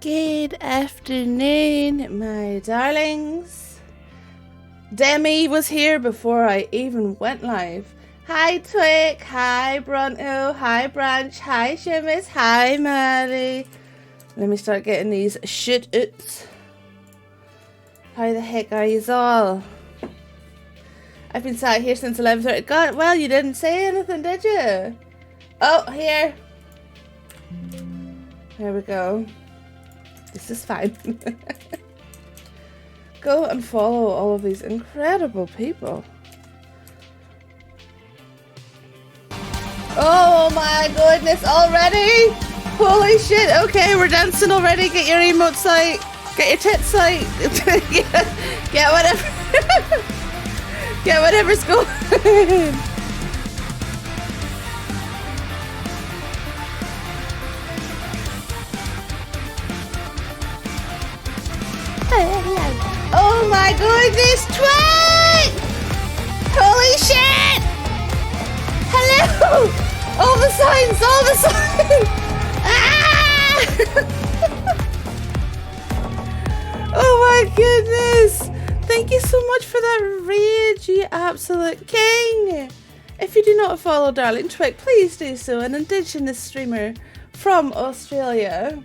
Good afternoon, my darlings. Demi was here before I even went live. Hi Twig, hi Brunto, hi Branch, hi Seamus, hi Maddie. Let me start getting these shit-outs. How the heck are yous all? I've been sat here since 11:30. God, well, you didn't say anything, did you? Oh, here. There we go. This is fine. Go and follow all of these incredible people. Oh my goodness, already? Holy shit, okay, we're dancing already. Get your emotes out. Get your tits out. Get whatever. Get whatever's going. Oh my goodness, Twig! Holy shit! Hello! All the signs, all the signs! Ah! Oh my goodness! Thank you so much for that rage, you absolute king! If you do not follow darling Twig, please do so, an indigenous streamer from Australia.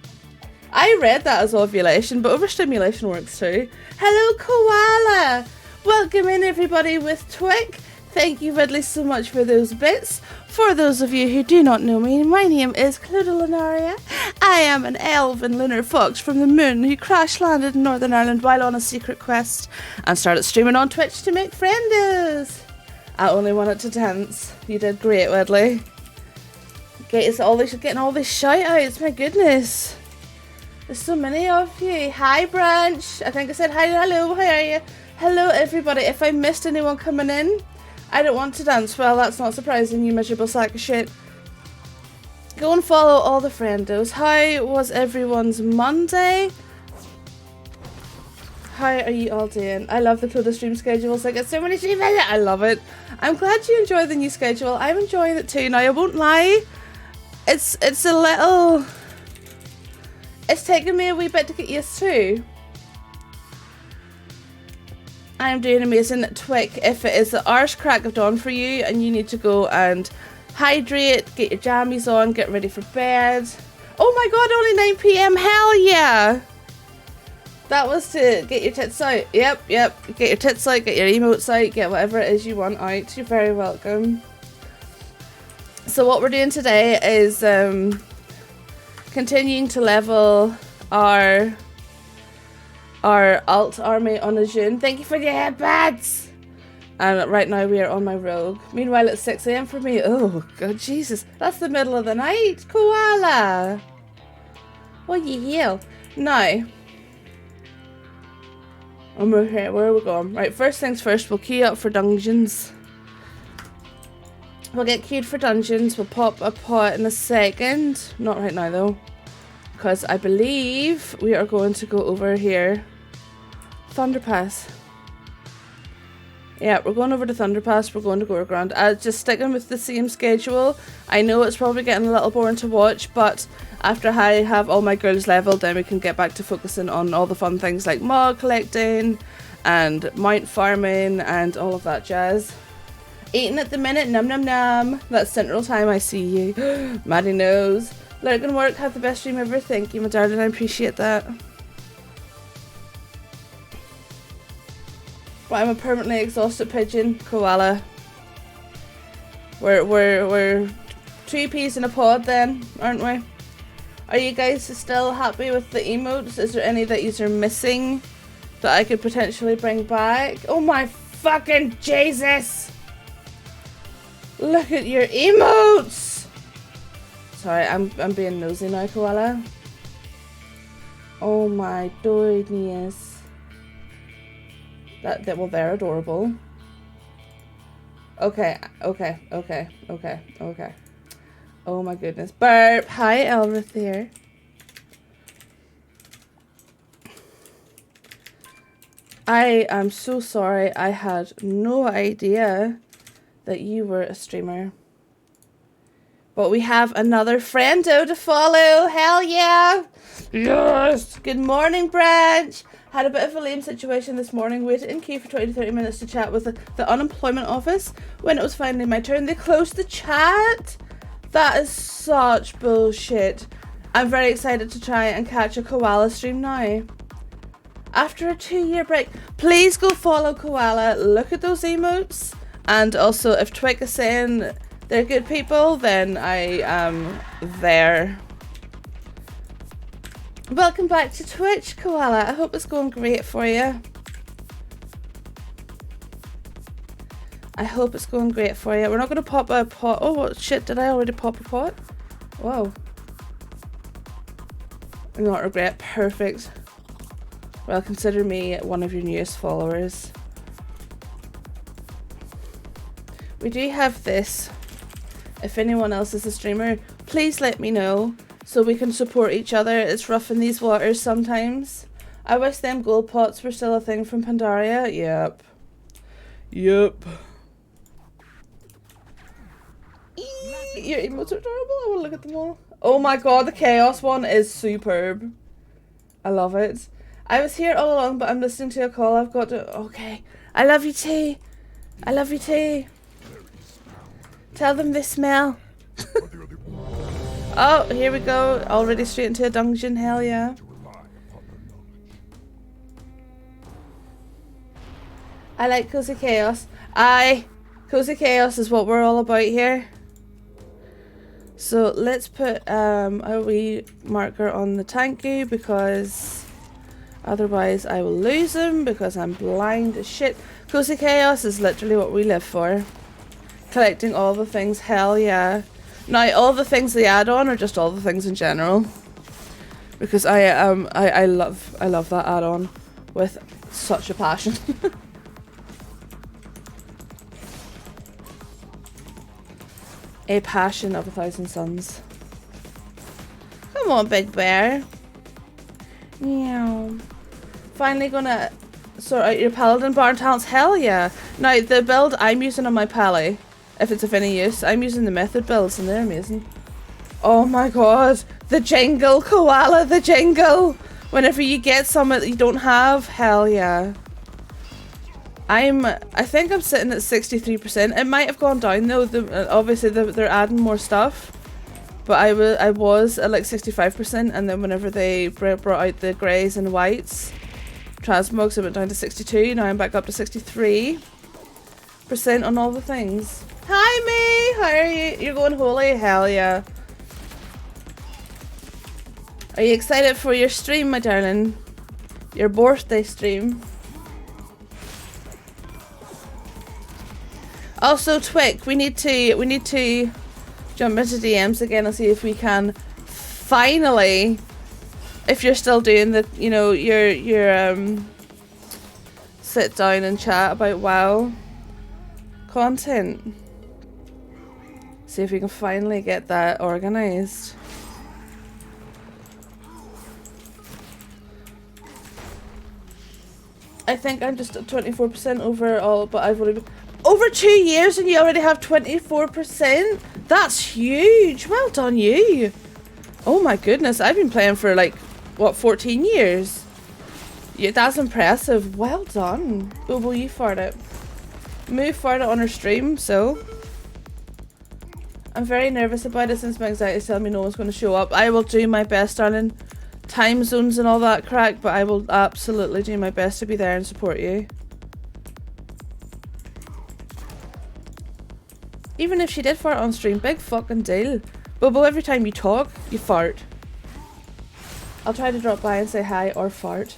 I read that as ovulation, but overstimulation works too. Hello, Koala! Welcome in, everybody, with Twig. Thank you, Ridley, so much for those bits. For those of you who do not know me, my name is Cludalinaria. I am an elven lunar fox from the moon who crash landed in Northern Ireland while on a secret quest and started streaming on Twitch to make friendos. I only wanted to dance. You did great, Ridley. Getting all these shout outs, my goodness. There's so many of you. Hi, Branch. I think I said hi. Hello, how are you? Hello, everybody. If I missed anyone coming in, I don't want to dance. Well, that's not surprising, you miserable sack of shit. Go and follow all the friendos. How was everyone's Monday? How are you all doing? I love the Cloda stream schedules. I get so many streams. I love it. I'm glad you enjoy the new schedule. I'm enjoying it too. Now, I won't lie. It's a little... It's taken me a wee bit to get used to. I'm doing amazing. Twig, if it is the arse crack of dawn for you and you need to go and hydrate, get your jammies on, get ready for bed. Oh my god, only 9 PM, hell yeah! That was to get your tits out. Yep, get your tits out, get your emotes out, get whatever it is you want out. You're very welcome. So what we're doing today is continuing to level our alt army on Aszune. Thank you for the headbands! And right now we are on my rogue. Meanwhile it's 6 AM for me. Oh god, Jesus. That's the middle of the night. Koala! What you heal? Now. We're here. Where are we going? Right, first things first, we'll queue up for dungeons. We'll get queued for dungeons. We'll pop a pot in a second. Not right now though. Because I believe we are going to go over here. Thunderpass. Yeah, we're going over to Thunderpass. We're going to go around. Just sticking with the same schedule. I know it's probably getting a little boring to watch, but after I have all my girls leveled, then we can get back to focusing on all the fun things like mod collecting and mount farming and all of that jazz. Eating at the minute, num num num. That's Central Time, I see you. Maddie knows. Lurking work, have the best stream ever. Thank you, my darling, I appreciate that. But I'm a permanently exhausted pigeon. Koala. We're 2 peas in a pod then, aren't we? Are you guys still happy with the emotes? Is there any that you are missing that I could potentially bring back? Oh my fucking Jesus! Look at your emotes! Sorry, I'm being nosy now, Koala. Oh my goodness. Well, they're adorable. Okay. Oh my goodness. Burp! Hi, Elrith here. I am so sorry. I had no idea that you were a streamer. But we have another friendo to follow. Hell yeah. Yes. Good morning, Branch. Had a bit of a lame situation this morning. Waited in queue for 20 to 30 minutes to chat with the unemployment office. When it was finally my turn, they closed the chat. That is such bullshit. I'm very excited to try and catch a koala stream now. After a 2-year break, please go follow Koala. Look at those emotes. And also, if Twig is saying they're good people, then I am there. Welcome back to Twitch, Koala. I hope it's going great for you. I hope it's going great for you. We're not going to pop a pot. Oh, shit. Did I already pop a pot? Whoa. Not regret. Perfect. Well, consider me one of your newest followers. We do have this. If anyone else is a streamer, please let me know so we can support each other. It's rough in these waters sometimes. I wish them gold pots were still a thing from Pandaria. Yep. Yep. Your emotes are adorable. I want to look at them all. Oh my god, the chaos one is superb. I love it. I was here all along, but I'm listening to a call. I've got to... Okay. I love you too. I love you too. Tell them they smell. Oh, here we go. Already straight into a dungeon. Hell yeah. I like Cozy Chaos. Aye. Cozy Chaos is what we're all about here. So let's put a wee marker on the tanky because otherwise I will lose him because I'm blind as shit. Cozy Chaos is literally what we live for. Collecting all the things, hell yeah. Now all the things they add on are just all the things in general. Because I love that add-on with such a passion. A passion of 1,000 suns. Come on, big bear. Meow. Finally gonna sort out your paladin barn talents. Hell yeah. Now the build I'm using on my pally, if it's of any use, I'm using the method builds and they're amazing. Oh my god. The jingle, Koala, the jingle. Whenever you get something that you don't have, hell yeah. I think I'm sitting at 63%. It might have gone down though. Obviously they're adding more stuff. But I was at like 65%, and then whenever they brought out the greys and whites, transmogs, I went down to 62. Now I'm back up to 63% on all the things. Hi May, how are you? You're going holy? Hell yeah. Are you excited for your stream, my darling? Your birthday stream. Also, Twig, we need to jump into DMs again and see if we can finally, if you're still doing the, you know, your sit down and chat about WoW content. See if we can finally get that organized. I think I'm just at 24% overall, but I've only been over 2 years and you already have 24%? That's huge. Well done you. Oh my goodness, I've been playing for like, what, 14 years? Yeah, that's impressive. Well done. Bobo, you fart it. Move fart it on her stream, so. I'm very nervous about it since my anxiety is telling me no one's going to show up. I will do my best, darling. Time zones and all that crack, but I will absolutely do my best to be there and support you. Even if she did fart on stream, big fucking deal. Bobo, every time you talk, you fart. I'll try to drop by and say hi or fart.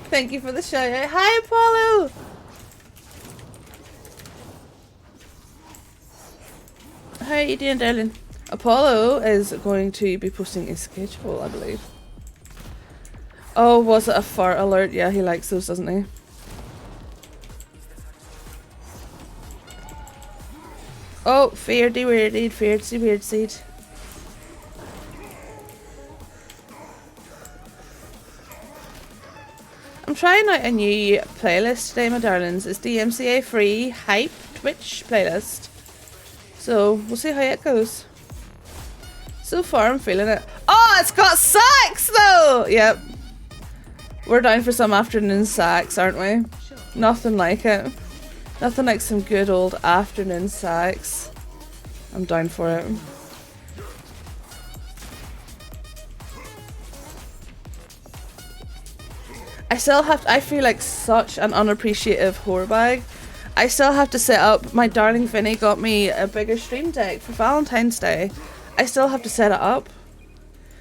Thank you for the shout out. Hi, Apollo! How are you doing, darling? Apollo is going to be posting a schedule, I believe. Oh, was it a fart alert? Yeah, he likes those, doesn't he? Oh, feardy weirdy, feardy weird seed. I'm trying out a new playlist today, my darlings. It's the MCA free hype Twitch playlist. So we'll see how it goes. So far I'm feeling it. Oh, it's got sax though! Yep. We're down for some afternoon sax, aren't we? Nothing like it. Nothing like some good old afternoon sax. I'm down for it. I feel like such an unappreciative whore bag. I still have to set up, my darling Vinny got me a bigger stream deck for Valentine's Day. I still have to set it up.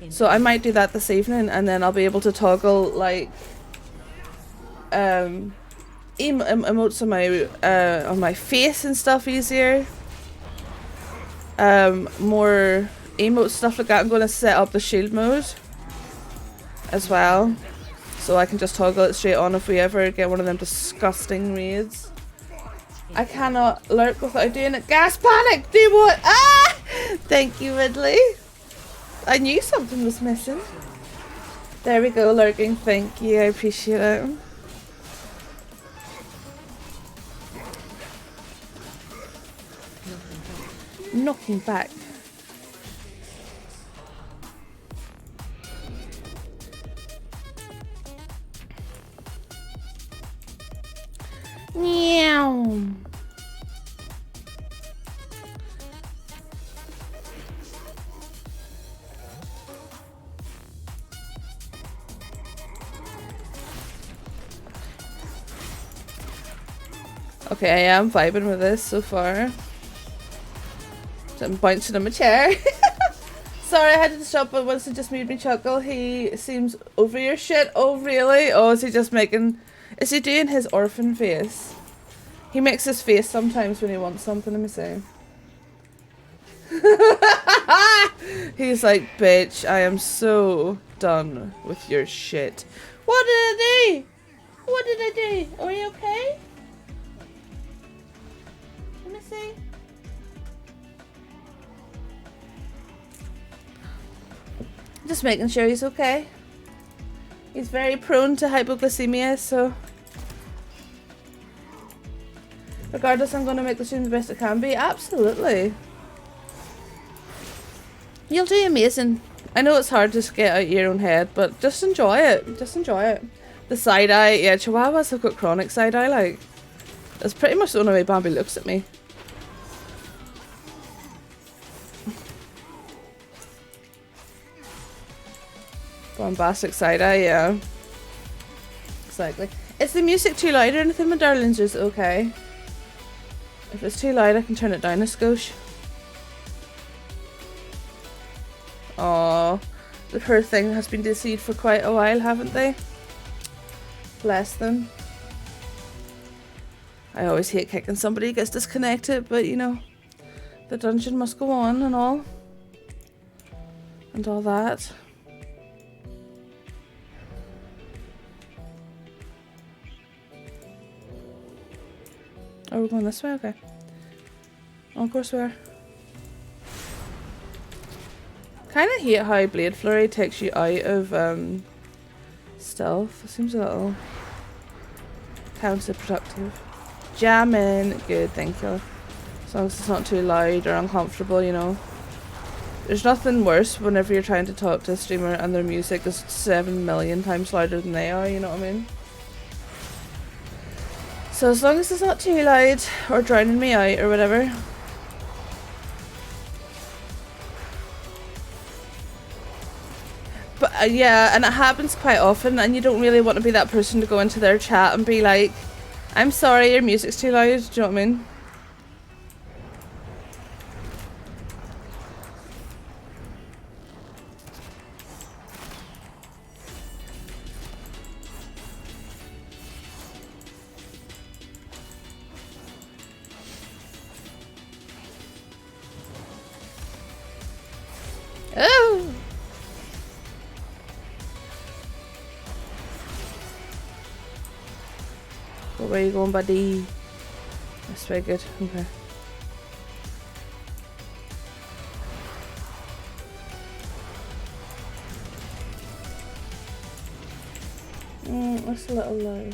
So I might do that this evening, and then I'll be able to toggle like emotes on my face and stuff easier. More emote stuff like that. I'm gonna set up the shield mode as well, so I can just toggle it straight on if we ever get one of them disgusting raids. I cannot lurk without doing it. Gas panic! Do what? Ah! Thank you, Ridley. I knew something was missing. There we go, lurking. Thank you. I appreciate it. Knocking back. Meow. Okay, I am vibing with this so far. I'm bouncing on my chair. Sorry, I had to stop, but once it just made me chuckle. He seems over your shit. Oh, really? Oh, is he just making... Is he doing his orphan face? He makes his face sometimes when he wants something, let me see. He's like, bitch, I am so done with your shit. What did I do? What did I do? Are you okay? Let me see. Just making sure he's okay. He's very prone to hypoglycemia, so regardless, I'm going to make the stream the best it can be. Absolutely. You'll do amazing. I know it's hard to get out of your own head, but just enjoy it. Just enjoy it. The side eye, yeah, Chihuahuas have got chronic side eye, like. That's pretty much the only way Bambi looks at me. Bombastic side eye, yeah. Exactly. Is the music too loud or anything, my darlings? Is it okay? If it's too loud, I can turn it down a skosh. Aww. The poor thing has been deceived for quite a while, haven't they? Bless them. I always hate kicking somebody who gets disconnected, but you know, the dungeon must go on and all. And all that. Oh, we're going this way? Okay. Oh, of course we are. Kind of hate how Blade Flurry takes you out of stealth. It seems a little counterproductive. Jamming. Good, thank you. As long as it's not too loud or uncomfortable, you know. There's nothing worse whenever you're trying to talk to a streamer and their music is 7 million times louder than they are, you know what I mean? So as long as it's not too loud or drowning me out or whatever. But yeah, and it happens quite often, and you don't really want to be that person to go into their chat and be like, I'm sorry, your music's too loud, do you know what I mean? Oh! Where are you going, buddy? That's very good. Okay. That's a little low.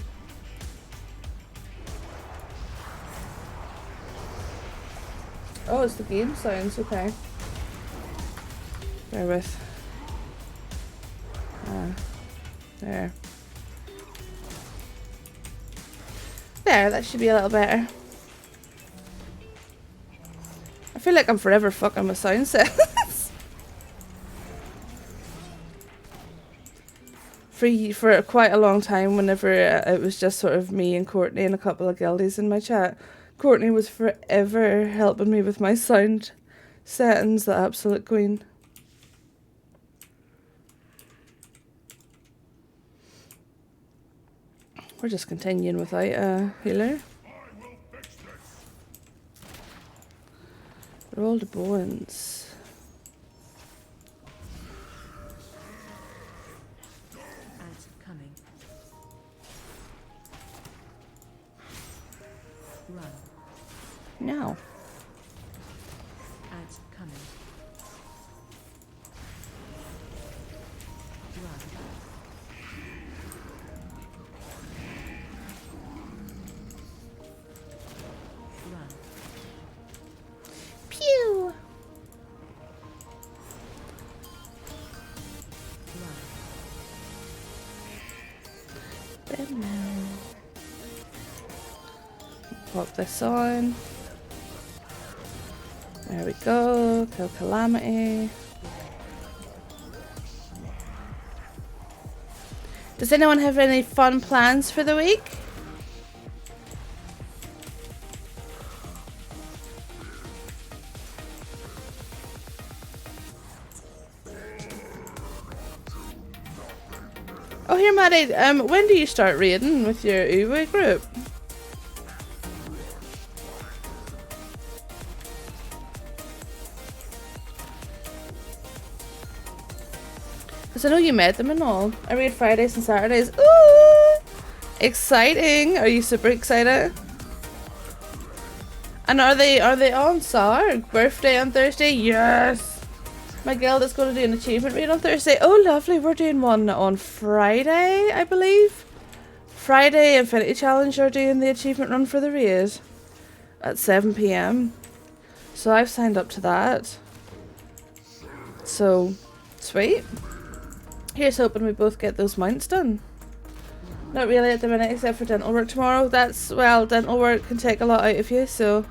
Oh, it's the game sounds, okay. Bear with. There. There, that should be a little better. I feel like I'm forever fucking with sound sets. For quite a long time, whenever it was just sort of me and Courtney and a couple of guildies in my chat, Courtney was forever helping me with my sound settings, the absolute queen. We're just continuing without a healer. Roll the bones. Ads coming. Run. No. Ads coming. Run. Run. Pew! Run. Pop this on. There we go. Kill Calamity. Does anyone have any fun plans for the week? Oh, here, Maddie. When do you start raiding with your Uwe group? Because I know you met them and all. I raid Fridays and Saturdays. Ooh! Exciting! Are you super excited? And are they on Sarg? Birthday on Thursday? Yes! My guild is going to do an achievement raid on Thursday. Oh, lovely. We're doing one on Friday, I believe. Friday, Infinity Challenge are doing the achievement run for the raid at 7 PM. So I've signed up to that. So, sweet. Here's hoping we both get those mounts done. Not really at the minute, except for dental work tomorrow. Well, dental work can take a lot out of you, so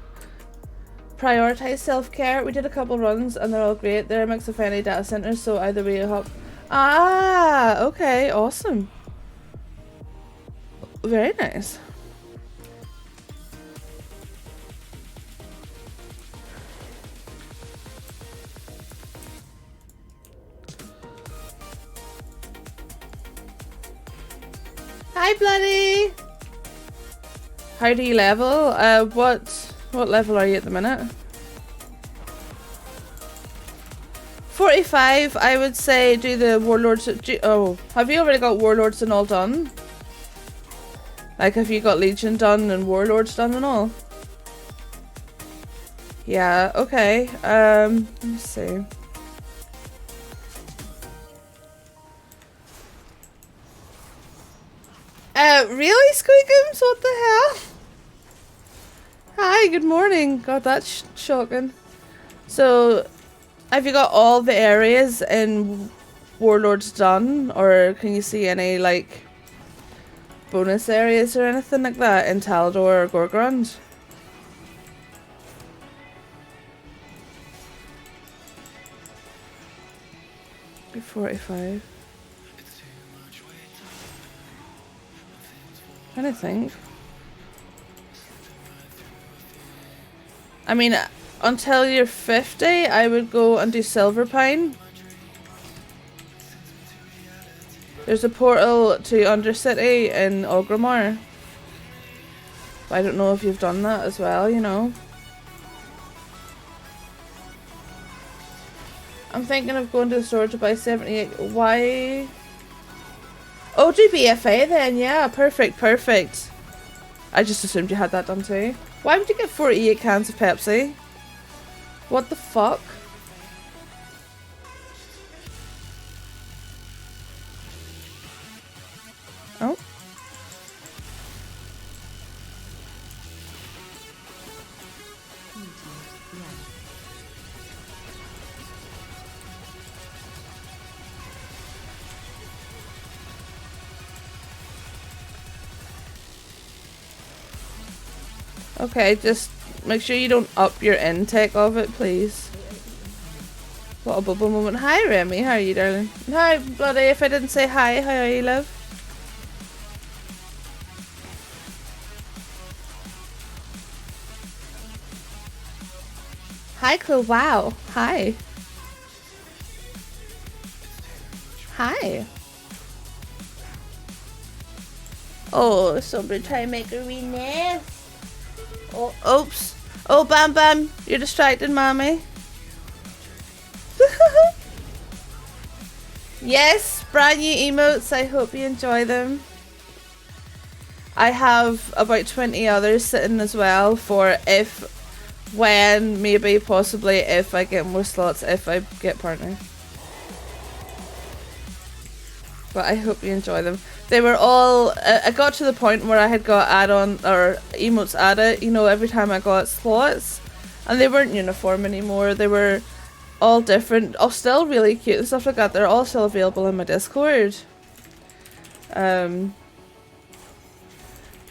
prioritize self-care. We did a couple runs and they're all great. They're a mix of any data centers, so either way you hop. Ah, okay, awesome. Very nice. Hi, Bloody! How do you level? What level are you at the minute? 45, I would say do the warlords. Oh, have you already got warlords and all done? Like, have you got Legion done and warlords done and all? Yeah, okay. Let me see. Really, Squeakums? What the hell? Hi, good morning. God, that's shocking. So, have you got all the areas in Warlords done? Or can you see any, like, bonus areas or anything like that in Talador or Gorgrond? You're 45. Trying to think. I mean, until you're 50, I would go and do Silver Pine. There's a portal to Undercity in Orgrimmar. But I don't know if you've done that as well, you know. I'm thinking of going to the store to buy 78. Why? Oh, do BFA then. Yeah, perfect, perfect. I just assumed you had that done too. Why would you get 48 cans of Pepsi? What the fuck? Oh. Run. Okay, just make sure you don't up your intake of it, please. What a bubble moment. Hi, Remy. How are you, darling? Hi, buddy. If I didn't say hi, how are you, love? Hi, Chloe. Wow. Hi. Hi. Oh, somebody try and make a wee nest. Oh, oops. Oh, Bam Bam. You're distracted, mommy. Yes, brand new emotes. I hope you enjoy them. I have about 20 others sitting as well for if, when, maybe, possibly, if I get more slots, if I get partner. But I hope you enjoy them. They were all, I got to the point where I had got add-on, or emotes added, you know, every time I got slots. And they weren't uniform anymore. They were all different, all still really cute and stuff like that. They're all still available in my Discord.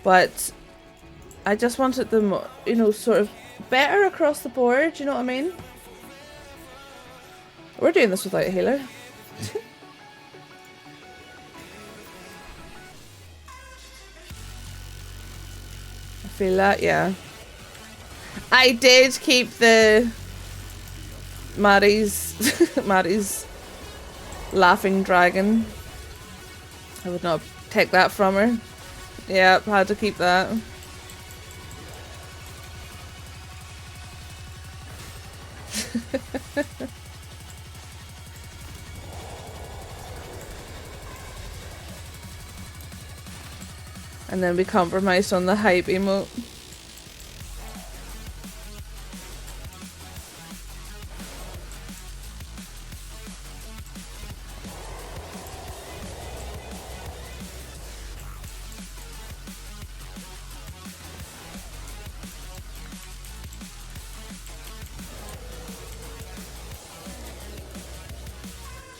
But I just wanted them, you know, sort of better across the board, you know what I mean? We're doing this without a healer. I feel that, yeah. I did keep the Maddie's laughing dragon. I would not take that from her. Yep, had to keep that. And then we compromised on the hype emote.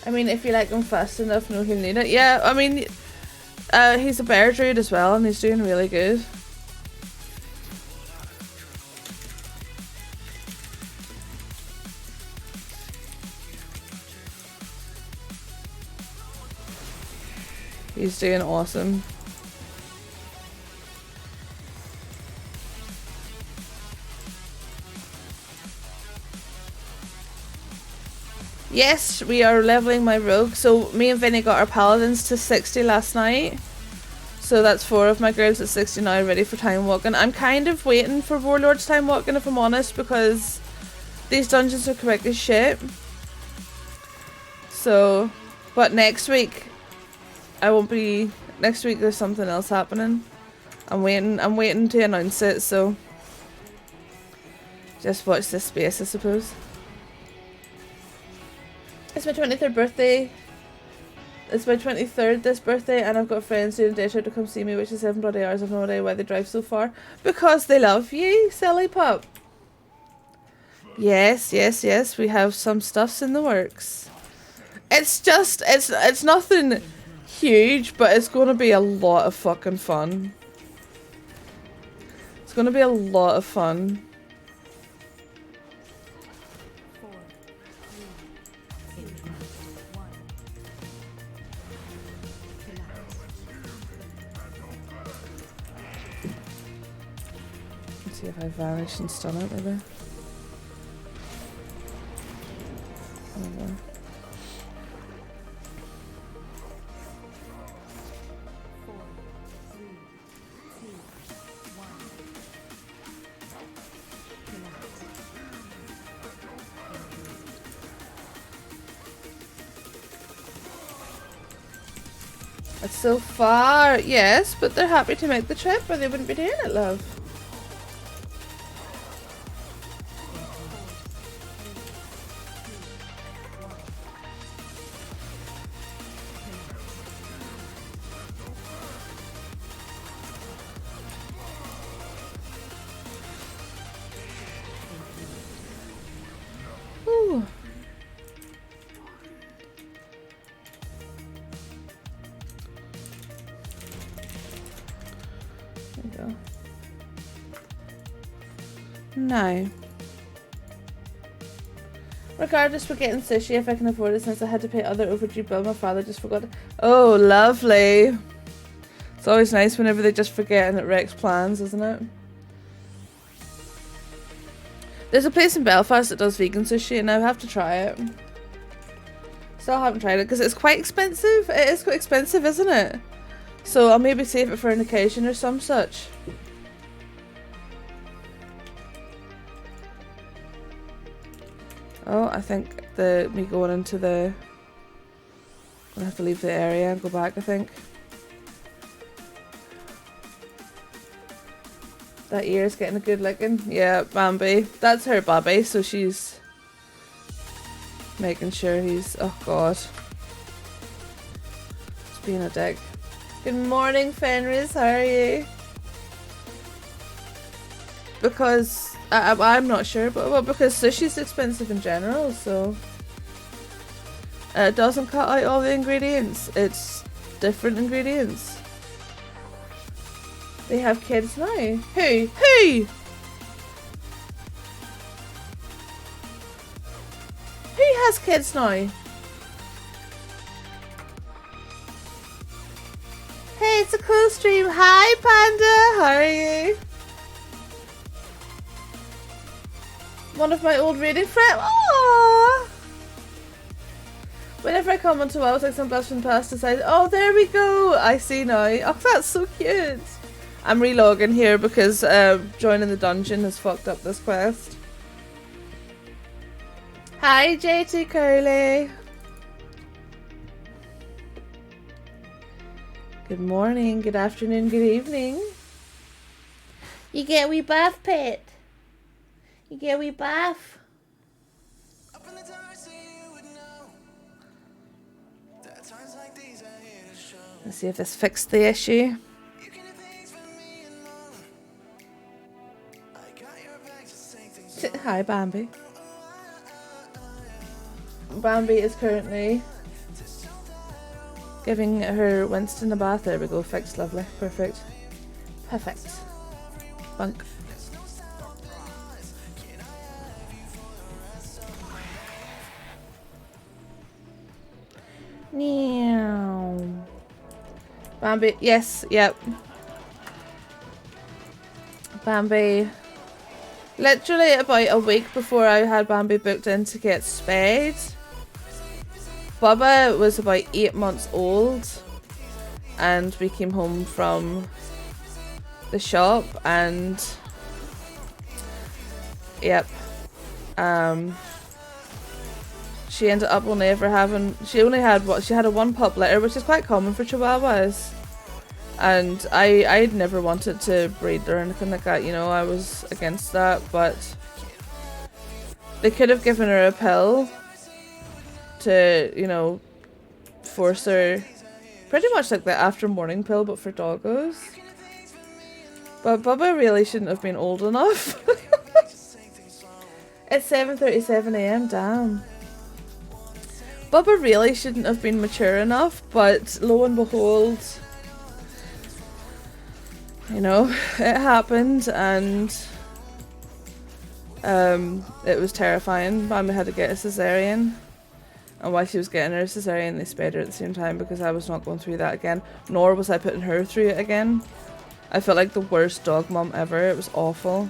I mean, if you like him fast enough, no, he'll need it. Yeah, I mean, he's a bear druid as well, and he's doing really good. He's doing awesome. Yes, we are leveling my rogue. So me and Vinny got our paladins to 60 last night. So that's 4 of my girls at 60 now, ready for time walking. I'm kind of waiting for Warlord's time walking, if I'm honest, because these dungeons are quick as shit. So, but next week I won't be. Next week there's something else happening. I'm waiting to announce it. So just watch this space, I suppose. It's my 23rd birthday. It's my 23rd this birthday, and I've got friends doing day trip to come see me, which is 7 bloody hours. I've no idea why they drive so far. Because they love you, silly pup. Yes, yes, yes. We have some stuffs in the works. It's just, it's nothing huge, but it's going to be a lot of fucking fun. It's going to be a lot of fun. See if I vanish and stun it, maybe. It's so far, yes, but they're happy to make the trip or they wouldn't be doing it, love. No. Regardless, we're getting sushi if I can afford it since I had to pay other overdue bill. My father just forgot. Oh, lovely. It's always nice whenever they just forget and it wrecks plans, isn't it? There's a place in Belfast that does vegan sushi and I have to try it. Still haven't tried it because it's quite expensive. It is quite expensive, isn't it? So I'll maybe save it for an occasion or some such. Oh, I think me going into the... I'm gonna have to leave the area and go back, I think. That ear is getting a good licking. Yeah, Bambi. That's her Bobby, so she's making sure he's... Oh, God. It's being a dick. Good morning, Fenris. How are you? Because... I'm not sure, but well, because sushi's expensive in general, so... it doesn't cut out all the ingredients. It's different ingredients. They have kids now. Who? Who? Who has kids now? Hey, it's a cool stream. Hi, Panda. How are you? One of my old reading friends. Aww. Whenever I come onto Wild like some blast from the past, decide, oh, there we go. I see now. Oh, that's so cute. I'm relogging here because joining the dungeon has fucked up this quest. Hi, JT Curly. Good morning, good afternoon, good evening. You get a wee bath, pet. You get a wee bath. Let's see if this fixed the issue. Hi, Bambi. Bambi is currently giving her Winston a bath. There we go. Fixed. Lovely. Perfect. Perfect. Bunk. Meow. Bambi. Yes. Yep. Bambi. Literally about a week before I had Bambi booked in to get spayed, Bubba was about 8 months old and we came home from the shop and yep, she ended up only ever having, she had a one pup litter, which is quite common for Chihuahuas. And I'd never wanted to breed or anything like that, you know, I was against that, but they could have given her a pill to, you know, force her, pretty much like the after morning pill, but for doggos. But Bubba really shouldn't have been old enough. It's 7:37 AM, damn. Bubba really shouldn't have been mature enough, but lo and behold, you know, it happened and it was terrifying. Mama had to get a cesarean, and while she was getting her cesarean they spayed her at the same time because I was not going through that again, nor was I putting her through it again. I felt like the worst dog mom ever. It was awful.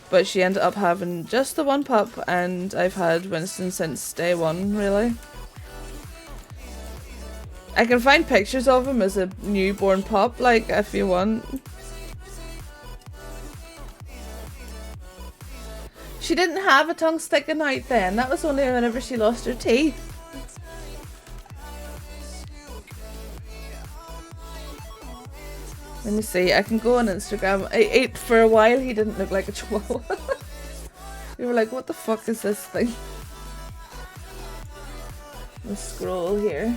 But she ended up having just the one pup and I've had Winston since day one, really. I can find pictures of him as a newborn pup, like, if you want. She didn't have a tongue sticking out then. That was only whenever she lost her teeth. Let me see, I can go on Instagram. For a while he didn't look like a chihuahua. You were like, what the fuck is this thing? Let's scroll here.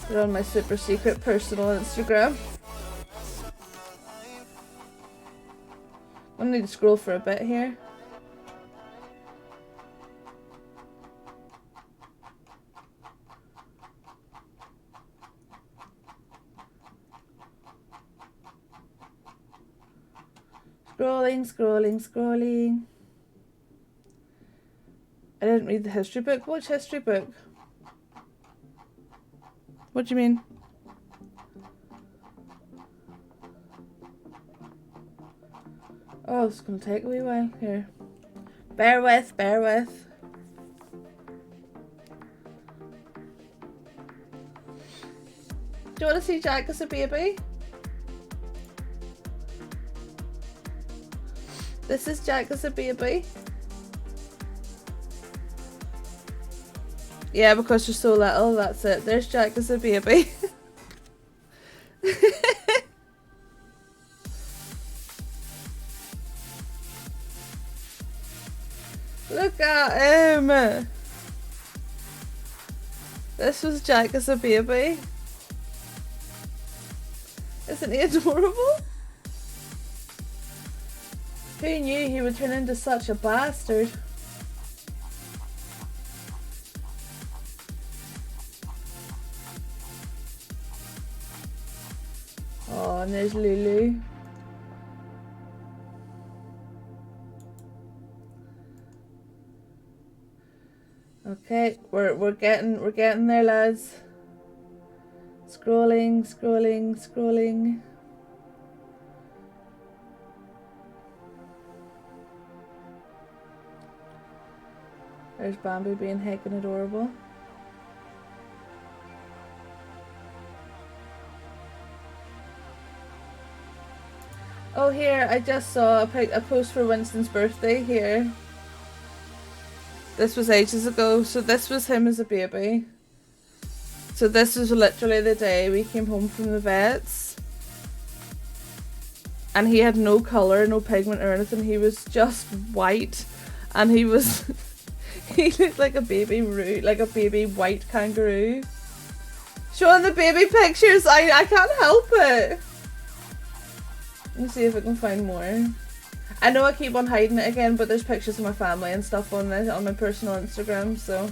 They're on my super secret personal Instagram. I'm gonna need to scroll for a bit here. Scrolling, scrolling, scrolling. I didn't read the history book. Which history book? What do you mean? Oh, it's gonna take a wee while. Here. Bear with, bear with. Do you want to see Jack as a baby? This is Jack as a baby. Yeah, because you're so little, that's it. There's Jack as a baby. Look at him! This was Jack as a baby. Isn't he adorable? Who knew he would turn into such a bastard? Oh, and there's Lulu. Okay, we're getting there, lads. Scrolling, scrolling, scrolling. There's Bambi being heckin' adorable. Oh, here, I just saw a post for Winston's birthday here. This was ages ago, so this was him as a baby. So this was literally the day we came home from the vets. And he had no colour, no pigment or anything, he was just white. And he was... he looked like a baby like a baby white kangaroo. Showing the baby pictures, I can't help it. Let me see if I can find more. I know I keep on hiding it again, but there's pictures of my family and stuff on my personal Instagram, so.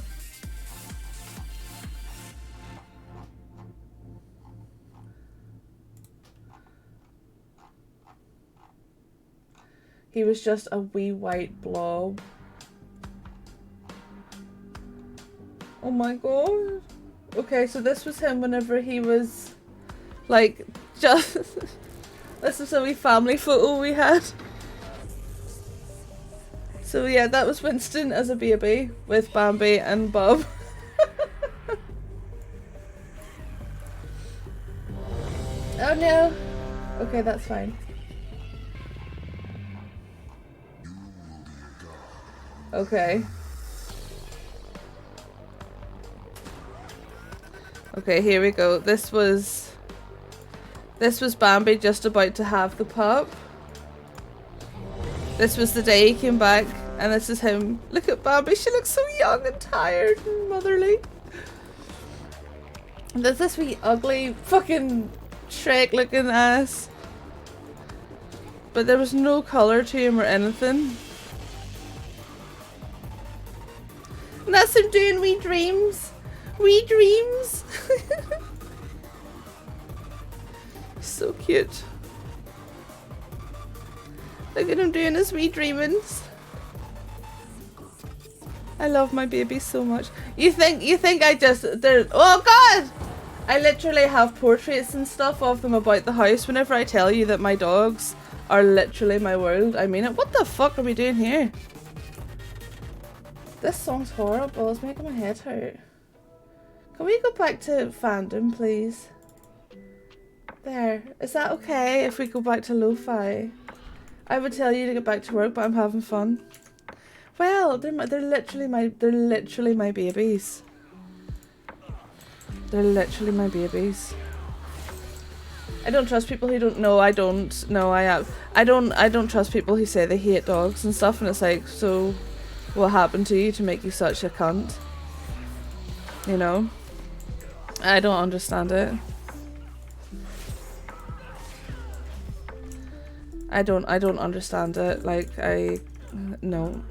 He was just a wee white blob. Oh my god. Okay, so this was him whenever he was like just this was a wee family photo we had. So yeah, that was Winston as a baby with Bambi and Bob. Oh no. Okay, that's fine. Okay. Okay, here we go. This was Bambi just about to have the pup. This was the day he came back, and this is him. Look at Bambi, she looks so young and tired and motherly. And there's this wee ugly fucking Shrek looking ass. But there was no colour to him or anything. And that's him doing wee dreams. Wee dreams. So cute. Look at him doing his wee dreamings. I love my baby so much. You think I just oh god! I literally have portraits and stuff of them about the house whenever I tell you that my dogs are literally my world. I mean it. What the fuck are we doing here? This song's horrible. It's making my head hurt. Can we go back to fandom, please? There. Is that okay if we go back to lo-fi? I would tell you to get back to work, but I'm having fun. Well, they're literally my babies. They're literally my babies. I don't trust people who don't know. I don't trust people who say they hate dogs and stuff, and it's like, so what happened to you to make you such a cunt? You know? I don't understand it. I don't understand it. Like, no.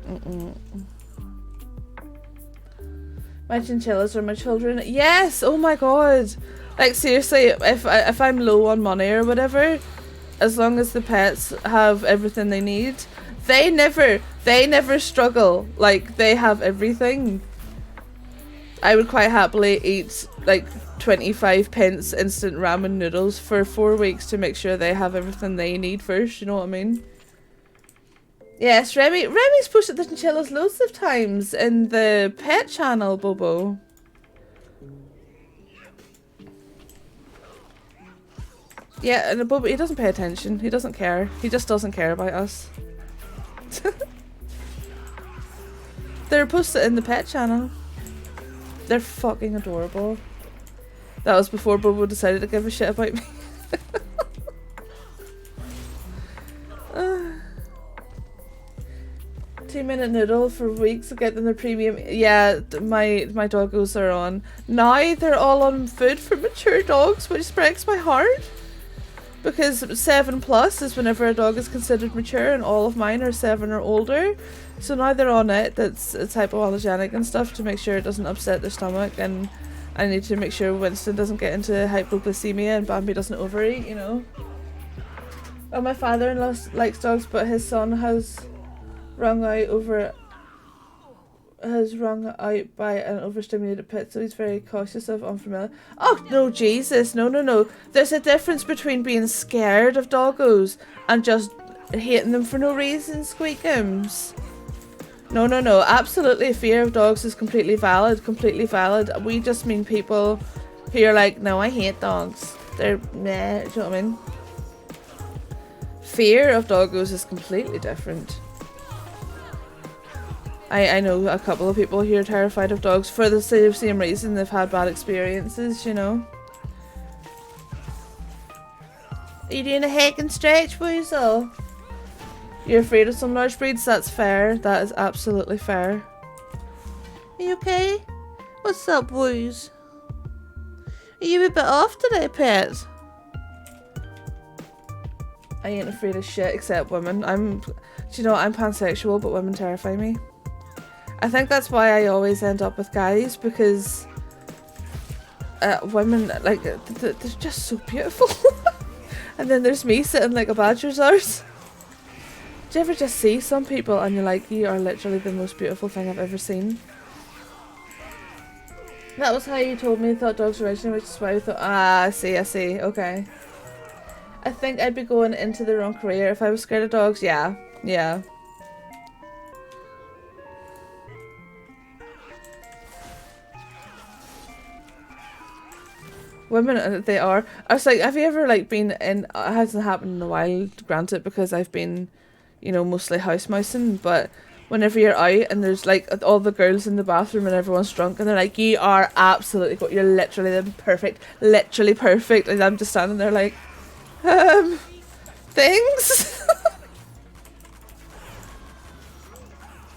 My chinchillas are my children. Yes! Oh my god! Like, seriously, if I'm low on money or whatever, as long as the pets have everything they need, they never struggle. Like, they have everything. I would quite happily eat like 25 pence instant ramen noodles for 4 weeks to make sure they have everything they need first, you know what I mean? Yes, Remy's posted the chinchillas loads of times in the pet channel, Bobo. Yeah, and Bobo, he doesn't pay attention. He doesn't care. He just doesn't care about us. They're posted in the pet channel. They're fucking adorable. That was before Bobo decided to give a shit about me. 2-minute noodle for weeks to get them the premium. Yeah, my doggos are on. Now they're all on food for mature dogs, which breaks my heart. Because 7+ is whenever a dog is considered mature, and all of mine are 7 or older. So now they're on it. It's hypoallergenic and stuff to make sure it doesn't upset their stomach, and I need to make sure Winston doesn't get into hypoglycemia and Bambi doesn't overeat, you know. Well, my father-in-law likes dogs, but his son has rung out by an overstimulated pet, so he's very cautious of unfamiliar. Oh no, Jesus, no. There's a difference between being scared of doggos and just hating them for no reason, Squeakums. No. Absolutely, fear of dogs is completely valid. We just mean people who are like, no, I hate dogs. They're meh, do you know what I mean? Fear of doggos is completely different. I know a couple of people who are terrified of dogs for the same reason. They've had bad experiences, you know. Are you doing a heck and stretch, Weasel? You're afraid of some large breeds? That's fair. That is absolutely fair. Are you okay? What's up, Woos? Are you a bit off today, pet? I ain't afraid of shit except women. Do you know, I'm pansexual, but women terrify me. I think that's why I always end up with guys, because women, like, they're just so beautiful. And then there's me sitting like a badger's arse. Do you ever just see some people and you're like, you are literally the most beautiful thing I've ever seen? That was how you told me you thought dogs were originally, which is why I thought, I see, okay. I think I'd be going into the wrong career if I was scared of dogs. Yeah. Women, they are. I was like, have you ever like been in? It hasn't happened in a while, granted, because I've been, you know, mostly house mousing. But whenever you're out and there's like all the girls in the bathroom and everyone's drunk and they're like, you are absolutely, you're literally literally perfect, and I'm just standing there like, thanks.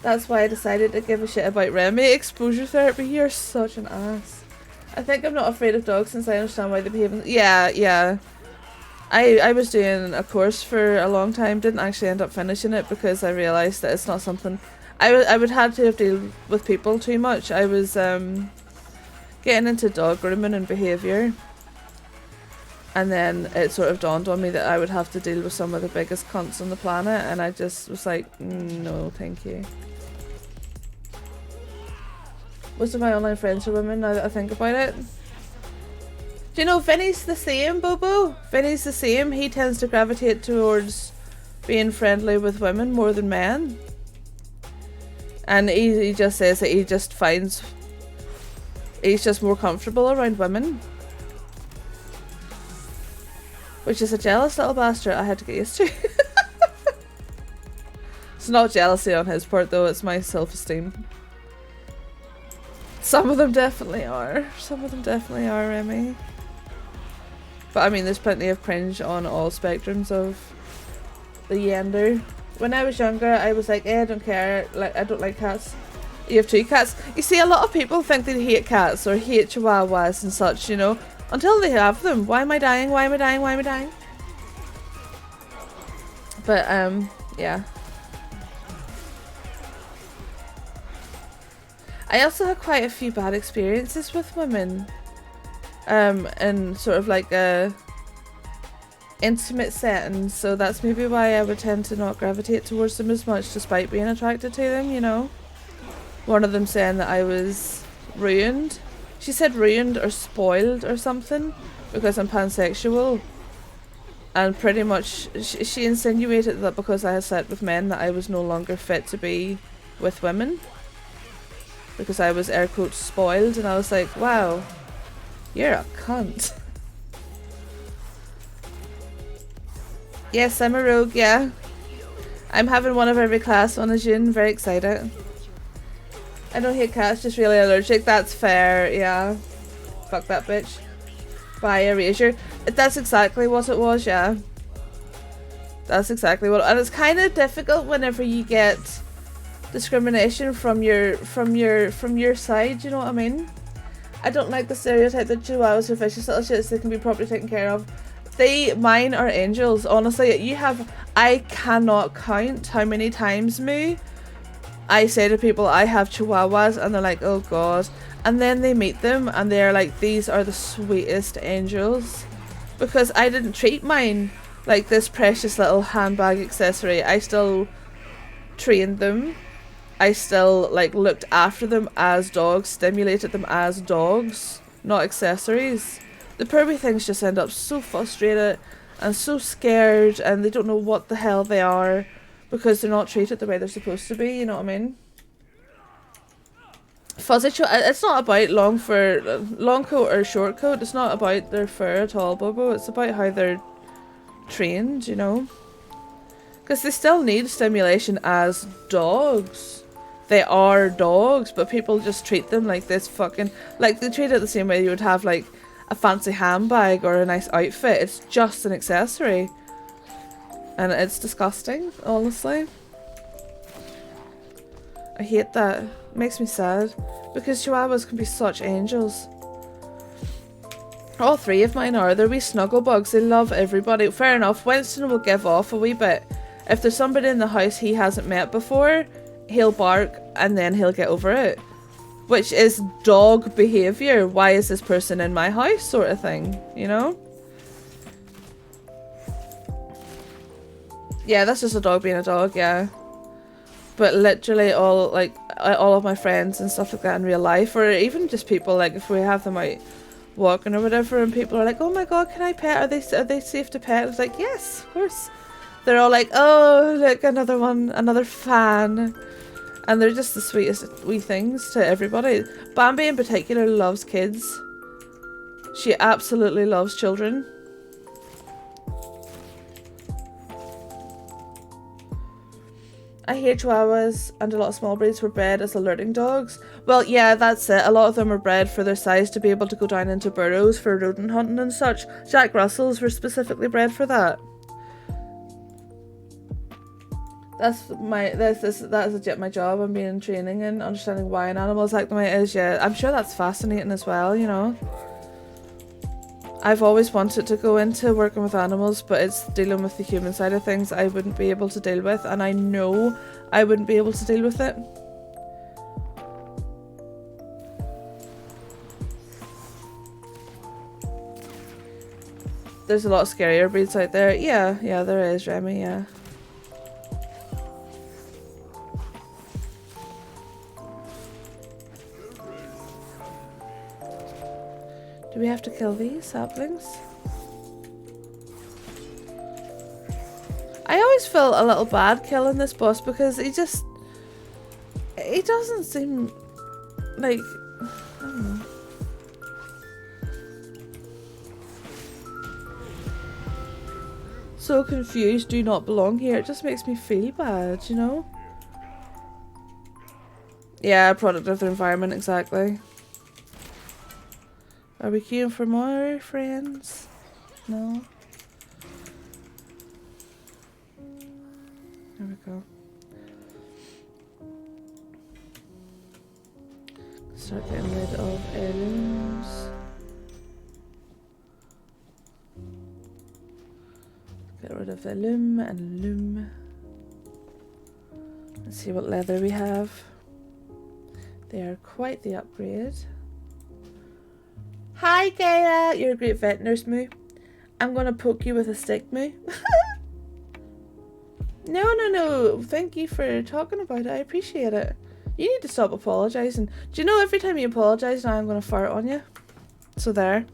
That's why I decided to give a shit about Remy. Exposure therapy. You're such an ass. I think I'm not afraid of dogs since I understand why they behave. Yeah. I was doing a course for a long time, didn't actually end up finishing it because I realised that it's not something I would have to deal with people too much. I was getting into dog grooming and behaviour, and then it sort of dawned on me that I would have to deal with some of the biggest cunts on the planet, and I just was like, no thank you. Most of my online friends are women now that I think about it. Do you know Vinny's the same, Bobo? Vinny's the same. He tends to gravitate towards being friendly with women more than men. And he just says that he just finds he's just more comfortable around women. Which is a jealous little bastard I had to get used to. It's not jealousy on his part though, it's my self-esteem. Some of them definitely are. Remy. But I mean, there's plenty of cringe on all spectrums of the gender. When I was younger, I was like, I don't care. Like, I don't like cats. You have 2 cats. You see, a lot of people think they hate cats or hate chihuahuas and such, you know, until they have them. Why am I dying? But, yeah. I also had quite a few bad experiences with women. And sort of like intimate settings, so that's maybe why I would tend to not gravitate towards them as much despite being attracted to them, you know. One of them saying that I was ruined. She said ruined or spoiled or something because I'm pansexual. And pretty much she insinuated that because I had slept with men that I was no longer fit to be with women. Because I was air quotes spoiled, and I was like, wow, you're a cunt. Yes, I'm a rogue, yeah. I'm having one of every class on Aszune, very excited. I don't hate cats, just really allergic. That's fair, yeah. Fuck that bitch. Buy erasure. That's exactly what it was, yeah. That's exactly what. And it's kind of difficult whenever you get discrimination from your side. You know what I mean? I don't like the stereotype that Chihuahuas are vicious little shits. They can be properly taken care of. Mine are angels. Honestly, I cannot count how many times I say to people I have Chihuahuas, and they're like, oh god. And then they meet them and they're like, these are the sweetest angels. Because I didn't treat mine like this precious little handbag accessory. I still trained them. I still like looked after them as dogs, stimulated them as dogs, not accessories. The pervy things just end up so frustrated and so scared, and they don't know what the hell they are because they're not treated the way they're supposed to be, you know what I mean? Fuzzy it's not about long coat or short coat. It's not about their fur at all, Bobo. It's about how they're trained, you know? Because they still need stimulation as dogs. They are dogs, but people just treat them like this fucking... Like, they treat it the same way you would have, like, a fancy handbag or a nice outfit. It's just an accessory. And it's disgusting, honestly. I hate that. It makes me sad. Because Chihuahuas can be such angels. All three of mine are. They're wee snuggle bugs. They love everybody. Fair enough. Winston will give off a wee bit. If there's somebody in the house he hasn't met before, he'll bark and then he'll get over it. Which is dog behaviour. Why is this person in my house sort of thing, you know? Yeah, that's just a dog being a dog, yeah. But literally all of my friends and stuff like that in real life, or even just people, like if we have them out walking or whatever and people are like, oh my god, can I pet? Are they safe to pet? It's like, yes, of course. They're all like, oh look, another one, another fan. And they're just the sweetest wee things to everybody. Bambi in particular loves kids. She absolutely loves children. I hear Chihuahuas and a lot of small breeds were bred as alerting dogs. Well, yeah, that's it. A lot of them are bred for their size to be able to go down into burrows for rodent hunting and such. Jack Russells were specifically bred for that. That's legit my job. I'm being in training and understanding why an animal's like the way it is. Yeah, I'm sure that's fascinating as well, you know. I've always wanted to go into working with animals, but it's dealing with the human side of things I wouldn't be able to deal with, and I know I wouldn't be able to deal with it. There's a lot of scarier breeds out there. Yeah, there is, Remy, yeah. Do we have to kill these saplings? I always feel a little bad killing this boss because he doesn't seem like, I don't know. So confused, do not belong here. It just makes me feel bad, you know? Yeah, product of the environment, exactly. Are we queuing for more friends? No? There we go. Start getting rid of heirlooms. Get rid of a loom and a loom. Let's see what leather we have. They are quite the upgrade. Hi Gaia! You're a great vet nurse, Moo. I'm gonna poke you with a stick, Moo. No. Thank you for talking about it. I appreciate it. You need to stop apologising. Do you know every time you apologise now I'm gonna fart on you? So there.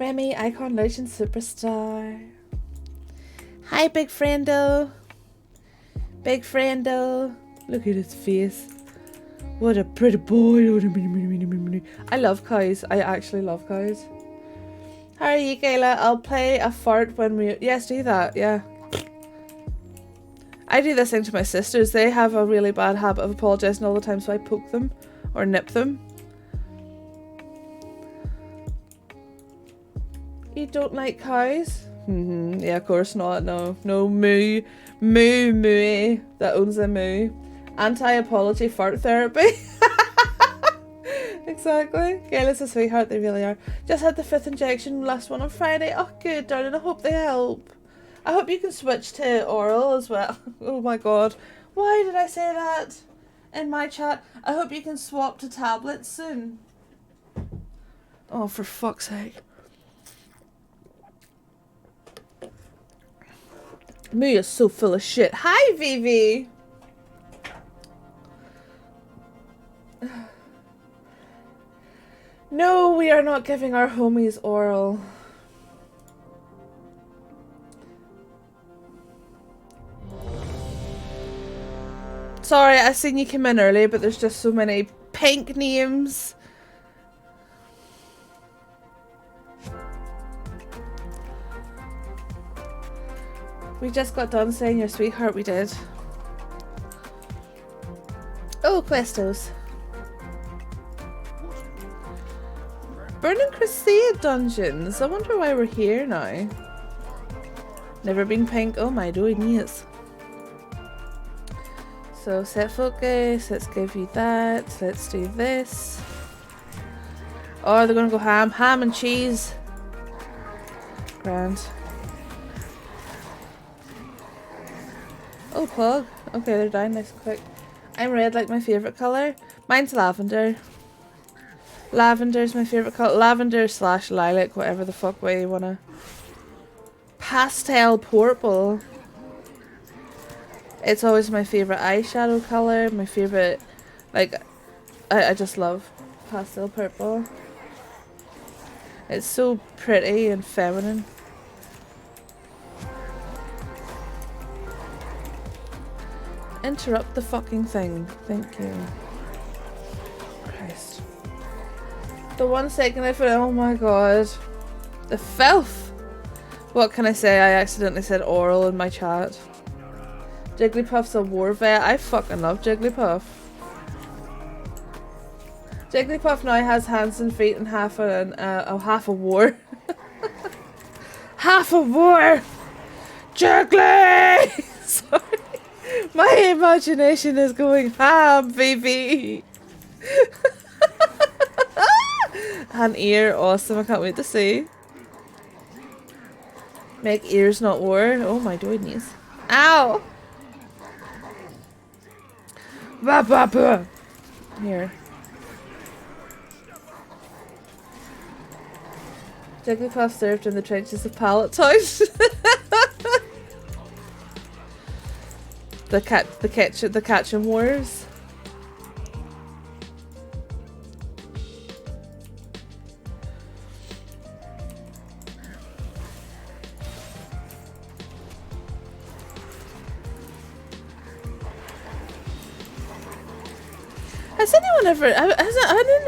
Remy, Icon Legend Superstar. Hi, big friendo. Big friendo. Look at his face. What a pretty boy. I love cows. I actually love cows. How are you, Kayla? I'll play a fart when we... Yes, do that. Yeah. I do this thing to my sisters. They have a really bad habit of apologising all the time, so I poke them or nip them. You don't like cows? Yeah, of course not. No, moo. That owns a moo. Anti-apology fart therapy. Exactly. Kayla's a sweetheart, they really are. Just had the 5th injection, last one on Friday. Oh, good, darling. I hope they help. I hope you can switch to oral as well. Oh my god. Why did I say that in my chat? I hope you can swap to tablets soon. Oh, for fuck's sake. Me is so full of shit. Hi, Vivi. No, we are not giving our homies oral. Sorry, I seen you come in early, but there's just so many pink names. We just got done saying your sweetheart, we did. Oh, Questos. Burning Crusade dungeons. I wonder why we're here now. Never been pink. Oh my goodness. So set focus. Let's give you that. Let's do this. Oh, they're gonna go ham. Ham and cheese. Grand. Oh, pug. Okay, they're dying nice and quick. I'm red, like my favourite colour. Mine's lavender. Lavender's my favourite colour. Lavender / lilac, whatever the fuck way you wanna. Pastel purple. It's always my favourite eyeshadow colour. My favourite, like, I just love pastel purple. It's so pretty and feminine. Interrupt the fucking thing. Thank you. Christ. The 1 second I thought, oh my god. The filth! What can I say? I accidentally said oral in my chat. Jigglypuff's a war vet. I fucking love Jigglypuff. Jigglypuff now has hands and feet and half a war. Half a war! Jiggly! Sorry. My imagination is going ham, baby. An ear, awesome. I can't wait to see. Make ears not war. Oh my goodness. Ow! Bah, bah, bah. Here. Jigglypuff served in the trenches of Pallet Town. the catching wars. Has anyone ever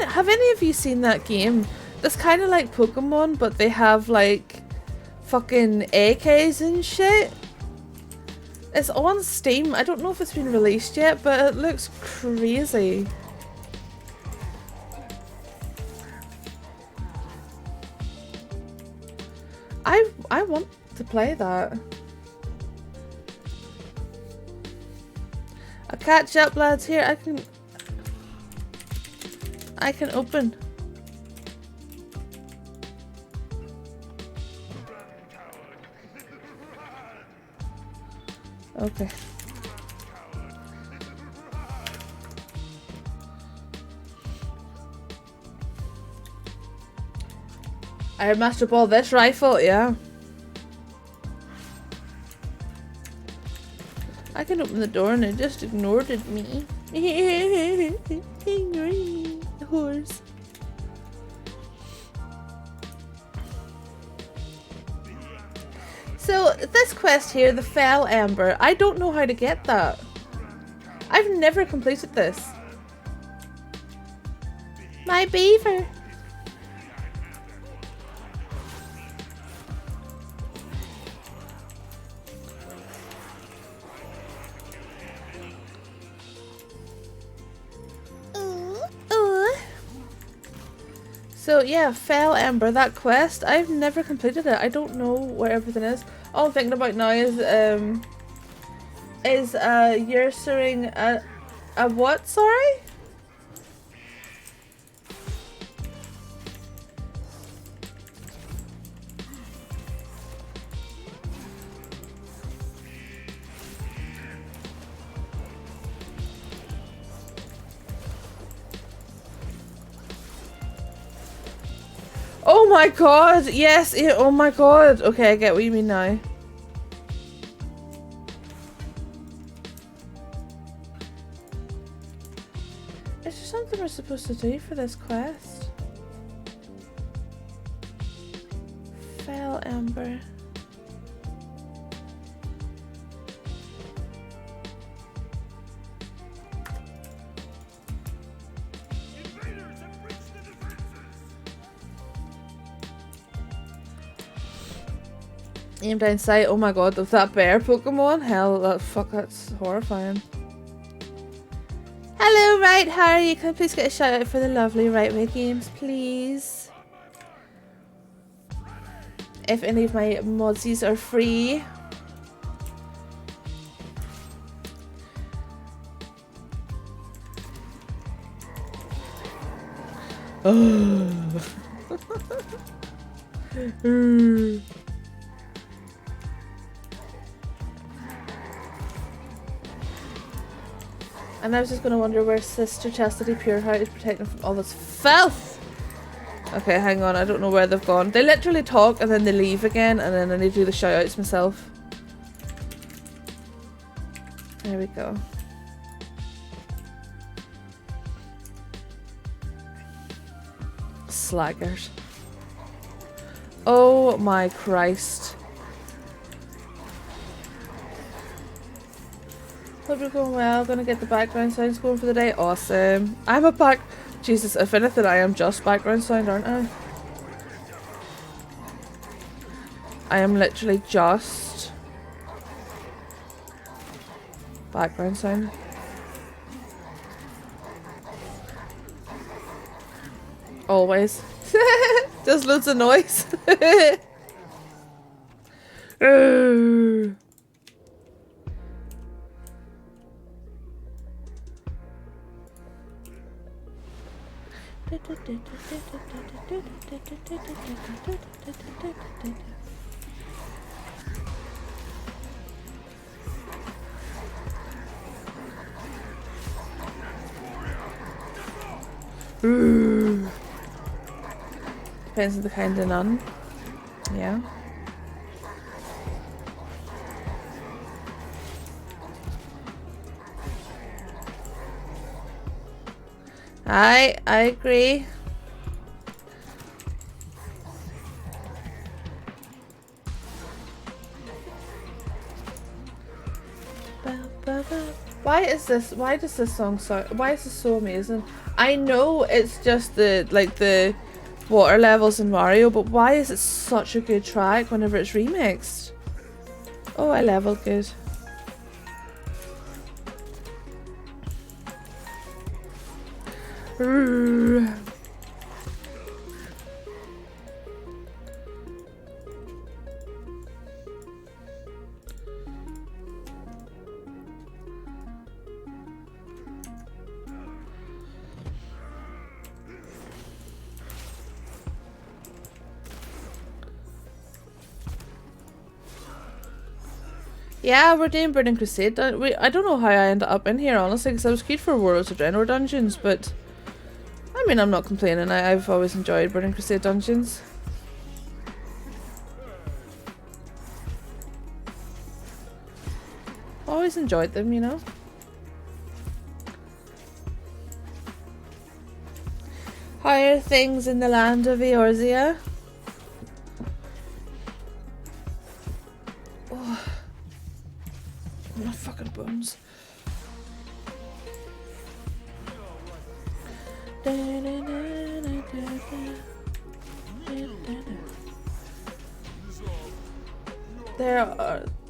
have any of you seen that game? That's kind of like Pokemon, but they have like fucking AKs and shit. It's on Steam. I don't know if it's been released yet, but it looks crazy. I want to play that. I'll catch up, lads. Here, I can open. Okay. I mastered up all this rifle, yeah. I can open the door and it just ignored me. Ignoring me, the horse. So, this quest here, the Fell Ember, I don't know how to get that. I've never completed this. My beaver. So yeah, Fell Ember, that quest, I've never completed it. I don't know where everything is. All I'm thinking about now is ursering a what, sorry? Oh my god, yes, oh my god. Okay, I get what you mean now. Is there something we're supposed to do for this quest? Fell Ember. Aim down sight. Oh my god, with that bear Pokemon? Hell, that's horrifying. Hello, Right, how are you? Can I please get a shout out for the lovely Right Way Games, please? If any of my modzies are free. Oh. And I was just gonna wonder where Sister Chastity Pureheart is protecting from all this filth. Okay, hang on, I don't know where they've gone. They literally talk and then they leave again, and then I need to do the shout outs myself. There we go. Slaggers. Oh my Christ. Hope you're going well. Gonna get the background sounds going for the day. Awesome. I'm a back. Jesus, if anything, I am just background sound, aren't I? I am literally just background sound. Always. Just loads of noise. Depends on the kind of nun. Yeah. I agree. Why does this song sound, why is this so amazing? I know it's just the water levels in Mario, but why is it such a good track whenever it's remixed? Oh, I leveled good. Yeah, we're doing Burning Crusade. I don't know how I ended up in here, honestly, because I was queued for Worlds of Draenor dungeons, but I mean, I'm not complaining. I've always enjoyed Burning Crusade dungeons. always enjoyed them, you know. How are things in the land of Eorzea? Oh, my fucking bones.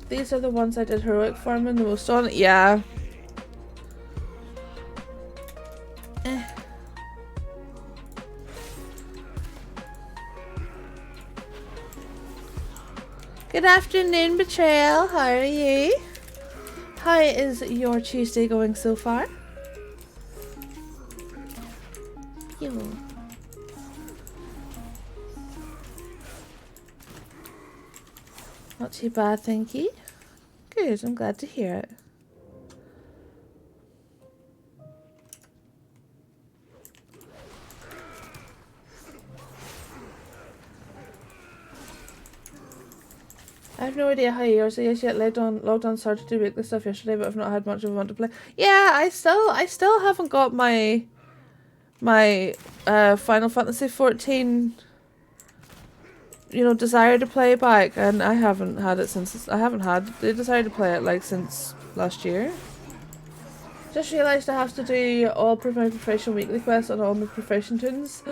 These are the ones I did heroic farming the most on. Yeah. Good afternoon, Betrayal. How are you? How is your Tuesday going so far? Yo. Not too bad, thank you. Good, I'm glad to hear it. I have no idea how yours is yet. Logged on started to make this stuff yesterday, but I've not had much of a want to play. Yeah, I still haven't got my Final Fantasy 14, you know, desire to play back, and I haven't had it since. I haven't had the desire to play it like since last year. Just realised I have to do all my professional weekly quests on all my profession tunes.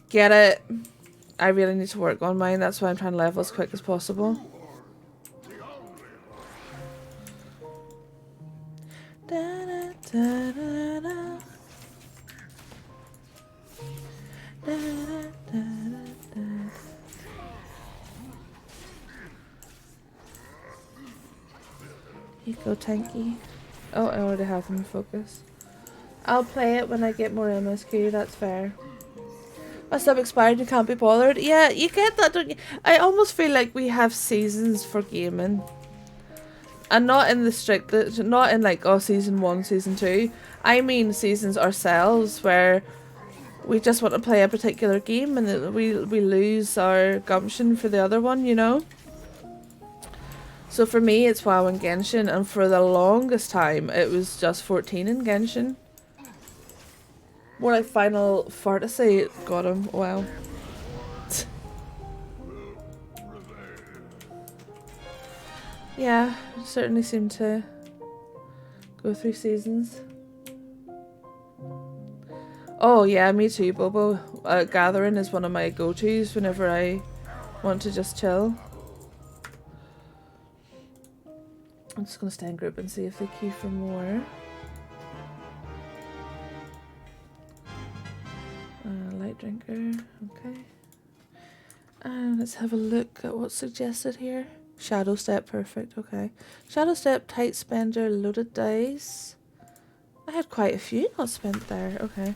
Get it? I really need to work on mine. That's why I'm trying to level as quick as possible. Da, da, da, da, da. Da, da, da, da. You go, Tanky. Oh, I already have them in focus. I'll play it when I get more MSQ, that's fair. My sub expired and can't be bothered. Yeah, you get that, don't you? I almost feel like we have seasons for gaming. And not in the strict, not in like, oh, season 1, season 2. I mean seasons ourselves where we just want to play a particular game and then we lose our gumption for the other one, you know? So for me, it's WoW and Genshin, and for the longest time, it was just 14 in Genshin. More like Final Fantasy got him. Wow. Yeah, certainly seem to go through seasons. Oh yeah, me too, Bobo. Gathering is one of my go-tos whenever I want to just chill. I'm just going to stay in group and see if they queue for more. Light drinker, okay. And let's have a look at what's suggested here. Shadow step, perfect, okay. Shadow step, tight spender, loaded dice. I had quite a few not spent there, okay.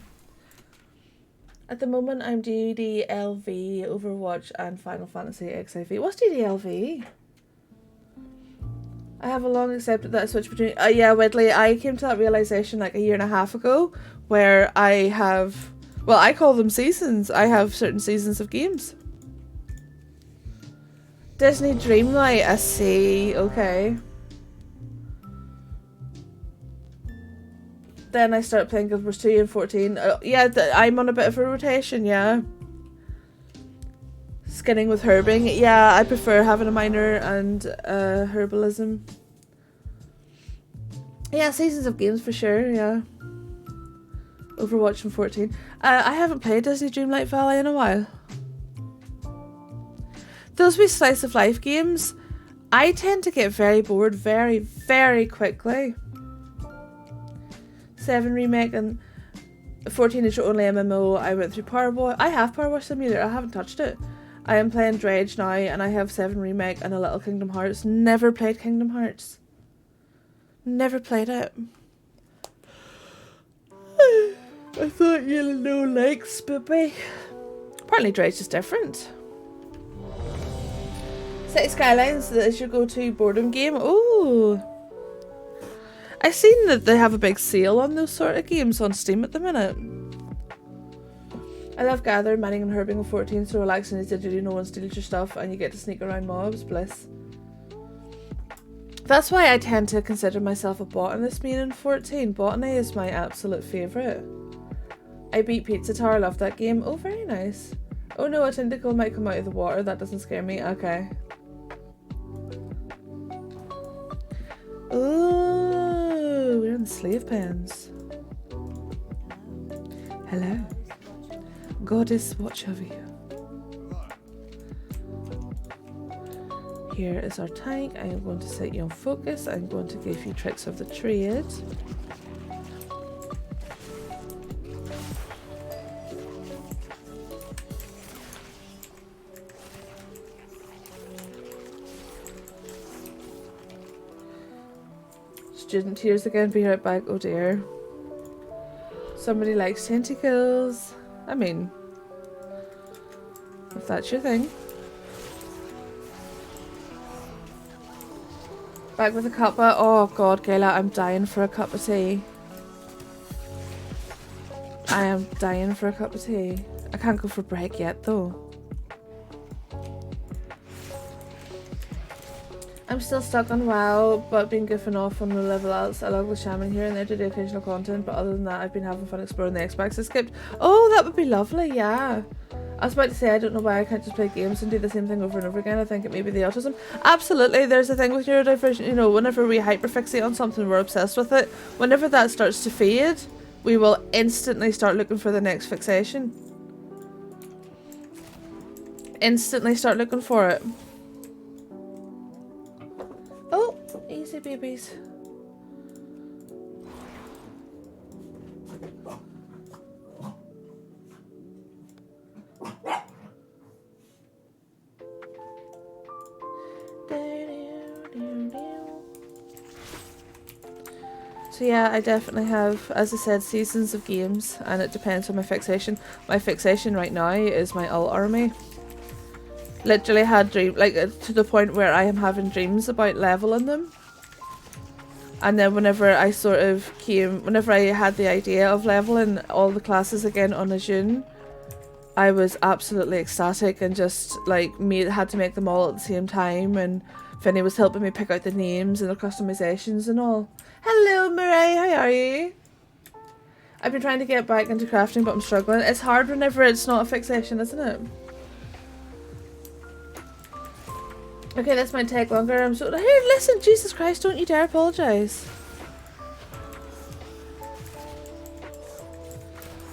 At the moment I'm DDLV, Overwatch and Final Fantasy XIV. What's DDLV? I have a long accepted that I switch between... yeah, Wedley, I came to that realisation like a year and a half ago where I have... Well, I call them seasons. I have certain seasons of games. Disney Dreamlight, I see. Okay. Then I start playing Guild Wars 2 and 14. Yeah, I'm on a bit of a rotation, yeah. Skinning with herbing. Yeah, I prefer having a minor and herbalism. Yeah, seasons of games for sure, yeah. Overwatch and 14. I haven't played Disney Dreamlight Valley in a while. Those wee slice of life games, I tend to get very bored very, very quickly. 7 remake and 14 is your only MMO. I went through Power Boy. I have Power Wash Simulator. I haven't touched it. I am playing Dredge now and I have 7 remake and a little Kingdom Hearts. Never played Kingdom Hearts. Never played it. I thought you'd know likes, baby. Apparently Dredge is different. City Skylines is your go-to boredom game. Ooh. I've seen that they have a big sale on those sort of games on Steam at the minute. I love gathering, mining and herbing on 14, so relaxing is digitally, no one steals your stuff and you get to sneak around mobs. Bliss. That's why I tend to consider myself a botanist main in 14. Botany is my absolute favourite. I beat Pizza Tower, love that game. Oh, very nice. Oh no, a tentacle might come out of the water. That doesn't scare me. Okay. Ooh, we're in the slave pens. Hello. Goddess, watch over you. Here is our tank. I'm going to set you on focus. I'm going to give you tricks of the trade. Student tears again, be right back. Oh dear. Somebody likes tentacles. I mean, if that's your thing. Back with a cuppa. Oh god, Gayla, I'm dying for a cup of tea. I am dying for a cup of tea. I can't go for break yet though. I'm still stuck on WoW, but been goofing off on the level outs. I love the shaman here and there to do occasional content, but other than that, I've been having fun exploring the Xbox I skipped. Oh, that would be lovely, yeah. I was about to say, I don't know why I can't just play games and do the same thing over and over again. I think it may be the autism. Absolutely, there's a thing with neurodivergent, you know, whenever we hyperfixate on something, we're obsessed with it. Whenever that starts to fade, we will instantly start looking for the next fixation. Instantly start looking for it. Oh, easy babies. So yeah, I definitely have, as I said, seasons of games, and it depends on my fixation. My fixation right now is my alt army. Literally had dream, like to the point where I am having dreams about leveling them. And then whenever I whenever I had the idea of leveling all the classes again on Aszune, I was absolutely ecstatic and just like had to make them all at the same time, and Finny was helping me pick out the names and the customizations and all. Hello Mireille, how are you? I've been trying to get back into crafting, but I'm struggling. It's hard whenever it's not a fixation, isn't it? Okay, this might take longer. I'm so... Here, listen, Jesus Christ, don't you dare apologise.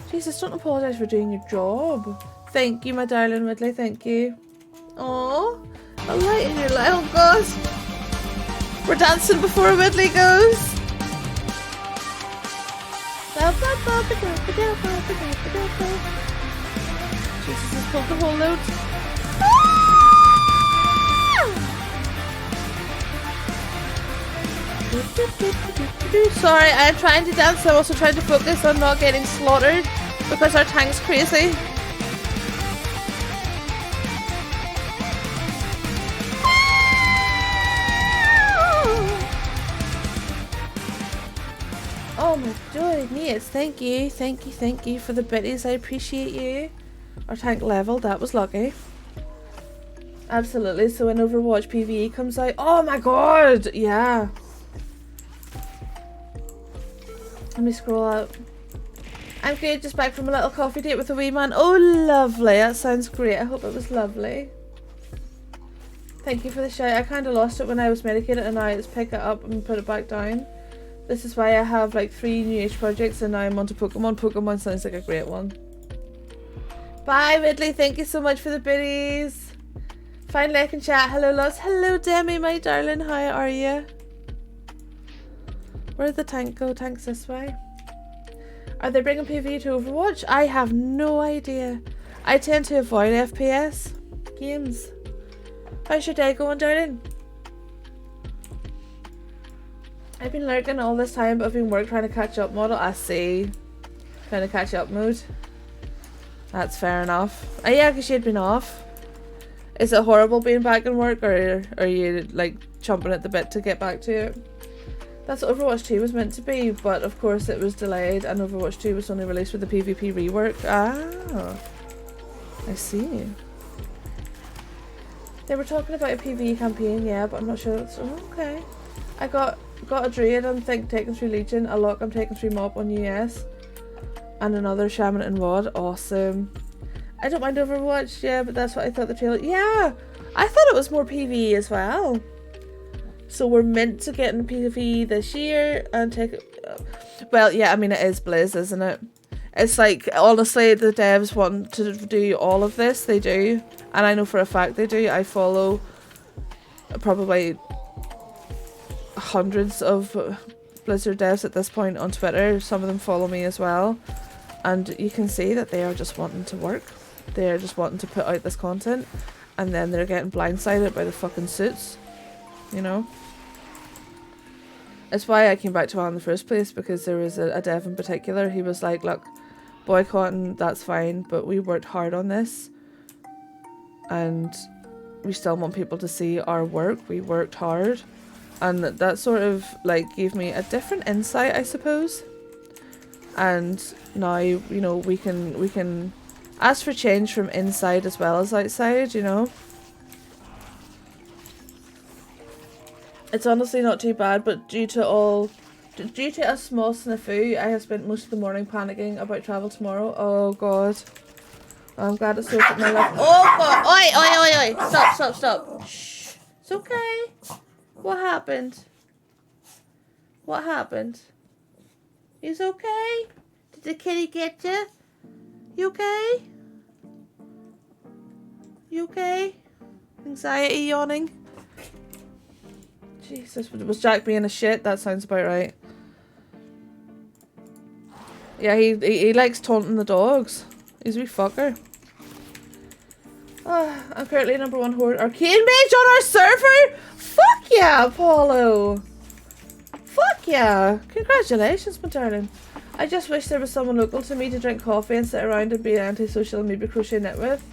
Jesus, don't apologise for doing your job. Thank you, my darling Whitley, thank you. Aww, a light in your life. Oh god. We're dancing before Whitley goes. Jesus has pulled the whole load. Sorry, I'm trying to dance. I'm also trying to focus on not getting slaughtered because our tank's crazy. Oh my goodness, thank you for the biddies. I appreciate you. Our tank leveled, that was lucky. Absolutely, so when Overwatch PvE comes out, oh my god, yeah. Let me scroll up. I'm good, just back from a little coffee date with a wee man. Oh lovely, that sounds great. I hope it was lovely. Thank you for the shout. I kind of lost it when I was medicated and now I just pick it up and put it back down. This is why I have like 3 new age projects and now I'm onto Pokemon. Pokemon sounds like a great one. Bye Ridley, thank you so much for the biddies. Finally I can chat. Hello loves. Hello Demi, my darling, how are you? Where'd the tank go? Tank's this way. Are they bringing PvE to Overwatch? I have no idea. I tend to avoid FPS games. How's your day going, darling? I've been lurking all this time, but I've been trying to catch up model. I see. Trying to catch up mode. That's fair enough. Oh yeah, because you'd been off. Is it horrible being back in work, or are you like chomping at the bit to get back to it? That's what Overwatch 2 was meant to be, but of course it was delayed and Overwatch 2 was only released with the PvP rework. Ah, I see. They were talking about a PvE campaign, yeah, but I'm not sure that's... Oh, okay. I got a Druid on Think taking through Legion, a Lock I'm taking through Mob on US, and another Shaman and Wad. Awesome. I don't mind Overwatch, yeah, but that's what I thought the trailer. Yeah, I thought it was more PvE as well. So we're meant to get in PvE this year and take it. Well, yeah, I mean it is Blizz, isn't it? It's like, honestly, the devs want to do all of this. They do. And I know for a fact they do. I follow probably hundreds of Blizzard devs at this point on Twitter. Some of them follow me as well. And you can see that they are just wanting to work. They're just wanting to put out this content. And then they're getting blindsided by the fucking suits. You know? It's why I came back to WoW in the first place, because there was a dev in particular. He was like, look, boycotting, that's fine, but we worked hard on this. And we still want people to see our work. We worked hard. And that sort of like gave me a different insight, I suppose. And now, you know, we can ask for change from inside as well as outside, you know. It's honestly not too bad, but due to a small snafu, I have spent most of the morning panicking about travel tomorrow. Oh god. I'm glad it's over my life. Oh god! Oi! Stop! Shh. It's okay. What happened? What happened? Is okay? Did the kitty get you? You okay? You okay? Anxiety yawning? Jesus, was Jack being a shit? That sounds about right. Yeah, he likes taunting the dogs. He's a wee fucker. Oh, I'm currently #1 Horde Arcane Mage on our server! Fuck yeah, Apollo! Fuck yeah! Congratulations, my darling. I just wish there was someone local to me to drink coffee and sit around and be antisocial and maybe crochet knit with.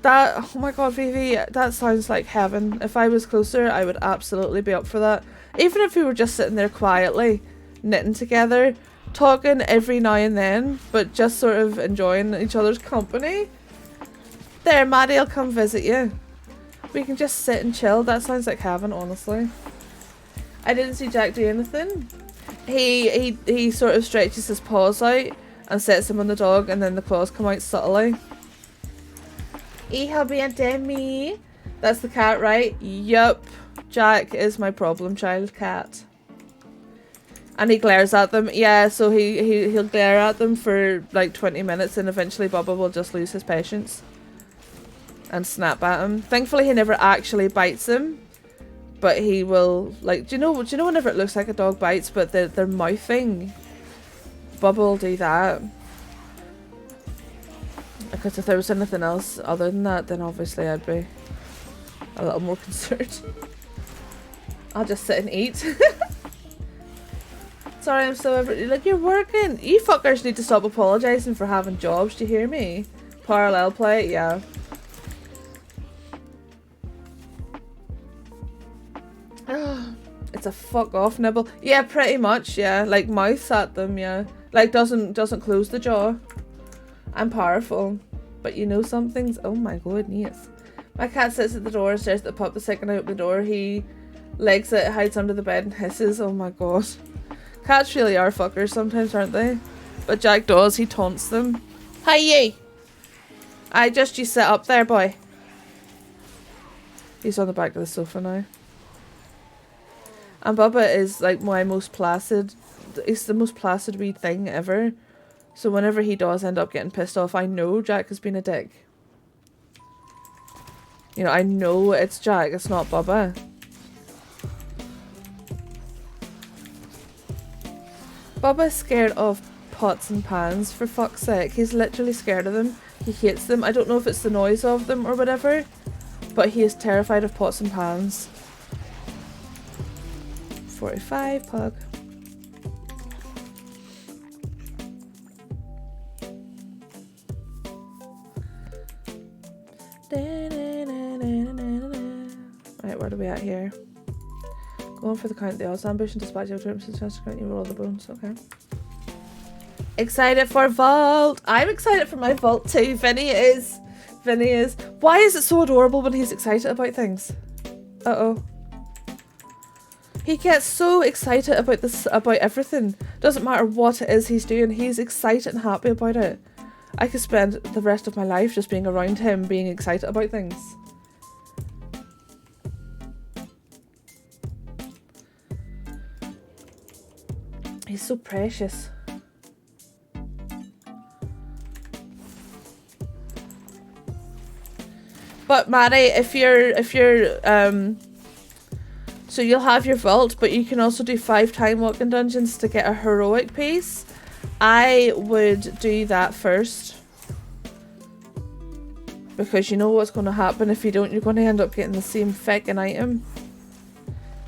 That, oh my god, Vivi, that sounds like heaven. If I was closer, I would absolutely be up for that. Even if we were just sitting there quietly, knitting together, talking every now and then, but just sort of enjoying each other's company. There, Maddie, I'll come visit you. We can just sit and chill. That sounds like heaven, honestly. I didn't see Jack do anything. He sort of stretches his paws out and sets them on the dog, and then the claws come out subtly. Hija bien de mi. That's the cat, right? Yup. Jack is my problem child cat. And he glares at them. Yeah, so he'll glare at them for like 20 minutes and eventually Bubba will just lose his patience. And snap at him. Thankfully he never actually bites him. But he will, like, do you know whenever it looks like a dog bites but they're mouthing? Bubba will do that. Because if there was anything else other than that, then obviously I'd be a little more concerned. I'll just sit and eat. Sorry, I'm so like, you're working. You fuckers need to stop apologising for having jobs, do you hear me? Parallel play, yeah. It's a fuck off nibble. Yeah, pretty much, yeah. Like mouths at them, yeah. Like doesn't close the jaw. I'm powerful, but you know some things. Oh my goodness. My cat sits at the door and stares at the pup. The second I open the door, he legs it, hides under the bed and hisses. Oh my god. Cats really are fuckers sometimes, aren't they? But Jack does. He taunts them. Hi ye! You sit up there, boy. He's on the back of the sofa now. And Bubba is like my most placid. He's the most placid wee thing ever. So whenever he does end up getting pissed off, I know Jack has been a dick. You know, I know it's Jack, it's not Bubba. Bubba's scared of pots and pans, for fuck's sake. He's literally scared of them. He hates them. I don't know if it's the noise of them or whatever, but he is terrified of pots and pans. 45, pug. Right, where are we at here? Going for the count the odds ambition, dispatch your troops and chance to count you roll the bones, okay. Excited for Vault! I'm excited for my Vault too, Vinny is. Why is it so adorable when he's excited about things? Uh-oh. He gets so excited about this, about everything. Doesn't matter what it is he's doing, he's excited and happy about it. I could spend the rest of my life just being around him, being excited about things. He's so precious. But Maddie, if you're so you'll have your vault, but you can also do 5 time walking dungeons to get a heroic piece. I would do that first. Because you know what's going to happen if you don't, you're going to end up getting the same fucking item.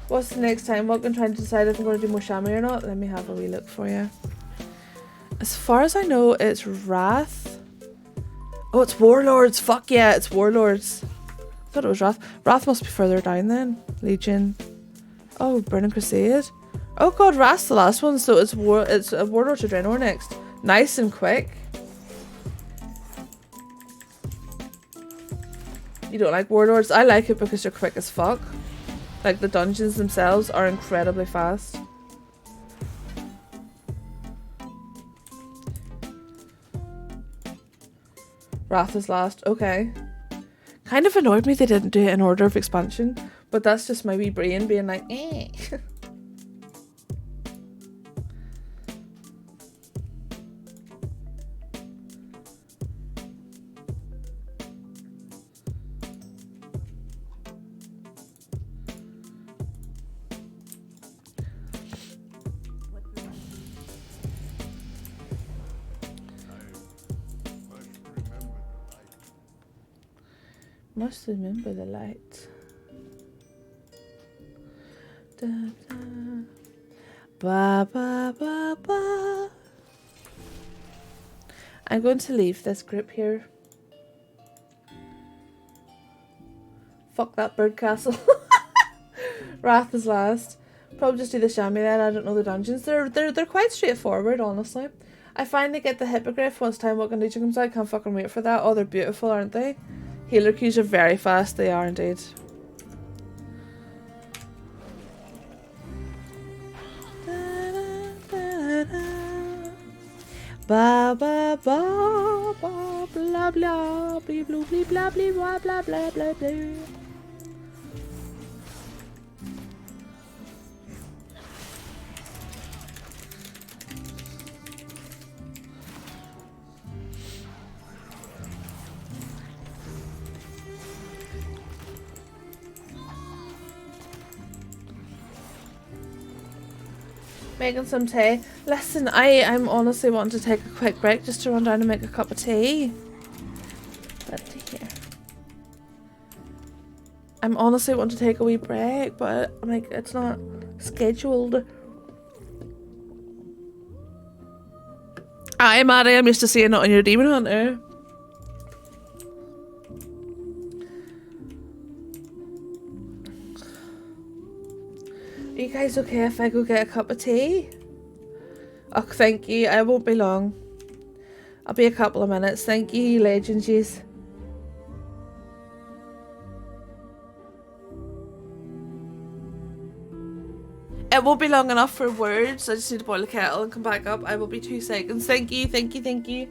What's the next time walking? Trying to decide if I'm going to do more chamois or not. Let me have a wee look for you. As far as I know, it's Wrath. Oh, it's Warlords. Fuck yeah, it's Warlords. I thought it was Wrath. Wrath must be further down then. Legion. Oh, Burning Crusade. Oh god, Wrath's the last one, so it's a Warlords of Draenor next. Nice and quick. You don't like Warlords? I like it because they're quick as fuck. Like the dungeons themselves are incredibly fast. Wrath is last. Okay. Kind of annoyed me they didn't do it in order of expansion, but that's just my wee brain being like, eh. Must remember the light. Da, da. Ba, ba, ba, ba. I'm going to leave this group here. Fuck that bird castle. Wrath is last. Probably just do the chamois then. I don't know the dungeons. They're quite straightforward, honestly. I finally get the hippogriff once Time Walking Legion comes out. I can't fucking wait for that. Oh, they're beautiful, aren't they? Healer queues are very fast. They are indeed. Ba ba ba ba blah blah blah blah blah blah blah blah blah blah blah. Making some tea. Listen, I'm honestly wanting to take a quick break just to run down and make a cup of tea. Let's see here. I'm honestly wanting to take a wee break, but I'm like, it's not scheduled. Aye, Maddie, I'm used to seeing it on your Demon Hunter. Are you guys okay if I go get a cup of tea? Oh, thank you. I won't be long. I'll be a couple of minutes. Thank you, you legends, yous. It won't be long enough for words. I just need to boil the kettle and come back up. I will be 2 seconds. Thank you, thank you, thank you.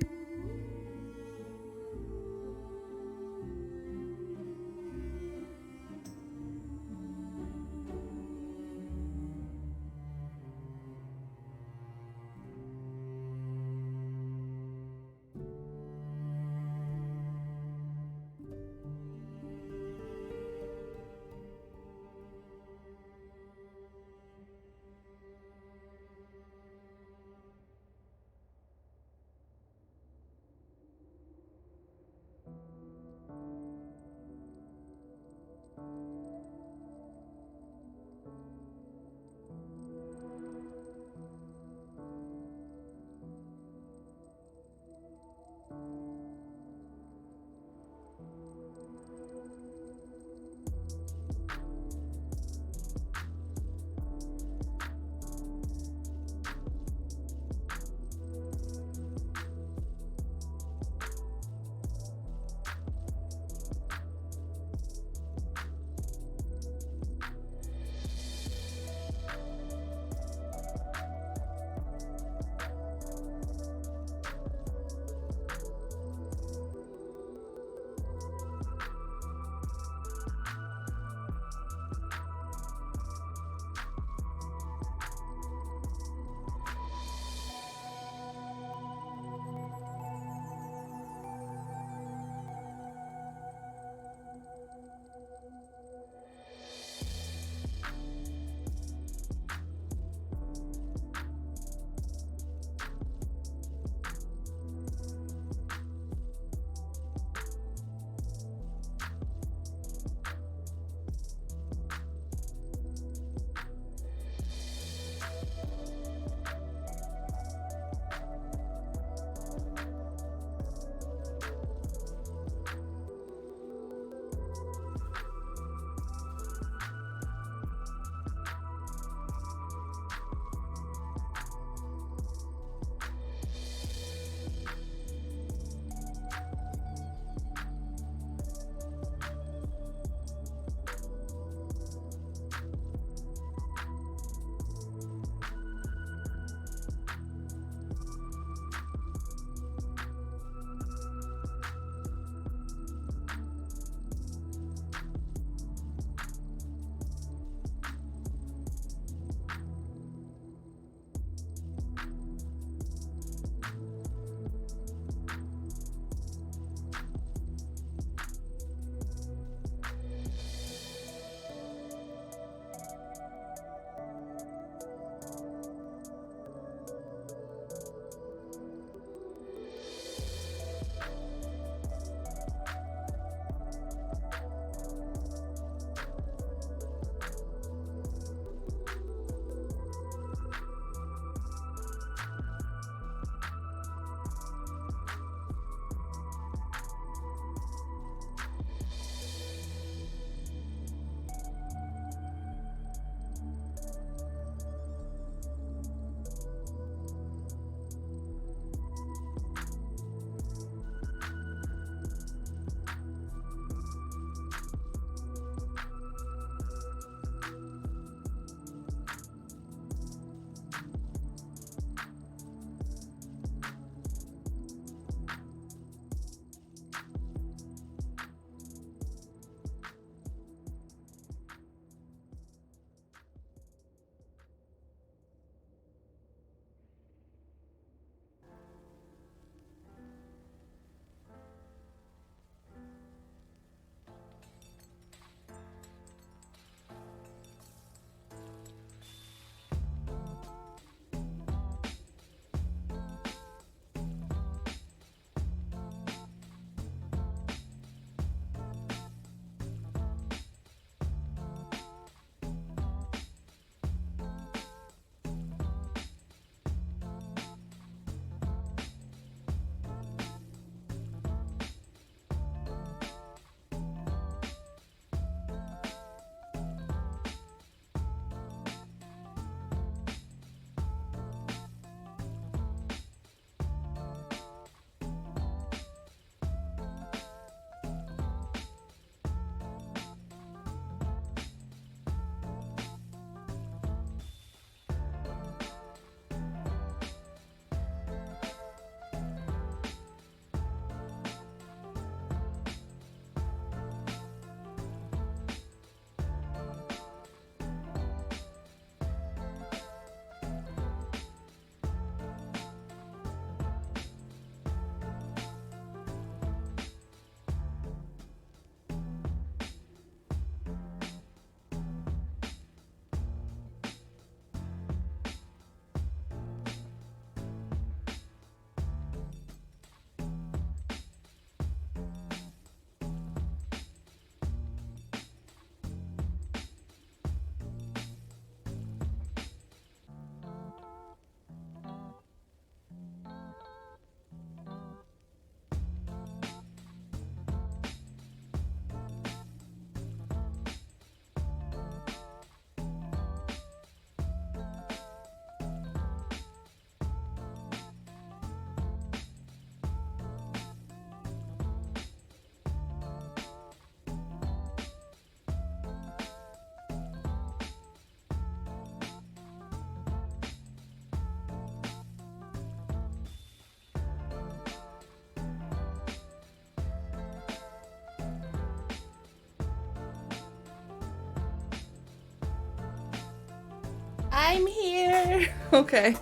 I'm here. Okay.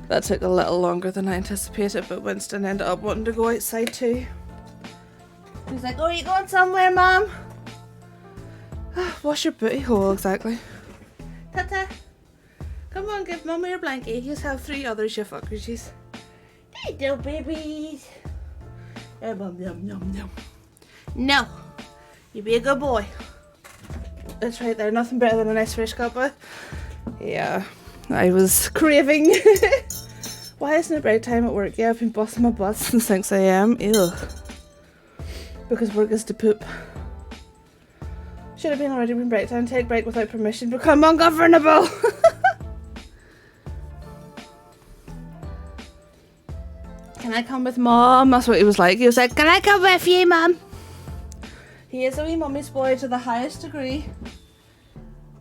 That took a little longer than I anticipated, but Winston ended up wanting to go outside too. He's like, oh, are you going somewhere, Mom? Wash your booty hole, exactly. Tata. Come on, give Mama your blankie. He's have 3 others, you fuckers. There you go, babies. Yum, yum, yum, yum. No. You be a good boy. That's right there. Nothing better than a nice fresh cuppa. Yeah. I was craving. Why isn't it break time at work? Yeah, I've been busting my butt since 6 AM. Ew. Because work is to poop. Should have been already been break time. Take break without permission. Become ungovernable. Can I come with Mom? That's what he was like. He was like, can I come with you, Mum? He is a wee mummy's boy to the highest degree.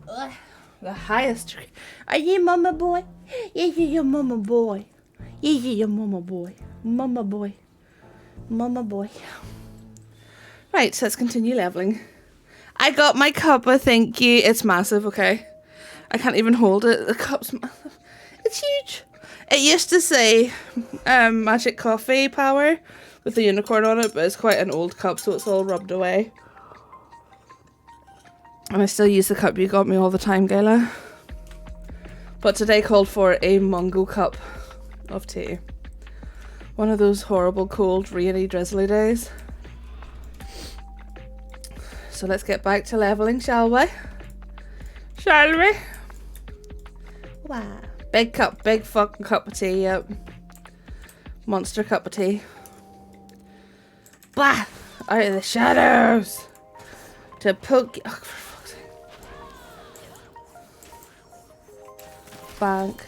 Ugh, the highest degree. Are you mama boy? Yeah, you're mama boy. Yeah, you're mama boy. Mama boy. Mama boy. Right, so let's continue leveling. I got my cuppa, thank you. It's massive, okay? I can't even hold it. The cup's massive. It's huge. It used to say magic coffee power with the unicorn on it, but it's quite an old cup, so it's all rubbed away. And I still use the cup you got me all the time, Gayla. But today called for a mango cup of tea. One of those horrible, cold, rainy, drizzly days. So let's get back to leveling, shall we? Shall we? Wow. Big cup, big fucking cup of tea, yep. Monster cup of tea. Blah! Out of the shadows! To poke... Oh, for fuck's sake. Bank.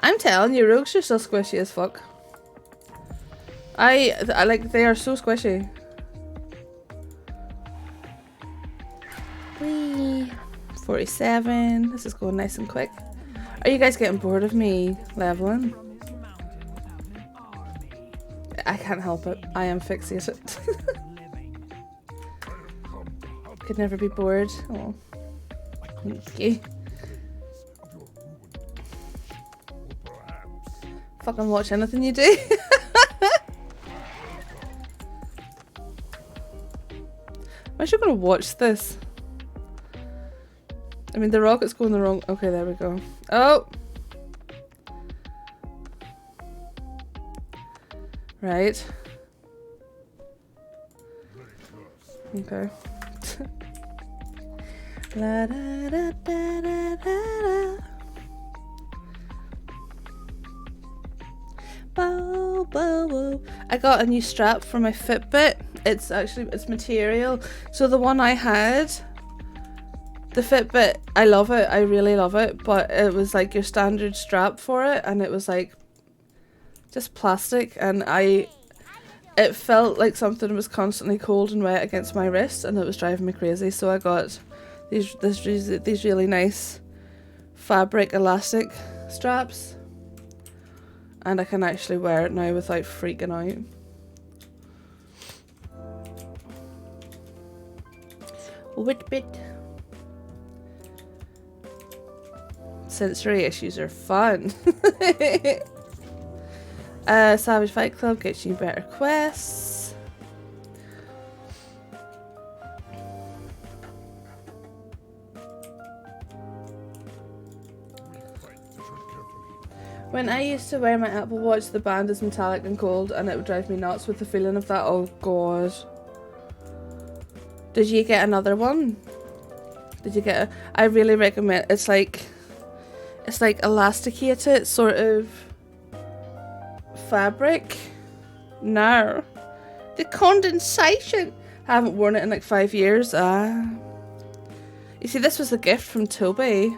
I'm telling you, rogues are so squishy as fuck. I like, they are so squishy. Whee. 47. This is going nice and quick. Are you guys getting bored of me leveling? I can't help it. I am fixated. Could never be bored. Oh, thank you. Fucking watch anything you do. I'm actually gonna watch this. I mean, the rocket's going the wrong... Okay, there we go. Oh! Right. Okay. La da da da da da. Bow, bow, bow. I got a new strap for my Fitbit. It's actually, it's material. So the one I had, the Fitbit, I love it. I really love it. But it was like your standard strap for it. And it was like just plastic. And it felt like something was constantly cold and wet against my wrist. And it was driving me crazy. So I got these really nice fabric elastic straps. And I can actually wear it now without freaking out. Whitbit. Sensory issues are fun. Savage Fight Club gets you better quests. When I used to wear my Apple Watch, the band is metallic and cold, and it would drive me nuts with the feeling of that. Oh god. Did you get another one? Did you get I really recommend, it's like elasticated sort of fabric. No. The condensation. I haven't worn it in like 5 years. You see, this was a gift from Toby.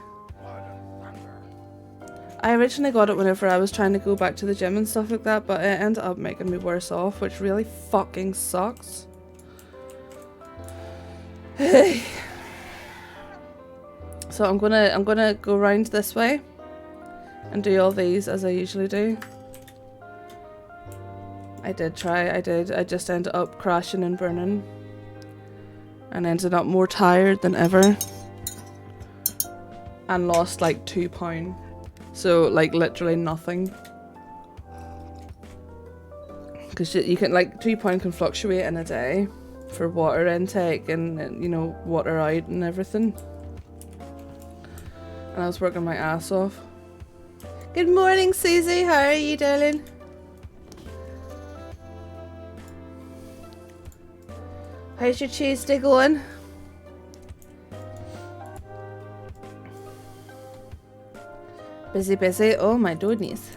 I originally got it whenever I was trying to go back to the gym and stuff like that, but it ended up making me worse off, which really fucking sucks. So I'm gonna go round this way and do all these as I usually do. I just ended up crashing and burning. and ended up more tired than ever and lost like 2 pounds. So like literally nothing. Because you can like 2 pounds can fluctuate in a day for water intake and you know water out and everything. And I was working my ass off. Good morning, Susie. How are you, darling? How's your Tuesday going? Busy, busy. Oh my goodness.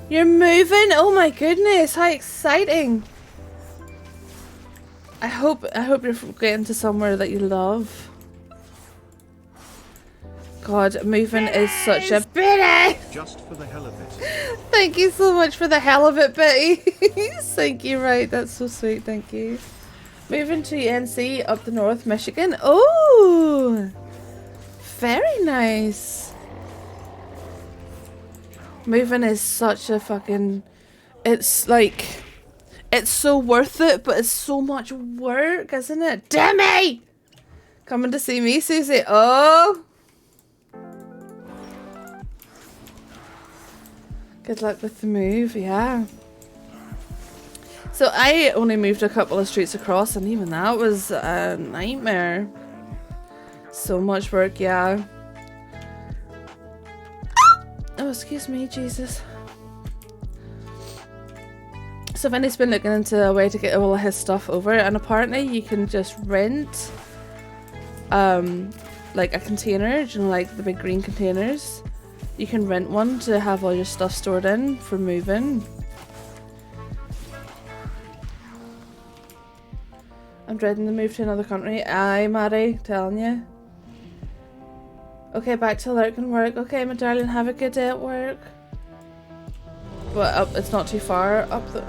You're moving? Oh my goodness, how exciting. I hope you're getting to somewhere that you love. God, moving is such a Betty! Just for the hell of it. Thank you so much for the hell of it, Betty. Thank you, right, that's so sweet, thank you. Moving to NC up the North Michigan. Oh, very nice. Moving is such a fucking, it's like, it's so worth it, but it's so much work, isn't it? Demi! Coming to see me, Susie. Oh! Good luck with the move, yeah. So I only moved a couple of streets across, and even that was a nightmare. So much work, yeah. Oh, excuse me, Jesus. So Vinny's been looking into a way to get all of his stuff over, and apparently you can just rent like a container, you know, like the big green containers. You can rent one to have all your stuff stored in for moving. I'm dreading the move to another country. Aye, Maddie, telling you. Okay, back to lurking work. Okay, my darling, have a good day at work. But up, it's not too far up the.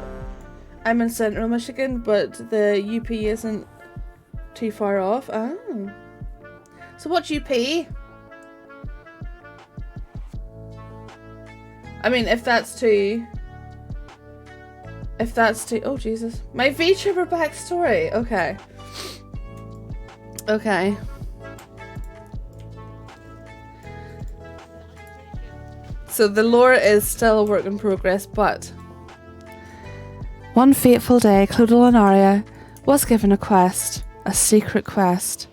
I'm in Central Michigan, but the UP isn't too far off. Oh. So what's UP? I mean, if that's too. Oh Jesus, my VTuber backstory. Okay. Okay. So the lore is still a work in progress, but one fateful day, Clodagh and Arya was given a quest, a secret quest,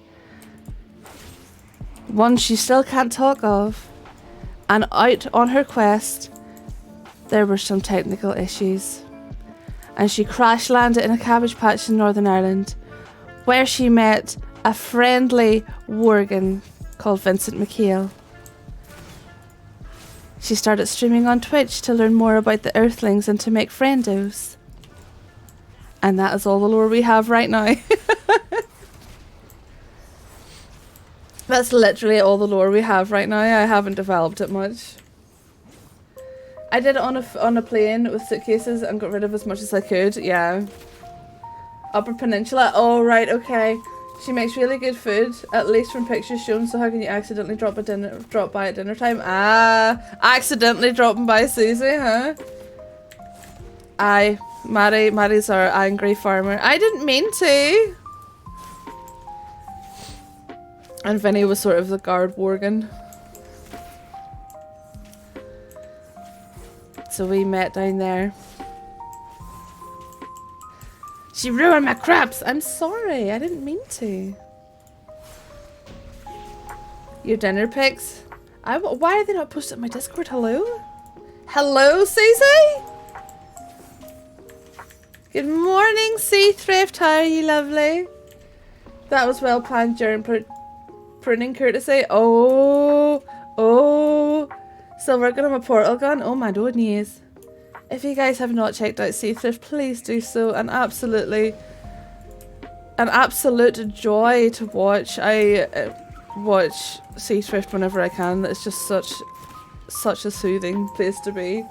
one she still can't talk of, and out on her quest there were some technical issues, and she crash landed in a cabbage patch in Northern Ireland, where she met a friendly worgen called Vincent McHale. She started streaming on Twitch to learn more about the Earthlings and to make friendos. And that is all the lore we have right now. That's literally all the lore we have right now. I haven't developed it much. I did it on a plane with suitcases and got rid of as much as I could. Yeah. Upper Peninsula. Oh, right, okay. She makes really good food, at least from pictures shown, so how can you accidentally drop by at dinner time? Ah, accidentally dropping by Susie, huh? Aye, Maddie's our angry farmer. I didn't mean to! And Vinny was sort of the guard worgen. So we met down there. She ruined my crabs! I'm sorry, I didn't mean to. Your dinner pics? Why are they not posted in my Discord? Hello? Hello, Susie? Good morning, Sea Thrift. How are you, lovely? That was well planned during pruning courtesy. Oh. Still working on my portal gun? Oh my goodness. If you guys have not checked out Sea Thrift, please do so. An absolute joy to watch. I watch Sea Thrift whenever I can. It's just such a soothing place to be.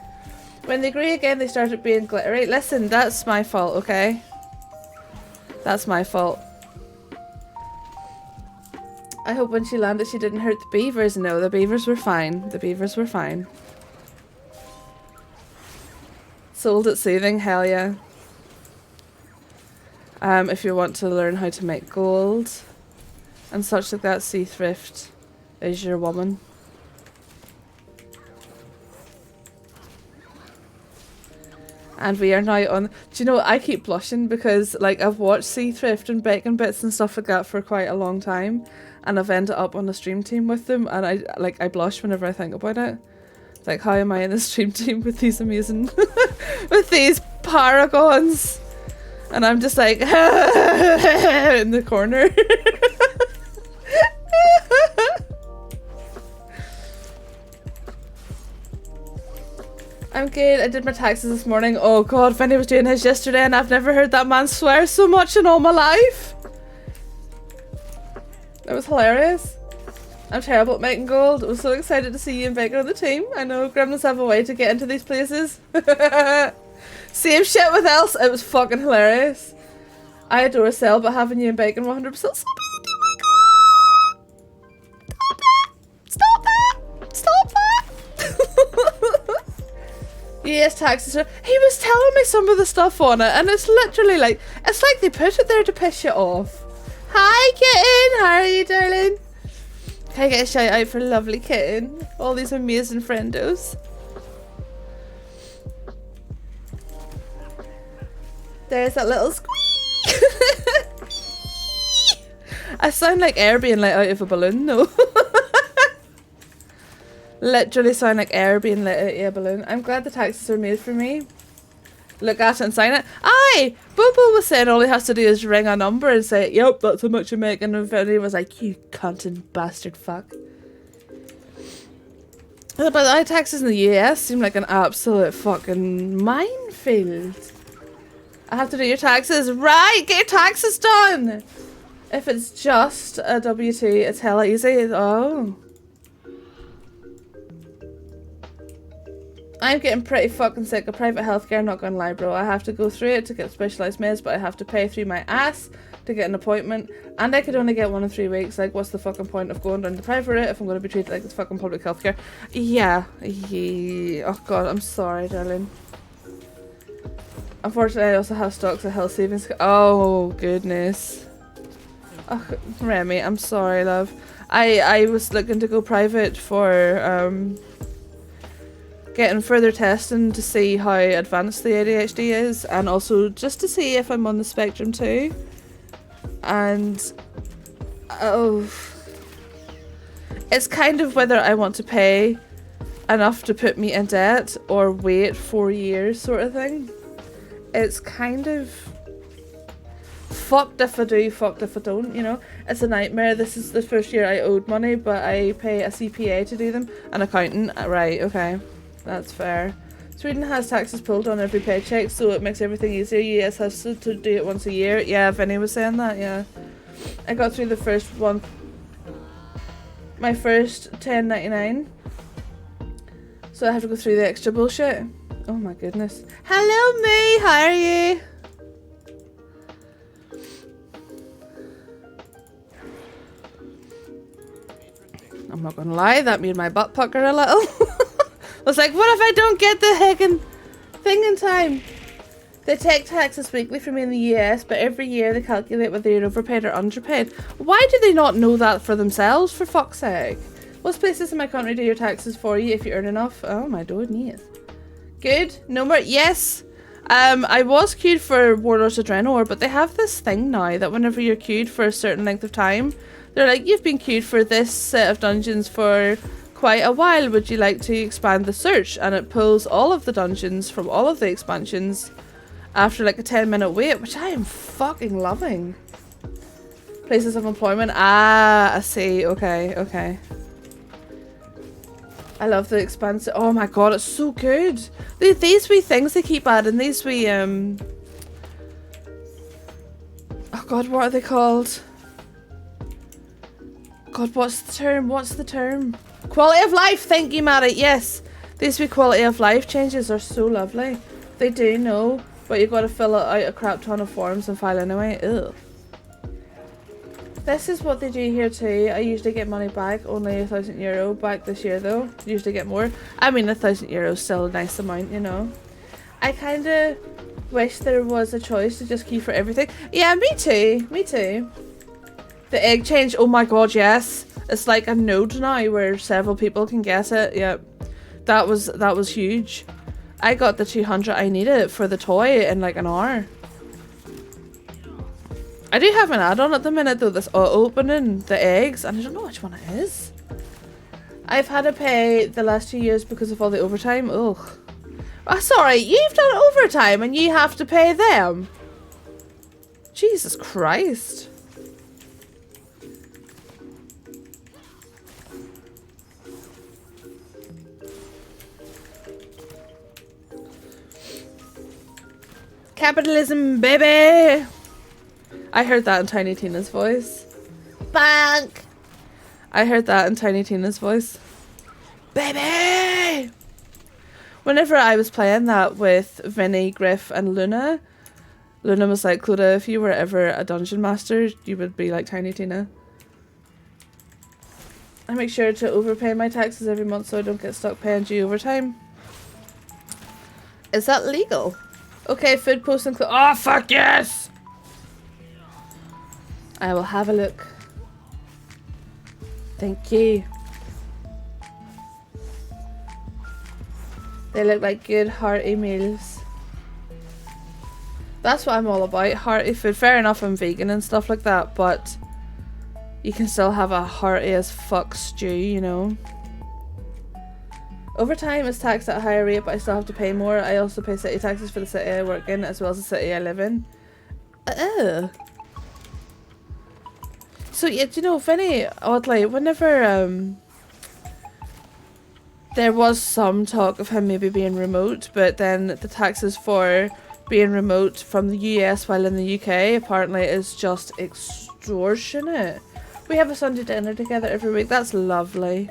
When they grew again, they started being glittery. Listen, that's my fault, okay? That's my fault. I hope when she landed she didn't hurt the beavers. No, the beavers were fine. The beavers were fine. Sold at Soothing, hell yeah. If you want to learn how to make gold and such like that, Sea Thrift is your woman. And we are now on... Do you know, I keep blushing because, like, I've watched Sea Thrift and Bacon Bits and stuff like that for quite a long time. And I've ended up on the stream team with them. And I blush whenever I think about it. Like, how am I in the stream team with these amazing... with these paragons? And I'm just like... in the corner. I'm good. I did my taxes this morning. Oh god, Vinny was doing his yesterday and I've never heard that man swear so much in all my life. That was hilarious. I'm terrible at making gold. I was so excited to see you and Bacon on the team. I know gremlins have a way to get into these places. Same shit with else. It was fucking hilarious. I adore Cell, but having you and Bacon 100% so bad. Oh my god. Stop that! Stop that! Stop that! Yes, taxes are... He was telling me some of the stuff on it and it's literally like... It's like they put it there to piss you off. Hi kitten! How are you, darling? Can I get a shout out for lovely kitten? All these amazing friendos. There's that little squeak. I sound like air being let out of a balloon though. Literally sound like air being let out of a balloon. I'm glad the taxes are made for me. Look at it and sign it. Aye! Bobo was saying all he has to do is ring a number and say, yep, that's how much you're making. And Vinny was like, you cunt and bastard fuck. But the taxes in the US seem like an absolute fucking minefield. I have to do your taxes. Right! Get your taxes done! If it's just a W-2, it's hella easy. Oh. I'm getting pretty fucking sick of private healthcare, not gonna lie, bro. I have to go through it to get specialised meds, but I have to pay through my ass to get an appointment, and I could only get one in 3 weeks. Like, what's the fucking point of going down the private route if I'm going to be treated like it's fucking public healthcare? Yeah. Oh god, I'm sorry, darling. Unfortunately, I also have stocks of health savings. Oh, goodness. Oh, Remy, I'm sorry, love. I was looking to go private for, getting further testing to see how advanced the ADHD is, and also just to see if I'm on the spectrum too. And it's kind of whether I want to pay enough to put me in debt or wait 4 years sort of thing. It's kind of fucked if I do, fucked if I don't, you know. It's a nightmare. This is the first year I owed money, but I pay a CPA to do them. An accountant, right, okay. That's fair. Sweden has taxes pulled on every paycheck, so it makes everything easier. US has to do it once a year. Yeah, Vinny was saying that, yeah. I got through the first one. My first 10.99. So I have to go through the extra bullshit. Oh my goodness. Hello, May! How are you? I'm not gonna lie, that made my butt pucker a little. I was like, what if I don't get the heckin' thing in time? They take taxes weekly from me in the US, but every year they calculate whether you're overpaid or underpaid. Why do they not know that for themselves, for fuck's sake? Most places in my country do your taxes for you if you earn enough. Oh my goodness. Good? No more? Yes! I was queued for Warlords of Draenor, but they have this thing now that whenever you're queued for a certain length of time, they're like, you've been queued for this set of dungeons for quite a while, would you like to expand the search? And it pulls all of the dungeons from all of the expansions after like a 10-minute wait, which I am fucking loving. Places of employment. Ah, I see. Okay, okay. I love the expansion. Oh my god, it's so good. These wee things they keep adding, these wee oh god, what are they called? God, what's the term? What's the term? Quality of life! Thank you, Maddie. Yes! These wee quality of life changes are so lovely. They do know, but you've got to fill out a crap ton of forms and file anyway. Ugh. This is what they do here too. I usually get money back, only €1,000 back this year though. Usually get more. I mean, €1,000 is still a nice amount, you know. I kind of wish there was a choice to just key for everything. Yeah, me too. Me too. The egg change. Oh my god, yes. It's like a node now where several people can get it. Yep. That was huge. I got the 200 I needed for the toy in like an hour. I do have an add-on at the minute though, this opening the eggs, and I don't know which one it is. I've had to pay the last 2 years because of all the overtime. Ugh. Oh, sorry, you've done overtime and you have to pay them? Jesus Christ. Capitalism, baby! I heard that in Tiny Tina's voice. Bank! I heard that in Tiny Tina's voice. Baby! Whenever I was playing that with Vinny, Griff and Luna, Luna was like, Clodagh, if you were ever a dungeon master, you would be like Tiny Tina. I make sure to overpay my taxes every month so I don't get stuck paying due overtime. Is that legal? Okay, food post include. Oh, fuck yes! I will have a look. Thank you. They look like good hearty meals. That's what I'm all about, hearty food. Fair enough, I'm vegan and stuff like that, but you can still have a hearty as fuck stew, you know. Overtime is taxed at a higher rate, but I still have to pay more. I also pay city taxes for the city I work in, as well as the city I live in. So yeah, do you know, Vinny, oddly, whenever there was some talk of him maybe being remote, but then the taxes for being remote from the US while in the UK apparently is just extortionate. We have a Sunday dinner together every week. That's lovely.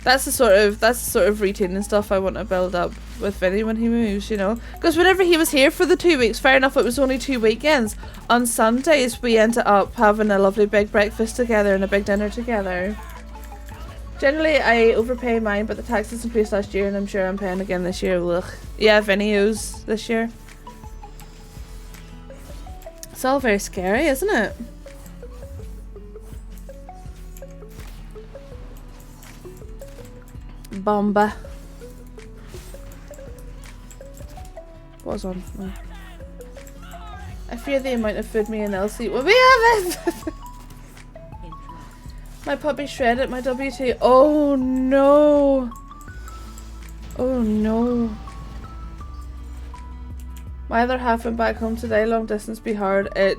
That's the sort of routine and stuff I want to build up with Vinny when he moves, you know. Because whenever he was here for the 2 weeks, fair enough, it was only 2 weekends. On Sundays, we ended up having a lovely big breakfast together and a big dinner together. Generally, I overpay mine, but the taxes increased last year, and I'm sure I'm paying again this year. Ugh. Yeah, Vinny owes this year. It's all very scary, isn't it? Bomba. What was on? No. I fear the amount of food me and Elsie. Well, we have it! My puppy shredded my W2. Oh no! Oh no. My other half went back home today. Long distance be hard. It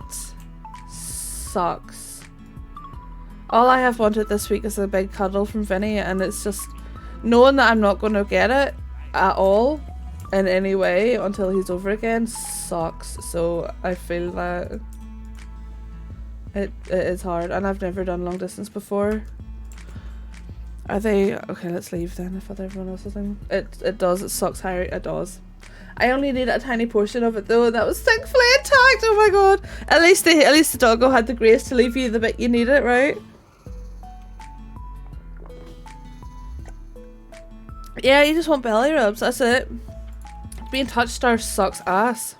sucks. All I have wanted this week is a big cuddle from Vinny, and it's just knowing that I'm not going to get it at all in any way until he's over again sucks. So I feel that it is hard, and I've never done long distance before. Are they okay? Let's leave then. If everyone else is in, it does. It sucks. Harry, it does. I only need a tiny portion of it though. That was thankfully intact. Oh my god! At least the doggo had the grace to leave you the bit you needed, right? Yeah, you just want belly rubs. That's it. Being touched star sucks ass.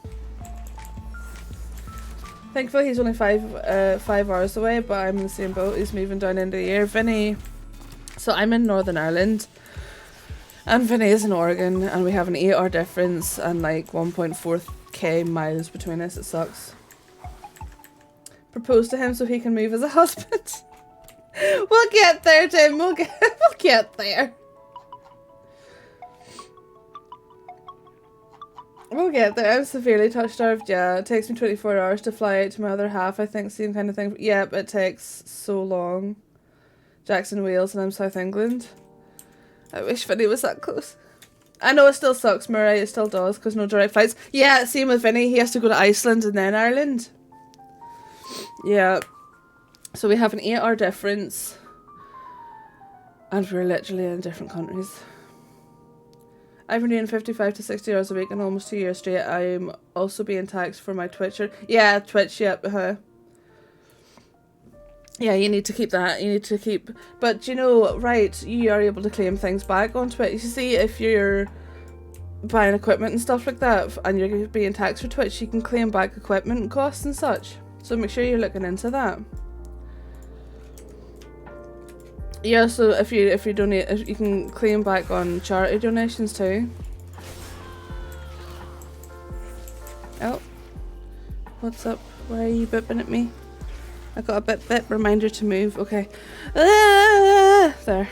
Thankfully, he's only 5 hours away, but I'm in the same boat. He's moving down into the year. Vinny. So I'm in Northern Ireland, and Vinny is in Oregon, and we have an 8-hour difference and like 1.4k miles between us. It sucks. Propose to him so he can move as a husband. We'll get there, Tim. We'll get there. We'll get there. I'm severely touch-starved, yeah. It takes me 24 hours to fly out to my other half, I think. Same kind of thing. Yep, it takes so long. Jackson, Wales, and I'm South England. I wish Vinny was that close. I know it still sucks, Murray. It still does, because no direct flights. Yeah, same with Vinny. He has to go to Iceland and then Ireland. Yeah. So we have an 8-hour difference. And we're literally in different countries. I've been doing 55 to 60 hours a week and almost 2 years straight. I'm also being taxed for my Twitcher. Yeah, Twitch, yep. Yeah, you need to keep that. You need to keep... But, you know, right, you are able to claim things back on Twitch. You see, if you're buying equipment and stuff like that, and you're being taxed for Twitch, you can claim back equipment costs and such. So make sure you're looking into that. Yeah, so if you donate, you can claim back on charity donations too. Oh, what's up? Why are you bipping at me? I got a bip reminder to move. Okay, there.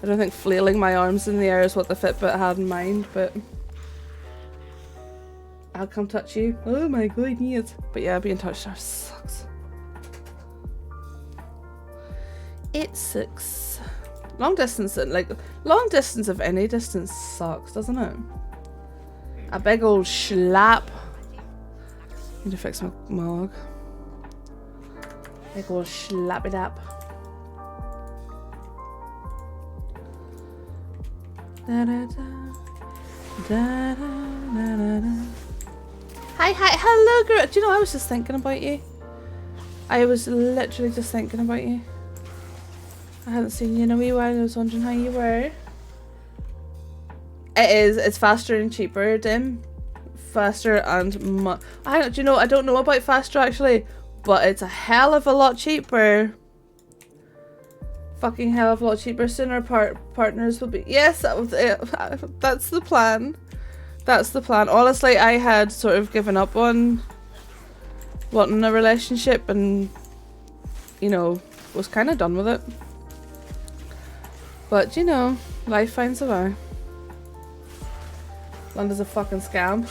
I don't think flailing my arms in the air is what the Fitbit had in mind, but I'll come touch you. Oh my goodness! But yeah, being touched sucks. It sucks. Long distance, like long distance of any distance sucks, doesn't it? A big old schlap. Need to fix my mug. Big old slap it up. Da, da, da. Da, da, da, da, da. Hi, hello girl. Do you know I was just thinking about you? I was literally just thinking about you. I hadn't seen you in a wee while and I was wondering how you were. It's faster and cheaper, Dim. Faster and do you know, I don't know about faster actually, but it's a hell of a lot cheaper. Fucking hell of a lot cheaper. Sooner partners will be. Yes, that was it. That's the plan. That's the plan. Honestly, I had sort of given up on wanting a relationship and, you know, was kind of done with it. But, you know, life finds a way. London's a fucking scam.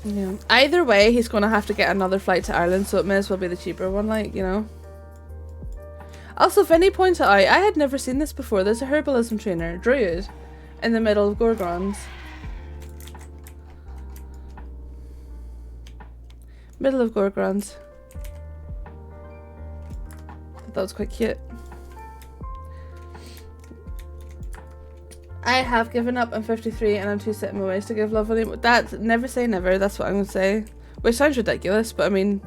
Yeah. Either way, he's going to have to get another flight to Ireland, so it may as well be the cheaper one, like, you know. Also, Vinny pointed out, I had never seen this before. There's a herbalism trainer, Druid, in the middle of Gorgrons. Middle of Gorgrons. That was quite cute. I have given up. I'm 53 and I'm too set in my ways to give love anymore. That's never say never. That's what I'm going to say. Which sounds ridiculous, but I mean,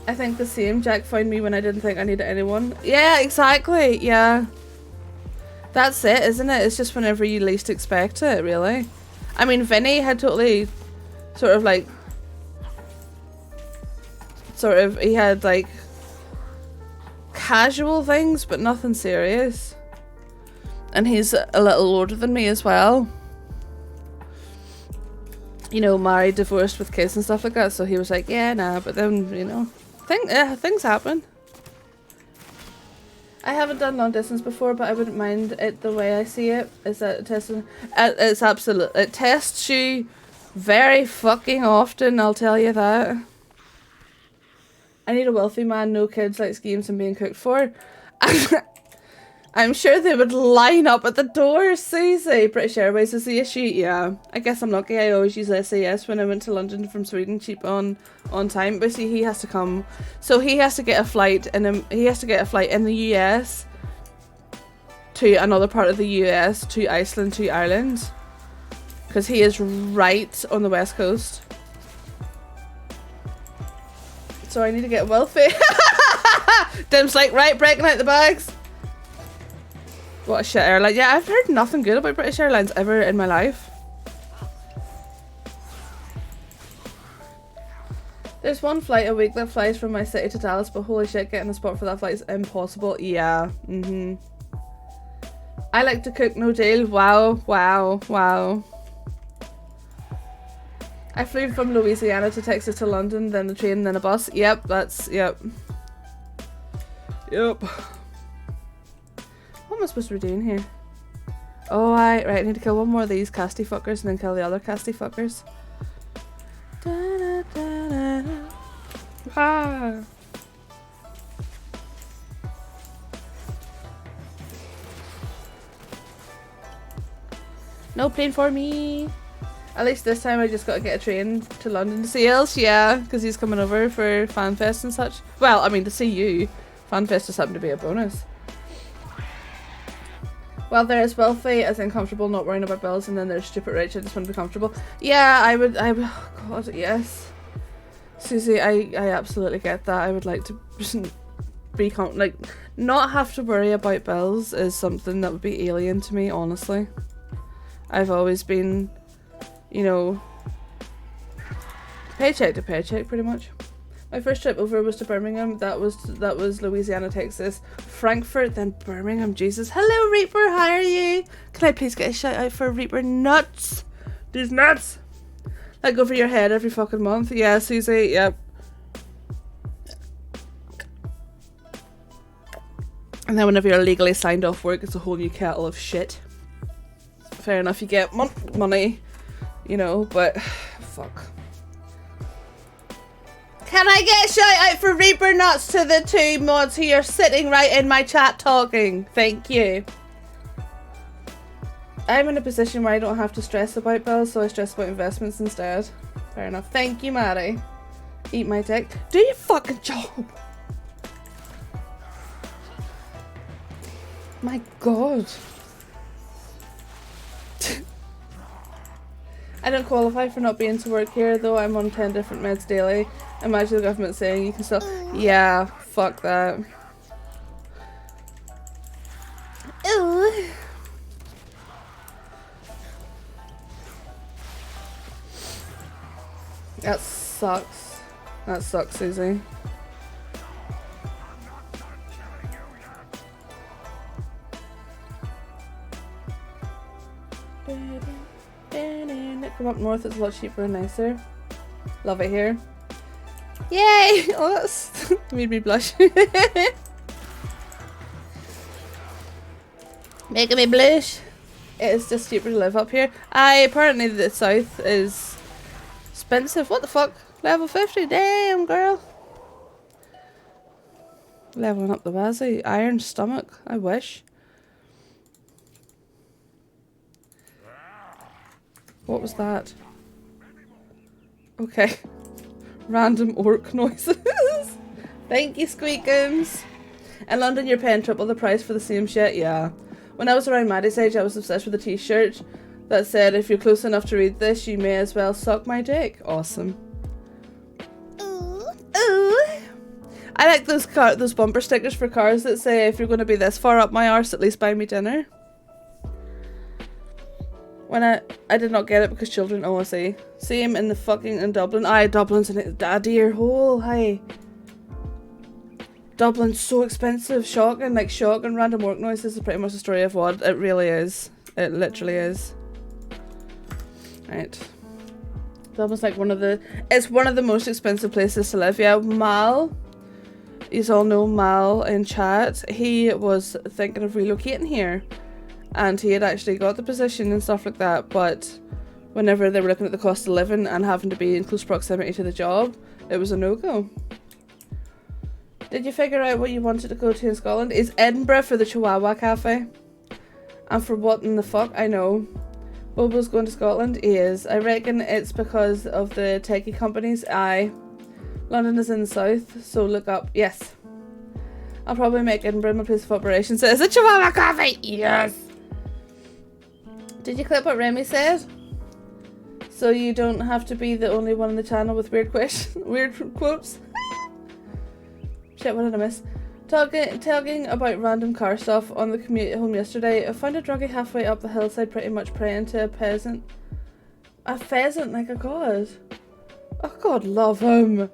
I think the same. Jack found me when I didn't think I needed anyone. Yeah, exactly. Yeah. That's it, isn't it? It's just whenever you least expect it, really. I mean, Vinny had totally sort of like, he had like casual things, but nothing serious. And he's a little older than me as well. You know, married, divorced with kids and stuff like that. So he was like, yeah, nah. But then, you know, things happen. I haven't done long distance before, but I wouldn't mind it. The way I see it is that it's absolute. It tests you very fucking often, I'll tell you that. I need a wealthy man, no kids, likes games and being cooked for. I'm sure they would line up at the door, Susie. British Airways is the issue. Yeah, I guess I'm lucky. I always use SAS when I went to London from Sweden, cheap on time. But see, he has to come, so he has to get a flight, and he has to get a flight in the US to another part of the US, to Iceland, to Ireland, because he is right on the west coast. So I need to get wealthy. Dim's like, right, breaking out the bags. What a shit airline. Yeah, I've heard nothing good about British Airlines ever in my life. There's one flight a week that flies from my city to Dallas, but holy shit, getting a spot for that flight is impossible. Yeah, I like to cook, no deal. Wow, wow, wow. I flew from Louisiana to Texas to London, then the train, then a bus. Yep, that's, yep. Yep. What am I supposed to be doing here? Oh, right, I need to kill one more of these casty fuckers and then kill the other casty fuckers. Da, da, da, da, da. Ah. No plane for me. At least this time I just got to get a train to London to see Els, yeah, because he's coming over for FanFest and such. Well, I mean, to see you. FanFest just happened to be a bonus. Well, there's wealthy, as in comfortable, not worrying about bills, and then there's stupid rich, I just want to be comfortable. Yeah, I would, oh god, yes. Susie, I absolutely get that. I would like to be not have to worry about bills is something that would be alien to me, honestly. I've always been, you know, paycheck to paycheck pretty much. My first trip over was to Birmingham. That was Louisiana, Texas, Frankfurt, then Birmingham. Jesus. Hello, Reaper. How are you? Can I please get a shout out for Reaper nuts? These nuts. Like over your head every fucking month. Yeah, Susie. Yep. And then whenever you're legally signed off work, it's a whole new kettle of shit. Fair enough, you get money, you know, but fuck. Can I get a shout out for Reaper nuts to the 2 mods who are sitting right in my chat talking? Thank you. I'm in a position where I don't have to stress about bills, so I stress about investments instead. Fair enough. Thank you, Maddie. Eat my dick. Do your fucking job. My god. I don't qualify for not being to work here, though I'm on 10 different meds daily. Imagine the government saying you can still... Yeah, fuck that. Ooh. That sucks. That sucks, Susie. Come up north, it's a lot cheaper and nicer. Love it here. Yay! Oh, that's made me blush. Making me blush. It's just cheaper to live up here. Apparently the south is expensive. What the fuck? Level 50? Damn, girl. Leveling up the wazzy. Iron stomach. I wish. What was that? Okay. Random orc noises. Thank you, Squeakums. In London, you're paying triple the price for the same shit. Yeah. When I was around Maddie's age, I was obsessed with a t-shirt that said, if you're close enough to read this, you may as well suck my dick. Awesome. Ooh. Ooh. I like those bumper stickers for cars that say, if you're going to be this far up my arse, at least buy me dinner. When I did not get it because children, oh I see. Same in the fucking in Dublin. Dublin's a dear hole, hi. Dublin's so expensive, shocking, like shocking. Random work noises is pretty much the story of what it really is. It literally is. Right. Dublin's like it's one of the most expensive places to live. Yeah, Mal. You all know Mal in chat. He was thinking of relocating here. And he had actually got the position and stuff like that, but whenever they were looking at the cost of living and having to be in close proximity to the job, it was a no-go. Did you figure out what you wanted to go to in Scotland? Is Edinburgh for the Chihuahua Cafe? And for what in the fuck? I know. Bobo's going to Scotland? He is. I reckon it's because of the techie companies. London is in the south, so look up. Yes. I'll probably make Edinburgh my place of operations. Is it Chihuahua Cafe? Yes. Did you clip what Remy said? So you don't have to be the only one on the channel with weird quotes. Shit, what did I miss? Talking about random car stuff on the commute home yesterday. I found a druggie halfway up the hillside pretty much praying to a peasant. A pheasant, like a god. Oh, God love him.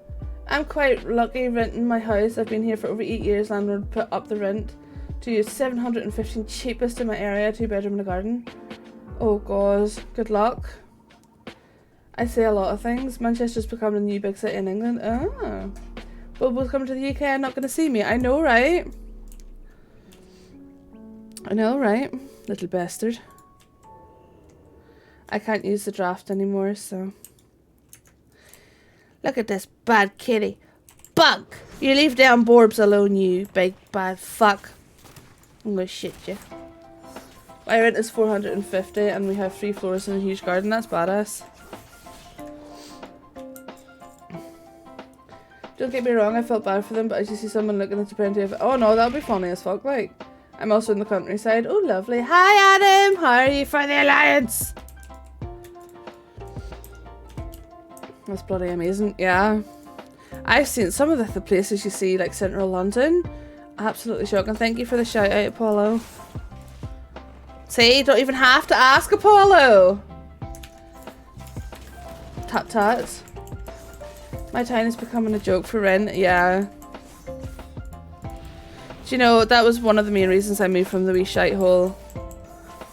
I'm quite lucky renting my house. I've been here for over 8 years. Landlord put up the rent to 715, cheapest in my area, 2-bedroom and a garden. Oh god, good luck. I say a lot of things. Manchester's becoming a new big city in England. Oh. Bobo's coming to the UK and not going to see me. I know, right? I know, right? Little bastard. I can't use the draft anymore, so... Look at this bad kitty. Bug! You leave down Borbs alone, you big bad fuck. I'm gonna shit you. My rent is 450 and we have 3 floors and a huge garden. That's badass. Don't get me wrong, I felt bad for them, but as you see someone looking at the plenty of... Oh no, that'll be funny as fuck, like. I'm also in the countryside. Oh, lovely. Hi, Adam! How are you for the Alliance? That's bloody amazing. Yeah. I've seen some of the places you see, like central London. Absolutely shocking. Thank you for the shout out, Apollo. See, you don't even have to ask, Apollo. Tut tut. My town is becoming a joke for rent. Yeah. Do you know, that was one of the main reasons I moved from the wee shite hole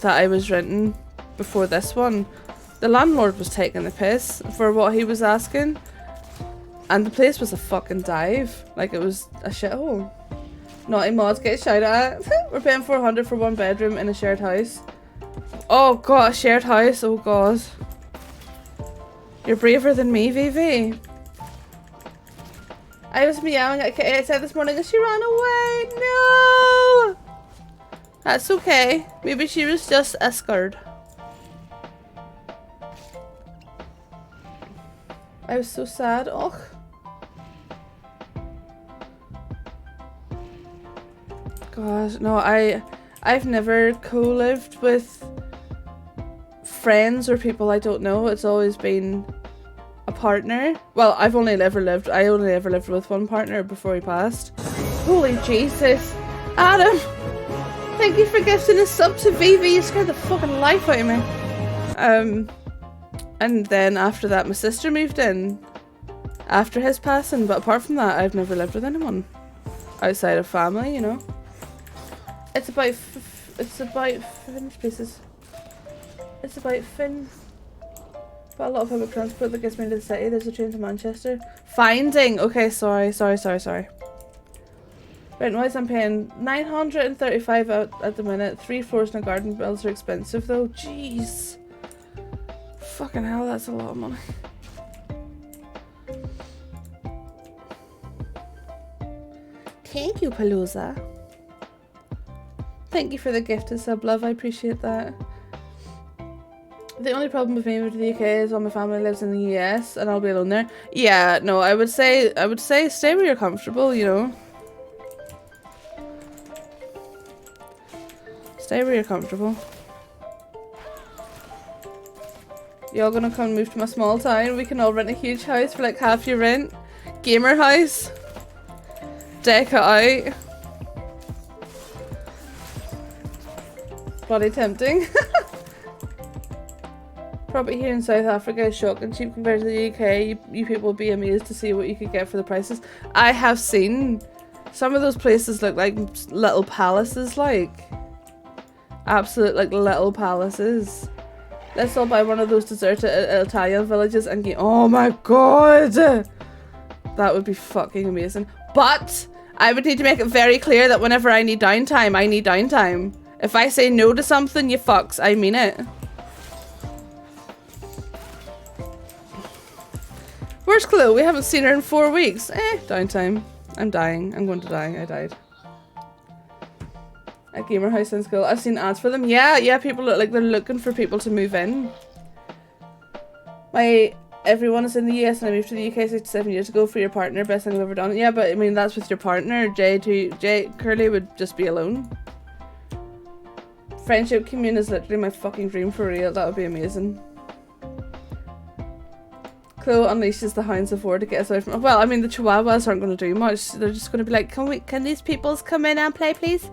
that I was renting before this one. The landlord was taking the piss for what he was asking. And the place was a fucking dive. Like, it was a shithole. Naughty mods get shouted at. We're paying 400 for one bedroom in a shared house. Oh god, a shared house. Oh god. You're braver than me, Vivi. I was meowing at Kitty outside this morning and she ran away. No! That's okay. Maybe she was just scared. I was so sad. Oh. God, no, I've never co-lived with friends or people I don't know. It's always been a partner. Well, I only ever lived with one partner before he passed. Holy Jesus. Adam! Thank you for gifting a sub to Vivi. You scared the fucking life out of me. And then after that my sister moved in after his passing, but apart from that I've never lived with anyone outside of family, you know. It's about finished pieces. It's about Finn. But a lot of public transport that gets me to the city. There's a train to Manchester. Finding. Okay, sorry. Rent wise, I'm paying 935 out at the minute. 3 floors and a garden. Bills are expensive though. Jeez. Fucking hell, that's a lot of money. Thank you, Palooza. Thank you for the gifted sub, love. I appreciate that. The only problem with moving to the UK is all my family lives in the US and I'll be alone there. Yeah, no, I would say stay where you're comfortable, you know. Stay where you're comfortable. Y'all gonna come move to my small town? We can all rent a huge house for like half your rent. Gamer house. Deck it out. Bloody tempting. Property here in South Africa is shocking cheap compared to the UK. You people will be amazed to see what you could get for the prices. I have seen some of those places look like little palaces, like absolute like little palaces. Let's all buy one of those deserted Italian villages and get. Oh my god, that would be fucking amazing. But I would need to make it very clear that whenever I need downtime, I need downtime. If I say no to something, you fucks, I mean it. Where's Chloe? We haven't seen her in 4 weeks. Downtime. I'm dying. I'm going to die. I died. A gamer house in school. I've seen ads for them. Yeah, people look like they're looking for people to move in. Everyone is in the US and I moved to the UK 6 to 7 years ago for your partner. Best thing I've ever done. Yeah, but I mean that's with your partner. Jay Curly would just be alone. Friendship commune is literally my fucking dream for real. That would be amazing. Chloe unleashes the hounds of war to get us away from. Well, I mean the Chihuahuas aren't going to do much. They're just going to be like, can these peoples come in and play, please?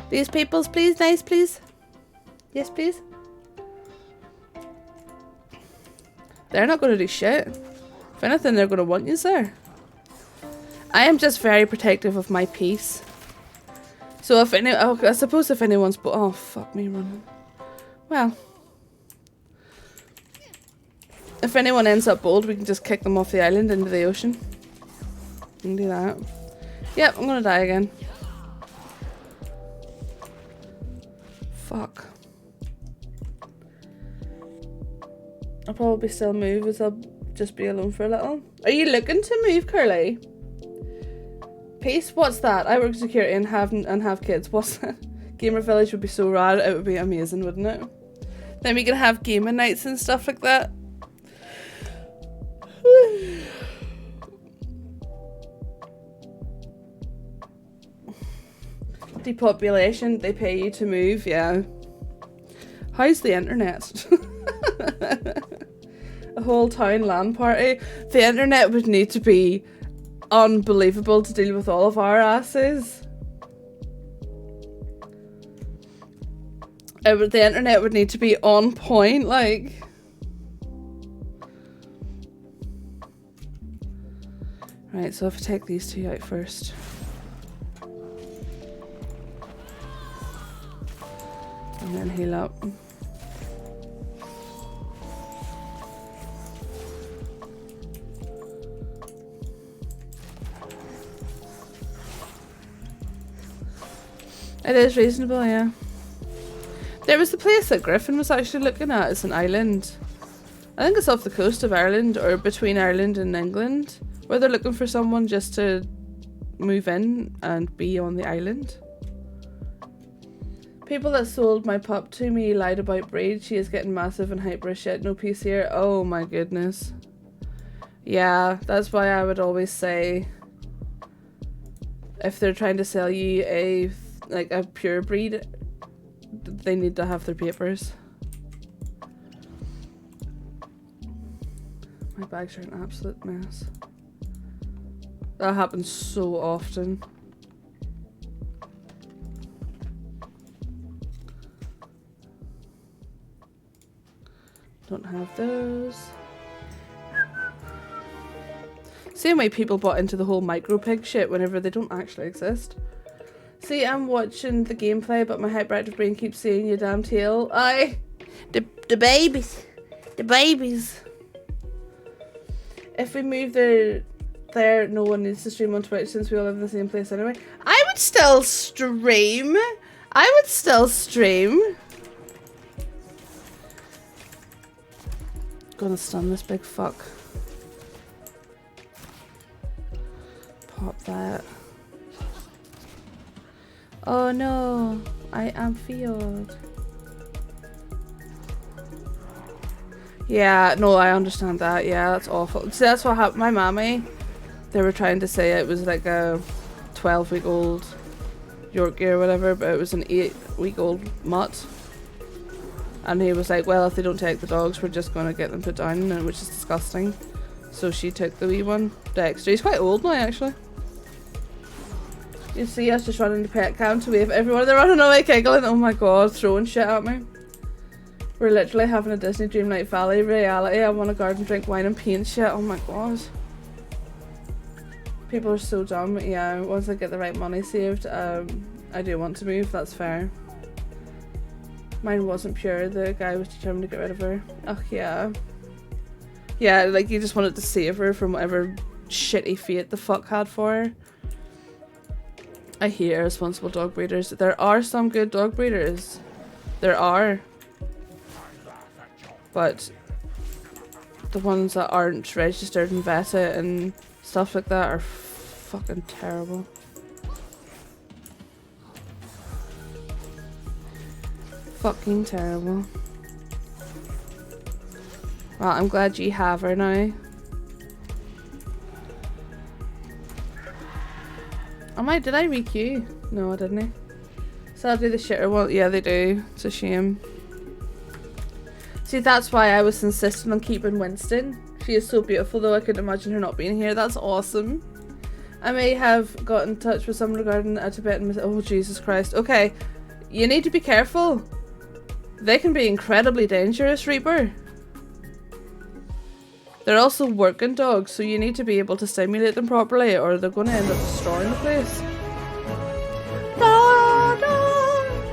These peoples, please, nice, please. Yes, please. They're not going to do shit. If anything, they're going to want you there. I am just very protective of my peace. So if I suppose if anyone's, oh fuck me running. Well, if anyone ends up bold, we can just kick them off the island into the ocean. We can do that. Yep, I'm gonna die again. Fuck. I'll probably still move as I'll just be alone for a little. Are you looking to move, Curly? Peace? What's that? I work security and have kids. What's that? Gamer village would be so rad. It would be amazing, wouldn't it? Then we can have gaming nights and stuff like that. Depopulation, they pay you to move, yeah. How's the internet? A whole town LAN party. The internet would need to be unbelievable to deal with all of our asses. The internet would need to be on point, like. Right, so if I take these two out first. And then heal up. It is reasonable, yeah. There was the place that Griffin was actually looking at. It's an island. I think it's off the coast of Ireland or between Ireland and England, where they're looking for someone just to move in and be on the island. People that sold my pup to me lied about breed. She is getting massive and hyper as shit. No peace here. Oh my goodness. Yeah, that's why I would always say, if they're trying to sell you a pure breed, they need to have their papers. My bags are an absolute mess. That happens so often. Don't have those. Same way people bought into the whole micro pig shit whenever they don't actually exist. See, I'm watching the gameplay, but my hyperactive brain keeps saying you damn tail. The babies. The babies. If we move there, no one needs to stream on Twitch since we all live in the same place anyway. I would still stream. Gonna stun this big fuck. Pop that. Oh no, I am field. Yeah, no, I understand that. Yeah, that's awful. See, that's what happened. My mammy, they were trying to say it was like a 12-week-old Yorkie or whatever, but it was an 8-week-old mutt. And he was like, well, if they don't take the dogs, we're just going to get them put down, which is disgusting. So she took the wee one, Dexter. He's quite old now, actually. You see us just running the pet cam to wave at everyone. They're running away giggling. Oh my god, throwing shit at me. We're literally having a Disney Dreamlight Valley reality. I want to garden, drink wine and paint shit. Oh my god. People are so dumb. Yeah, once I get the right money saved, I do want to move. That's fair. Mine wasn't pure. The guy was determined to get rid of her. Ugh, yeah. Yeah, like you just wanted to save her from whatever shitty fate the fuck had for her. I hate irresponsible dog breeders. There are some good dog breeders. There are. But the ones that aren't registered and vetted and stuff like that are fucking terrible. Fucking terrible. Well, I'm glad you have her now. Did I re-queue? No, I didn't. Sadly, the shitter won't. Yeah, they do. It's a shame. See, that's why I was insisting on keeping Winston. She is so beautiful, though. I couldn't imagine her not being here. That's awesome. I may have got in touch with someone regarding a Tibetan. Oh, Jesus Christ. Okay, you need to be careful. They can be incredibly dangerous, Reaper. They're also working dogs, so you need to be able to stimulate them properly or they're going to end up destroying the place.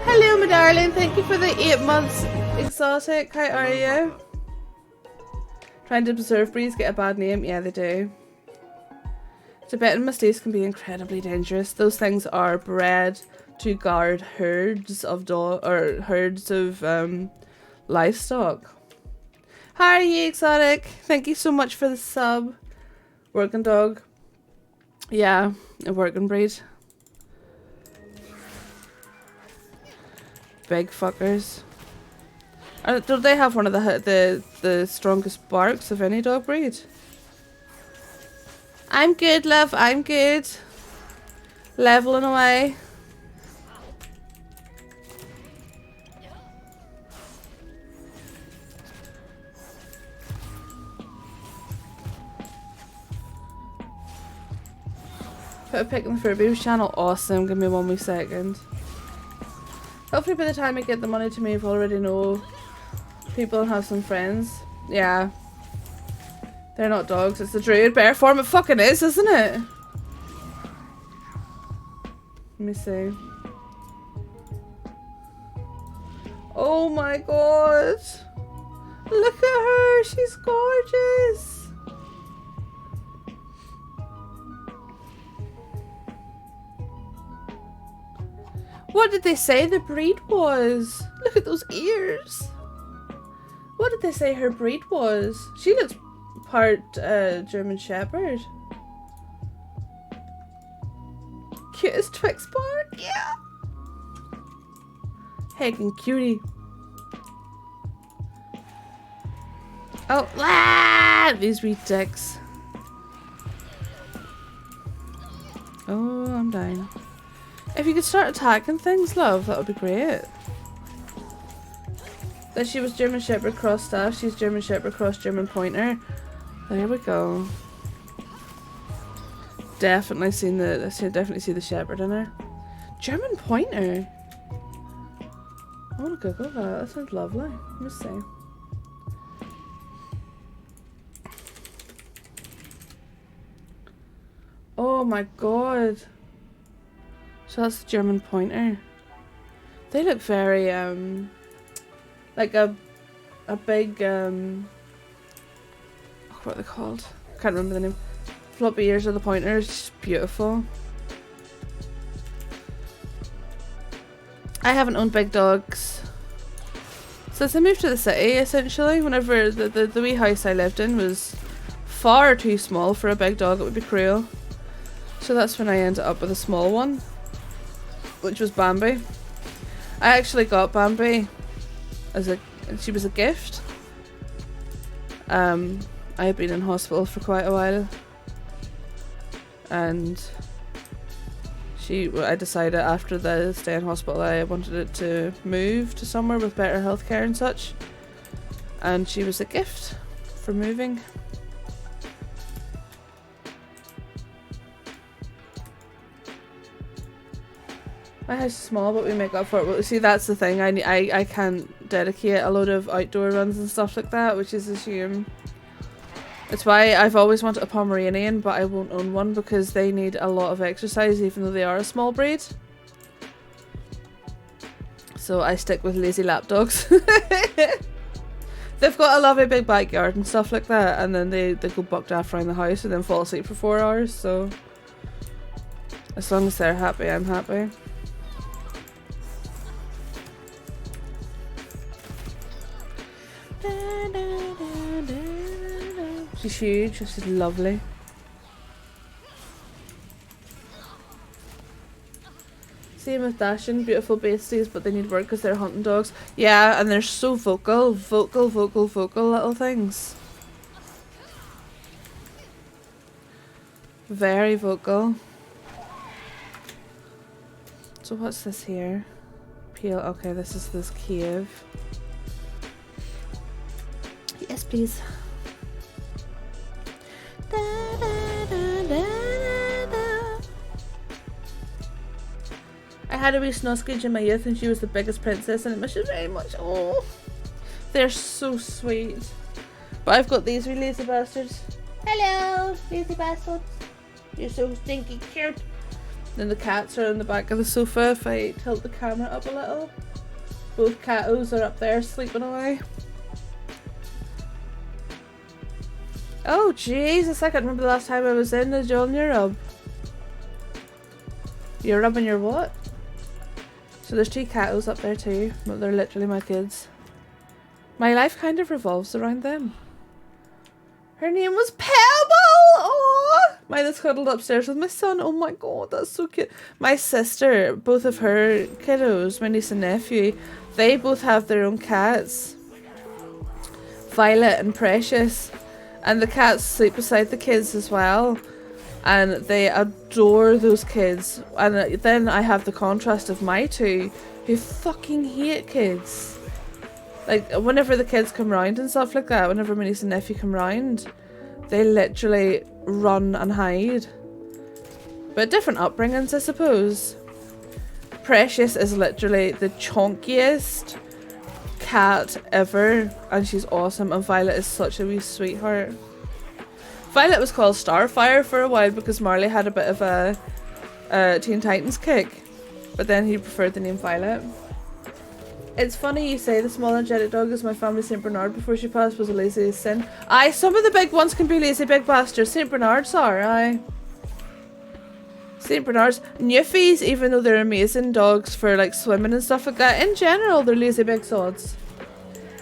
Hello, my darling. Thank you for the 8 months exotic. How are you? Trying to preserve breeds get a bad name. Yeah, they do. Tibetan Mastiffs can be incredibly dangerous. Those things are bred to guard herds of livestock. How are you, exotic? Thank you so much for the sub. Working dog. Yeah, a working breed. Big fuckers. Do they have one of the strongest barks of any dog breed? I'm good, love. I'm good. Leveling away. Put a pic in the Furbees channel. Awesome. Give me 1 wee second. Hopefully by the time I get the money to me, I've already know people and have some friends. Yeah. They're not dogs. It's the druid bear form. It fucking is, isn't it? Let me see. Oh my god. Look at her. She's gorgeous. What did they say the breed was? Look at those ears. What did they say her breed was? She looks part German Shepherd. Cutest Twix bar? Yeah. Heckin' cutie. Oh, these wee dicks. Oh, I'm dying. If you could start attacking things, love, that would be great. That she was German Shepherd cross staff, she's German Shepherd cross German Pointer. There we go. Definitely seen the, definitely see the Shepherd in her. German Pointer. I want to Google that. That sounds lovely. Let me see. Oh my god. So that's the German Pointer. They look very like a big what are they called? Can't remember the name. Floppy ears of the pointers. Just beautiful. I haven't owned big dogs since I moved to the city, essentially. Whenever the wee house I lived in was far too small for a big dog, it would be cruel. So that's when I ended up with a small one, which was Bambi. I actually got Bambi as she was a gift. I had been in hospital for quite a while, and I decided after the stay in hospital I wanted it to move to somewhere with better healthcare and such, and she was a gift for moving. My house is small, but we make up for it. But see, that's the thing. I can't dedicate a load of outdoor runs and stuff like that, which is a shame. It's why I've always wanted a Pomeranian, but I won't own one because they need a lot of exercise, even though they are a small breed. So I stick with lazy lapdogs. They've got a lovely big backyard and stuff like that, and then they go buck daft around the house and then fall asleep for 4 hours. So as long as they're happy, I'm happy. She's huge, she's lovely. Same with Dashin, beautiful beasties, but they need work because they're hunting dogs. Yeah, and they're so vocal little things. Very vocal. So what's this here? Peel, okay, this is this cave. Yes, please. Da, da, da, da, da. I had a wee Snoskage in my youth and she was the biggest princess and I miss her very much. Oh, they're so sweet. But I've got these wee lazy bastards. Hello, lazy bastards. You're so stinky cute. Then the cats are on the back of the sofa if I tilt the camera up a little. Both catos are up there sleeping away. Oh Jesus, I can't remember the last time I was in. Did you on your rub? You're rubbing your what? So there's 2 catos up there too, but they're literally my kids. My life kind of revolves around them. Her name was Pebble! Oh, mine is cuddled upstairs with my son. Oh my god, that's so cute. My sister, both of her kiddos, my niece and nephew, they both have their own cats. Violet and Precious. And the cats sleep beside the kids as well. And they adore those kids. And then I have the contrast of my 2 who fucking hate kids. Like, whenever the kids come round and stuff like that, whenever my niece and nephew come round, they literally run and hide. But different upbringings, I suppose. Precious is literally the chunkiest cat ever, and she's awesome. And Violet is such a wee sweetheart. Violet was called Starfire for a while because Marley had a bit of a Teen Titans kick, but then he preferred the name Violet. It's funny you say the small energetic dog is my family St. Bernard before she passed was a lazy sin. Aye, some of the big ones can be lazy big bastards. St. Bernards are, aye. St. Bernards. Newfies, even though they're amazing dogs for like swimming and stuff like that, in general they're lazy big sods.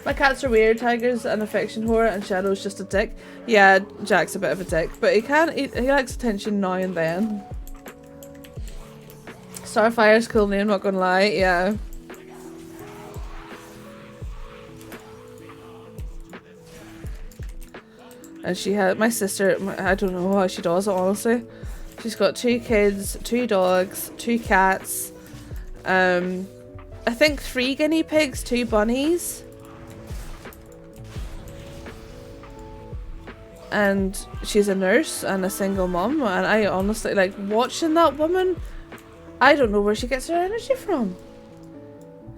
My cats are weird. Tiger's an affection whore and Shadow's just a dick. Yeah, Jack's a bit of a dick, but he likes attention now and then. Starfire's cool name, not gonna lie, yeah. And she had, my sister, I don't know how she does it, honestly. She's got 2 kids, 2 dogs, 2 cats, I think 3 guinea pigs, 2 bunnies. And she's a nurse and a single mum, and I honestly, like, watching that woman, I don't know where she gets her energy from.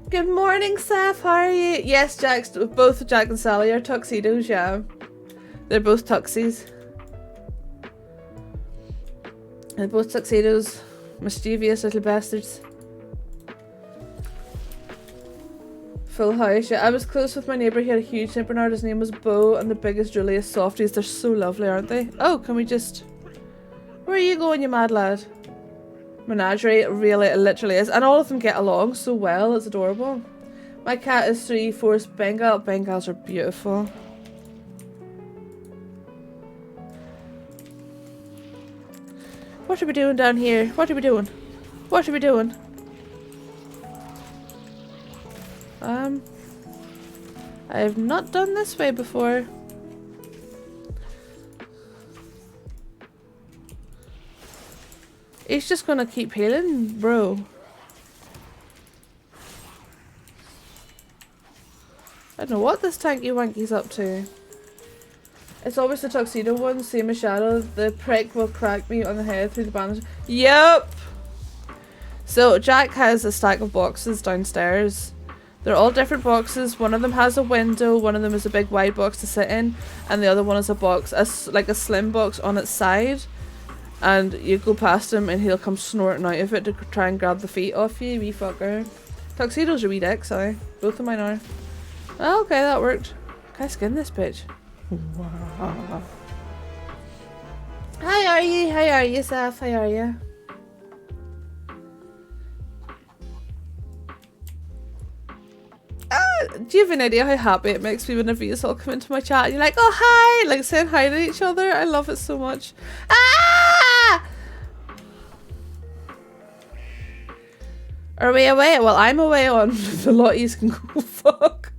Good morning, Saf, how are you? Yes, both Jack and Sally are tuxedos, yeah. They're both tuxies. They're both tuxedos. Mischievous little bastards. Full house, yeah. I was close with my neighbour. He had a huge St. Bernard. His name was Beau, and the biggest Julius softies. They're so lovely, aren't they? Oh, can we just... Where are you going, you mad lad? Menagerie, really, it literally is. And all of them get along so well. It's adorable. My cat is 3/4 Bengal. Bengals are beautiful. What are we doing down here? What are we doing? What are we doing? I have not done this way before. He's just gonna keep healing, bro. I don't know what this tanky wanky's up to. It's always the tuxedo one, same as Shadow. The prick will crack me on the head through the bandage. Yep! So, Jack has a stack of boxes downstairs. They're all different boxes. One of them has a window, one of them is a big wide box to sit in, and the other one is a box, like a slim box on its side. And you go past him and he'll come snorting out of it to try and grab the feet off you, wee fucker. Tuxedos are wee dicks, aye. Both of mine are. Oh, okay, that worked. Can I skin this bitch? How are you? How are you, Saf? How are you? Do you have an idea how happy it makes me whenever you all come into my chat and you're like, oh hi, like saying hi to each other? I love it so much. Ah! Are we away? Well, I'm away on the lotties can go fuck.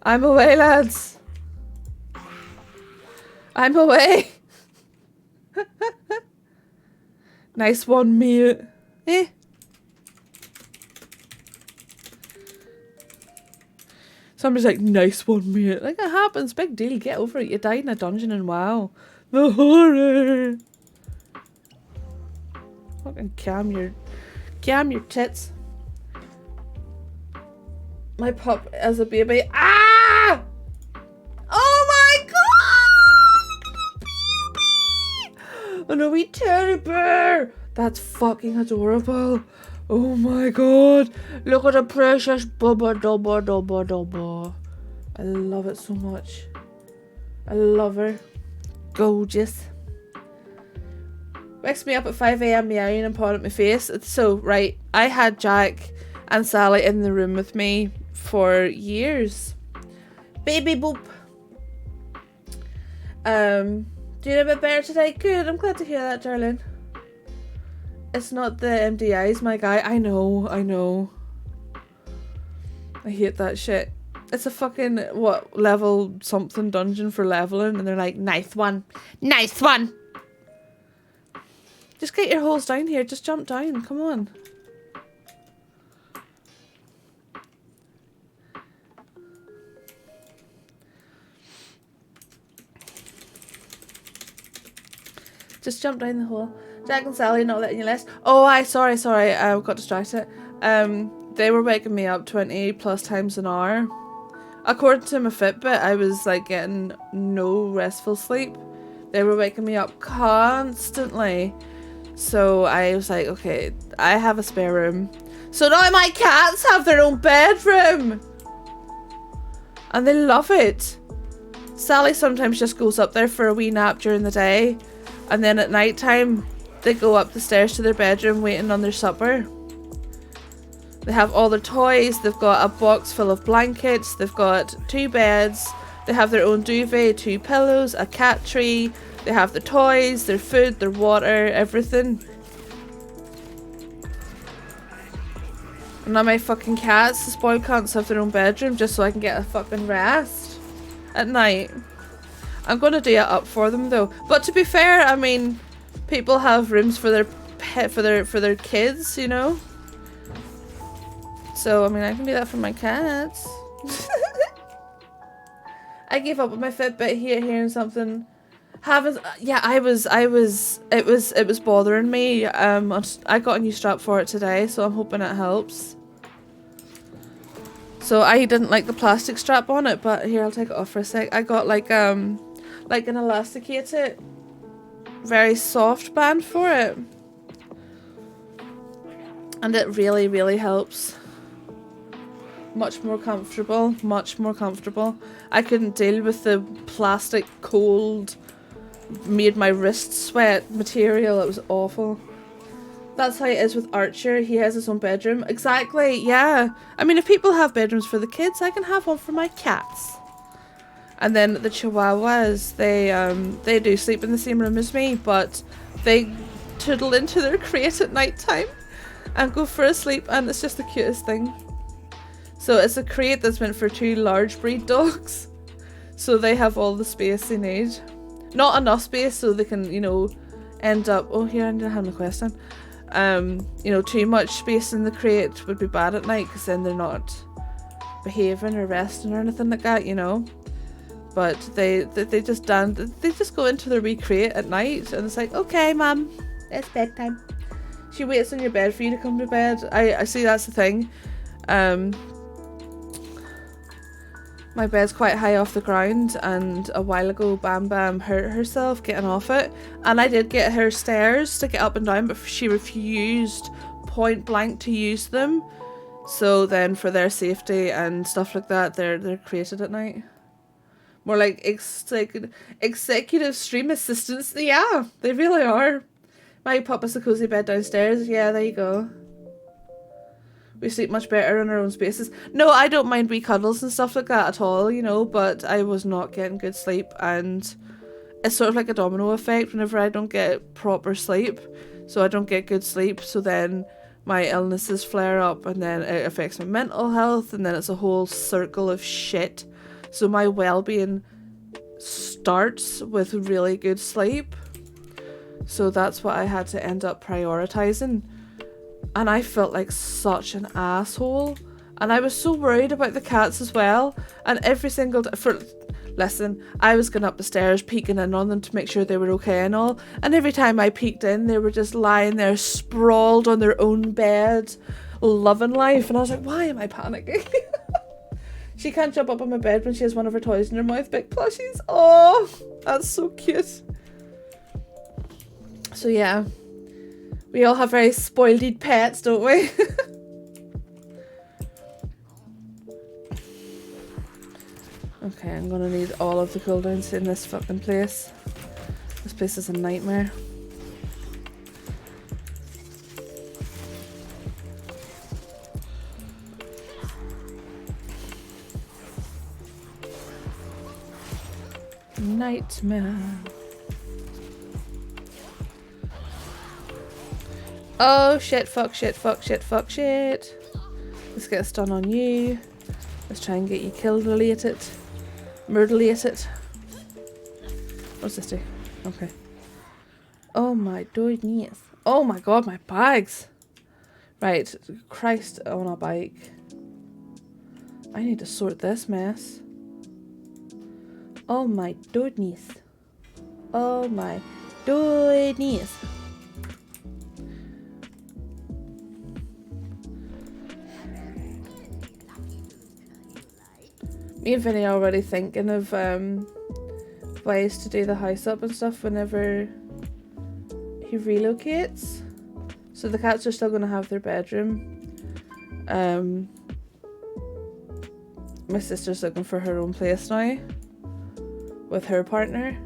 I'm away, lads. I'm away. Nice one, mate. Eh? Somebody's like, nice one, mate. Like, it happens. Big deal. Get over it. You died in a dungeon and wow. The horror. Fucking cam your tits. My pup as a baby. Ah! Oh my god! And a wee teddy bear. That's fucking adorable. Oh my god. Look at the precious bubba dubba dubba dubba. I love it so much. I love her. Gorgeous. Wakes me up at 5 AM meowing and pawing at my face. So, right, I had Jack and Sally in the room with me for years. Baby boop. Doing a bit better today? Good, I'm glad to hear that, darling. It's not the MDIs, my guy. I know. I hate that shit. It's a fucking, what, level something dungeon for leveling, and they're like, nice one. Nice one! Just get your holes down here. Just jump down. Come on. Just jump down the hole. Jack and Sally not letting you rest. Oh, sorry, I got distracted. They were waking me up 20 plus times an hour. According to my Fitbit, I was like getting no restful sleep. They were waking me up constantly. So I was like, okay, I have a spare room. So now my cats have their own bedroom. And they love it. Sally sometimes just goes up there for a wee nap during the day. And then at night time, they go up the stairs to their bedroom waiting on their supper. They have all their toys. They've got a box full of blankets. They've got 2 beds. They have their own duvet, 2 pillows, a cat tree. They have their toys, their food, their water, everything. And now my fucking cats, the spoiled cunts, have their own bedroom just so I can get a fucking rest at night. I'm gonna do it up for them though. But to be fair, I mean, people have rooms for their pet, for their kids, you know. So I mean, I can do that for my cats. I gave up on my Fitbit hearing something. It was bothering me. I got a new strap for it today, so I'm hoping it helps. So I didn't like the plastic strap on it, but here, I'll take it off for a sec. I got like an elasticated, very soft band for it. And it really, really helps. Much more comfortable, much more comfortable. I couldn't deal with the plastic cold, made my wrists sweat material. It was awful. That's how it is with Archer. He has his own bedroom. Exactly, yeah. I mean, if people have bedrooms for the kids, I can have one for my cats. And then the Chihuahuas, they do sleep in the same room as me, but they toddle into their crate at night time and go for a sleep, and it's just the cutest thing. So it's a crate that's meant for 2 large breed dogs. So they have all the space they need. Not enough space so they can, you know, end up... Oh, here, I didn't have a question. You know, too much space in the crate would be bad at night because then they're not behaving or resting or anything like that, you know. But they just go into their wee crate at night and it's like, okay, mum, it's bedtime. She waits on your bed for you to come to bed. I see that's the thing. My bed's quite high off the ground, and a while ago Bam Bam hurt herself getting off it, and I did get her stairs to get up and down, but she refused point blank to use them. So then for their safety and stuff like that, they're created at night. More like executive stream assistants. Yeah, they really are. My pop us a cozy bed downstairs. Yeah, there you go. We sleep much better in our own spaces. No, I don't mind wee cuddles and stuff like that at all, you know, but I was not getting good sleep, and it's sort of like a domino effect whenever I don't get proper sleep. So I don't get good sleep, so then my illnesses flare up, and then it affects my mental health, and then it's a whole circle of shit. So my well-being starts with really good sleep. So that's what I had to end up prioritizing. And I felt like such an asshole. And I was so worried about the cats as well. And every single day, listen, I was going up the stairs peeking in on them to make sure they were okay and all. And every time I peeked in, they were just lying there sprawled on their own bed, loving life. And I was like, why am I panicking? She can't jump up on my bed when she has one of her toys in her mouth. Big plushies. Oh, that's so cute. So yeah. We all have very spoiled pets, don't we? Okay, I'm gonna need all of the cooldowns in this fucking place. This place is a nightmare. Nightmare. Oh shit, fuck shit, fuck shit, fuck shit. Let's get a stun on you. Let's try and get you killed related. Murder-related. What's this do? Okay. Oh my goodness. Oh my god, my bags. Right, Christ on a bike. I need to sort this mess. Oh my goodness. Oh my goodness. Me and Vinny are already thinking of ways to do the house up and stuff whenever he relocates. So the cats are still going to have their bedroom. My sister's looking for her own place now with her partner.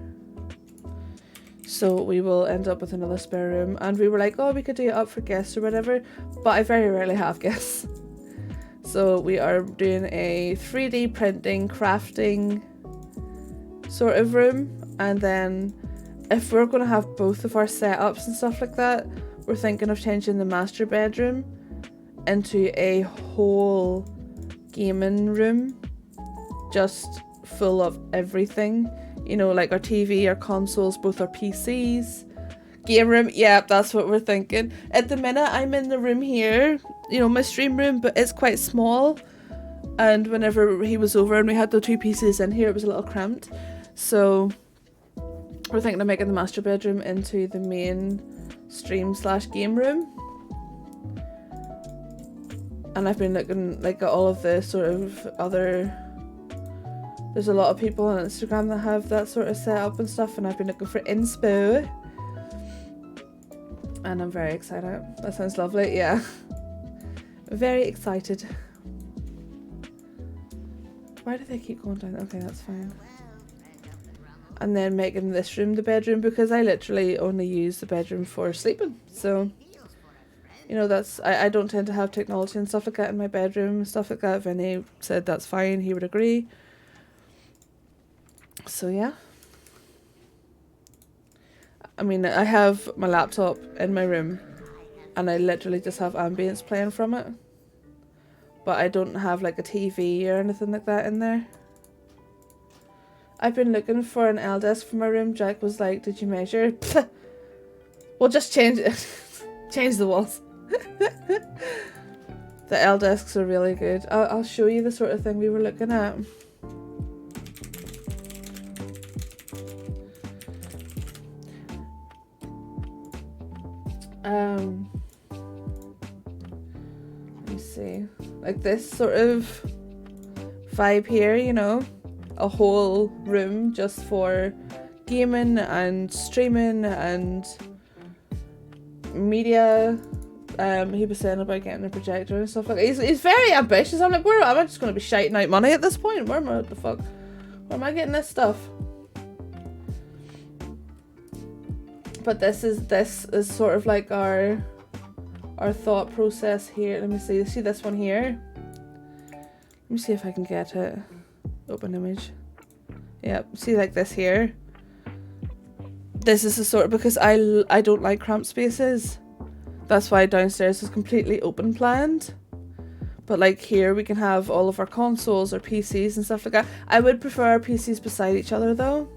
So we will end up with another spare room. And we were like, oh, we could do it up for guests or whatever. But I very rarely have guests. So we are doing a 3D printing, crafting sort of room. And then if we're going to have both of our setups and stuff like that, we're thinking of changing the master bedroom into a whole gaming room. Just full of everything. You know, like our TV, our consoles, both our PCs. Game room, yeah, that's what we're thinking. At the minute, I'm in the room here, you know, my stream room, but it's quite small. And whenever he was over and we had the 2 PCs in here, it was a little cramped. So we're thinking of making the master bedroom into the main stream/game room. And I've been looking like at all of the sort of other... There's a lot of people on Instagram that have that sort of setup and stuff, and I've been looking for inspo. And I'm very excited. That sounds lovely, yeah. Very excited. Why do they keep going down? Okay, that's fine. And then making this room the bedroom, because I literally only use the bedroom for sleeping. So, you know, that's... I don't tend to have technology and stuff like that in my bedroom, stuff like that. Vinny said that's fine, he would agree. So yeah, I mean, I have my laptop in my room and I literally just have ambience playing from it, but I don't have like a TV or anything like that in there. I've been looking for an L desk for my room. Jack was like, did you measure? We'll just change it. Change the walls. The L desks are really good. I'll show you the sort of thing we were looking at. Let me see, like this sort of vibe here, you know, a whole room just for gaming and streaming and media. He was saying about getting a projector and stuff like that. He's very ambitious. I'm like, where am I just going to be shouting out money at this point? Where am I, what the fuck? Where am I getting this stuff? But this is sort of like our thought process here. Let me see this one here. Let me see if I can get it. Open image. Yeah, see like this here. This is the sort of, because I don't like cramped spaces. That's why downstairs is completely open planned. But like here we can have all of our consoles or PCs and stuff like that. I would prefer our PCs beside each other though.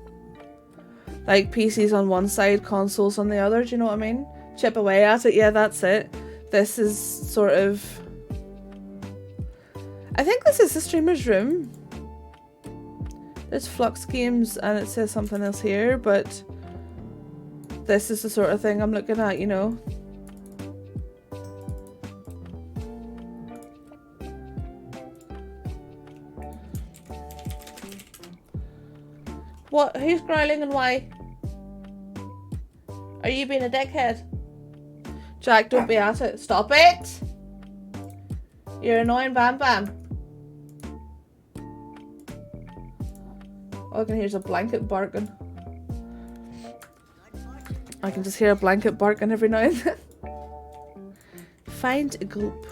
Like PCs on one side, consoles on the other, do you know what I mean? Chip away at it, yeah, that's it. This is sort of... I think this is the streamer's room. There's Flux Games and it says something else here, but this is the sort of thing I'm looking at, you know. What? Who's growling and why? Are you being a dickhead? Jack, don't be at it. Stop it! You're annoying Bam Bam. All I can hear is a blanket barking. I can just hear a blanket barking every now and then. Find a group.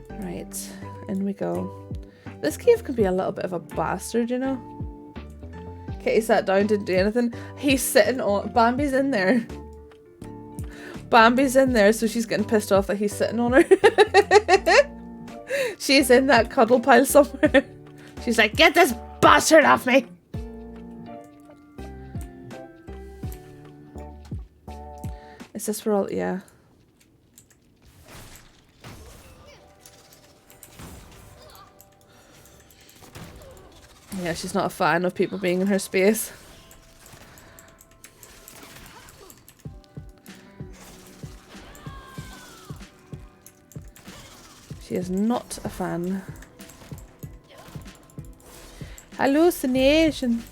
Right, in we go. This cave can be a little bit of a bastard, you know? Kitty sat down, didn't do anything. He's sitting on... Bambi's in there. Bambi's in there, so she's getting pissed off that he's sitting on her. She's in that cuddle pile somewhere. She's like, get this bastard off me! Is this where all... Yeah. Yeah, she's not a fan of people being in her space. She is not a fan. Hallucination.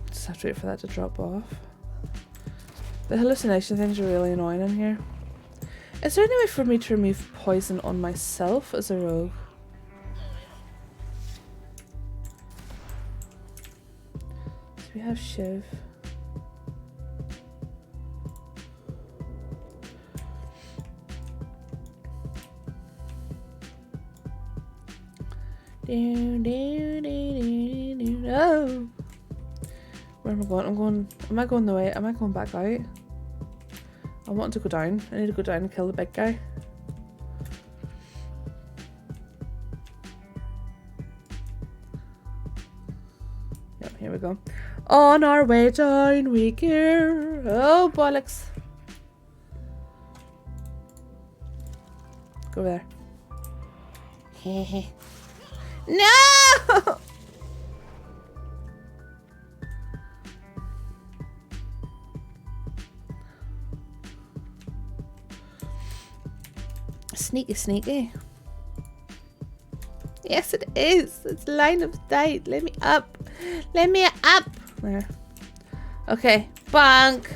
Just have to wait for that to drop off. The hallucination things are really annoying in here. Is there any way for me to remove poison on myself as a rogue? So we have Shiv. Oh! Where am I going? Am I going the way? Am I going back out? I want to go down. I need to go down and kill the big guy. Yep, here we go. On our way down we go. Oh, bollocks. Go over there. Hehe. No! Sneaky, sneaky. Yes, it is. It's line of sight. Let me up. Let me up. There. Okay. Bonk.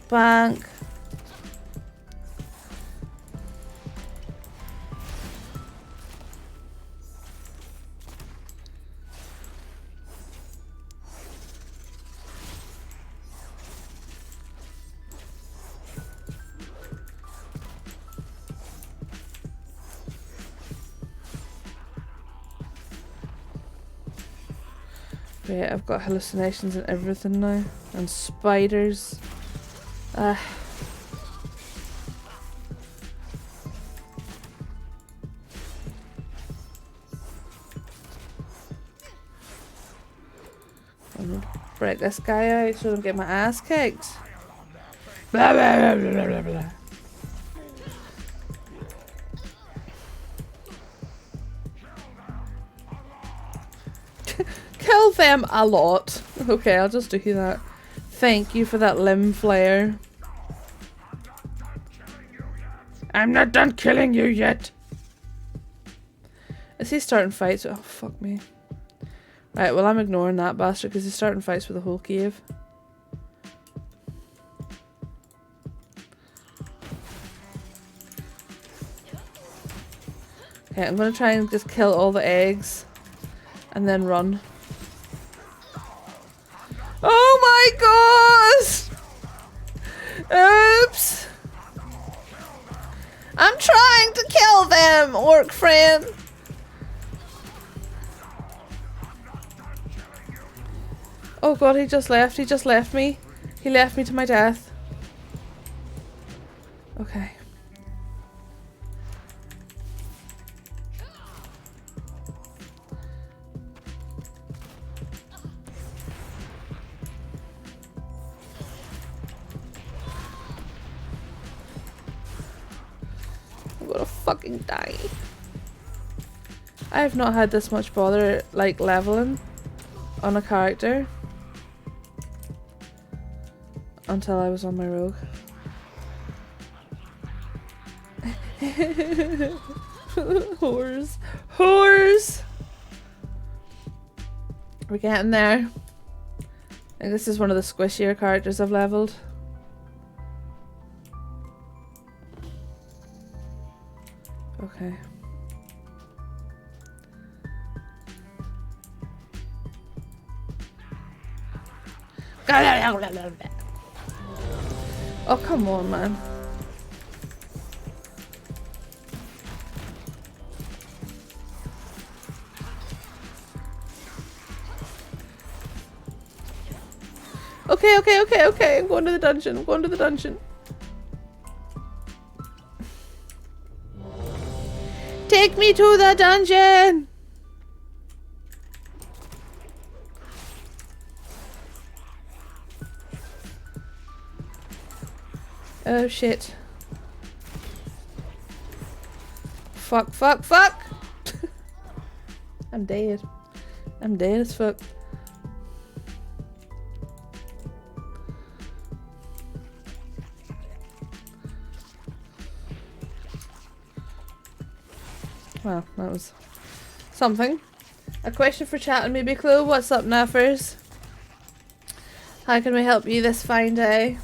Bonk. Right, I've got hallucinations and everything now. And spiders. I'm gonna break this guy out so I don't get my ass kicked. Blah, blah, blah, blah, blah, blah. Kill them a lot. Okay, I'll just do that. Thank you for that limb flare. I'm not done killing you yet. Is he starting fights? Oh, fuck me. Right, well I'm ignoring that bastard because he's starting fights with the whole cave. Okay, I'm gonna try and just kill all the eggs. And then run. Oh my god! Oops! I'm trying to kill them, orc friend! Oh god, he just left. He just left me. He left me to my death. Okay. I'm gonna fucking die. I have not had this much bother, like, leveling on a character until I was on my rogue. Whores. Whores! We're getting there. I think this is one of the squishier characters I've leveled. Okay. Oh, come on, man. Okay. I'm going to the dungeon. I'm going to the dungeon. Take me to the dungeon! Oh shit. Fuck. I'm dead. I'm dead as fuck. Well, that was something. A question for chat and maybe Chloe. What's up, Naffers? How can we help you this fine day?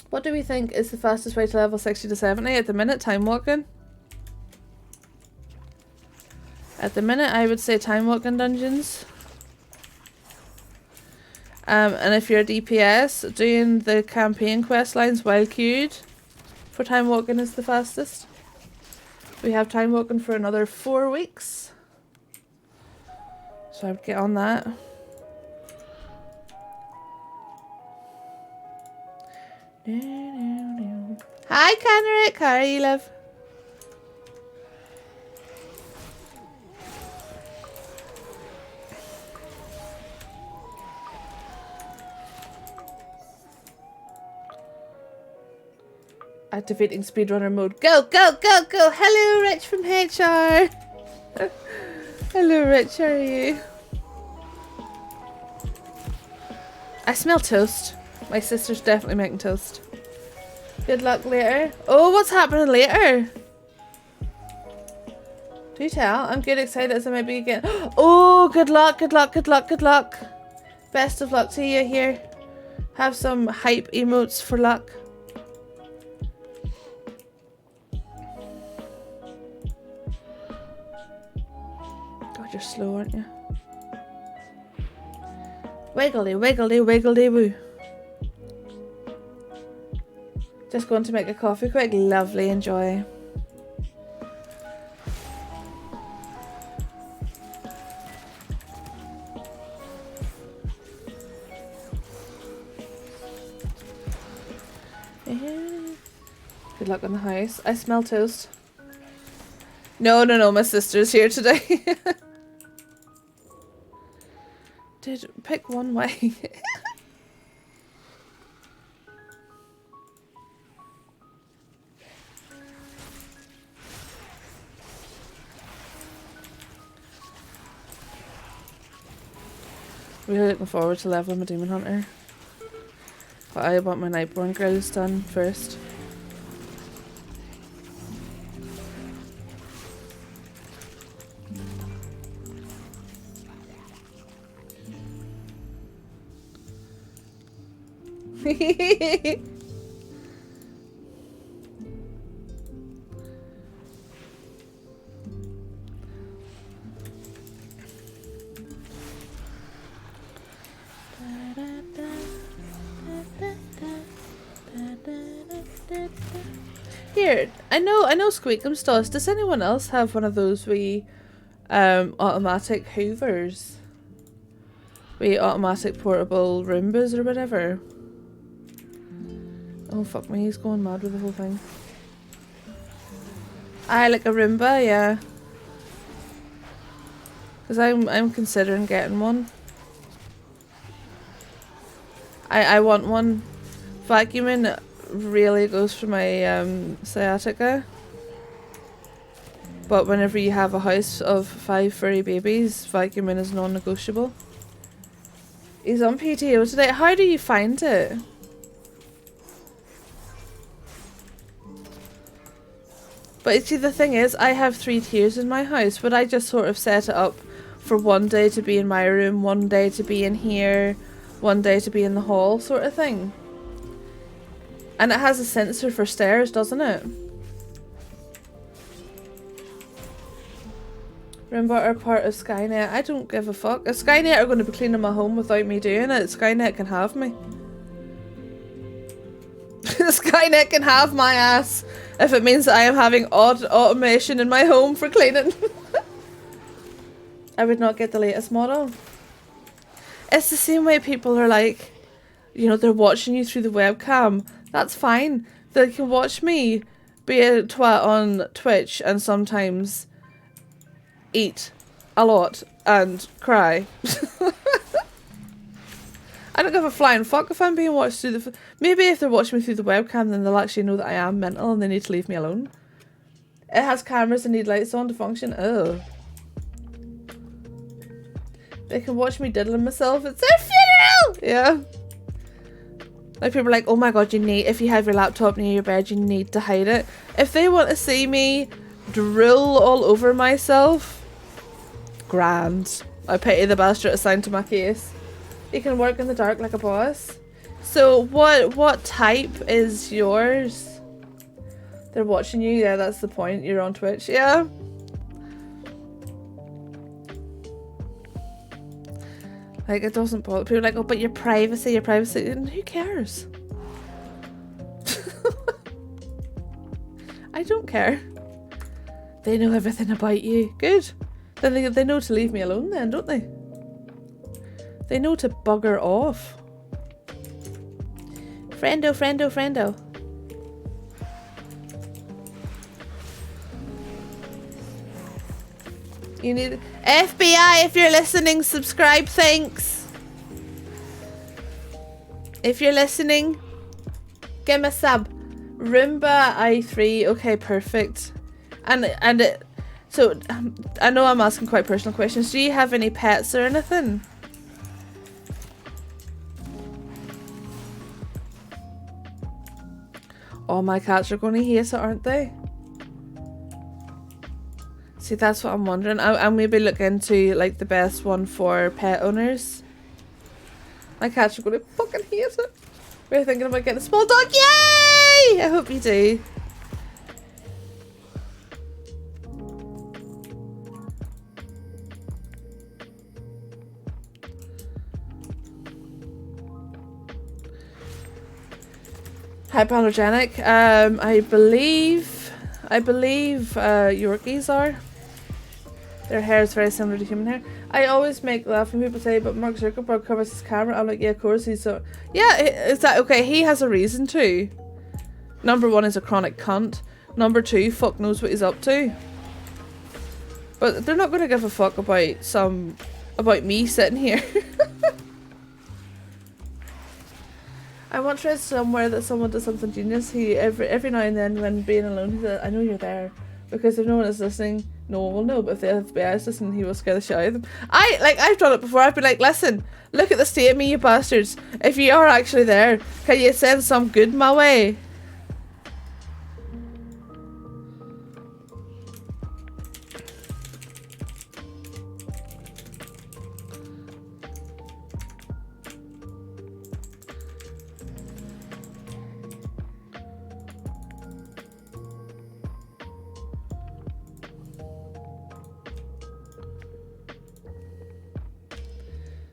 What do we think is the fastest way to level 60 to 70 at the minute? Time walking? At the minute, I would say time walking dungeons. And if you're a DPS, doing the campaign quest lines while queued for time walking is the fastest. We have time walking for another 4 weeks. So I would get on that. Hi, Canerick. How are you, love? Activating speedrunner mode. Go, go, go, go. Hello, Rich from HR. Hello, Rich. How are you? I smell toast. My sister's definitely making toast. Good luck later. Oh, what's happening later? Do tell. I'm getting excited as I might be again. Oh, good luck, good luck, good luck, good luck. Best of luck to you here. Have some hype emotes for luck. God, you're slow, aren't you? Wiggly, wiggly, wiggly woo. Just going to make a coffee quick. Lovely, enjoy. Good luck on the house. I smell toast. No, no, no, my sister's here today. Dude, pick one way. Really looking forward to leveling my Demon Hunter. But I want my Nightborn girls done first. Here, I know Squeakums does. Does anyone else have one of those wee automatic hoovers? Wee automatic portable Roombas or whatever? Oh fuck me, he's going mad with the whole thing. I like a Roomba, yeah. Cause I'm considering getting one. I want one. Vacuuming really goes for my sciatica. But whenever you have a house of 5 furry babies, vacuuming is non-negotiable. He's on PTO today. How do you find it? But see, the thing is, I have 3 tiers in my house, but I just sort of set it up for one day to be in my room, one day to be in here, one day to be in the hall, sort of thing. And it has a sensor for stairs, doesn't it? Roomba are part of Skynet. I don't give a fuck. If Skynet are going to be cleaning my home without me doing it, Skynet can have me. Skynet can have my ass if it means that I am having odd automation in my home for cleaning. I would not get the latest model. It's the same way people are like, you know, they're watching you through the webcam. That's fine. They can watch me be a twat on Twitch and sometimes eat a lot and cry. I I don't give a flying fuck if I'm being watched through the... Maybe if they're watching me through the webcam, then they'll actually know that I am mental and they need to leave me alone. It has cameras and need lights on to function. Oh. They can watch me diddling myself. It's their funeral! Yeah. Like, people are like, oh my god, you need... If you have your laptop near your bed, you need to hide it. If they want to see me drool all over myself, grand. I pity the bastard assigned to my case. You can work in the dark like a boss. So what type is yours? They're watching you. Yeah, that's the point. You're on Twitch. Yeah. Like, it doesn't bother people. Are like, oh, but your privacy. And who cares? I don't care. They know everything about you. Good. Then they know to leave me alone then, don't they? They know to bugger off. Friendo, friendo, friendo. You need... FBI, if you're listening, subscribe, thanks. If you're listening, give me a sub. Roomba i3, okay, perfect. So, I know I'm asking quite personal questions. Do you have any pets or anything? Oh, my cats are going to hate it, aren't they? See, that's what I'm wondering. I'll maybe look into, like, the best one for pet owners. My cats are going to fucking hate it. We're thinking about getting a small dog. Yay! I hope you do. Hypoallergenic. I believe Yorkies are. Their hair is very similar to human hair. I always make laugh when people say, but Mark Zuckerberg covers his camera. I'm like, yeah, of course he's so... Yeah, is that okay? He has a reason to. Number one, is a chronic cunt. Number two, fuck knows what he's up to. But they're not going to give a fuck about me sitting here. I once read somewhere that someone does something genius. He every now and then, when being alone, he said, I know you're there. Because if no one is listening, no one will know. But if the FBI is listening, he will scare the shit out of them. I've done it before. I've been like, listen, look at the state of me, you bastards. If you are actually there, can you send some good my way?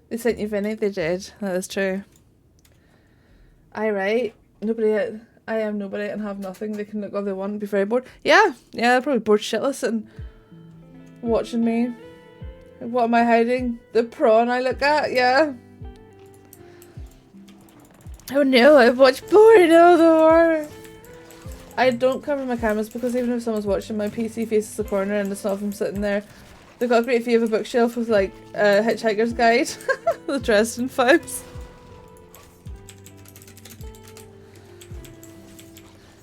They sent you Vinny? They did. That is true. I am nobody and have nothing. They can look all they want and be very bored. Yeah, they're probably bored shitless and watching me. What am I hiding? The prawn I look at? Yeah. Oh no, I've watched porn all the more. I don't cover my cameras because even if someone's watching, my PC faces the corner and it's not of them sitting there. They've got a great view of a bookshelf with like a Hitchhiker's Guide. The Dresden Files.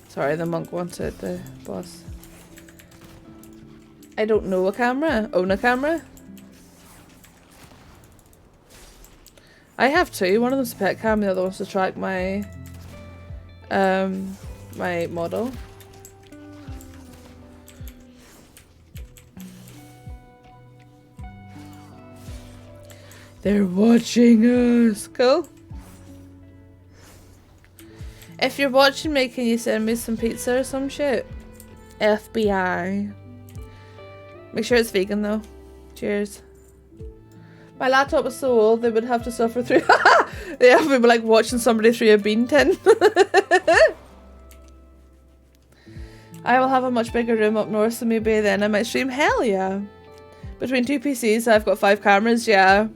Sorry, the monk wanted the boss. I don't know a camera. Own a camera. I have two. One of them's a pet cam, the other one's to track my my model. They're watching us. Cool. If you're watching me, can you send me some pizza or some shit? FBI. Make sure it's vegan though. Cheers. My laptop is so old they would have to suffer through. Yeah, we were like watching somebody through a bean tin. I will have a much bigger room up north, so maybe then I might stream. Hell yeah. Between two PCs, I've got 5 cameras. Yeah.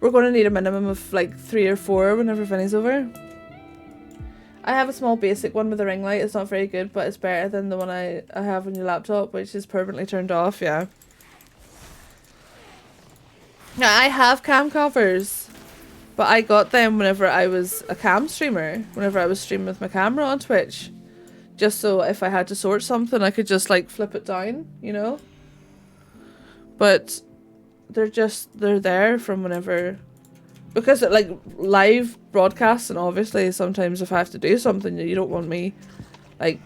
We're going to need a minimum of like 3 or 4 whenever Vinny's over. I have a small basic one with a ring light. It's not very good, but it's better than the one I have on your laptop, which is permanently turned off, yeah. Yeah, I have cam covers. But I got them whenever I was a cam streamer, whenever I was streaming with my camera on Twitch. Just so if I had to sort something, I could just like flip it down, you know? But they're there from whenever, because like live broadcasts, and obviously sometimes if I have to do something, you don't want me like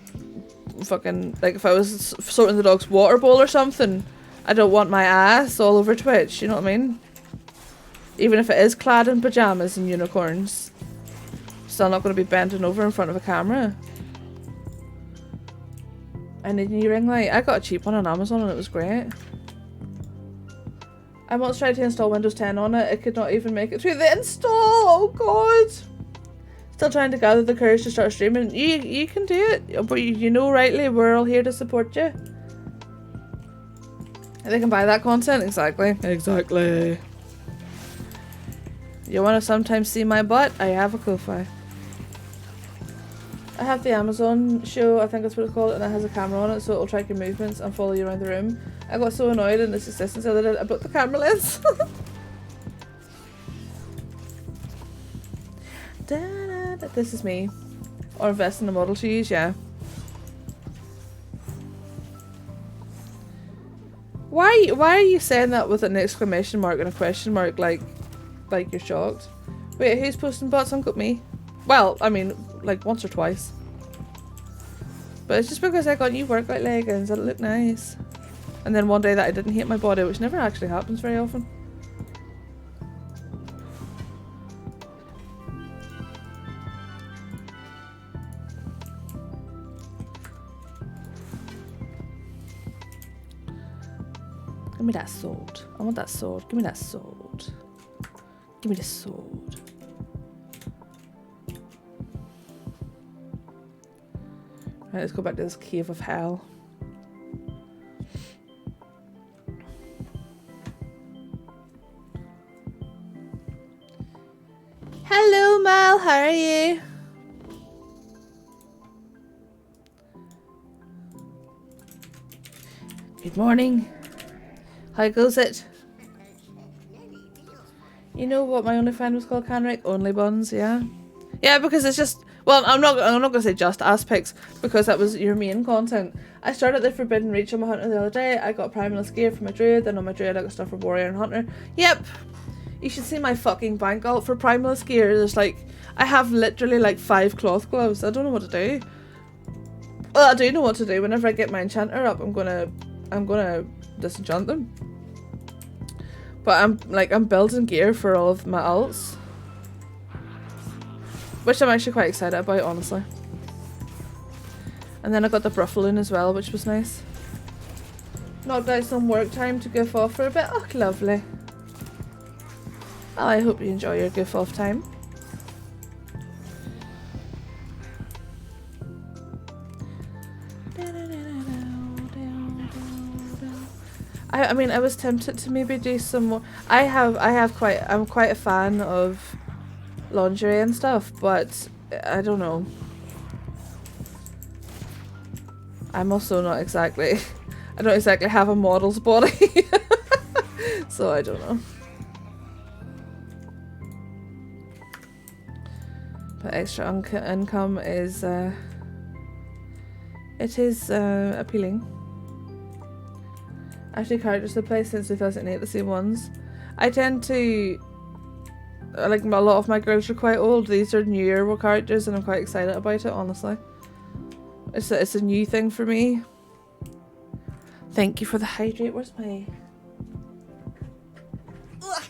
fucking, like if I was sorting the dog's water bowl or something, I don't want my ass all over Twitch, you know what I mean? Even if it is clad in pajamas and unicorns, still not going to be bending over in front of a camera. I need a new ring light. I got a cheap one on Amazon and it was great. I once tried to install Windows 10 on it. It could not even make it through the install. Oh god. Still trying to gather the courage to start streaming. You can do it. But you know rightly, we're all here to support you. And they can buy that content. Exactly. Exactly. You want to sometimes see my butt? I have a Ko-Fi. I have the Amazon show, I think that's what it's called, and it has a camera on it, so it'll track your movements and follow you around the room. I got so annoyed in this assistance the other day, I broke the camera lens. This is me. Or invest in the model to use, yeah. Why are you saying that with an exclamation mark and a question mark, like you're shocked? Wait, who's posting bots on me? Well, I mean, like once or twice. But it's just because I got new workout leggings that look nice. And then one day that I didn't hate my body, which never actually happens very often. Give me that sword. I want that sword. Give me that sword. Give me the sword. Right, let's go back to this cave of hell. Hello, Mal. How are you? Good morning. How goes it? You know what my OnlyFans was called, Canrick? Only Buns, yeah. Yeah, because it's just, well, I'm not gonna say just ass pics, because that was your main content. I started the Forbidden Reach on my Hunter the other day. I got Primalist gear for my Druid, then on my Druid I got stuff for Warrior and Hunter. Yep. You should see my fucking bank alt for Primalist gear. There's like, I have literally like 5 cloth gloves. I don't know what to do. Well, I do know what to do. Whenever I get my enchanter up, I'm gonna disenchant them. But I'm building gear for all of my alts, which I'm actually quite excited about, honestly. And then I got the Bruffaloon as well, which was nice. Knocked out some work time to goof off for a bit. Oh, lovely. Well, I hope you enjoy your goof off time. I mean, I was tempted to maybe do some more. I'm quite a fan of lingerie and stuff, but I don't know. I'm also not exactly, I don't exactly have a model's body, so I don't know. But extra income is, it is appealing. Actually, characters to play since 2008, the same ones. I tend to, like, a lot of my girls are quite old. These are newer characters and I'm quite excited about it, honestly. It's a new thing for me. Thank you for the hydrate. Where's my... Ugh.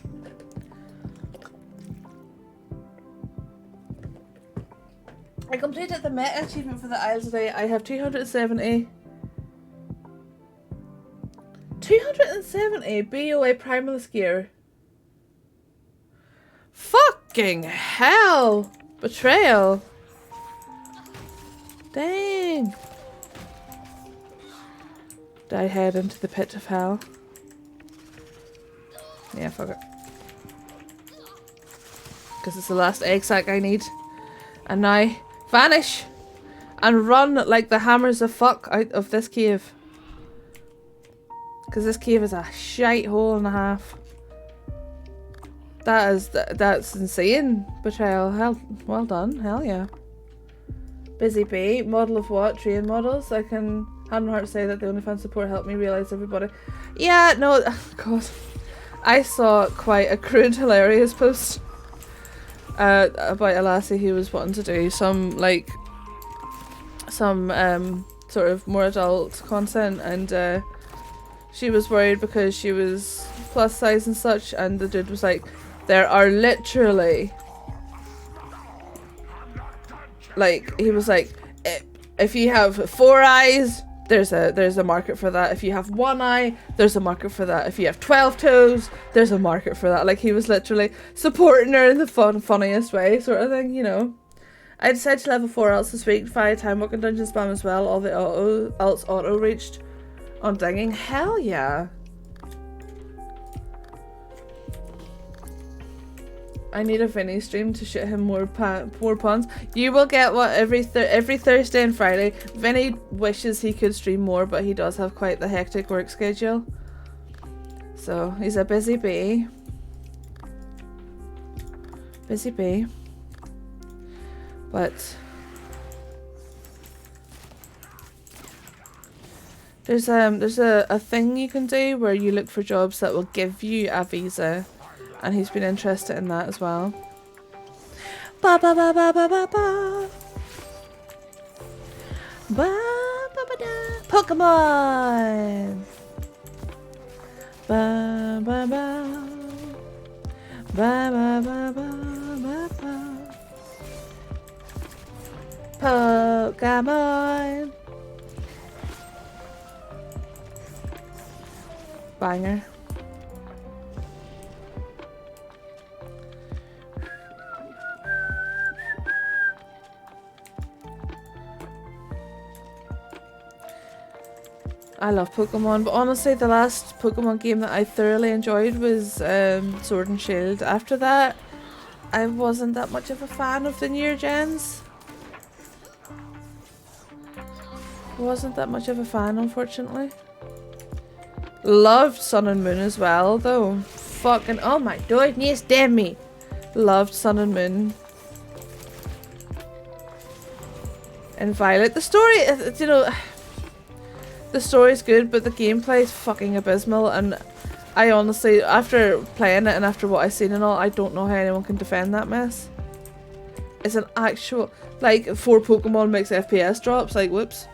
I completed the meta achievement for the Isles today. I have 270 BOA Primalist gear. Fucking hell! Betrayal. Dang. Did I head into the pit of hell? Yeah, fuck it. Because it's the last egg sack I need. And now, vanish! And run like the hammers of fuck out of this cave. Because this cave is a shite hole and a half. That's insane. Betrayal. Hell, well done. Hell yeah. Busy bee. Model of what? Train models. I can hand on heart say that the OnlyFans support helped me realise everybody. Yeah, no, God. I saw quite a crude, hilarious post about a lassie who was wanting to do some sort of more adult content, and she was worried because she was plus size and such, and the dude was like, there are literally, like, he was like, if you have 4 eyes, there's a market for that. If you have 1 eye, there's a market for that. If you have 12 toes, there's a market for that. Like, he was literally supporting her in the funniest way, sort of thing, you know. I decided to level 4 alts this week via time walking dungeon spam as well. All the alts auto reached on dinging. Hell yeah. I need a Vinny stream to shoot him more puns. You will get what every Thursday and Friday. Vinny wishes he could stream more, but he does have quite the hectic work schedule. So he's a busy bee. Busy bee. But there's a thing you can do where you look for jobs that will give you a visa. And he's been interested in that as well. Ba ba ba ba ba ba ba. Ba ba ba da. Pokemon. Ba ba ba. Ba ba ba ba ba ba. Pokemon. Banger. I love Pokemon, but honestly the last Pokemon game that I thoroughly enjoyed was Sword and Shield. After that, I wasn't that much of a fan of the newer gens. Wasn't that much of a fan, unfortunately. Loved Sun and Moon as well, though. Fucking, oh my goodness, damn me. Loved Sun and Moon. And Violet. The story, you know... The story's good, but the gameplay's fucking abysmal, and I honestly, after playing it and after what I've seen and all, I don't know how anyone can defend that mess. It's an actual, like, 4 Pokemon makes FPS drops, like, whoops.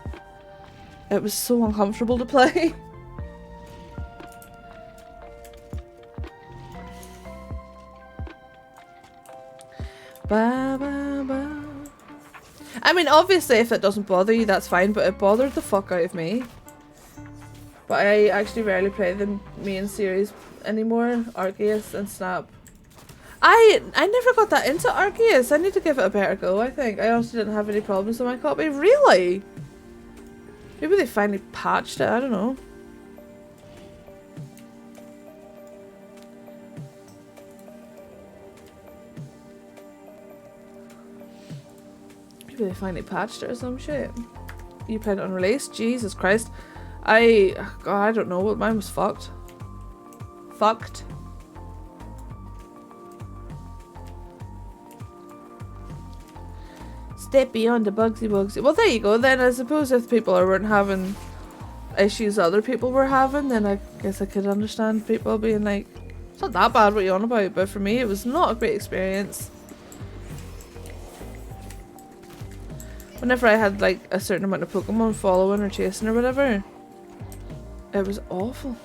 It was so uncomfortable to play. Ba, ba, ba. I mean, obviously, if it doesn't bother you, that's fine, but it bothered the fuck out of me. But I actually rarely play the main series anymore, Arceus and Snap. I never got that into Arceus. I need to give it a better go, I think. I honestly didn't have any problems with my copy. Really? Maybe they finally patched it, I don't know. Maybe they finally patched it or some shit. You played it on release? Jesus Christ. God, I don't know, what mine was fucked. Fucked. Step beyond the bugsy. Well, there you go then. I suppose if people weren't having issues other people were having, then I guess I could understand people being like, it's not that bad what you're on about, but for me it was not a great experience. Whenever I had like a certain amount of Pokemon following or chasing or whatever, it was awful.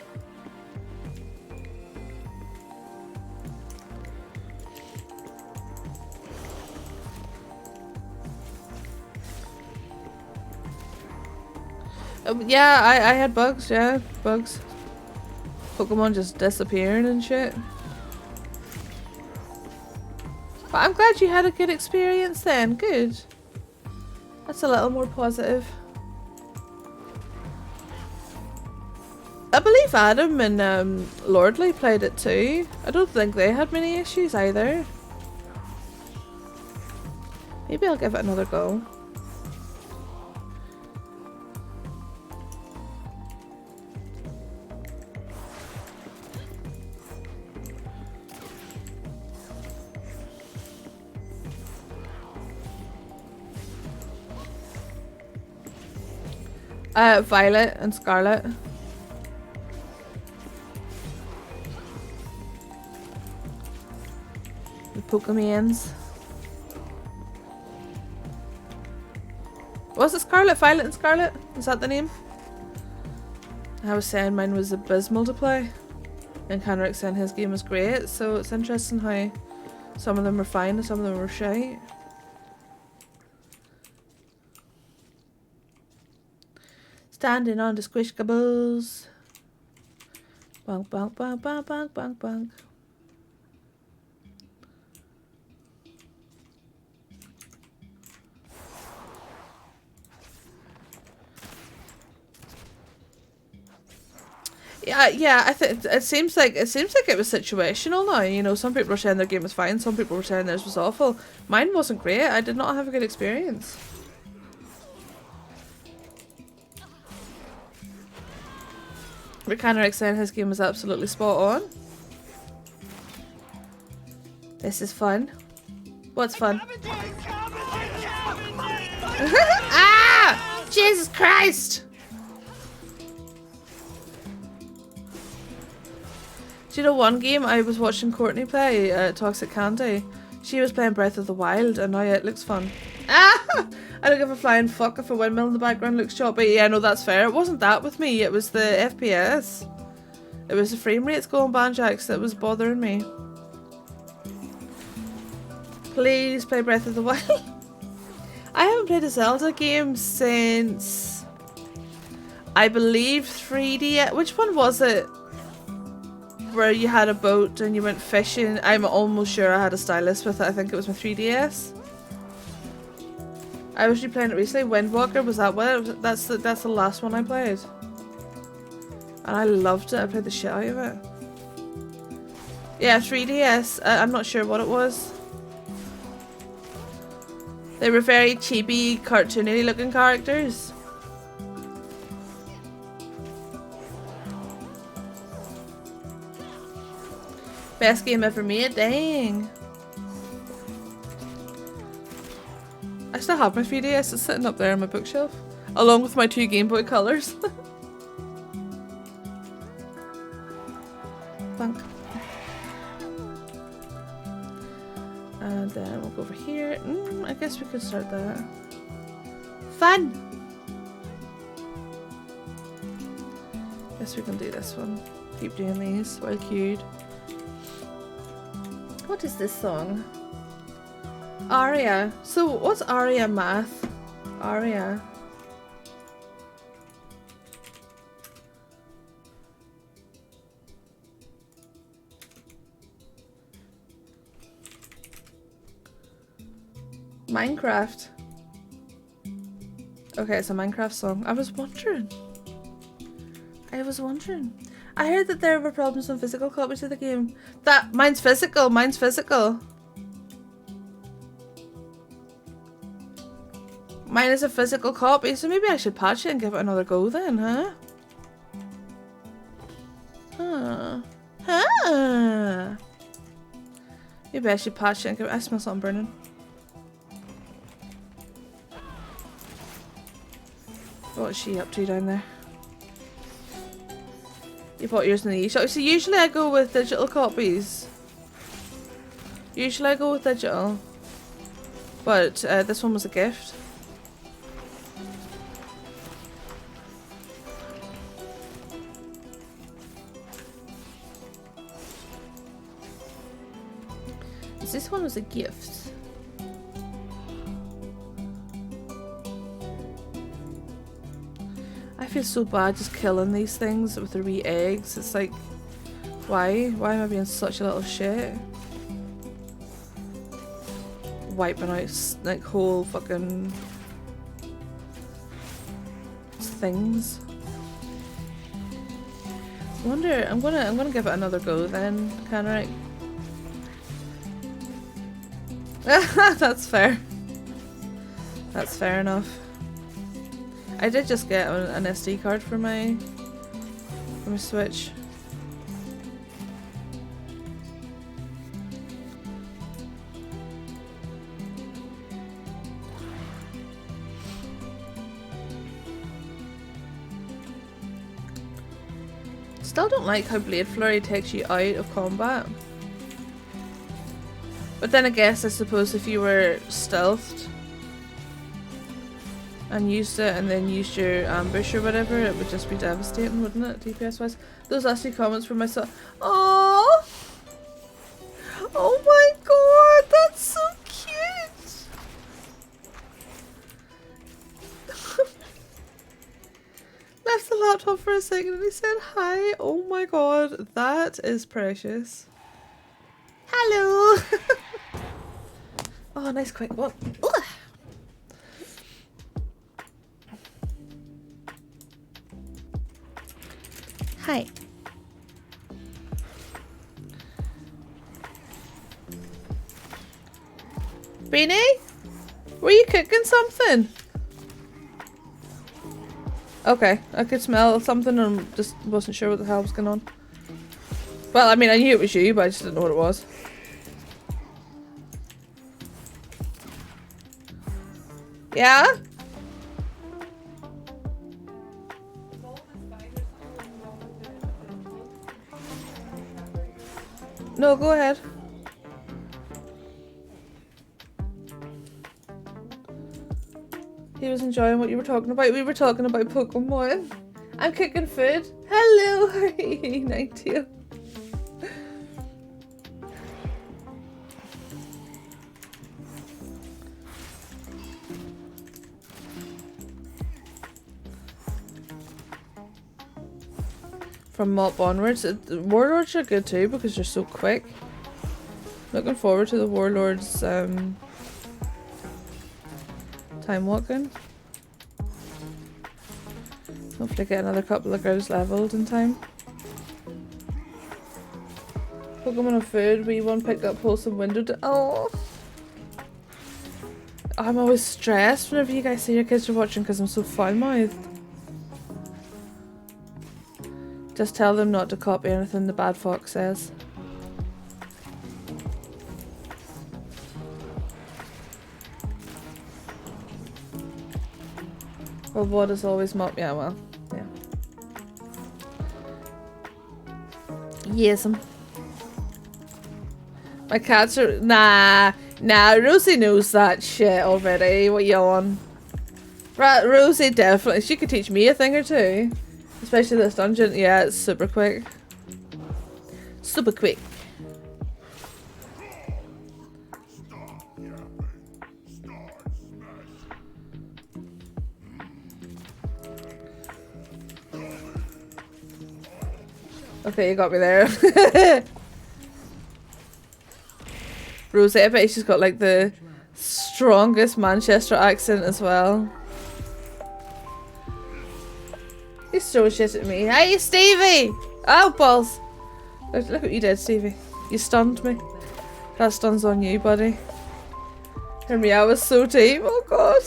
Yeah, I had bugs, yeah, bugs. Pokemon just disappearing and shit. But I'm glad you had a good experience then, good. That's a little more positive. I believe Adam and Lordly played it too. I don't think they had many issues either. Maybe I'll give it another go. Violet and Scarlet. The Pokemons. Was it Scarlet? Violet and Scarlet? Is that the name? I was saying mine was abysmal to play. And Canrick saying his game was great. So it's interesting how some of them were fine and some of them were shite. Standing on the squishkables. Bonk, bonk, bonk, bonk, bonk, bonk, bonk. Yeah, I think it seems like it was situational now. You know, some people were saying their game was fine, some people were saying theirs was awful. Mine wasn't great. I did not have a good experience. But Canrick saying his game was absolutely spot on. This is fun. What's fun? Ah! Jesus Christ! Do you know one game I was watching Courtney play, Toxic Candy? She was playing Breath of the Wild and now it looks fun. Ah! I don't give a flying fuck if a windmill in the background looks choppy. Yeah, no, that's fair. It wasn't that with me, it was the FPS. It was the frame rates going banjacks that was bothering me. Please play Breath of the Wild. I haven't played a Zelda game since, I believe, 3D. Which one was it? Where you had a boat and you went fishing. I'm almost sure I had a stylus with it. I think it was my 3DS. I was replaying it recently. Windwalker, was that what? That's the last one I played. And I loved it. I played the shit out of it. Yeah, 3DS. I'm not sure what it was. They were very chibi, cartoony looking characters. Best game ever made, dang. I still have my 3DS, it's sitting up there on my bookshelf. Along with my 2 Game Boy Colors. Bunk. And then we'll go over here. I guess we could start that. Fun! Guess we can do this one. Keep doing these while queued. What is this song? Aria. So what's Aria math? Aria. Minecraft. Okay, it's a Minecraft song. I was wondering. I heard that there were problems on physical copies of the game. Mine's physical. Mine's physical. Mine is a physical copy, so maybe I should patch it and give it another go then, huh? Maybe I should patch it and give it. I smell something burning. What's she up to down there? You bought yours in the eShop. So usually I go with digital copies. But this one was a gift. This one was a gift. I feel so bad just killing these things with the wee eggs. It's like, why? Why am I being such a little shit? Wiping out like whole fucking things. I wonder. I'm gonna give it another go then, Canrick. That's fair. That's fair enough. I did just get an SD card for my Switch. Still don't like how Blade Flurry takes you out of combat. But then I suppose if you were stealthed and used it and then used your ambush or whatever, it would just be devastating, wouldn't it, DPS wise? Those last few comments from myself. Oh! Oh my god, that's so cute! Left the laptop for a second and he said hi. Oh my god, that is precious. Hello! Oh, nice quick one. Ugh. Hi. Beanie? Were you cooking something? Okay, I could smell something and just wasn't sure what the hell was going on. Well, I mean, I knew it was you, but I just didn't know what it was. Yeah? No, go ahead. He was enjoying what you were talking about. We were talking about Pokemon. I'm cooking food. Hello, how are you, Nighttail? From Mop onwards, Warlords are good too because they're so quick. Looking forward to the Warlords time walking. Hopefully get another couple of girls leveled in time. Pokemon of food, we one picked up wholesome window to oh. I'm always stressed whenever you guys say your kids are watching because I'm so foul-mouthed. Just tell them not to copy anything the bad fox says. Well, what is always mop? Yeah, well, yeah. Yes. My cats are nah. Rosie knows that shit already. What you on? Right, Rosie definitely. She could teach me a thing or two. Especially this dungeon. Yeah, it's super quick. Super quick. Okay, you got me there. Rosie, I bet she's got like the strongest Manchester accent as well. He's throwing shit at me. Hey, Stevie! Oh, balls! Look what you did, Stevie. You stunned me. That stun's on you, buddy. Her meow was so deep. Oh, God.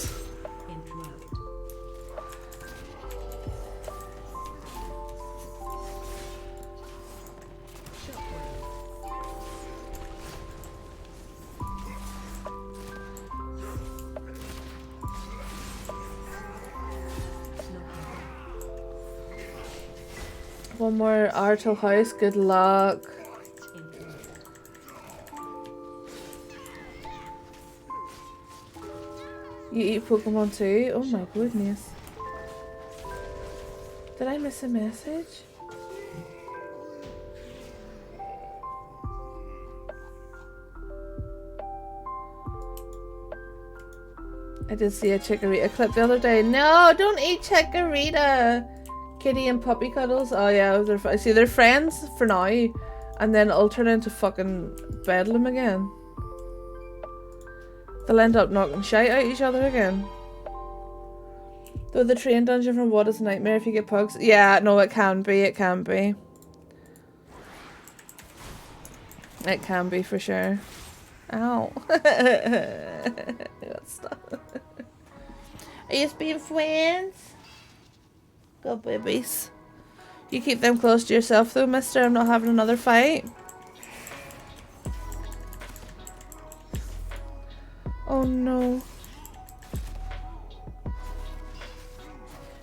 One more hour till house. Good luck. You eat Pokemon too? Oh my goodness. Did I miss a message? I did see a Chikorita clip the other day. No, don't eat Chikorita! Kitty and puppy cuddles. Oh yeah, they're friends for now, and then it'll turn into fucking bedlam again. They'll end up knocking shite out each other again. Though the train dungeon from What is a nightmare if you get pugs. Yeah, no, it can be. It can be. It can be for sure. Ow. Stop. Are you being friends? Go babies. You keep them close to yourself though, mister. I'm not having another fight. Oh no.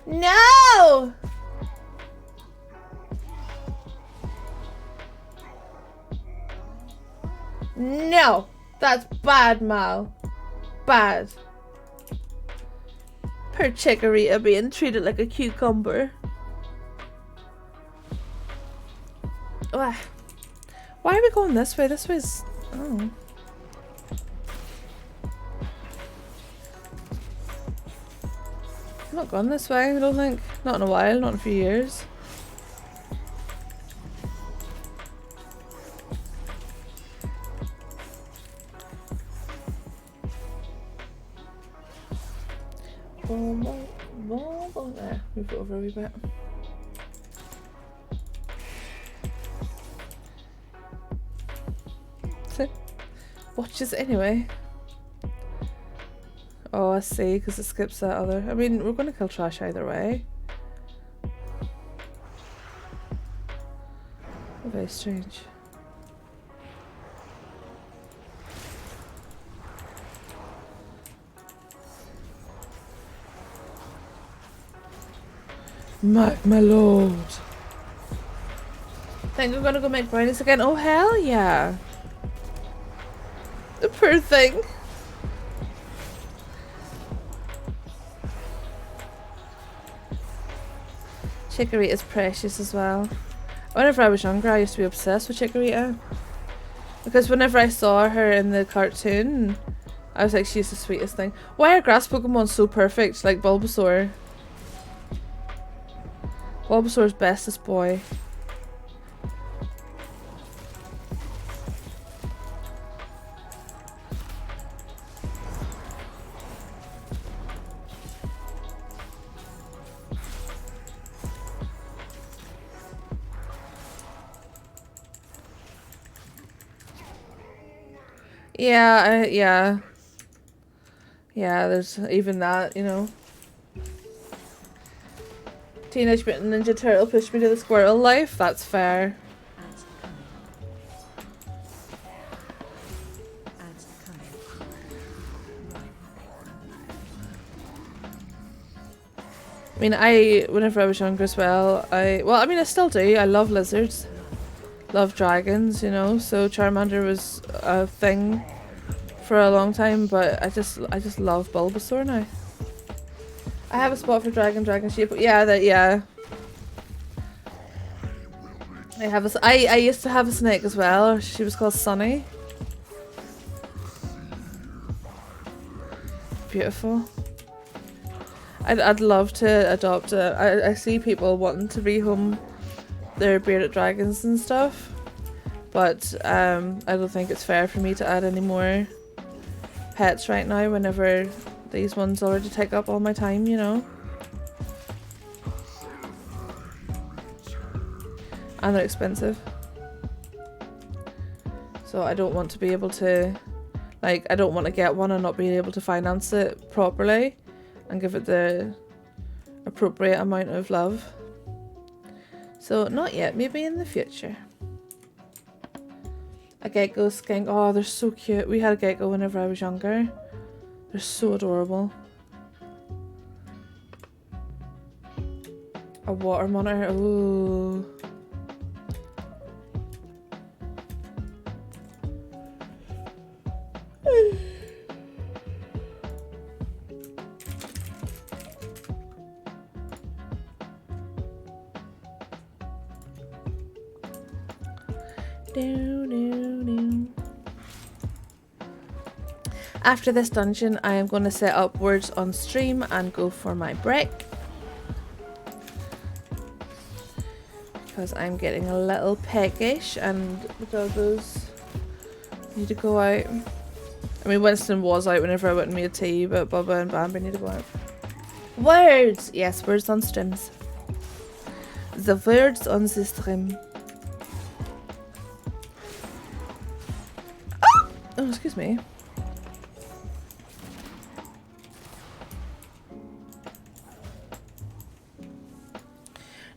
No! No! That's bad, Mal. Bad. Poor Chikorita being treated like a cucumber. Ugh. Why are we going this way? This way's... Oh. I'm not gone this way, I don't think. Not in a while, not in a few years. There, move it over a wee bit. So, watches anyway. Oh, I see, because it skips that other. I mean, we're going to kill trash either way. Very strange. My lord. Think we're gonna go make brownies again? Oh hell yeah. The poor thing. Chikorita is precious as well. Whenever I was younger I used to be obsessed with Chikorita. Because whenever I saw her in the cartoon, I was like, she's the sweetest thing. Why are grass Pokemon so perfect? Like Bulbasaur. Bulbasaur's bestest boy. Yeah, yeah, there's even that, you know. Teenage Mutant Ninja Turtle pushed me to the squirrel life. That's fair. I mean, whenever I was younger as well, I mean, I still do. I love lizards, love dragons, you know. So Charmander was a thing for a long time, but I just love Bulbasaur now. I have a spot for dragon sheep. Yeah. I used to have a snake as well. She was called Sunny. Beautiful. I'd love to adopt I see people wanting to rehome their bearded dragons and stuff, but I don't think it's fair for me to add any more pets right now whenever these ones already take up all my time, you know. And they're expensive. So I don't want to be able to, like, I don't want to get one and not be able to finance it properly and give it the appropriate amount of love. So not yet, maybe in the future. A gecko skink, oh they're so cute. We had a gecko whenever I was younger. They're so adorable. A water monitor, ooh. After this dungeon, I am going to set up words on stream and go for my break. Because I'm getting a little peckish and the doggos need to go out. I mean, Winston was out whenever I went and made tea, but Bubba and Bambi need to go out. Words! Yes, words on streams. The words on the stream. Oh, excuse me.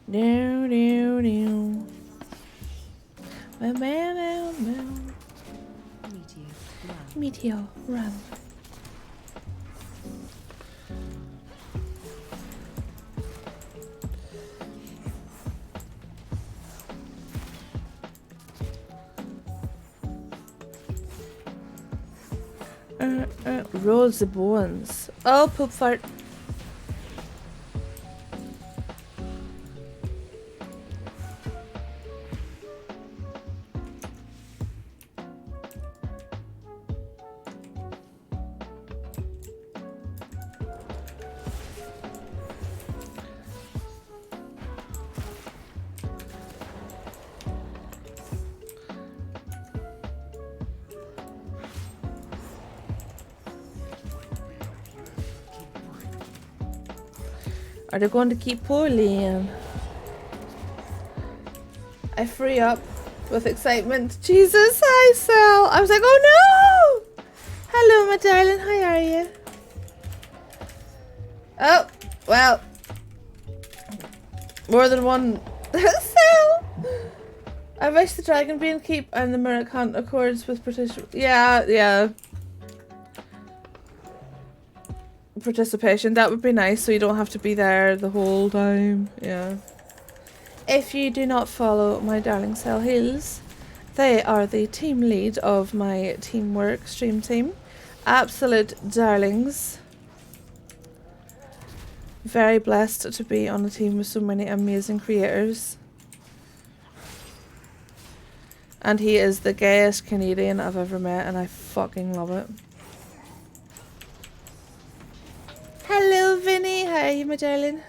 No. Meteor, run. Rolls the bones. Oh, poop fart. Are they going to keep pulling? I free up with excitement. Jesus, hi Sal. I was like, oh no! Hello, my darling. How are you? Oh, well. More than one Sal. I wish the dragon being keep and the mirror can't accords with participation. Yeah. Participation, that would be nice, so you don't have to be there the whole time. Yeah. If you do not follow my darling Cell Hills, they are the team lead of my teamwork stream team. Absolute darlings. Very blessed to be on a team with so many amazing creators. And he is the gayest Canadian I've ever met, and I fucking love it. Hello, Vinny. How are you, my darling?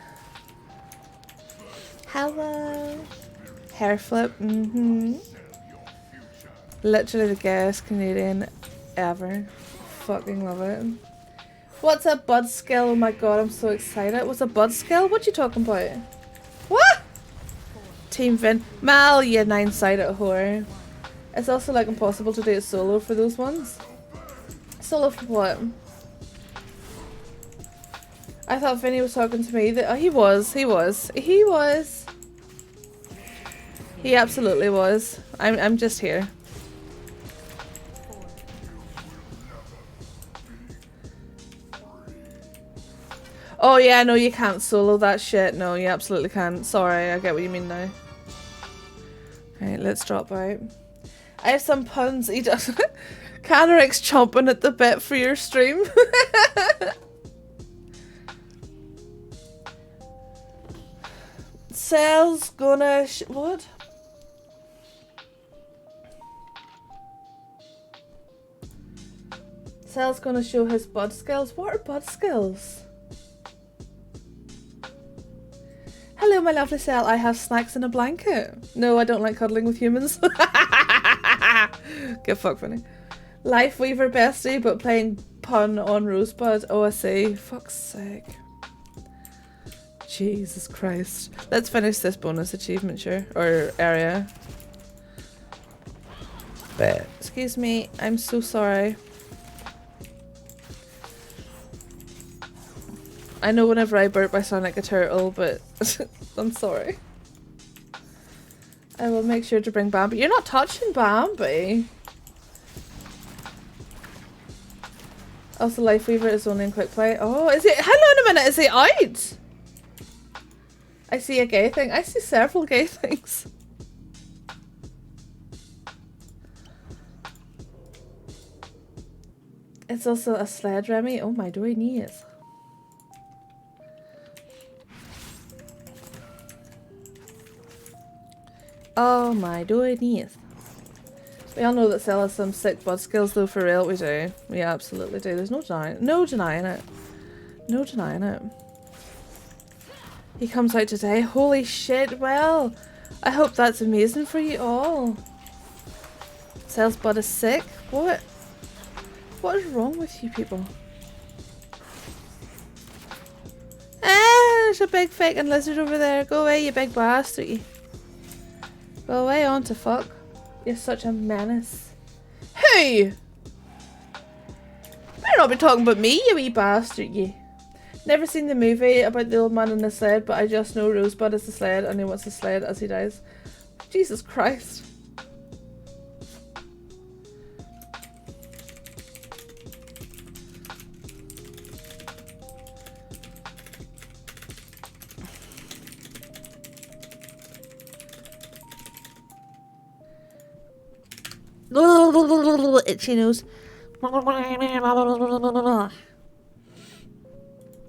Hello. Hair flip. Literally the gayest Canadian ever. Fucking love it. What's a bud skill? Oh my god, I'm so excited. What's a bud skill? What you talking about? What? Team Vin. Mal, you 9-sided whore. It's also like impossible to do it solo for those ones. Solo for what? I thought Vinny was talking to me. Oh, he was. He absolutely was. I'm just here. Oh yeah, no, you can't solo that shit. No, you absolutely can't. Sorry, I get what you mean now. Right, let's drop out. I have some puns. He does. Canarix chomping at the bit for your stream. Cell's gonna what? Cell's gonna show his bud skills. What are bud skills? Hello, my lovely Cell. I have snacks in a blanket. No, I don't like cuddling with humans. Get fucked, funny. Life Weaver bestie, but playing pun on Rosebud. Oh, I see. Fuck's sake. Jesus Christ. Let's finish this bonus achievement, sure. Or area. But, excuse me, I'm so sorry. I know whenever I burp I sound like a turtle, but I'm sorry. I will make sure to bring Bambi. You're not touching Bambi! Also, Life Weaver is only in quick play. Oh, is it? Hang on a minute, is he out? I see a gay thing. I see several gay things. It's also a sled, Remy. Oh my goodness. Oh my goodness. We all know that Cell has some sick bud skills though, for real. We do. We absolutely do. There's no denying it. No denying it. No denying it. He comes out today. Holy shit, well, I hope that's amazing for you all. Cell's bud is sick? What? What is wrong with you people? Ah, there's a big fucking lizard over there. Go away, you big bastard. You. Go away on to fuck. You're such a menace. Hey! Better not be talking about me, you wee bastard, you. Never seen the movie about the old man in the sled, but I just know Rosebud is the sled and he wants the sled as he dies. Jesus Christ. Itchy nose.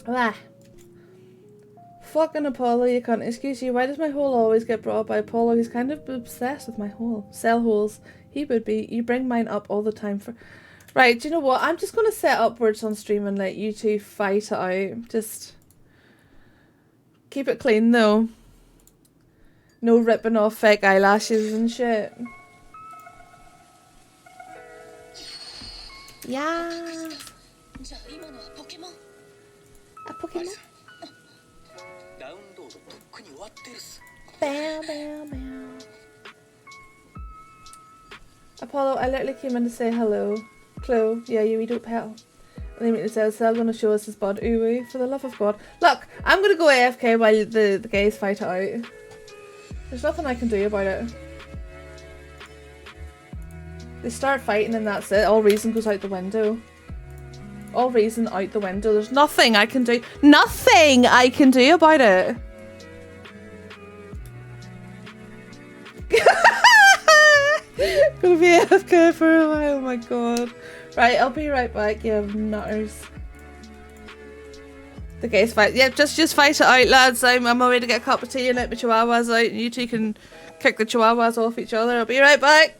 Ah. Fucking Apollo, you can't excuse you. Why does my hole always get brought up by Apollo? He's kind of obsessed with my hole. Cell holes. He would be. You bring mine up all the time for... Right, do you know what? I'm just going to set upwards on stream and let you two fight it out. Just... keep it clean, though. No ripping off fake eyelashes and shit. Yeah. じゃあ今のはポケモン A Pokemon? ダウンロードとっくに終わってるっす Bow, bow, bow. Apollo, I literally came in to say hello. Chloe, yeah, you eat up hell. And then it says, they're going to show us his bod. Ooh, for the love of God. Look, I'm going to go AFK while the gays fight it out. There's nothing I can do about it. They start fighting and that's it. All reason goes out the window. All reason out the window. There's nothing I can do. Nothing I can do about it. Gonna be AFK for a while, oh my god. Right, I'll be right back, you nutters. The gays fight. Yeah, just fight it out, lads. I'm on my way to get a cup of tea and let my chihuahuas out and you two can kick the chihuahuas off each other. I'll be right back.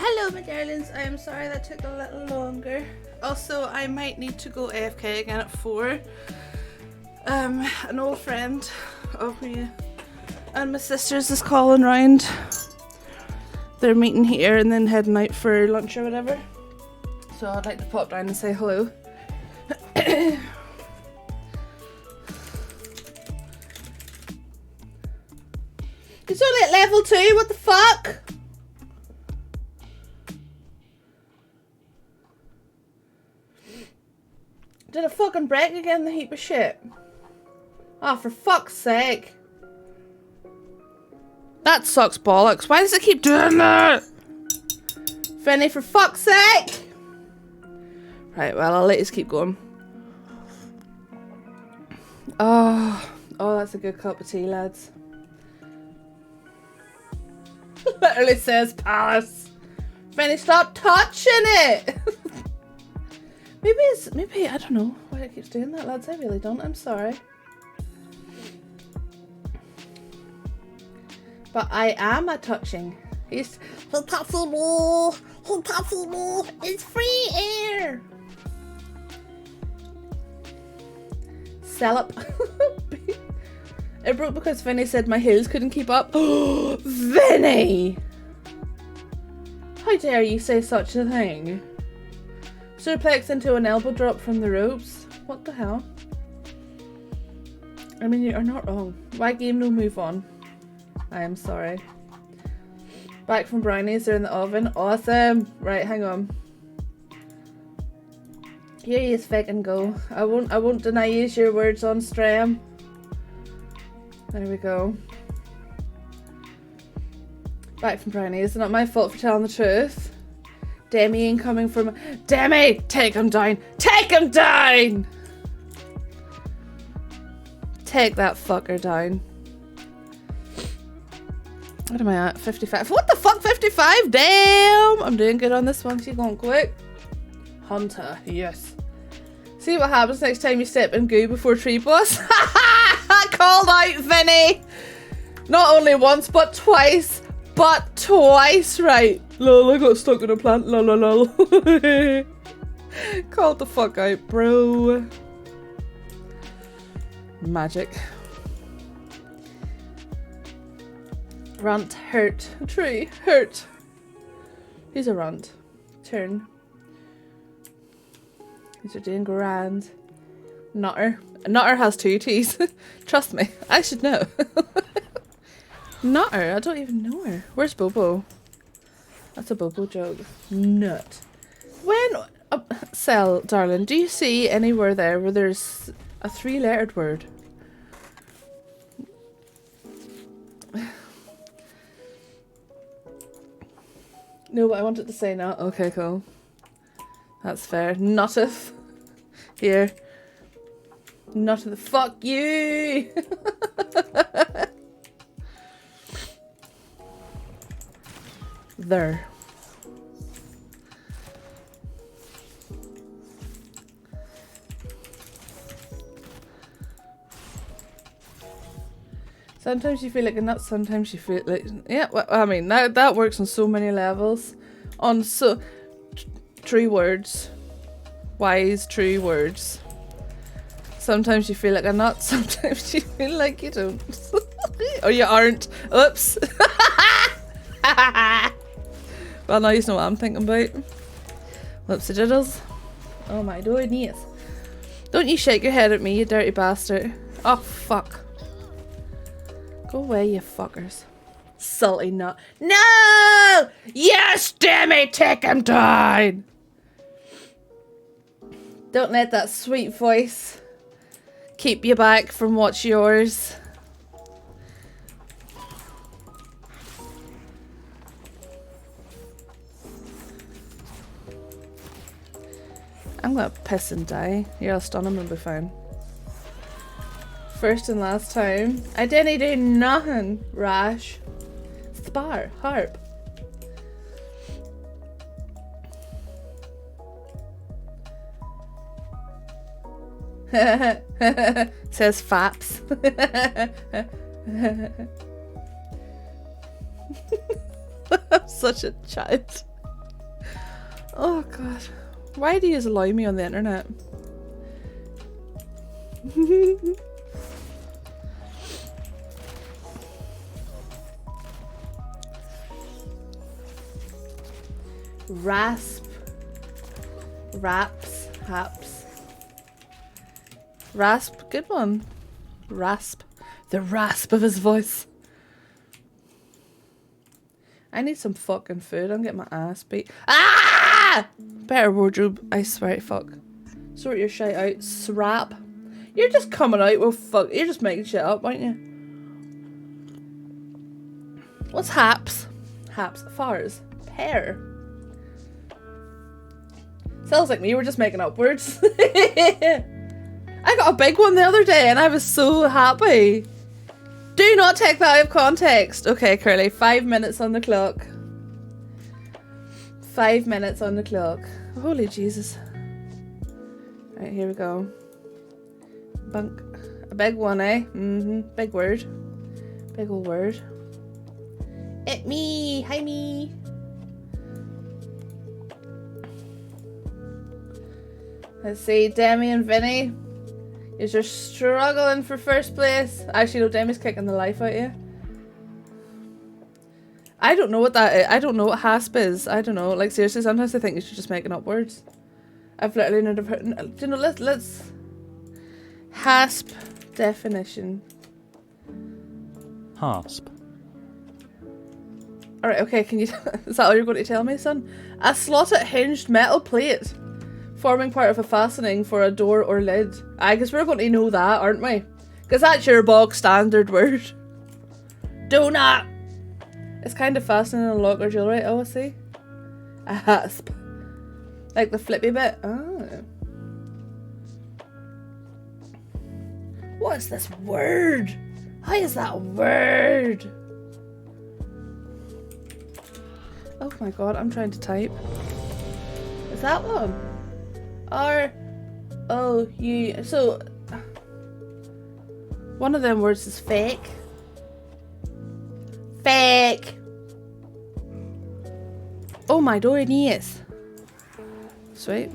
Hello, my darlings. I am sorry that took a little longer. Also, I might need to go AFK again at 4. An old friend of me and my sisters is calling round. They're meeting here and then heading out for lunch or whatever. So I'd like to pop down and say hello. It's only at level 2, what the fuck? Did it fucking break again, the heap of shit? Oh, for fuck's sake. That sucks bollocks. Why does it keep doing that? Finny, for fuck's sake! Right, well, I'll let you keep going. Oh, that's a good cup of tea, lads. Literally says Palace. Finny, stop touching it! Maybe, I don't know why it keeps doing that, lads. I really don't. I'm sorry. But I am a touching. He's touching me. He's touching me. It's free air. Sell up. It broke because Vinny said my heels couldn't keep up. Vinny! How dare you say such a thing? Suplex into an elbow drop from the ropes. What the hell? I mean, you are not wrong. Why game no move on? I am sorry. Back from brownies, they're in the oven. Awesome! Right, hang on. Here you fake and go. I won't deny you your words on stream. There we go. Back from brownies. It's not my fault for telling the truth. Demi incoming from... Demi! Take him down! Take him down! Take that fucker down. What am I at? 55. What the fuck? 55? Damn! I'm doing good on this one. She's going quick. Hunter. Yes. See what happens next time you step in goo before tree boss. Called out, Vinny! Not only once, but twice. But twice, right? Lol, I got stuck in a plant. Lol, lol, lol. Called the fuck out, bro. Magic. Runt, hurt. Tree, hurt. He's a runt. Turn. These are doing grand. Nutter. Nutter has 2 T's. Trust me, I should know. Nutter, I don't even know her. Where's Bobo? That's a Bobo joke. Nut. When... Sel, darling, do you see anywhere there where there's a 3-lettered word? No, but I wanted to say not. Okay, cool. That's fair. Not if. Here. Not the fuck you! There. Sometimes you feel like a nut, sometimes you feel like... Yeah, well, I mean, that works on so many levels. On so... True words. Wise, true words. Sometimes you feel like a nut, sometimes you feel like you don't. Or you aren't. Oops. Well, now you know what I'm thinking about. Whoopsie diddles. Oh my goodness. Don't you shake your head at me, you dirty bastard. Oh, fuck. Go away, you fuckers. Salty nut. No! Yes, damn it, take him down! Don't let that sweet voice keep you back from what's yours. I'm gonna piss and die. You're all stun him and be fine. First and last time. I didn't do nothing, Rash. Spar, harp. Says Faps. I'm such a child. Oh god. Why do you allow me on the internet? Rasp. Raps. Haps. Rasp. Good one. Rasp. The rasp of his voice. I need some fucking food. I'm getting my ass beat. Ah! Better wardrobe. I swear to fuck. Sort your shit out. Srap. You're just coming out with fuck. You're just making shit up, aren't you? What's haps? Haps. Fars. Pear. Sounds like me. We're just making up words. I got a big one the other day and I was so happy. Do not take that out of context. Okay, Curly. 5 minutes on the clock. 5 minutes on the clock. Holy Jesus. Right, here we go. Bunk. A big one, eh? Big word. Big ol' word. It me. Hi me. Let's see. Demi and Vinny. You're struggling for first place. Actually, no, Demi's kicking the life out of you. I don't know what that is. I don't know what hasp is. I don't know. Like, seriously, sometimes I think you're just making up words. I've literally never heard. You know, let's hasp definition. Hasp. Alright, okay, can you is that all you're going to tell me, son? A slotted hinged metal plate forming part of a fastening for a door or lid. I guess we're going to know that, aren't we? Because that's your bog standard word. Do not. It's kind of fastening on a lock or jewelry. Oh, I see. A hasp. Like the flippy bit. Oh. What is this word? How is that a word? Oh my god, I'm trying to type. Is that one? R-O-U. So, one of them words is fake. Fake. Oh my goodness. Sweet.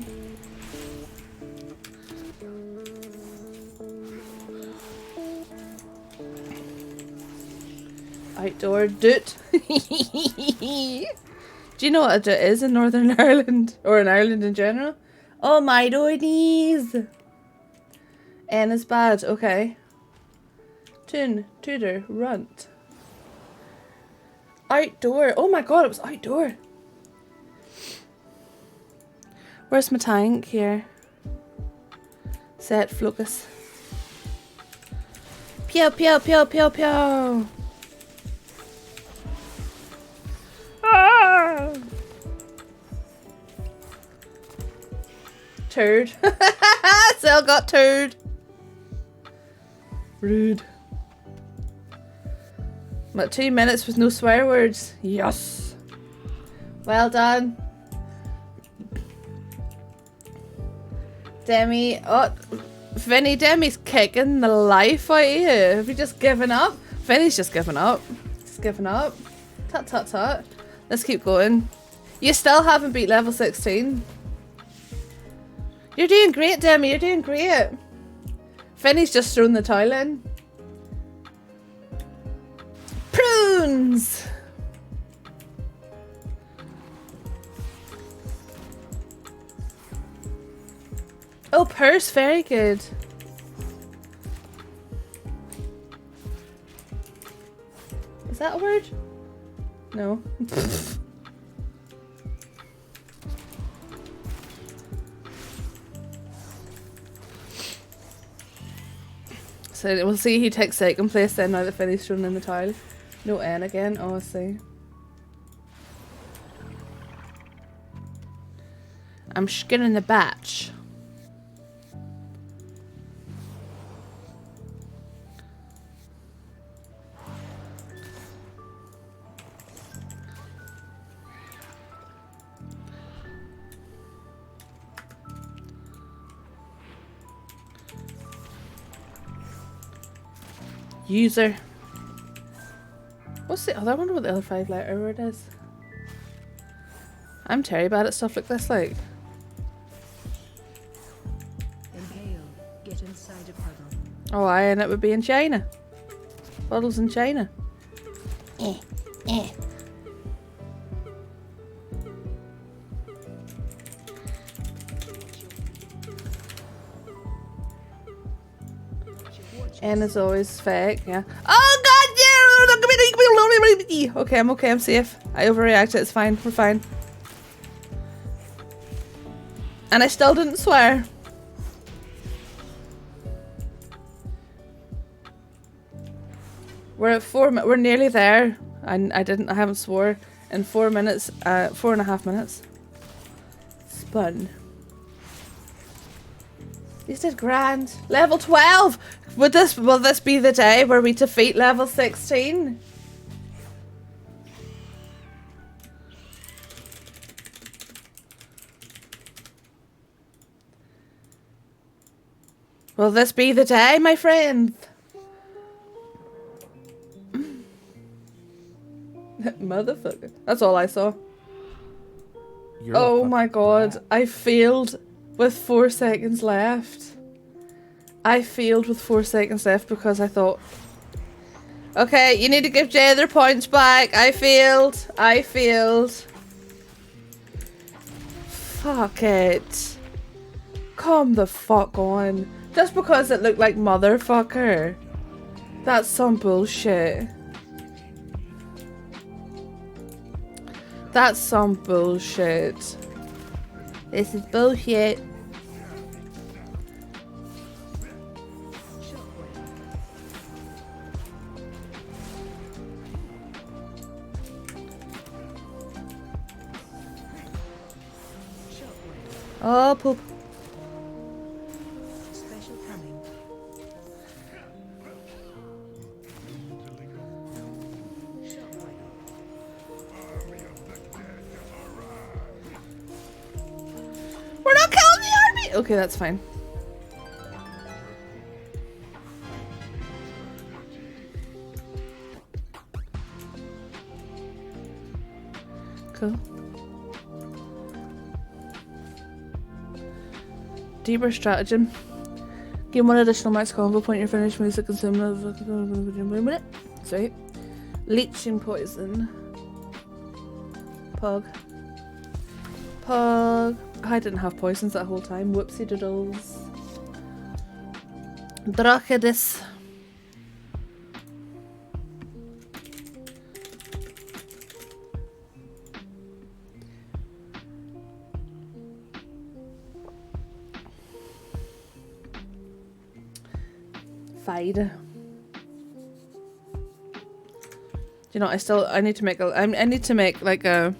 Outdoor doot. Do you know what a doot is in Northern Ireland? Or in Ireland in general? Oh my goodness. N is bad. Okay. Tune. Tutor. Runt. Outdoor. Oh my god, it was outdoor. Where's my tank? Here. Set. Focus. Pew pew pew pew pew. Ah! Turd. Cell got turd. Rude. About 2 minutes with no swear words. Yes. Well done. Demi. Oh, Vinny, Demi's kicking the life out of you. Have you just given up? Vinny's just given up. Just given up. Tut tut tut. Let's keep going. You still haven't beat level 16. You're doing great, Demi. You're doing great. Vinny's just thrown the towel in. Prunes. Oh, purse. Very good. Is that a word? No. So we'll see who takes second place then now that Finny's thrown in the towel. No N again. Oh, I see. I'm skinning the batch. User. What's the other? I wonder what the other 5-letter word is. I'm terrible bad at stuff like this, like. Inhale. Get inside a puddle. Oh, aye, and it would be in China. Puddles in China. And as always, fake, yeah. Oh god, yeah! Okay, I'm okay, I'm safe. I overreacted, it's fine, we're fine. And I still didn't swear. We're at we're nearly there. I haven't swore in 4 minutes, 4.5 minutes. Spun. These did grand. Level 12! Will this be the day where we defeat level 16? Will this be the day, my friend? Motherfucker. That's all I saw. Oh my god. I failed with 4 seconds left. I failed with 4 seconds left because I thought, okay, you need to give Jay their points back. I failed. I failed. Fuck it. Come the fuck on. Just because it looked like motherfucker. That's some bullshit. That's some bullshit. This is bullshit. Oh, poop. Special coming. We're not killing the army! Okay, that's fine. Cool. Deeper stratagem. Gain 1 additional max combo point. Your finished moves that consume the. Sorry. Leeching poison. Pug. Pug. I didn't have poisons that whole time. Whoopsie doodles. Drachedis. Fide. Do you know, I need to make like a.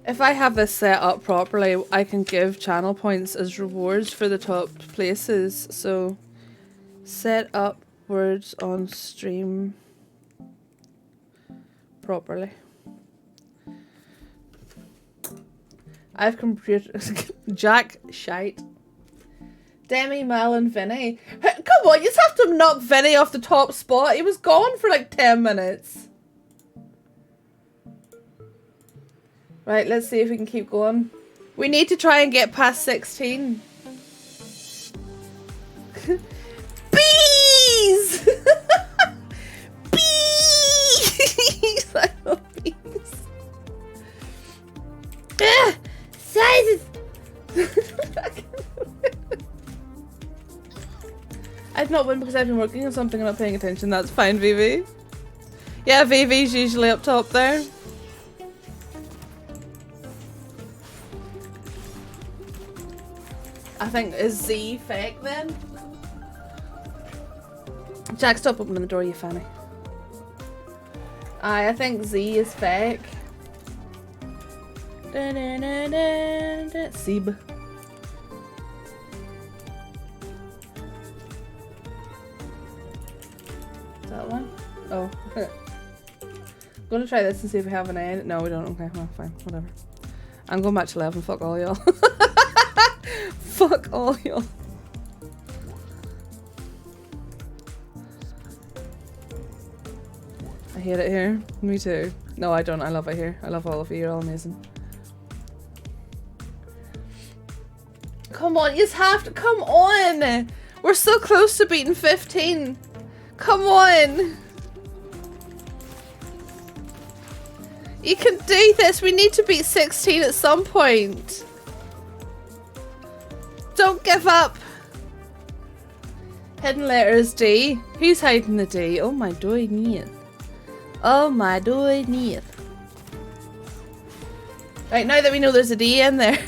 If I have this set up properly, I can give channel points as rewards for the top places. So, set up words on stream properly. I've computer Jack shite. Demi, Mal and Vinny. Come on, you just have to knock Vinny off the top spot. He was gone for like 10 minutes. Right, let's see if we can keep going. We need to try and get past 16. Bees! Bees! I love bees. Ah, sizes! I've not won because I've been working on something and not paying attention. That's fine, Vivi. Yeah, Vivi's usually up top there. I think, is Z fake then? Jack, stop opening the door, you fanny. I think Z is fake. Seeb. Is that one? Oh. I'm gonna try this and see if we have an A. No, we don't. Okay, well, fine. Whatever. I'm going back to 11. Fuck all y'all. Fuck all y'all. I hate it here. Me too. No, I don't. I love it here. I love all of you. You're all amazing. Come on, you have to. Come on. We're so close to beating 15. Come on. You can do this. We need to beat 16 at some point. Don't give up. Hidden letters D. Who's hiding the D? Oh my goodness. Oh my goodness. Right, now that we know there's a D in there.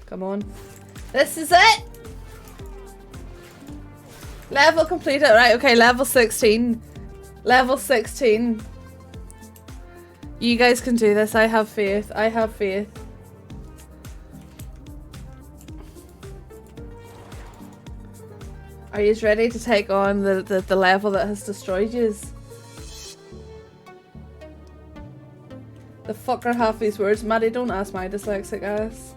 Come on. This is it! Level completed. Right, okay, level 16. Level 16. You guys can do this. I have faith. I have faith. Are you ready to take on the level that has destroyed you? The fuck are half these words? Maddie, don't ask my dyslexic ass.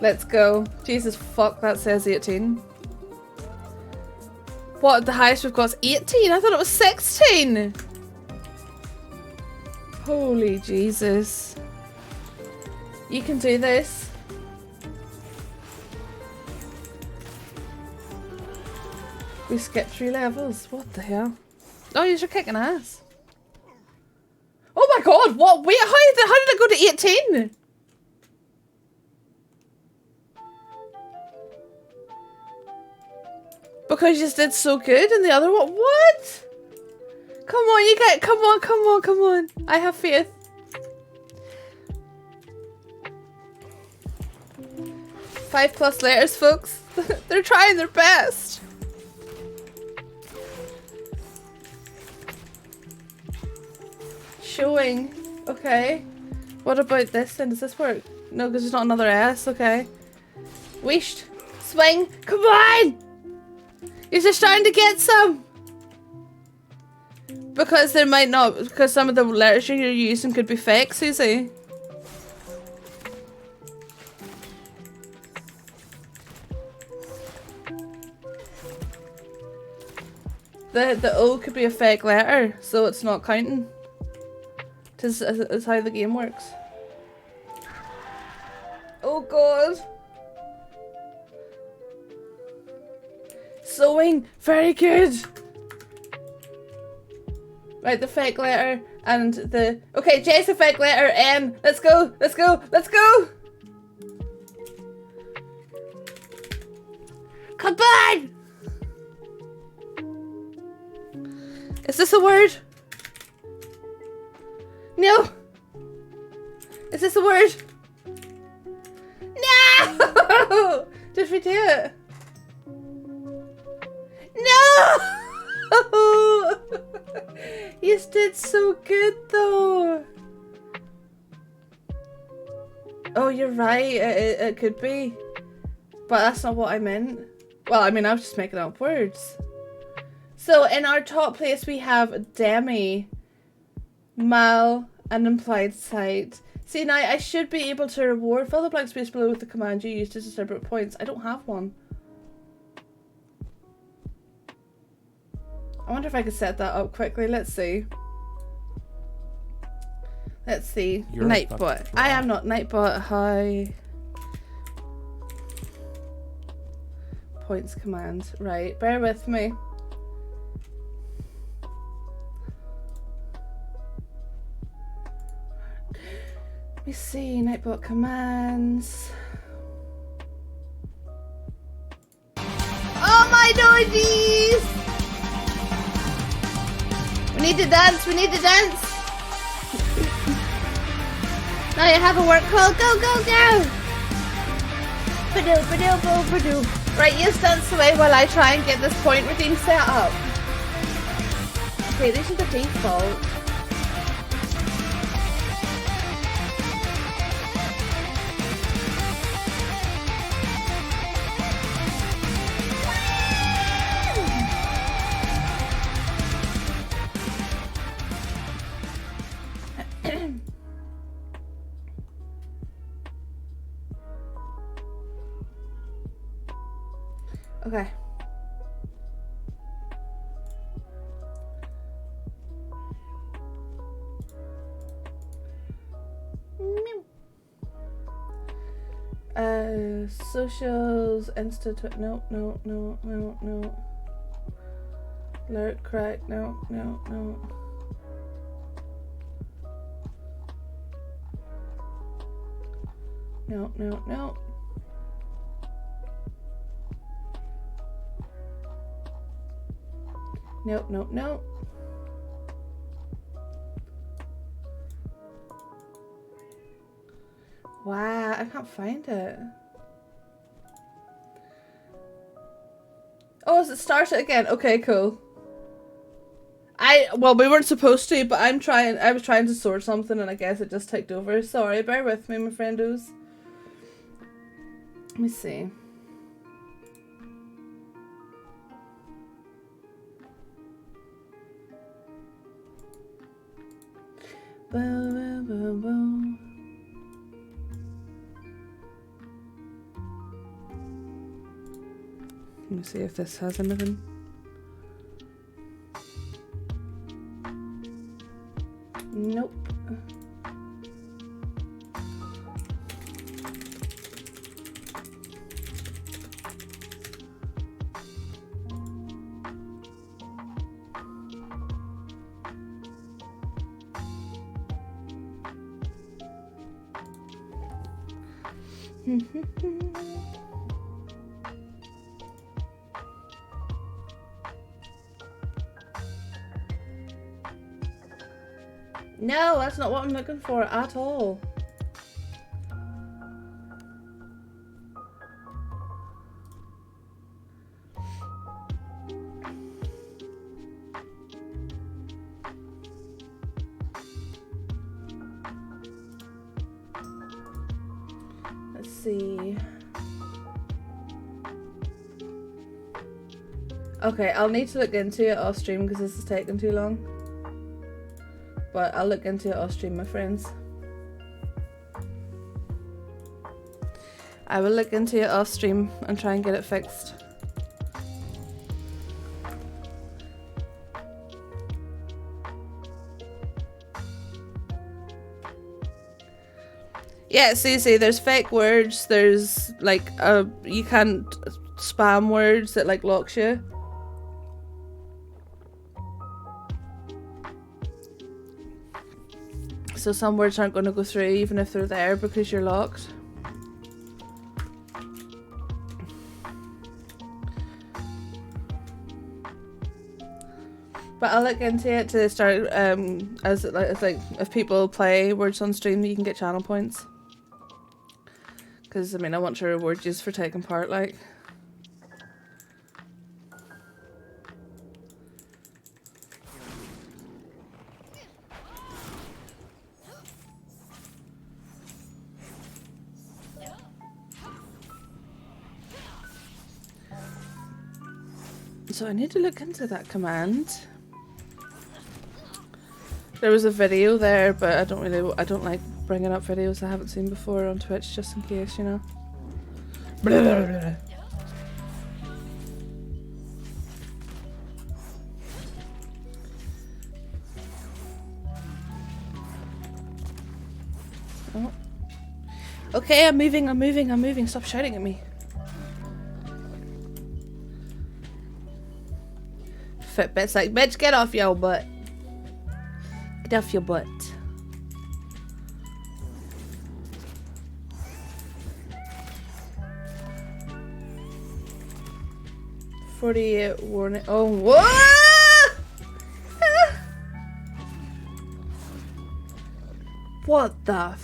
Let's go. Jesus fuck, that says 18. What, the highest we've got is 18? I thought it was 16! Holy Jesus. You can do this. We skipped 3 levels. What the hell? Oh, you're kicking ass. Oh my god, what? Wait, how did it go to 18? Because you just did so good in the other one. What? Come on, you get. Come on, come on, come on. I have faith. Five plus letters, folks. They're trying their best. Showing. Okay. What about this then? Does this work? No, because there's not another S. Okay. Wished. Swing. Come on! You're just trying to get some. Because there might not. Because some of the letters you're using could be fake, Susie. The O could be a fake letter, so it's not counting. This is how the game works. Oh god. Sewing, very good. Right, the fake letter and the okay, J's the fake letter, N. Let's go, let's go, let's go. Come on. Is this a word? No. Is this a word? No! Did we do it? No! You did so good though. Oh, you're right. It could be. But that's not what I meant. Well, I mean, I was just making up words. So in our top place we have Demi, Mal, and implied site. See, now I should be able to reward. Fill the blank space below with the command you use to distribute points. I don't have one. I wonder if I could set that up quickly. Let's see. Let's see. Nightbot. I am not Nightbot. Hi. Points command. Right. Bear with me. Let me see. Nightbot commands. Oh my lordies! We need to dance. We need to dance. Now you have a work call. Go, go, go. Ba-doo, ba-doo, ba-doo, ba-doo. Right, you dance away while I try and get this point routine set up. Okay, this is the default. Okay. Socials, Insta, no. Lurk, crack, no. No. Wow, I can't find it. Oh, is it started again? Okay, cool. Well, we weren't supposed to, but I was trying to sort something and I guess it just ticked over. Sorry, bear with me, my friendos. Let me see. Let me see if this has anything. Nope. No, that's not what I'm looking for at all. Let's see. Okay, I'll need to look into it off stream because this is taking too long. But I'll look into it off stream, my friends. I will look into it off stream and try and get it fixed. Yeah, see, there's fake words, there's like you can't spam words that like locks you. So some words aren't going to go through even if they're there because you're locked. But I'll look into it to start as like if people play words on stream, you can get channel points. Because I mean, I want to reward you for taking part, like. So I need to look into that command. There was a video there, but I don't like bringing up videos I haven't seen before on Twitch, just in case, you know. Blah, blah, blah. Oh. Okay, I'm moving. Stop shouting at me. Fitbit's like, bitch, get off your butt. Get off your butt. .48 warning. Oh, what? What the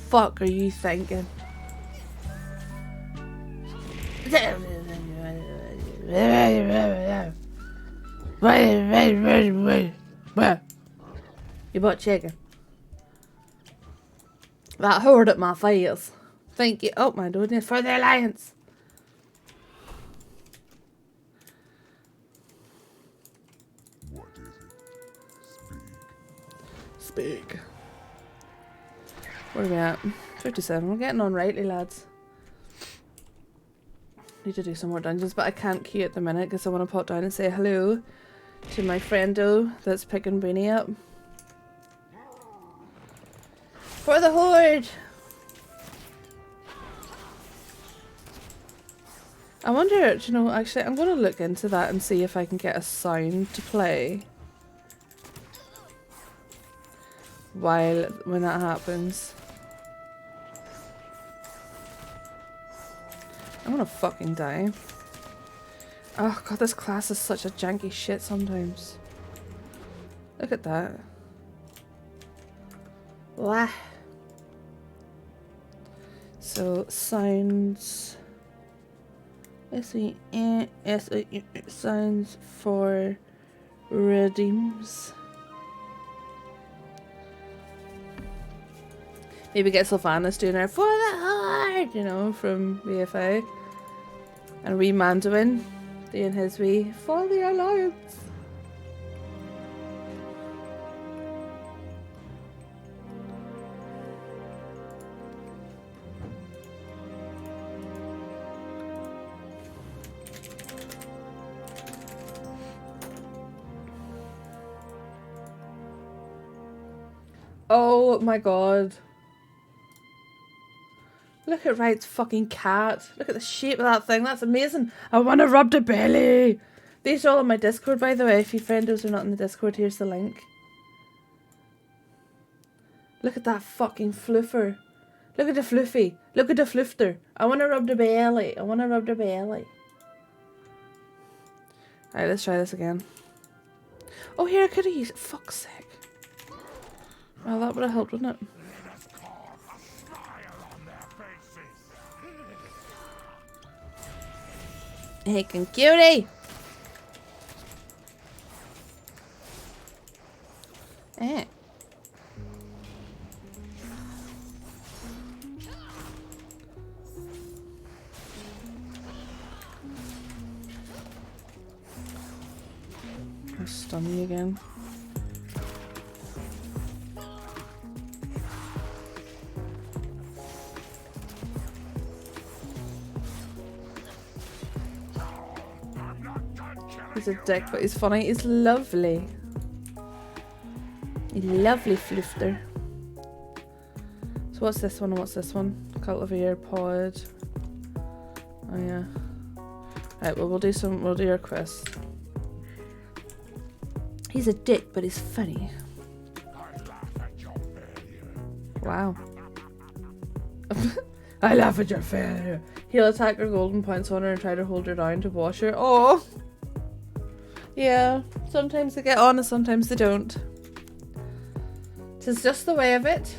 fuck are you thinking? You bought chicken. That hurt at my face. Thank you. Oh my goodness, for the alliance. What is it? Speak. Where are we at? 57. We're getting on rightly, lads. Need to do some more dungeons, but I can't queue at the minute because I want to pop down and say hello to my friendo that's picking Beanie up. For the horde! I wonder, do you know, actually, I'm going to look into that and see if I can get a sound to play when that happens. I'm gonna fucking die. Oh god, this class is such a janky shit sometimes. Look at that. Blah. So, sounds. Sounds for redeems. Maybe get Sylvanas doing her for the heart, you know, from BFA. And wee Mandarin doing his wee for the alliance. Oh my god. Look at Wright's fucking cat. Look at the shape of that thing. That's amazing. I want to rub the belly. These are all on my Discord, by the way. If you friendos are not in the Discord, here's the link. Look at that fucking fluffer. Look at the fluffy. Look at the flufter. I want to rub the belly. I want to rub the belly. Alright, let's try this again. Oh, here I could have used... Fuck's sake. Well, that would have helped, wouldn't it? Hey, cutie! Eh. I'll stun you again. He's a dick, but he's funny. He's lovely. A lovely flufter. So what's this one and what's this one? Cultivator pod. Oh yeah. Right, well we'll do our quest. He's a dick, but he's funny. Wow. I laugh at your failure. He'll attack her golden points on her and try to hold her down to wash her. Oh. Yeah, sometimes they get on and sometimes they don't. It's just the way of it.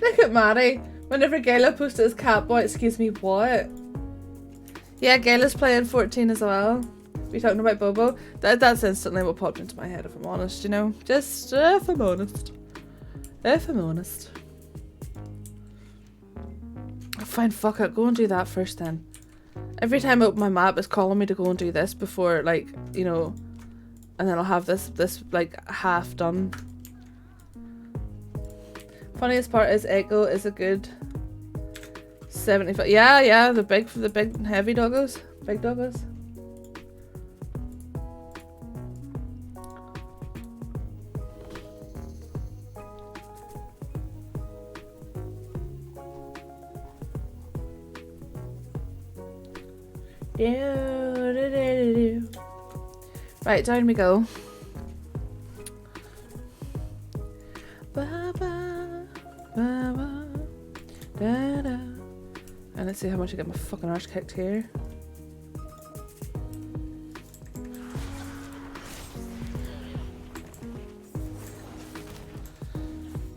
Look at Maddie. Whenever Gayla posted his cat boy, excuse me, what? Yeah, Gayla's playing 14 as well. We talking about Bobo? That's instantly what popped into my head, if I'm honest, you know? Just, if I'm honest. If I'm honest. Oh, fine, fuck it. Go and do that first then. Every time I open my map, it's calling me to go and do this before, like, you know, and then I'll have this like, half done. Funniest part is Echo is a good 75. Yeah, the big heavy doggos. Big doggos. Right, down we go. And let's see how much I get my fucking arse kicked here.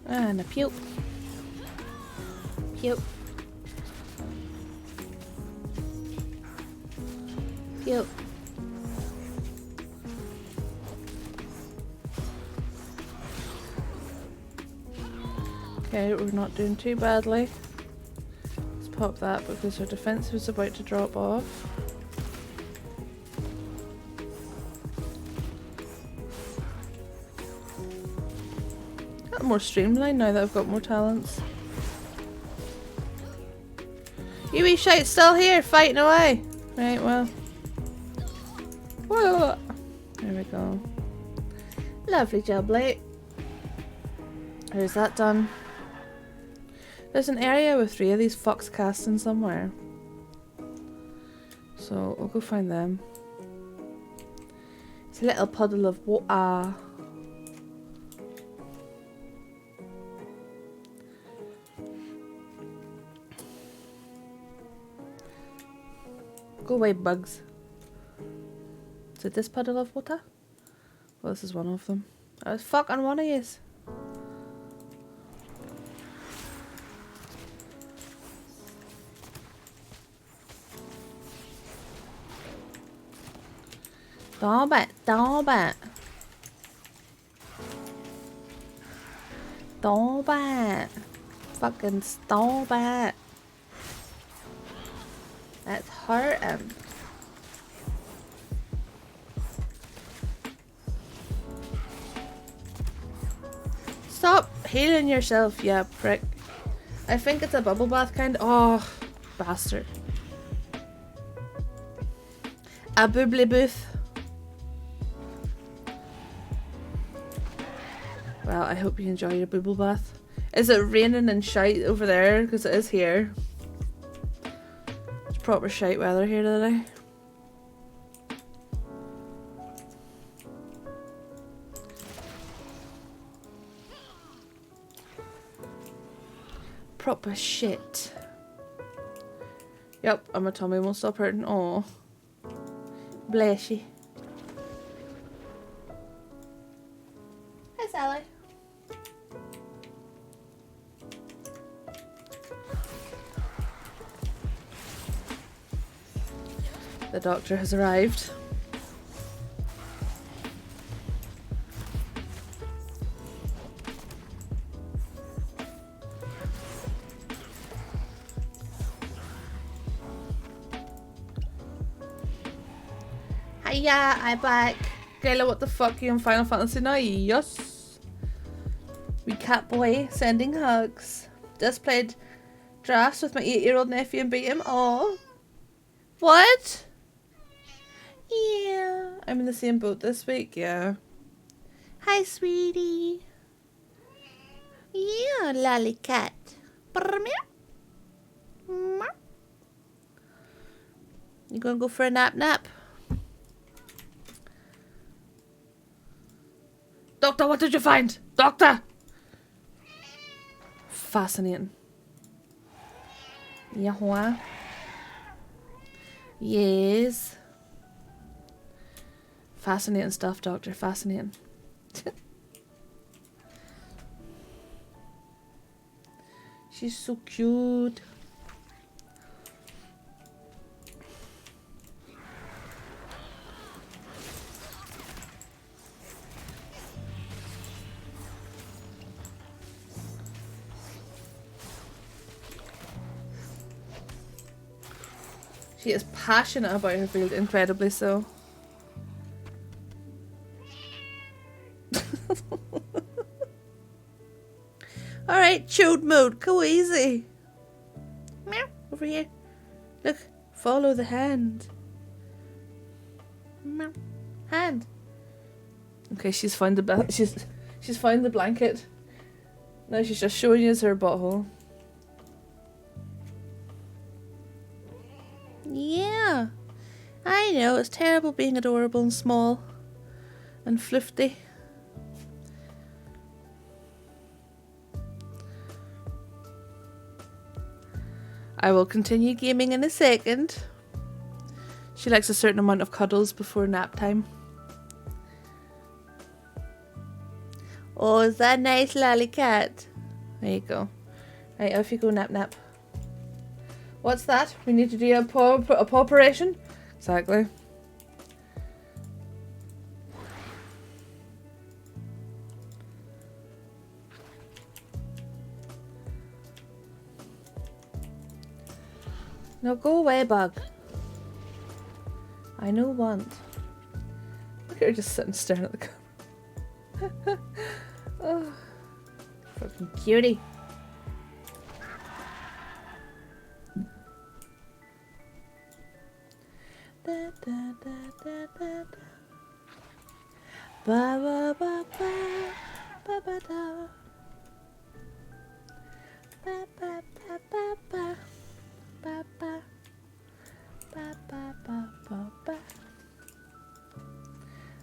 And a puke. Puke. Puke. Okay, we're not doing too badly. Let's pop that because our defense was about to drop off. Got more streamlined now that I've got more talents. You wee shite still here, fighting away. Right, well. Whoa. There we go. Lovely jubbly. Is that done? There's an area with 3 of these fox casting somewhere. So we'll go find them. It's a little puddle of water. Go away, bugs. Is it this puddle of water? Well, this is one of them. I was fucking one of yous. Stop it, stop it. Stop it. Fucking stop it. That's hurting. Stop healing yourself, you prick. I think it's a bubble bath kind. Oh, bastard. A boobly booth. Well, I hope you enjoy your bubble bath. Is it raining and shite over there? Because it is here. It's proper shite weather here today. Proper shit. Yep, and my tummy won't stop hurting. Oh, bless you. Hi, Sally. The doctor has arrived. Hiya, I'm back. Gayla, what the fuck are you in Final Fantasy now? Yes. We cat boy sending hugs. Just played drafts with my 8-year-old nephew and beat him. Oh. What? Yeah. I'm in the same boat this week, yeah. Hi, sweetie. Yeah, lolly cat. You gonna go for a nap? Doctor, what did you find? Doctor! Fascinating. Yeah. Yes. Fascinating stuff, Doctor. Fascinating. She's so cute. She is passionate about her field, incredibly so. Alright, chilled mode, go easy. Meow, over here. Look, follow the hand. Meow. Hand. Okay, she's found the she's found the blanket. Now she's just showing us her butthole. Yeah, I know, it's terrible being adorable and small and floofty. I will continue gaming in a second. She likes a certain amount of cuddles before nap time. Oh, is that nice, lolly cat? There you go. Right, off you go, nap. What's that? We need to do a paw operation? Exactly. No, go away, bug. I know want. Look at her just sitting staring at the camera. Oh, fucking cutie. da, da, da, da, da. Ba ba ba ba ba ba da. Ba ba ba ba ba ba ba ba ba ba ba ba.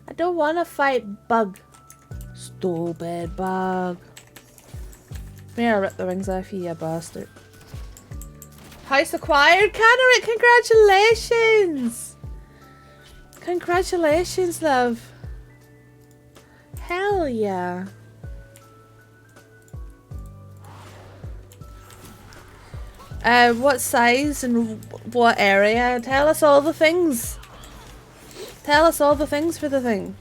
I don't want to fight bug. Stupid bug. May I rip the rings off you, you bastard. House acquired, Canary, congratulations! Congratulations, love. Hell yeah. What size and what area? Tell us all the things. Tell us all the things for the thing.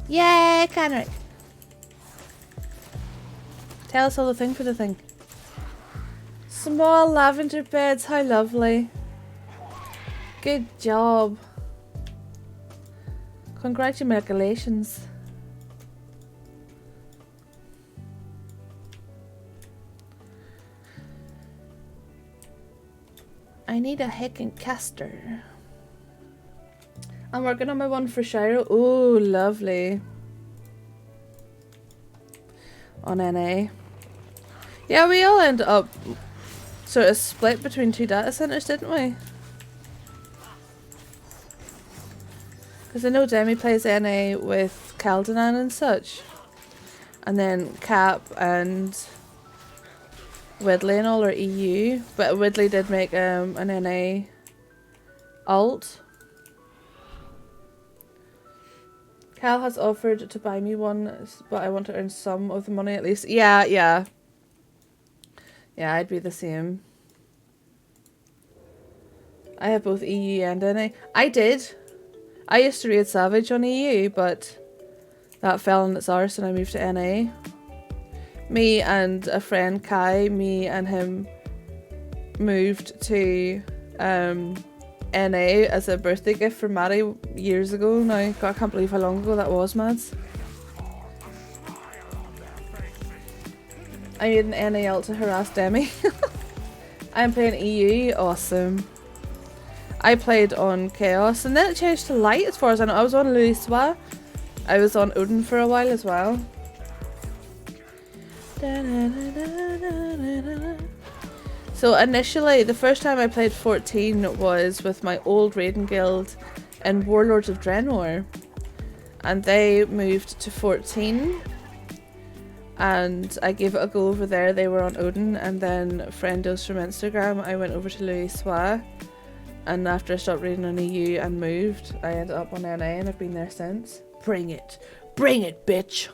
Yay, Canary. Tell us all the thing for the thing. Small lavender beds, how lovely. Good job. Congratulations. I need a heckin' caster. I'm working on my one for Shiro. Oh, lovely. On NA. Yeah, we all ended up sort of split between two data centers, didn't we? Because I know Demi plays NA with Caldenan and such. And then Cap and Widley and all are EU. But Widley did make an NA alt. Cal has offered to buy me one, but I want to earn some of the money at least. Yeah, yeah. Yeah, I'd be the same. I have both EU and NA. I did. I used to read Savage on EU, but that fell on its arse and I moved to NA. Me and a friend, Kai, me and him moved to NA as a birthday gift for Maddie years ago now. God, I can't believe how long ago that was, Mads. I made an NA alt to harass Demi. I'm playing EU, awesome. I played on Chaos and then it changed to Light as far as I know. I was on Louis Soir. I was on Odin for a while as well. So initially, the first time I played 14 was with my old raiding guild in Warlords of Draenor. And they moved to 14. And I gave it a go over there. They were on Odin. And then friendos from Instagram, I went over to Louis Soir. And after I stopped reading on EU and moved, I ended up on NA and I've been there since. Bring it. Bring it, bitch.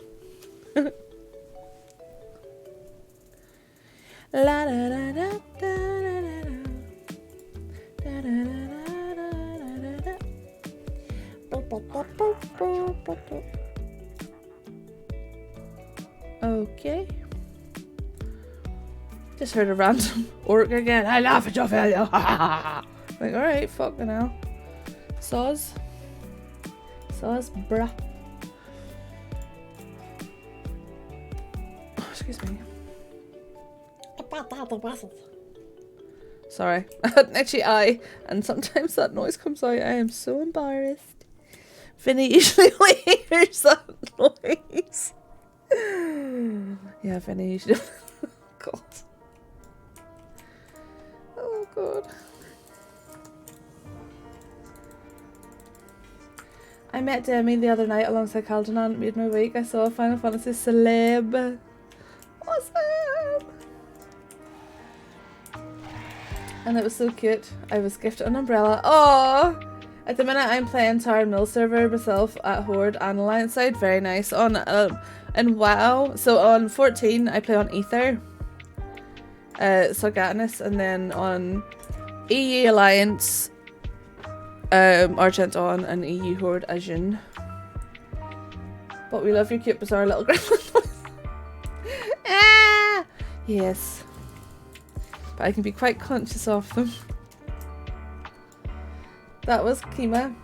La da da da da da da da da. Okay. Just heard a random orc again. I laugh at your failure. Like, alright, fucking hell. Soz. Soz, bruh. Oh, excuse me. Sorry, I had an itchy eye, and sometimes that noise comes out. I am so embarrassed. Vinny usually hears that noise. Yeah, Vinny usually. God. Oh God. I met Demi the other night alongside Caldenan. It made my week. I saw a Final Fantasy celeb. Awesome. And it was so cute. I was gifted an umbrella. Oh! At the minute I'm playing Tower Mill server myself at Horde and Alliance side. Very nice. On and WoW. So on 14 I play on Ether. Sargatanus, and then on EU Alliance Argent on and EU Horde Ajun. But we love your cute bizarre little gremlin. Ah! Yes. But I can be quite conscious of them. That was Kima,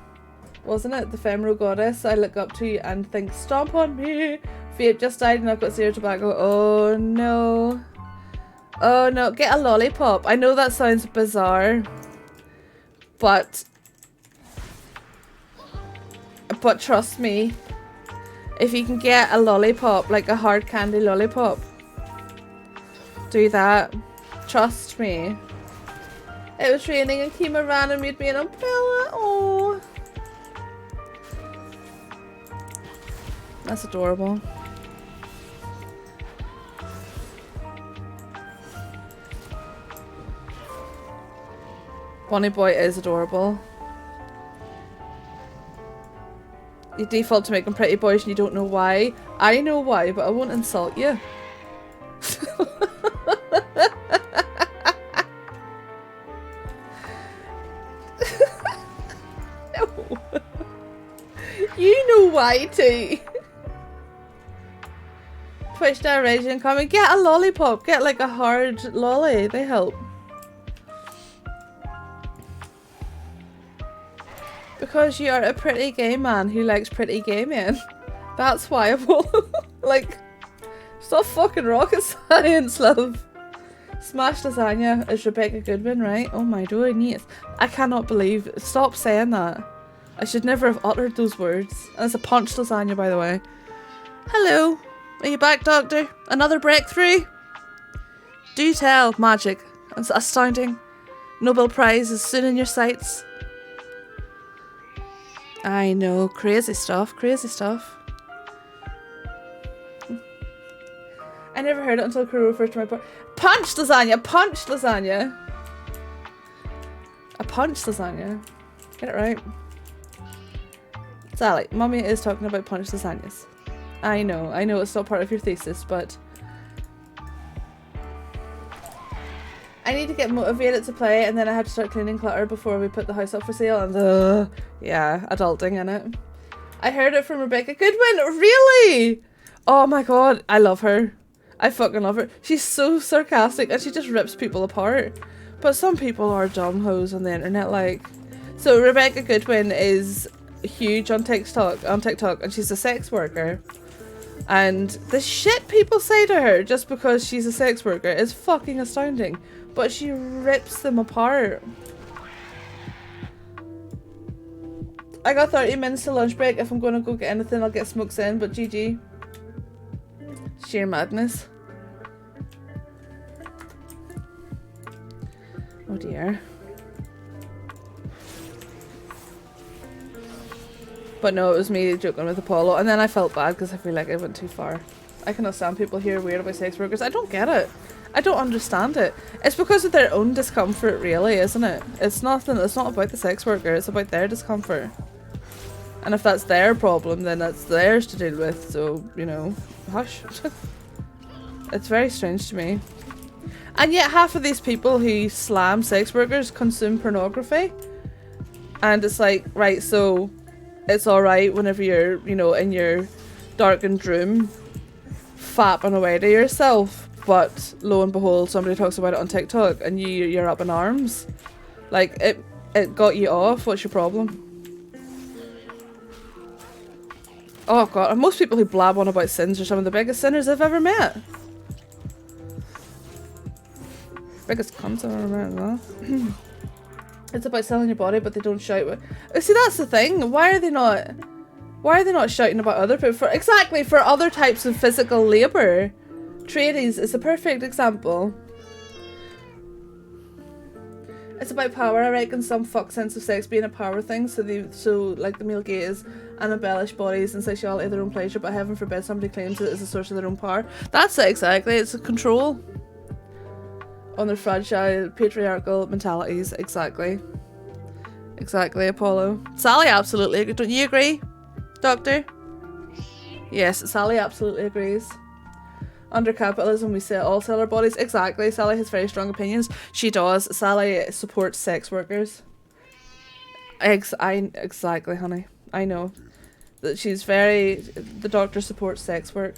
wasn't it? The femoral goddess I look up to and think, stomp on me! Fate just died and I've got zero tobacco. Oh no. Oh no, get a lollipop. I know that sounds bizarre, but trust me, if you can get a lollipop, like a hard candy lollipop, do that. Trust me. It was raining and Kima ran and made me an umbrella. Oh, that's adorable. Bonnie Boy is adorable. You default to making pretty boys and you don't know why. I know why, but I won't insult you. No. You know why too. Twitch direction comment. Get a lollipop. Get like a hard lolly. They help. Because you are a pretty gay man who likes pretty gay men. That's why I will. Like, stop fucking rocket science, love. Smash lasagna is Rebecca Goodwin, right? Oh my goodness. I cannot believe. Stop saying that. I should never have uttered those words. And it's a punch lasagna, by the way. Hello. Are you back, Doctor? Another breakthrough? Do tell. Magic. It's astounding. Nobel Prize is soon in your sights. I know, crazy stuff, crazy stuff. I never heard it until Crew referred to my punch lasagna, punch lasagna. A punch lasagna. Get it right. Sally, Mummy is talking about punch lasagnas. I know it's not part of your thesis, but I need to get motivated to play, and then I have to start cleaning clutter before we put the house up for sale, and yeah, adulting in it. I heard it from Rebecca Goodwin. Really? Oh my god, I love her. I fucking love her. She's so sarcastic and she just rips people apart. But some people are dumb hoes on the internet, like. So Rebecca Goodwin is huge on TikTok, and she's a sex worker. And the shit people say to her just because she's a sex worker is fucking astounding. But she rips them apart. I got 30 minutes to lunch break. If I'm going to go get anything, I'll get smokes in. But GG. Sheer madness. Oh dear. But no, it was me joking with Apollo. And then I felt bad because I feel like I went too far. I cannot stand people here weird about sex workers. I don't get it. I don't understand it. It's because of their own discomfort, really, isn't it? It's nothing. It's not about the sex worker. It's about their discomfort. And if that's their problem, then that's theirs to deal with. So, you know, hush. It's very strange to me. And yet half of these people who slam sex workers consume pornography. And it's like, right, so it's alright whenever you're, you know, in your darkened room fapping away to yourself. But lo and behold, somebody talks about it on TikTok and you're up in arms. Like, it got you off. What's your problem? Oh god, and most people who blab on about sins are some of the biggest sinners I've ever met. Biggest cunts I've ever met as well. It's about selling your body, but they don't shout. See, that's the thing. Why are they not shouting about other people? Exactly, for other types of physical labour. Tradies is a perfect example. It's about power. I reckon some fuck sense of sex being a power thing. So like the male gaze and embellish bodies and sexuality of their own pleasure, but heaven forbid somebody claims it as a source of their own power. That's it, exactly. It's a control on their fragile patriarchal mentalities. Exactly. Exactly, Apollo. Sally absolutely agree. Don't you agree, Doctor? Yes, Sally absolutely agrees. Under capitalism, we all sell our bodies. Exactly. Sally has very strong opinions. She does. Sally supports sex workers. Exactly, honey. I know. That she's very... The doctor supports sex work.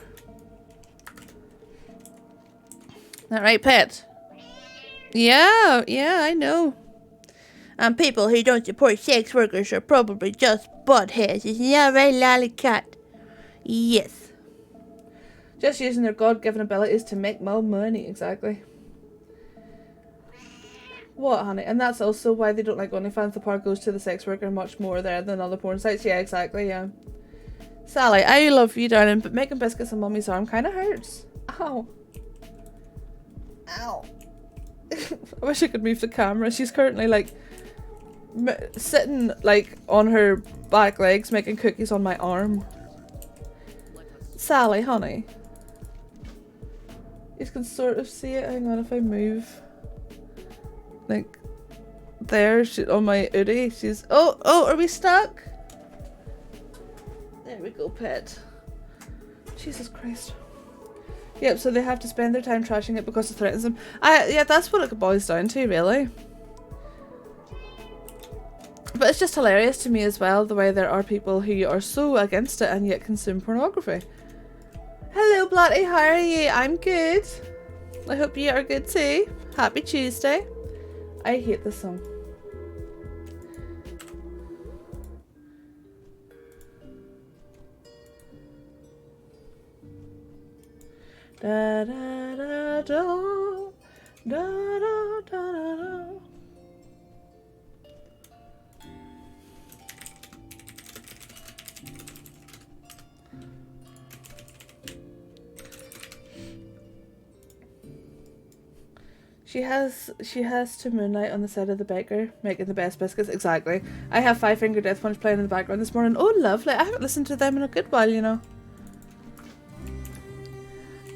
That right, pet? Yeah, I know. And people who don't support sex workers are probably just buttheads. Isn't that right, Lollycat? Yes. Just using their God-given abilities to make more money, exactly. What, honey? And that's also why they don't like OnlyFans. The part goes to the sex worker much more there than other porn sites. Yeah, exactly, yeah. Sally, I love you, darling, but making biscuits on Mummy's arm kind of hurts. Ow. Ow. I wish I could move the camera. She's currently, like, sitting, like, on her back legs making cookies on my arm. Sally, honey. You can sort of see it. Hang on, if I move. Like, there, on my hoodie. She's... Oh, are we stuck? There we go, pet. Jesus Christ. Yep, so they have to spend their time trashing it because it threatens them. Yeah, that's what it boils down to, really. But it's just hilarious to me as well, the way there are people who are so against it and yet consume pornography. Hello, Blatty, how are you? I'm good. I hope you are good too. Happy Tuesday. I hate this song. Da da da da da da da da. She has to moonlight on the side of the baker, making the best biscuits. Exactly. I have Five Finger Death Punch playing in the background this morning. Oh, lovely. I haven't listened to them in a good while, you know.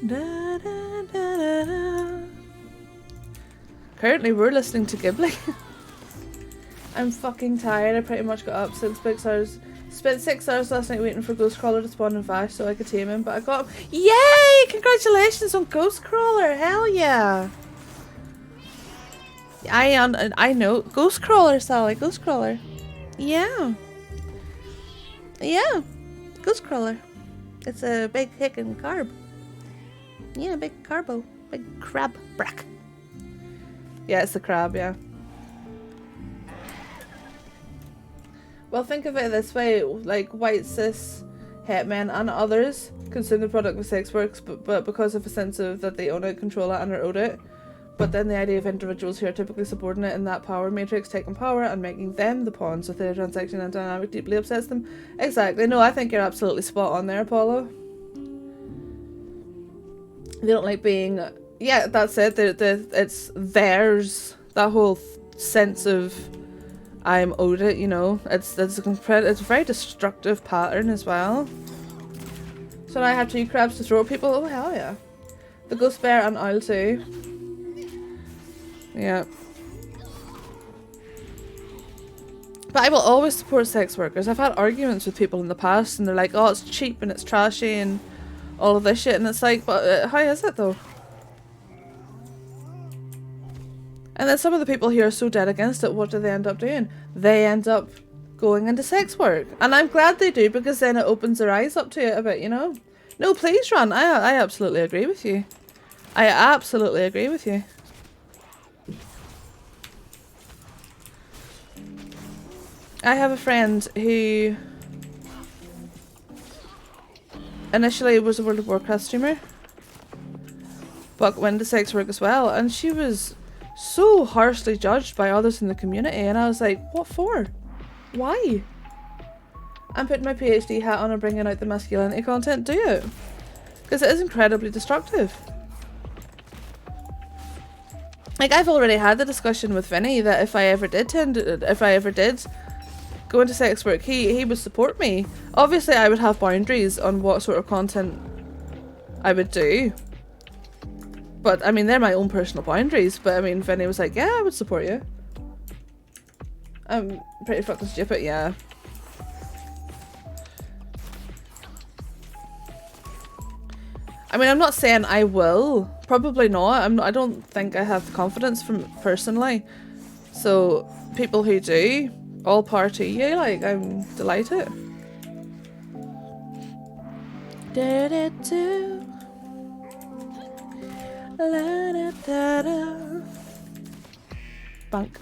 Da, da, da, da, da. Currently, we're listening to Ghibli. I'm fucking tired. I pretty much got up since 6 hours. Spent 6 hours last night waiting for Ghostcrawler to spawn in Vash so I could tame him, but I got him. Yay! Congratulations on Ghostcrawler. Hell yeah. I know. Ghostcrawler, Sally. Ghostcrawler. Yeah. Yeah. Ghostcrawler. It's a big hickin' carb. Yeah, big carbo. Big crab brack. Yeah, it's the crab, yeah. Well, think of it this way. Like, white cis het men and others consume the product of sex works, but because of a sense of that they own it, control it, and are owed it. But then the idea of individuals who are typically subordinate in that power matrix taking power and making them the pawns of their transaction and dynamic deeply upsets them. Exactly. No, I think you're absolutely spot on there, Apollo. They don't like being... Yeah, that's it. It's theirs. That whole sense of I'm owed it, you know. It's a very destructive pattern as well. So now I have 2 crabs to throw at people. Oh, hell yeah. The ghost bear and owl too. Yeah. But I will always support sex workers. I've had arguments with people in the past and they're like, oh, it's cheap and it's trashy and all of this shit. And it's like, but how is it though? And then some of the people who are so dead against it, what do they end up doing? They end up going into sex work. And I'm glad they do because then it opens their eyes up to it a bit, you know? No, please run. I absolutely agree with you. I absolutely agree with you. I have a friend who initially was a World of Warcraft streamer, but went into sex work as well, and she was so harshly judged by others in the community, and I was like, what for? Why? I'm putting my PhD hat on and bringing out the masculinity content, do it. Because it is incredibly destructive. Like, I've already had the discussion with Vinny that if I ever did go into sex work, he would support me. Obviously, I would have boundaries on what sort of content I would do. But, I mean, they're my own personal boundaries. But, I mean, Vinny was like, yeah, I would support you. I'm pretty fucking stupid, yeah. I mean, I'm not saying I will. Probably not. I don't think I have the confidence from personally. So, people who do, all power to you, like, I'm delighted. Da da da. La da da da. Bunk.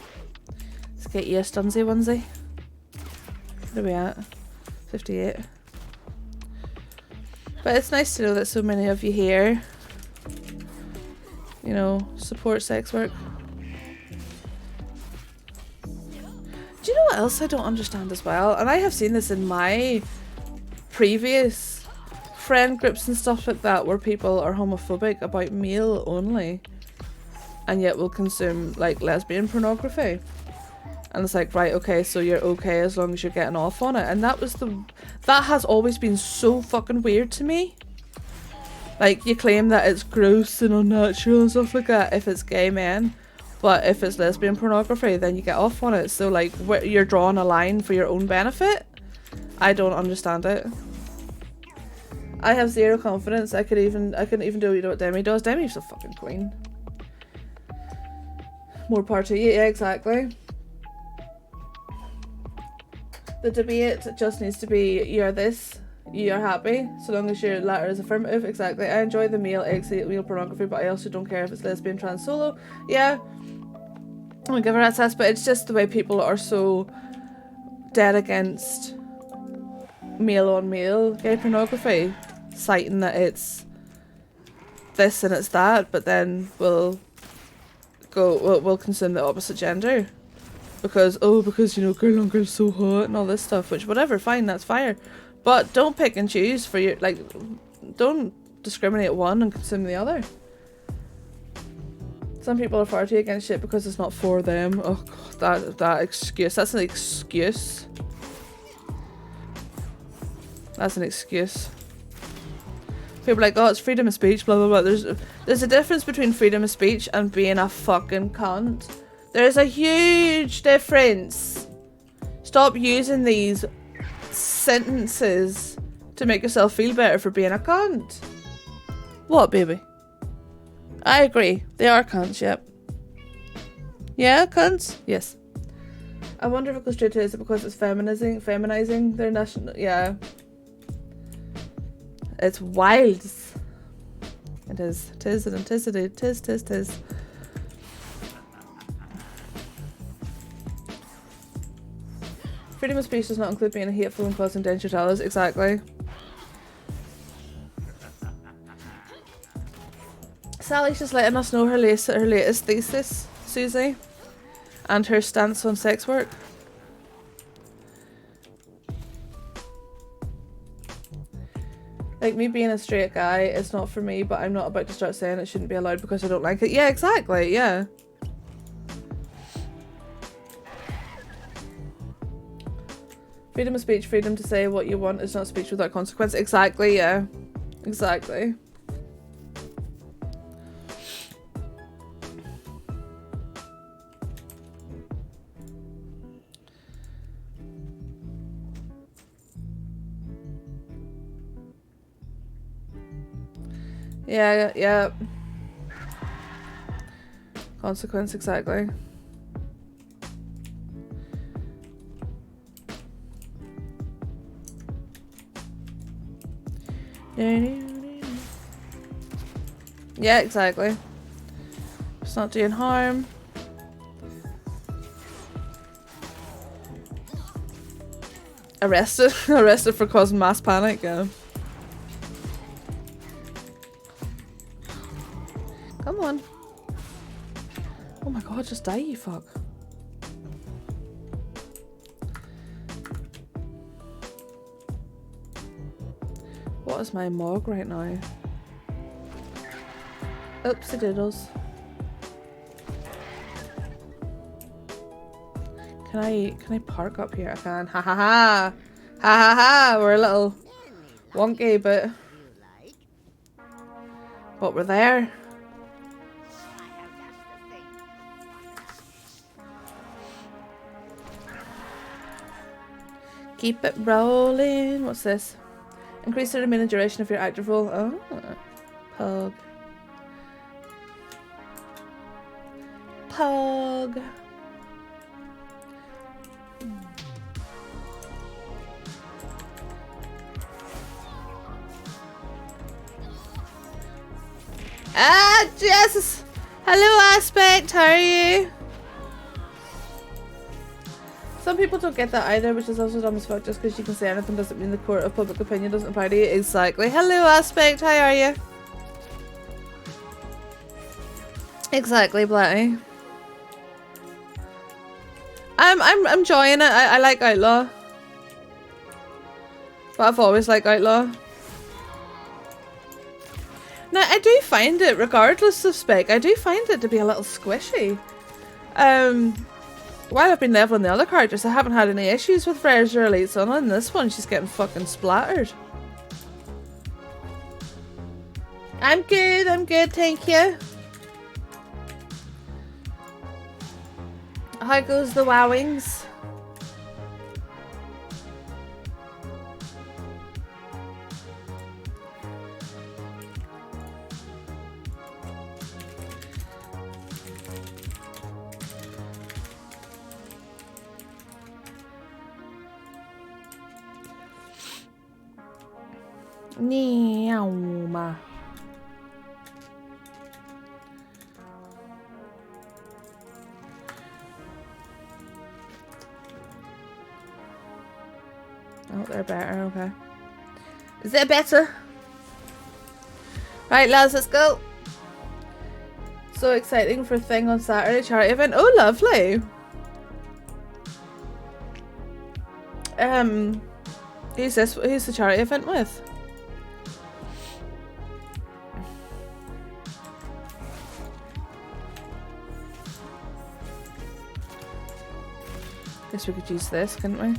Let's get you a Stunzy onesie. Where are we at? 58. But it's nice to know that so many of you here, you know, support sex work. Do you know what else I don't understand as well? And I have seen this in my previous friend groups and stuff like that, where people are homophobic about male only and yet will consume like lesbian pornography. And it's like, right, okay, so you're okay as long as you're getting off on it. And that has always been so fucking weird to me. Like, you claim that it's gross and unnatural and stuff like that if it's gay men, but if it's lesbian pornography, then you get off on it. So like, you're drawing a line for your own benefit. I don't understand it. I have zero confidence. I couldn't even do, you know what Demi does. Demi's a fucking queen. More party, yeah, exactly. The debate just needs to be, you're this, you're happy, so long as your latter is affirmative. Exactly. I enjoy the male male pornography, but I also don't care if it's lesbian, trans, solo. Yeah, I'm gonna give her access, but it's just the way people are so dead against male on male gay pornography, citing that it's this and it's that, but then we'll consume the opposite gender. Because you know, girl on girl's so hot and all this stuff, which whatever, fine, that's fire. But don't pick and choose for your, like, don't discriminate one and consume the other. Some people are far too against shit because it's not for them. Oh god, that excuse, that's an excuse. That's an excuse. People are like, oh, it's freedom of speech, blah blah blah. There's a difference between freedom of speech and being a fucking cunt. There's a huge difference. Stop using these sentences to make yourself feel better for being a cunt. What, baby? I agree. They are cunts, yep. Yeah, cunts? Yes. I wonder if it goes straight to, is it because it's feminizing their national... Yeah. It's wild. It is. Tis and anticity. Tis. Freedom of speech does not include being hateful and causing danger to others. Exactly. Sally's just letting us know her latest thesis, Susie, and her stance on sex work. Like, me being a straight guy, it's not for me, but I'm not about to start saying it shouldn't be allowed because I don't like it. Yeah, exactly, yeah. Freedom of speech, freedom to say what you want is not speech without consequence. Exactly, yeah. Exactly. Yeah. Consequence, exactly. Yeah, exactly. It's not doing harm. Arrested for causing mass panic, yeah. Come on. Oh my god, just die, you fuck. What is my mog right now? Oopsie doodles. Can I park up here? I can. Ha ha ha! Ha ha ha! We're a little wonky, but we're there. Keep it rolling. What's this? Increase the remaining duration of your active role. Oh, pug. Pug. Ah, Jesus! Hello, Aspect. How are you? Some people don't get that either, which is also dumb as fuck. Just because you can say anything doesn't mean the court of public opinion doesn't apply to you. Exactly. Hello, Aspect. How are you? Exactly, Blatty. I'm enjoying it. I like Outlaw. But I've always liked Outlaw. Now, I do find it, regardless of spec, I do find it to be a little squishy. While I've been leveling the other characters, I haven't had any issues with Freya's or Elite, so on this one, she's getting fucking splattered. I'm good, thank you. How goes the wowings? Meow. Oh, they're better, okay. Is it better? Right, lads, let's go. So exciting for Thing on Saturday, charity event. Oh, lovely. Who's this? Who's the charity event with? Guess we could use this, couldn't we?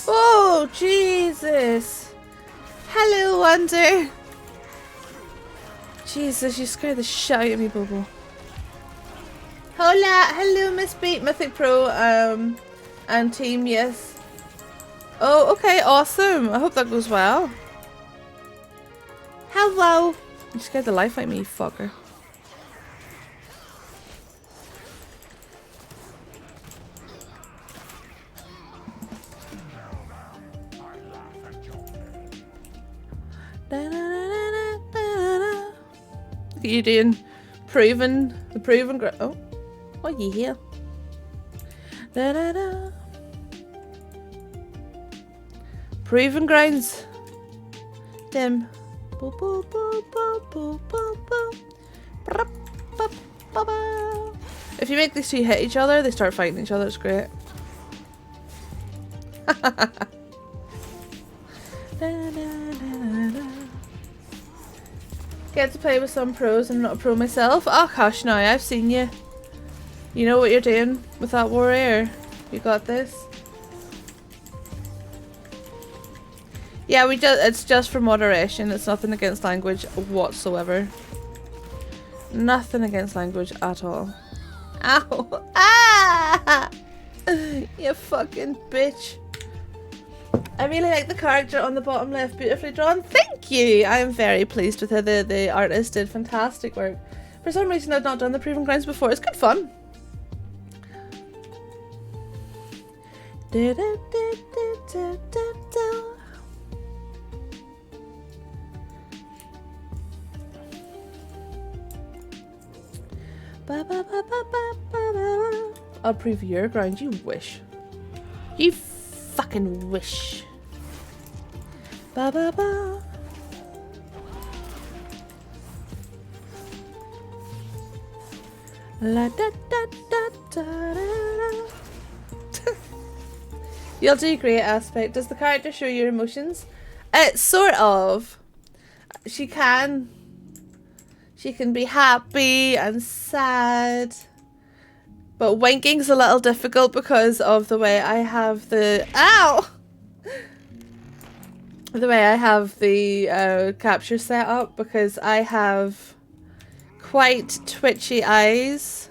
Oh, Jesus. Hello, Wonder. Jesus, you scared the shit out of me, Bobo. Hola, hello, Miss Beat, Mythic Pro, and team, yes. Oh, okay, awesome. I hope that goes well. Hello. You scared the life out of me, you fucker. Look at you doing the proven oh, what are you here? Proven grounds. Dim. If you make these two hit each other, they start fighting each other. It's great. Get to play with some pros. I'm not a pro myself. Oh gosh, now I've seen you. You know what you're doing with that warrior. You got this. Yeah, it's just for moderation. It's nothing against language whatsoever. Nothing against language at all. Ow! Ah! You fucking bitch. I really like the character on the bottom left, beautifully drawn. Thank you! I am very pleased with her. The artist did fantastic work. For some reason I've not done the Proving Grounds before. It's good fun. I'll prove your ground, you wish. You fucking wish. Ba ba ba. La da da da da da. You'll do great, Aspect. Does the character show your emotions? Sort of. She can be happy and sad. But winking's a little difficult because of the way I have the the way I have the capture set up, because I have quite twitchy eyes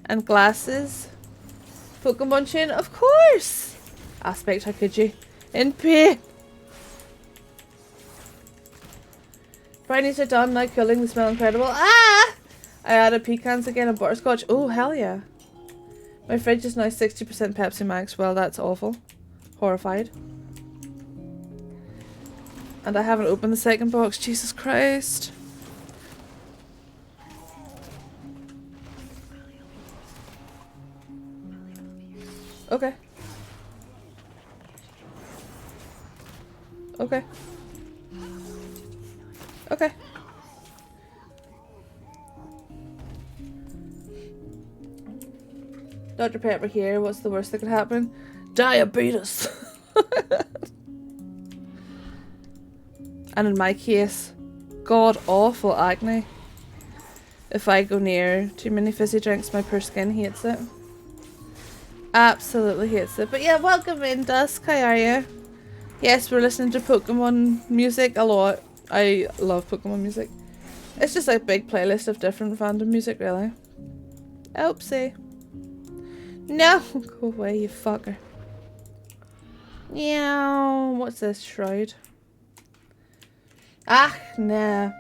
and glasses. Pokemon Chin, of course. Aspect, how could you? In pay. Brownies are done now, cooling. They smell incredible. Ah! I added pecans again and butterscotch. Oh, hell yeah. My fridge is now 60% Pepsi Max. Well, that's awful. Horrified. And I haven't opened the second box. Jesus Christ. Okay. Okay. Okay. Dr. Pepper here. What's the worst that could happen? Diabetes. And in my case, god awful acne. If I go near too many fizzy drinks, my poor skin hates it. Absolutely hates it. But yeah, welcome in, Dusk. How are you? Yes, we're listening to Pokemon music a lot. I love Pokemon music. It's just a big playlist of different fandom music, really. Oopsie. No! Go away, you fucker. Meow. What's this? Shroud. Ah, nah.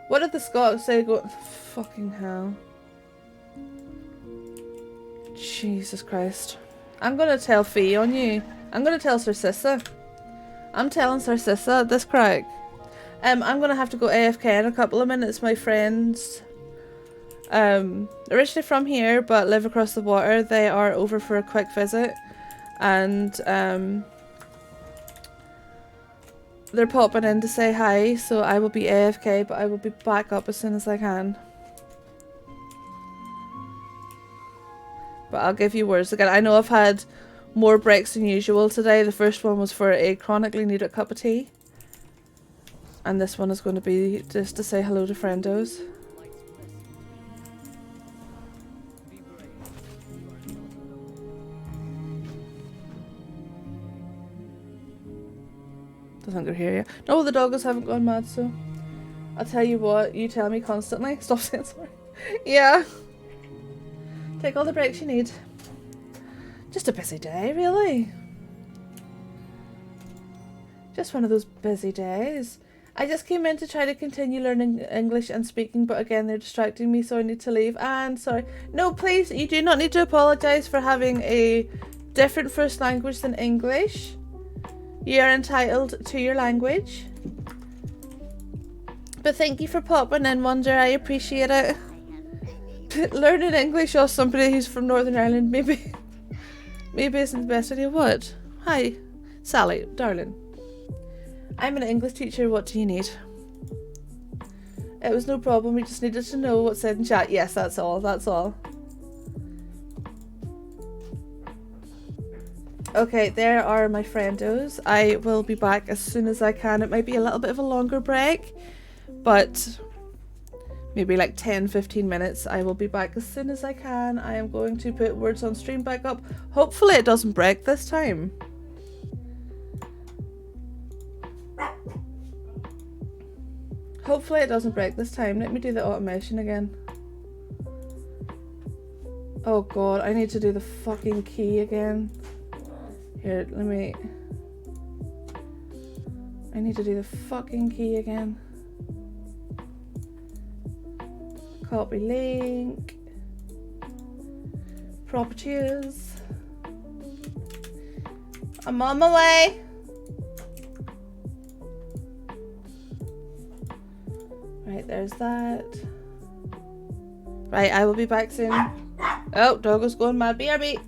What did the Scots say? Go. Fucking hell. Jesus Christ. I'm gonna tell Fee on you. I'm gonna tell Sir Sissa. I'm telling Sir Sissa this crack. I'm gonna have to go AFK in a couple of minutes. My friends, originally from here but live across the water, they are over for a quick visit, and they're popping in to say hi, so I will be AFK, but I will be back up as soon as I can. But I'll give you words again. I know I've had more breaks than usual today. The first one was for a chronically needed cup of tea. And this one is going to be just to say hello to friendos. Doesn't go here yet. No, the doggos haven't gone mad, so I'll tell you what, you tell me constantly. Stop saying sorry. Yeah. Take all the breaks you need. Just a busy day, really. Just one of those busy days. I just came in to try to continue learning English and speaking, but again, they're distracting me, so I need to leave. And sorry. No, please, you do not need to apologise for having a different first language than English. You are entitled to your language. But thank you for popping in, Wonder. I appreciate it. Learning English off somebody who's from Northern Ireland maybe isn't the best idea. What? Hi, Sally, darling. I'm an English teacher. What do you need? It was no problem. We just needed to know what's said in chat. Yes, that's all. That's all. Okay, there are my friendos. I will be back as soon as I can. It might be a little bit of a longer break, but maybe like 10-15 minutes. I will be back as soon as I can. I am going to put words on stream back up. Hopefully it doesn't break this time. Hopefully it doesn't break this time. Let me do the automation again. Oh god, I need to do the fucking key again. Here, I need to do the fucking key again. Copy link. Properties. I'm on my way. Right, there's that. Right, I will be back soon. Oh, doggo's going mad. BRB.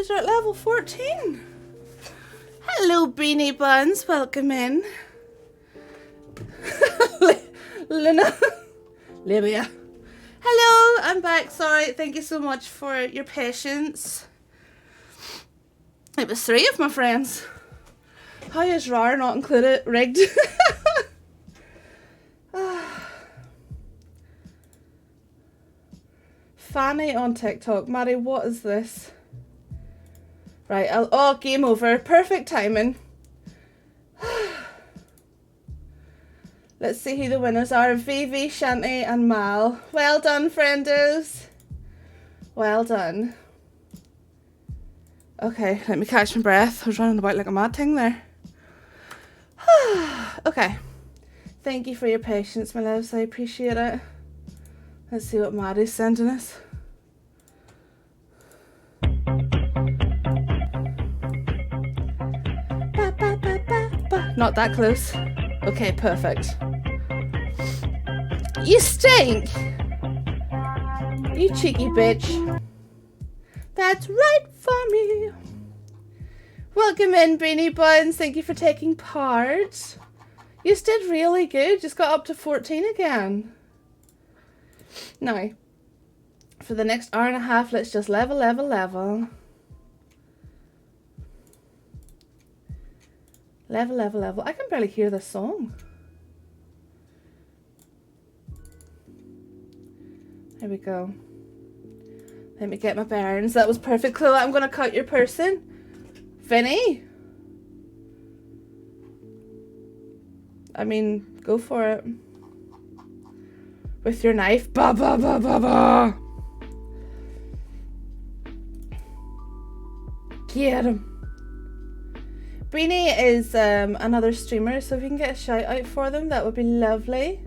You're at level 14. Hello, Beanie Buns. Welcome in. Luna. Libya. Hello, I'm back. Sorry, thank you so much for your patience. It was 3 of my friends. How is RAR not included? Rigged. Fanny on TikTok. Maddie, what is this? Right, oh, game over. Perfect timing. Let's see who the winners are. Vivi, Shanti and Mal. Well done, friendos. Well done. Okay, let me catch my breath. I was running about like a mad thing there. Okay. Thank you for your patience, my loves. I appreciate it. Let's see what Maddie's sending us. Ba, ba, ba, ba, ba. Not that close. Okay, perfect. You stink! You cheeky bitch. That's right for me. Welcome in, Beanie Buns. Thank you for taking part. You did really good. Just got up to 14 again. Now, for the next hour and a half, let's just level. Level. I can barely hear this song. There we go. Let me get my bearings. That was perfect. Chloe, I'm going to cut your person. Vinny? I mean, go for it. With your knife. Ba ba ba ba ba. Get him. Beanie is another streamer, so if you can get a shout out for them, that would be lovely.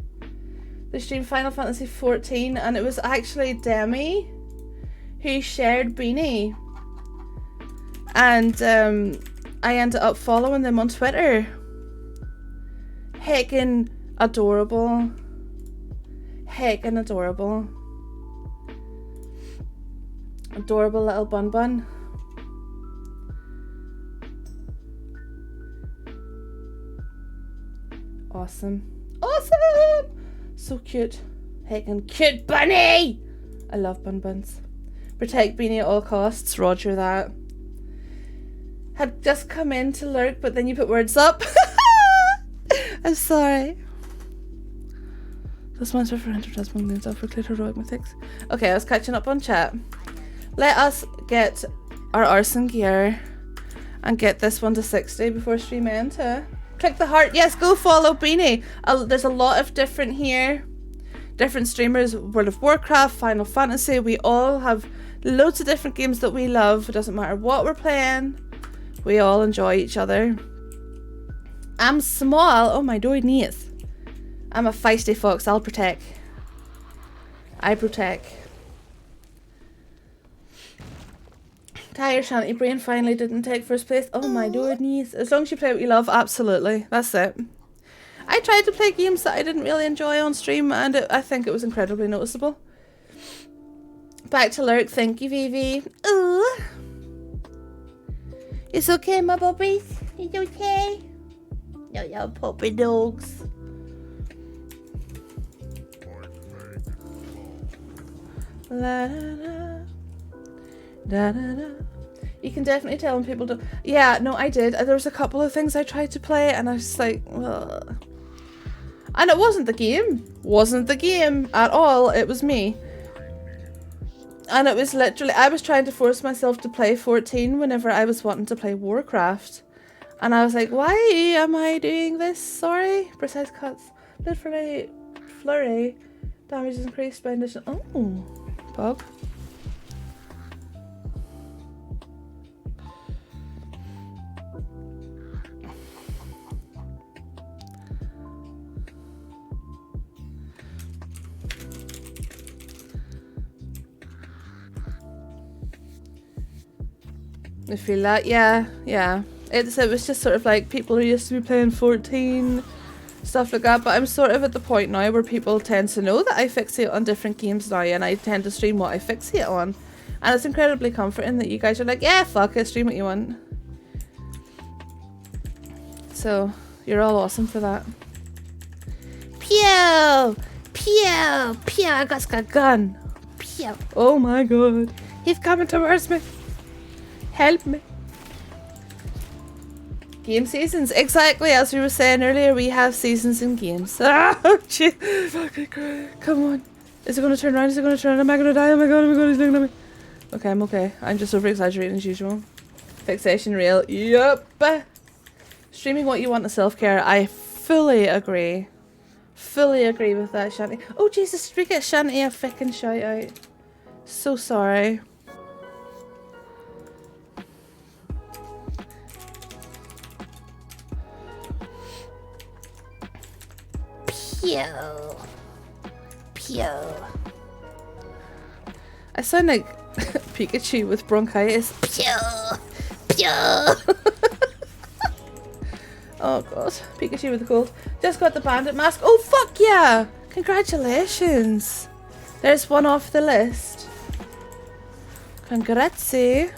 They streamed Final Fantasy 14, and it was actually Demi who shared Beanie. And I ended up following them on Twitter. Heckin' adorable. Heckin' adorable. Adorable little bun bun. Awesome. Awesome! So cute. Heckin' cute bunny! I love bun buns. Protect Beanie at all costs. Roger that. Had just come in to lurk, but then you put words up. I'm sorry. This one's for advertisement names for clear heroic mythics. Okay, I was catching up on chat. Let us get our arson gear and get this one to 60 before stream end. Click the heart. Yes, go follow Beanie. There's a lot of different here. Different streamers. World of Warcraft, Final Fantasy. We all have loads of different games that we love. It doesn't matter what we're playing. We all enjoy each other. I'm small. Oh my goodness. I'm a feisty fox. I'll protect. I protect. Tired Shanty Brain finally didn't take first place. Oh my goodness. As long as you play what you love, absolutely. That's it. I tried to play games that I didn't really enjoy on stream, and I think it was incredibly noticeable. Back to lurk. Thank you, Vivi. Ooh. It's okay, my puppies. It's okay. Yo, puppy dogs. La da da. Da da da. You can definitely tell when people don't. Yeah, no, I did. There was a couple of things I tried to play, and I was like, ugh. And it wasn't the game. Wasn't the game at all. It was me. And it was literally, I was trying to force myself to play 14 whenever I was wanting to play Warcraft. And I was like, why am I doing this? Sorry. Precise cuts. Literally, flurry. Damage is increased by additional. Oh, bug. I feel that, yeah. It was just sort of like people who used to be playing 14, stuff like that, but I'm sort of at the point now where people tend to know that I fixate on different games now, and I tend to stream what I fixate on. And it's incredibly comforting that you guys are like, yeah, fuck it, stream what you want. So, you're all awesome for that. Pew! Pew! Pew! I got a gun. Pew! Oh my god. He's coming towards me. Help me. Game seasons. Exactly, as we were saying earlier, we have seasons in games. Ah, shit. Fucking Christ. Come on. Is it going to turn around? Is it going to turn? Am I going to die? Oh my god, he's looking at me. Okay, I'm okay. I'm just over exaggerating as usual. Fixation real. Yup. Streaming what you want to self-care. I fully agree. Fully agree with that, Shanty. Oh Jesus, did we get Shanty a fucking shout out? So sorry. Pew. Pew. I sound like Pikachu with bronchitis. Pew. Pew. Oh god, Pikachu with the cold. Just got the bandit mask. Oh fuck yeah! Congratulations. There's one off the list. Congrazie.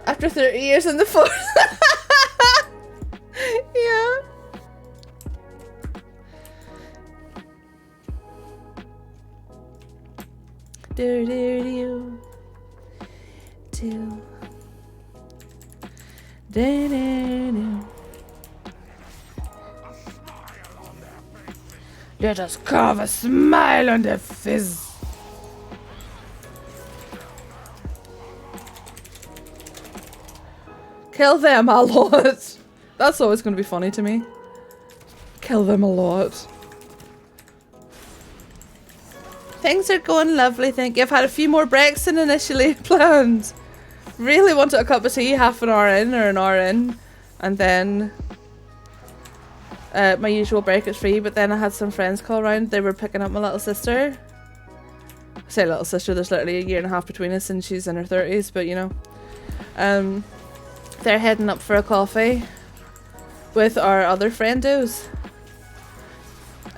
After 30 years in the force. Yeah. Do do do do do do do. Let us carve a smile on their face. Kill them a lot. That's always going to be funny to me. Kill them a lot. Things are going lovely, thank you. I've had a few more breaks than initially planned. Really wanted a cup of tea half an hour in or an hour in. And then my usual break is free, but then I had some friends call around. They were picking up my little sister. I say little sister, there's literally a year and a half between us and she's in her 30s, but you know. They're heading up for a coffee with our other friendos.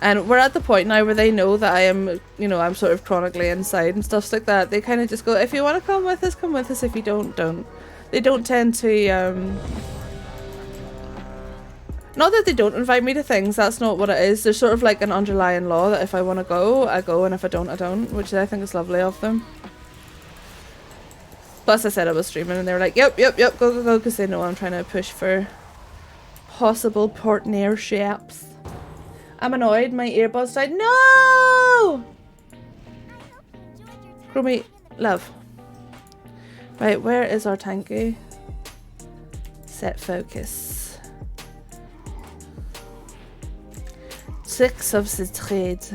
And we're at the point now where they know that I am, you know, I'm sort of chronically inside and stuff like that. They kind of just go, if you want to come with us, come with us. If you don't, don't. They don't tend to, not that they don't invite me to things, that's not what it is. There's sort of like an underlying law that if I want to go, I go, and if I don't, I don't, which I think is lovely of them. Plus I said I was streaming and they were like, yep, yep, yep, go, go, go, because they know I'm trying to push for possible partnerships. I'm annoyed, my earbuds died. No! Chromie, love. Right, where is our tanky? Set focus. 6 of the trade.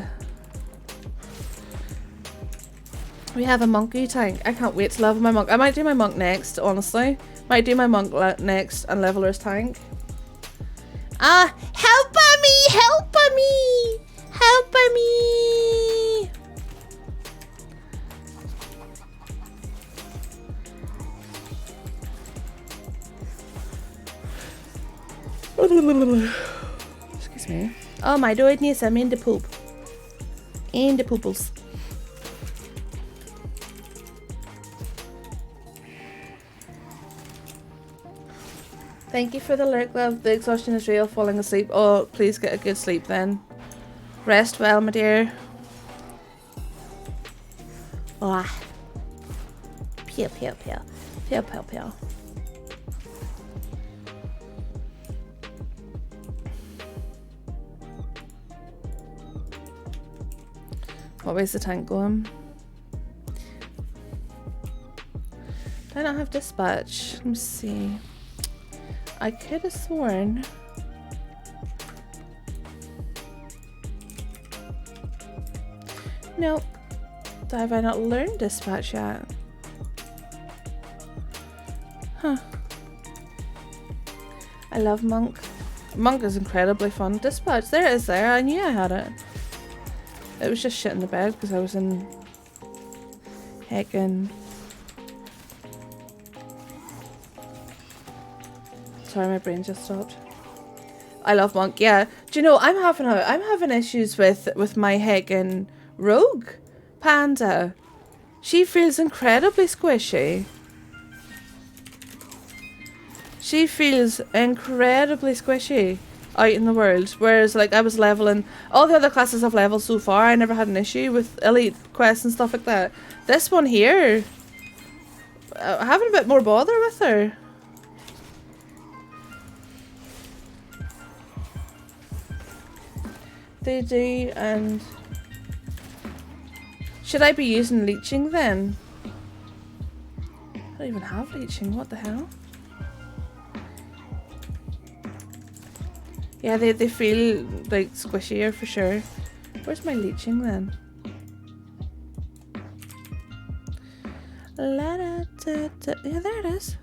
We have a monkey tank. I can't wait to level my monk. I might do my monk next, honestly. Might do my monk next and level his tank. Ah, help me! Help me! Help me! Excuse me. Oh my goodness, I'm in the poop. In the pooples. Thank you for the lurk, love. The exhaustion is real. Falling asleep. Oh, please get a good sleep then. Rest well, my dear. Ah. Pew, pew, pew. Pew, pew, pew. What way's the tank going? Do I not have dispatch? Let me see. I could have sworn. Nope. Have I not learned dispatch yet? Huh. I love monk. Monk is incredibly fun. Dispatch, there it is there. I knew I had it. It was just shit in the bed because I was in heckin'. Sorry, my brain just stopped. I love monk. Yeah. Do you know I'm having issues with my Hagen rogue panda. She feels incredibly squishy. She feels incredibly squishy out in the world. Whereas like I was leveling all the other classes I've leveled so far, I never had an issue with elite quests and stuff like that. This one here, having a bit more bother with her. They do, and should I be using leeching then? I don't even have leeching, what the hell? Yeah, they feel like squishier for sure. Where's my leeching then? Yeah, there it is.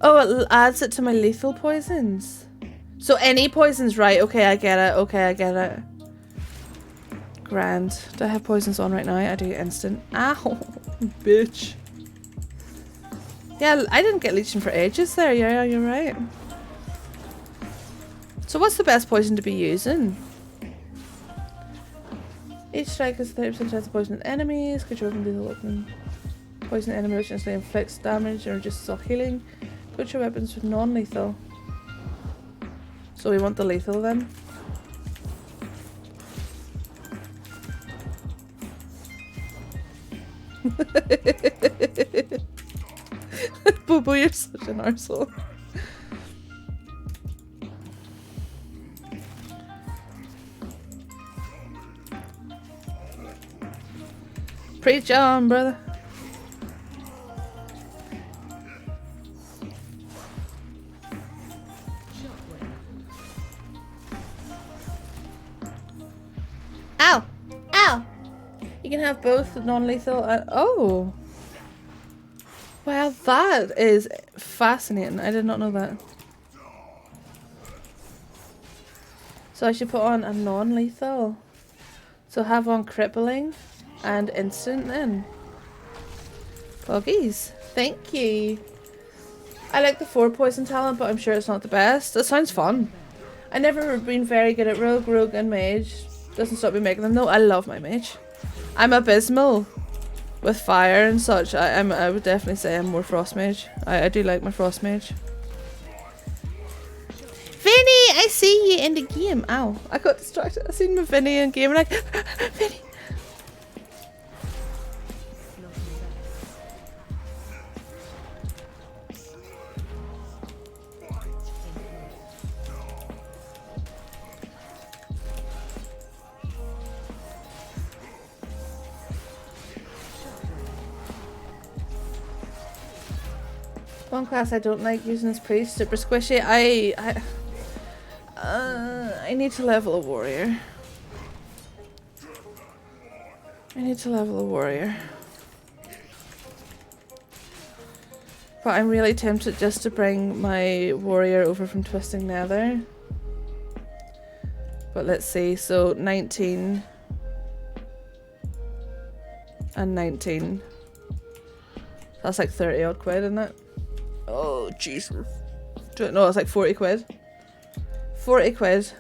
Oh, it adds it to my lethal poisons. So any poisons, right? Okay, I get it. Okay, I get it. Grand. Do I have poisons on right now? I do instant. Ow, bitch. Yeah, I didn't get leeching for ages there. Yeah, you're right. So what's the best poison to be using? Each strike is 30% chance of poisoning enemies. Could you open lethal weapon? Poison enemy which instantly inflicts damage or just self healing. Could your weapons with non-lethal? So we want the lethal then. Boo boo, you're such an arsehole. Preach on, brother. Ow! Ow! You can have both non-lethal and... Oh! Well, that is fascinating. I did not know that. So I should put on a non-lethal. So have on crippling and instant then. Buggies. Thank you. I like the 4 poison talent, but I'm sure it's not the best. It sounds fun. I never been very good at rogue and mage. Doesn't stop me making them though. I love my mage. I'm abysmal with fire and such. I would definitely say I'm more frost mage. I do like my frost mage. Vinny, I see you in the game. Ow, I got distracted. I seen my Vinny in game and like Vinny. One class I don't like using is priest, super squishy. I need to level a warrior. I need to level a warrior. But I'm really tempted just to bring my warrior over from Twisting Nether. But let's see, so 19 and 19. That's like 30 odd quid, isn't it? Oh, Jesus. No, it's like 40 quid. 40 quid.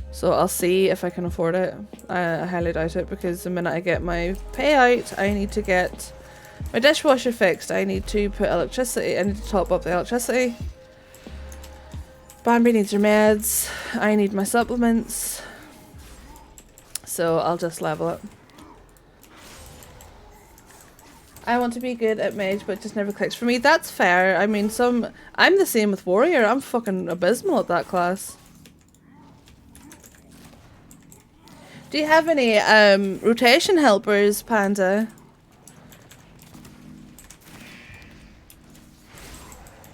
So I'll see if I can afford it. I highly doubt it because the minute I get my payout, I need to get my dishwasher fixed. I need to put electricity. I need to top up the electricity. Bambi needs her meds. I need my supplements. So I'll just level it. I want to be good at mage, but it just never clicks for me. That's fair. I mean, I'm the same with warrior. I'm fucking abysmal at that class. Do you have any rotation helpers, Panda?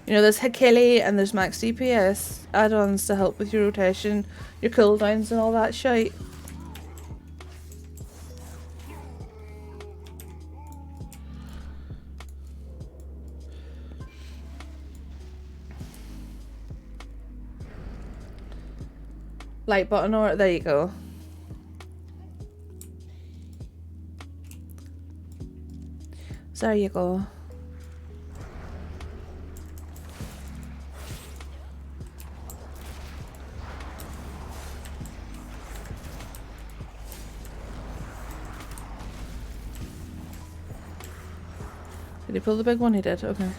You know, there's Hakili and there's max DPS add-ons to help with your rotation, your cooldowns and all that shite. Light button or there you go. So there you go. Did he pull the big one? He did, okay.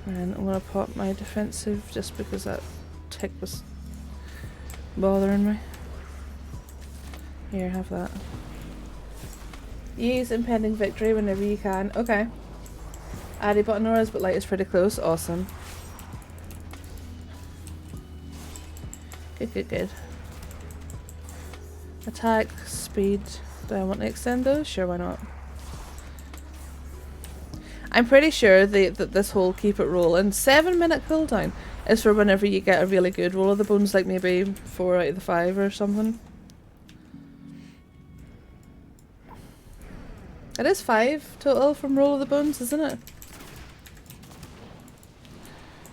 And I'm gonna pop my defensive just because that tick was bothering me. Here, have that. Use impending victory whenever you can. Okay. Addy button auras, but light is pretty close. Awesome. Good, good, good. Attack, speed. Do I want to extend those? Sure, why not? I'm pretty sure that this whole keep it rolling 7-minute cooldown is for whenever you get a really good roll of the bones, like maybe 4 out of the 5 or something. It is 5 total from roll of the bones, isn't it?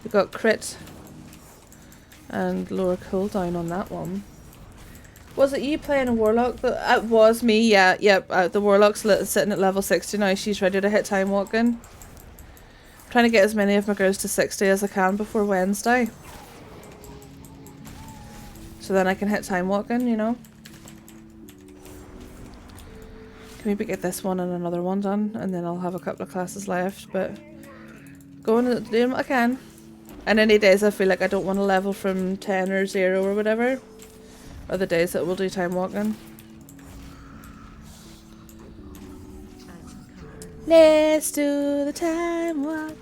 We got crit and lower cooldown on that one. Was it you playing a warlock? It was me, yeah. Yep, the warlock's sitting at level 60 now. She's ready to hit time walking. Trying to get as many of my girls to 60 as I can before Wednesday. So then I can hit time walking, you know. Can maybe get this one and another one done, and then I'll have a couple of classes left, but going and doing what I can. And any days I feel like I don't want to level from 10 or 0 or whatever are the days that we'll do time walking. Let's do the time walk.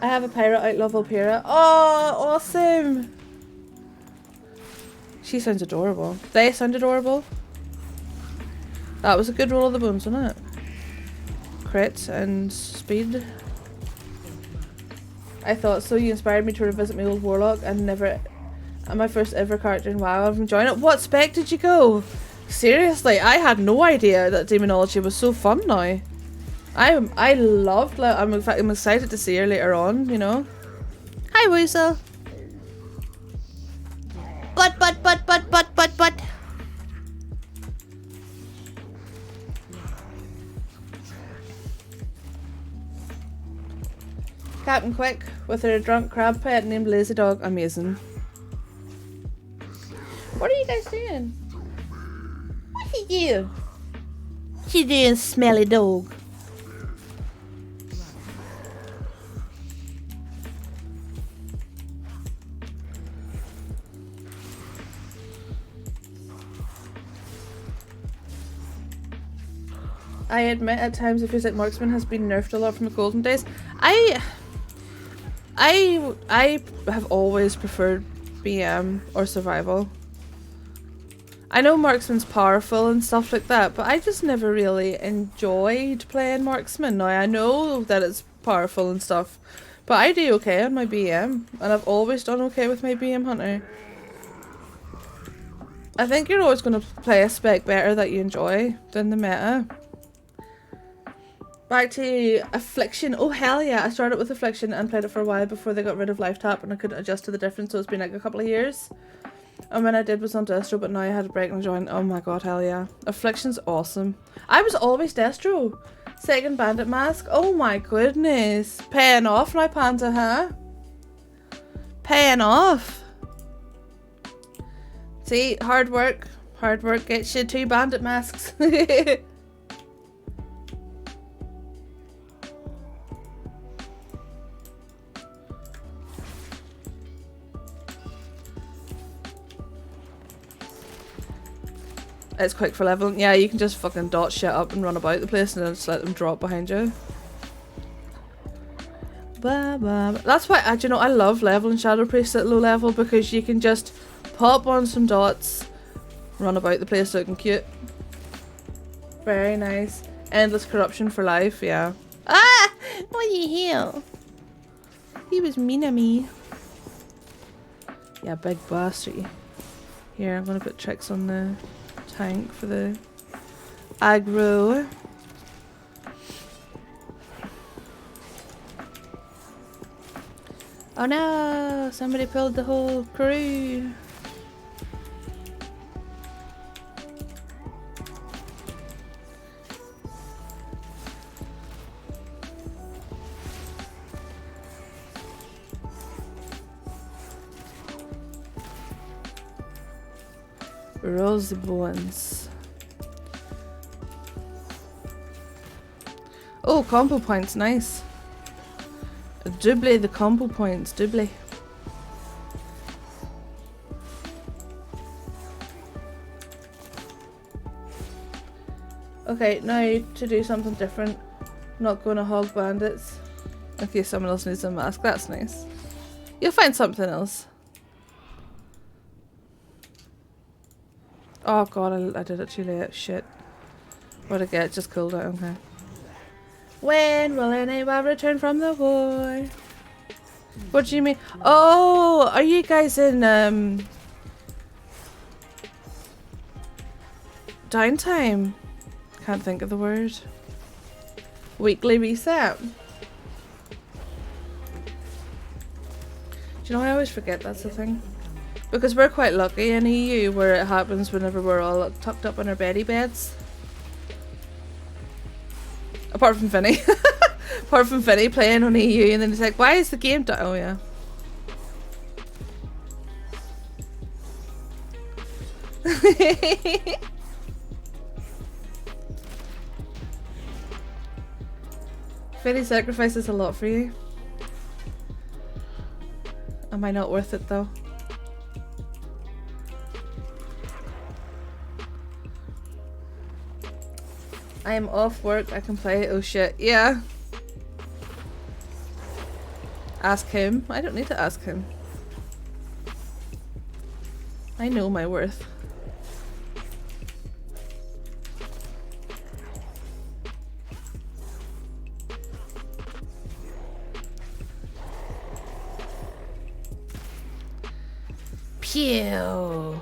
I have a pirate outlaw Valpyra. Oh, awesome! She sounds adorable. They sound adorable. That was a good roll of the bones, wasn't it? Crit and speed. I thought so. You inspired me to revisit my old warlock and my first ever character in WoW. I'm enjoying it. What spec did you go? Seriously, I had no idea that demonology was so fun now. I loved it. In fact, I'm excited to see her later on, you know. Hi, Weasel. But. Captain Quick with her drunk crab pet named Lazy Dog. Amazing. What are you guys doing? What are you doing? What you doing, smelly dog? I admit at times it feels like marksman has been nerfed a lot from the golden days. I have always preferred BM or survival. I know marksman's powerful and stuff like that, but I just never really enjoyed playing marksman. Now I know that it's powerful and stuff, but I do okay on my BM, and I've always done okay with my BM hunter. I think you're always going to play a spec better that you enjoy than the meta. Back to Affliction. Oh hell yeah, I started with Affliction and played it for a while before they got rid of Life Tap and I couldn't adjust to the difference, so it's been like a couple of years. And when I did was on Destro, but now I had a break and joined. Oh my god, hell yeah. Affliction's awesome. I was always Destro. Second Bandit Mask. Oh my goodness. Paying off now, Panda, huh? Paying off. See, hard work. Hard work gets you 2 Bandit Masks. It's quick for leveling. Yeah, you can just fucking dot shit up and run about the place and then just let them drop behind you. That's why, you know, I love leveling Shadow Priest at low level because you can just pop on some dots, run about the place looking cute. Very nice. Endless corruption for life, yeah. Ah! What the hell? He was mean to me. Yeah, big bastard. Here, I'm gonna put tricks on the tank for the aggro. Oh no! Somebody pulled the whole crew. Rolls the bones. Oh, combo points, nice. Double the combo points, double. Okay, now to do something different. Not going to hog bandits. In case someone else needs a mask, that's nice. You'll find something else. Oh god, I did it too late. Shit. What'd I get? Just cooled it, okay. When will anyone return from the war? What do you mean? Oh, are you guys in downtime? Can't think of the word. Weekly reset. Do you know, I always forget that's the thing. Because we're quite lucky in EU where it happens whenever we're all tucked up in our beddy beds. Apart from Vinny. Apart from Vinny playing on EU and then he's like, why is the game down? Oh yeah. Vinny sacrifices a lot for you. Am I not worth it though? I am off work, I can play. Oh shit, yeah. Ask him. I don't need to ask him. I know my worth. Pew.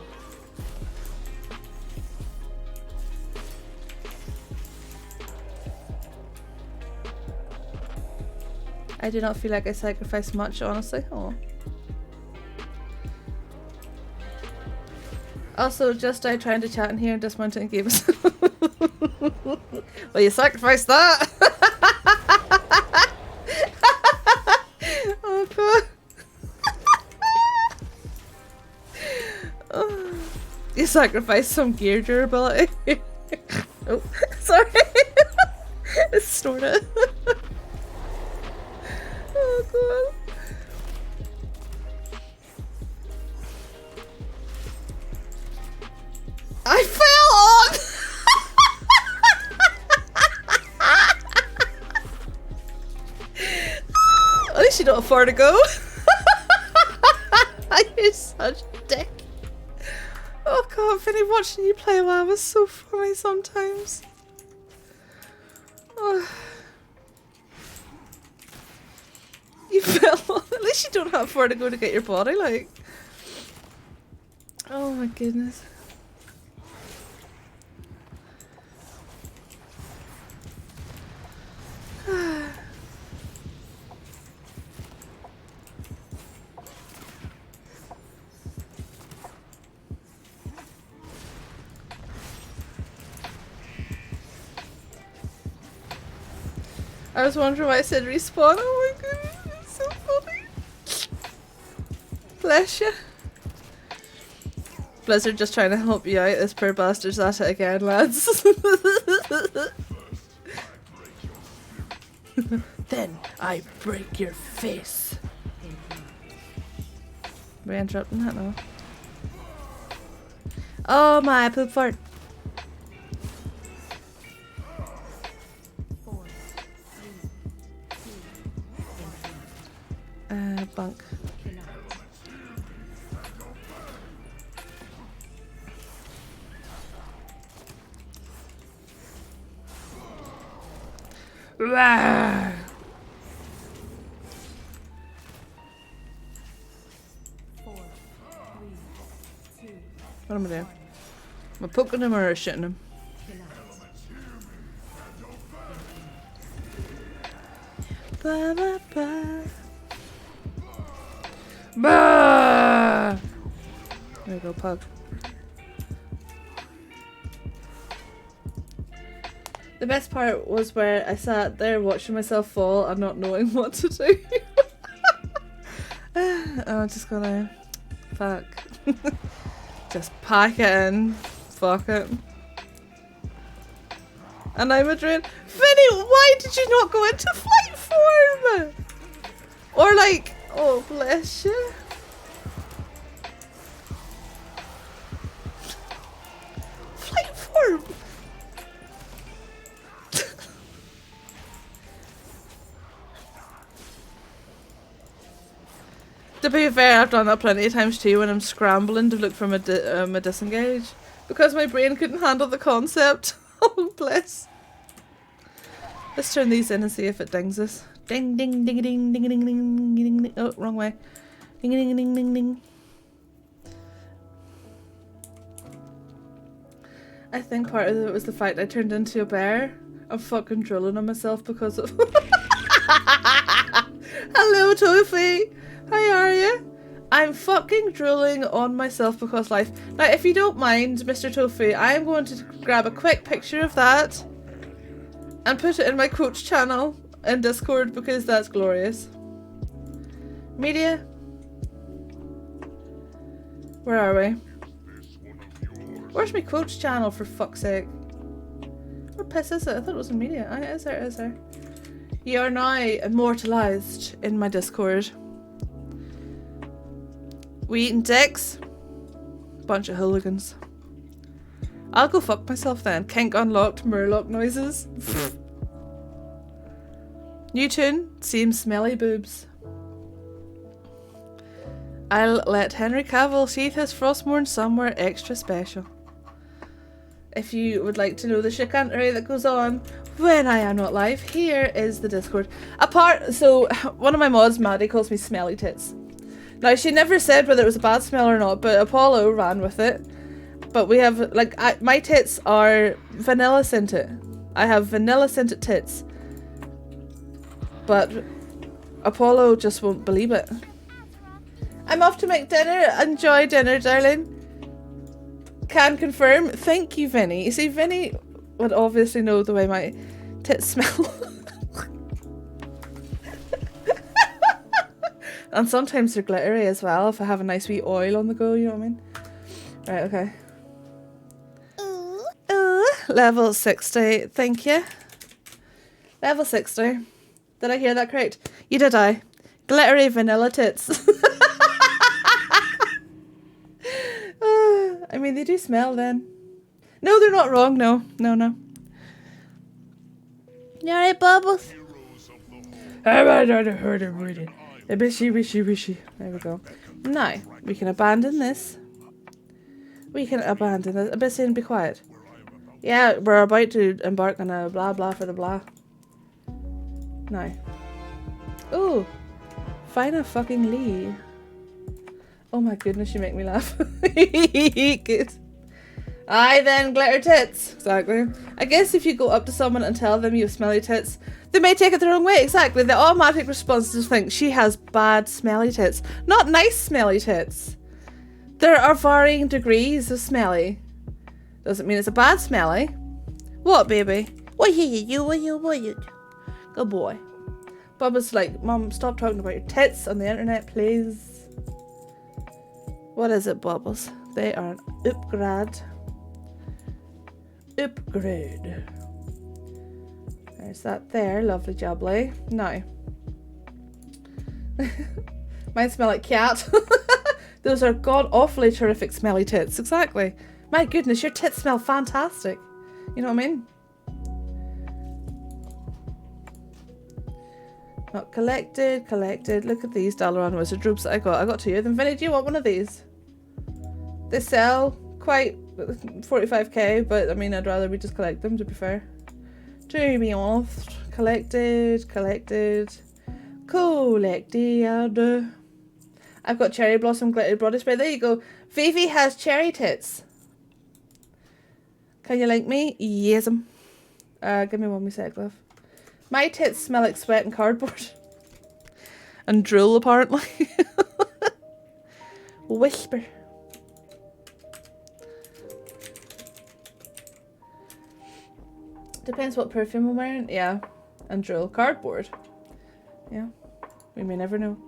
I do not feel like I sacrificed much, honestly. Oh. Also, just trying to chat in here and dismounting games. Well, you sacrificed that. Oh god. Oh. You sacrificed some gear durability. Oh, sorry. I snorted. Oh god. I fell on! At least you don't have far to go. You're such a dick. Oh god, Vinny, watching you play WoW is so funny sometimes. Oh. You fell on. At least you don't have far to go to get your body, like. Oh my goodness. I was wondering why I said respawn. Oh my goodness, it's so funny. Bless you. Blizzard just trying to help you out. This poor bastard's at it again, lads. Then I break your face. Are we interrupting that now? Oh my poop fart. 4, 3, 2, Bunk. Rawr. 4, 3, 2, What am I doing? Am I poking him or shitting him? Ba, ba, ba. Bah! There you go, pug. The best part was where I sat there watching myself fall and not knowing what to do. I'm just gonna... Fuck. Just pack it in. Fuck it. And I'm a drain. Vinny, why Why did you not go into flight form? Or like, oh bless you. Flight form. To be fair, I've done that plenty of times too when I'm scrambling to look for my disengage. Because my brain couldn't handle the concept. Oh, bless. Let's turn these in and see if it dings us. Ding, ding, ding, ding, ding, ding, ding, ding, ding. Oh, wrong way. Ding, ding, ding, ding, ding. I think part of it was the fact I turned into a bear. I'm fucking drooling on myself because of... Hello, Tofi. How are you? I'm fucking drooling on myself because life. Now, if you don't mind, Mr. Tofi, I am going to grab a quick picture of that and put it in my coach channel in Discord because that's glorious. Media? Where are we? Where's my coach channel, for fuck's sake? Where piss is it? I thought it was in media. Oh, it is there, it is there. You are now immortalized in my Discord. We eating dicks? Bunch of hooligans. I'll go fuck myself then. Kink unlocked, Murloc noises. New tune, seems smelly boobs. I'll let Henry Cavill sheath his Frostmourne somewhere extra special. If you would like to know the chicanery that goes on when I am not live, here is the Discord. So one of my mods, Maddie, calls me smelly tits. Now, she never said whether it was a bad smell or not, but Apollo ran with it. But we have, like, my tits are vanilla scented. I have vanilla scented tits. But Apollo just won't believe it. I'm off to make dinner. Enjoy dinner, darling. Can confirm. Thank you, Vinny. You see, Vinny would obviously know the way my tits smell. And sometimes they're glittery as well if I have a nice wee oil on the go, you know what I mean? Right, okay. Level 60, thank you. Level 60. Did I hear that correct? You did, I. Glittery vanilla tits. I mean, they do smell then. No, they're not wrong, no. No, no. You alright, Bubbles? Bishy, wishy, wishy. There we go. Now, we can abandon this. We can abandon this. Bissy, and be quiet. Yeah, we're about to embark on a blah blah for the blah. Now. Ooh. Find a fucking Lee. Oh my goodness, you make me laugh. Good. Aye then, glitter tits. Exactly. I guess if you go up to someone and tell them you have smelly tits, they may take it the wrong way. Exactly. The automatic response is to think she has bad smelly tits. Not nice smelly tits. There are varying degrees of smelly. Doesn't mean it's a bad smelly. What, baby? What you? Good boy. Bubba's like, Mum, stop talking about your tits on the internet, please. What is it, Bubbles? They are an upgrade. Upgrade. There's that there. Lovely jubbly. Now. Mine smell like cat. Those are god-awfully terrific smelly tits. Exactly. My goodness, your tits smell fantastic. You know what I mean? Not collected. Look at these Dalaran wizard robes that I got. I got 2 of them. Vinny, do you want one of these? They sell quite 45k, but I mean, I'd rather we just collect them, to be fair. To be honest. Collected. I've got cherry blossom glittered body spray. There you go. Vivi has cherry tits. Can you link me? Yes. Give me one sec, love. My tits smell like sweat and cardboard. And drool, apparently. Whisper. Depends what perfume I'm wearing. Yeah. And drool. Cardboard. Yeah. We may never know.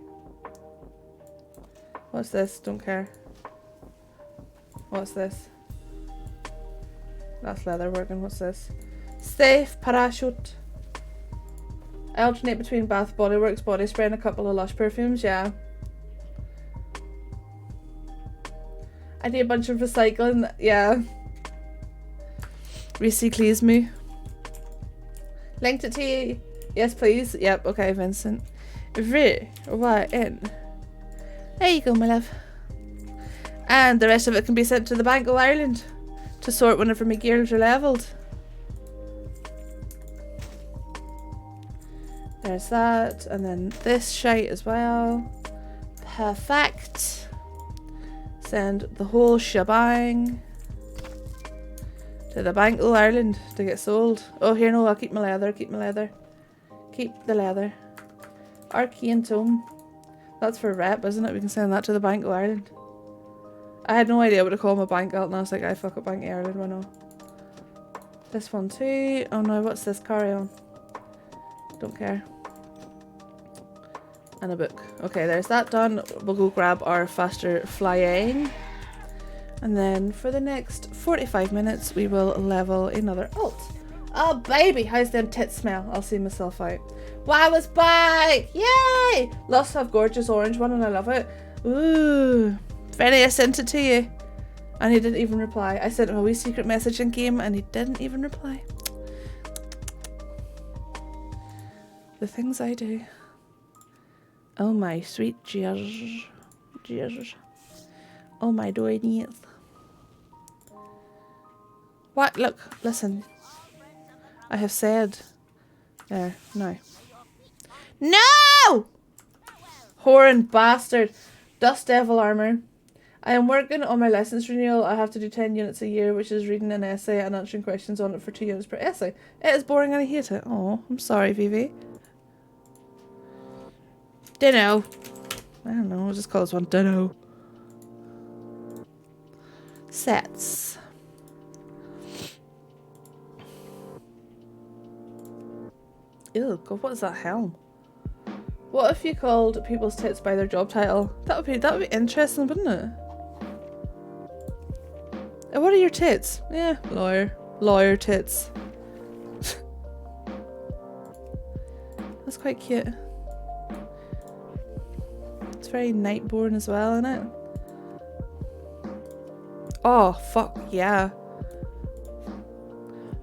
What's this? Don't care. What's this? That's leather working. What's this? Safe parachute. I alternate between Bath Body Works body spray and a couple of Lush perfumes, yeah. I do a bunch of recycling, yeah. Recycles me. Linked it to you. Yes, please. Yep, okay, Vincent. Right in. There you go, my love. And the rest of it can be sent to the Bank of Ireland to sort whenever my gears are levelled. There's that, and then this shite as well. Perfect. Send the whole shebang to the Bank of Ireland to get sold. Oh, here, no, I'll keep my leather, keep my leather. Keep the leather. Arcane Tome. That's for rep, isn't it? We can send that to the Bank of Ireland. I had no idea what to call my bank out, and I was like, I fuck up Bank of Ireland, why not? This one too. Oh no, what's this? Carry on. Don't care. And a book. Okay, there's that done. We'll go grab our faster flying. And then for the next 45 minutes, we will level another alt. Oh baby, how's them tits smell? I'll see myself out. Wow, it's back! Yay! Lost have gorgeous orange one and I love it. Ooh. Freddie, I sent it to you. And he didn't even reply. I sent him a wee secret message in game and he didn't even reply. The things I do. Oh my sweet Jesus. Jesus. Oh my doinies. What? Look, listen. I have said. There, no. No! Whoring bastard. Dust Devil Armor. I am working on my license renewal. I have to do 10 units a year, which is reading an essay and answering questions on it for 2 units per essay. It is boring and I hate it. Oh, I'm sorry, Vivi. Dunno. I don't know, I'll just call this one Dunno. Sets. Ew, God, what is that helm? What if you called people's tits by their job title? That would be interesting, wouldn't it? What are your tits? Yeah, lawyer. Lawyer tits. That's quite cute. It's very Nightborn as well, isn't it? Oh, fuck yeah.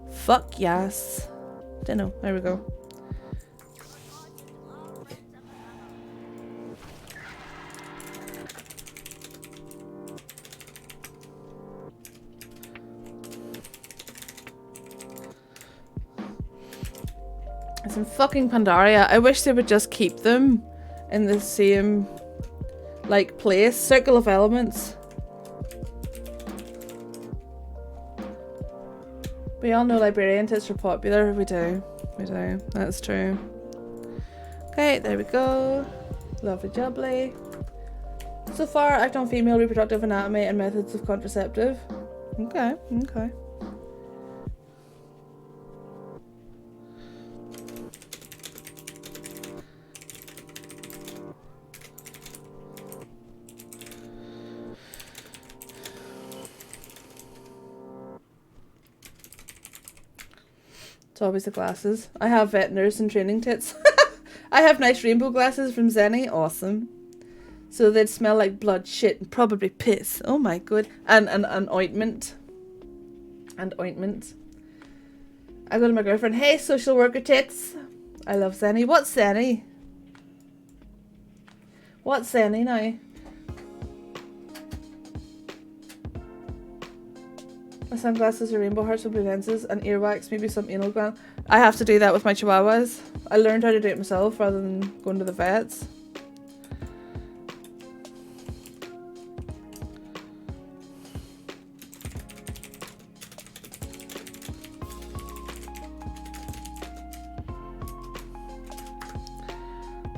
Fuck yes. Dunno, there we go. It's in fucking Pandaria. I wish they would just keep them in the same, like, place. Circle of Elements. We all know Librarian tits are popular. We do. We do. That's true. Okay, there we go. Lovely jubbly. So far, I've done female reproductive anatomy and methods of contraceptive. Okay, okay. It's always the glasses. I have vet nurse and training tits. I have nice rainbow glasses from Zenny. Awesome. So they'd smell like blood, shit, and probably piss. Oh my god. And ointment. And ointment. I go to my girlfriend. Hey, social worker tits. I love Zenny. What's Zenny? What's Zenny now? My sunglasses are rainbow hearts with blue lenses and earwax, maybe some anal gland. I have to do that with my chihuahuas. I learned how to do it myself rather than going to the vets.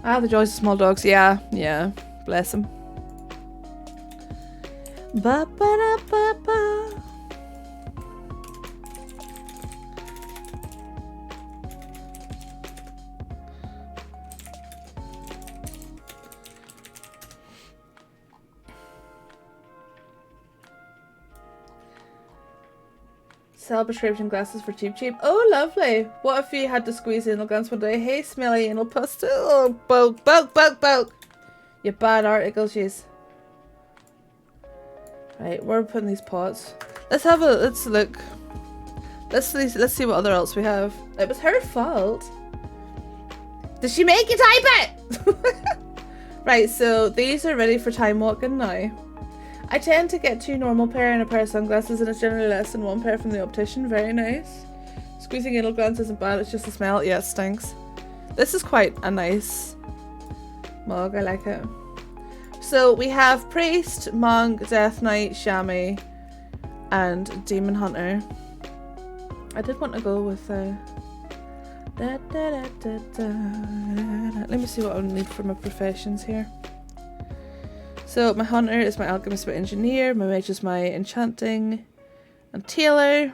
Ah, the joys of small dogs. Yeah, yeah. Bless them. Ba ba da ba ba. Sell prescription glasses for cheap. Oh, lovely. What if you had to squeeze anal glands one day? Hey, smelly anal pus. Oh, bulk. You bad articles, yes. Right, where are we putting these pots? Let's look. Let's see what other else we have. It was her fault. Did she make you type it? Right, so these are ready for time walking now. I tend to get 2 normal pair and a pair of sunglasses, and it's generally less than 1 pair from the optician. Very nice. Squeezing anal glands isn't bad, it's just the smell. Yeah, it stinks. This is quite a nice mug, I like it. So we have Priest, Monk, Death Knight, Chamois, and Demon Hunter. I did want to go with let me see what I need for my professions here. So my hunter is my alchemist, my engineer, my mage is my enchanting and tailor.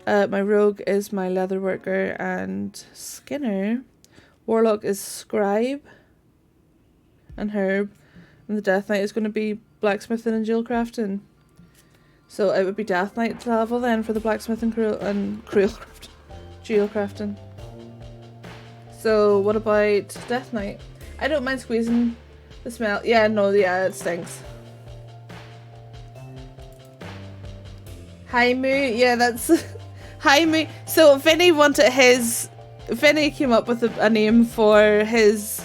My rogue is my leatherworker and skinner. Warlock is scribe and herb. And the death knight is going to be blacksmithing and jewel crafting. So it would be death knight level then for the blacksmith and jewel crafting. So what about death knight? I don't mind squeezing the smell. Yeah, no, yeah, it stinks. Haimu, yeah, that's Haimu. So Vinny came up with a name for his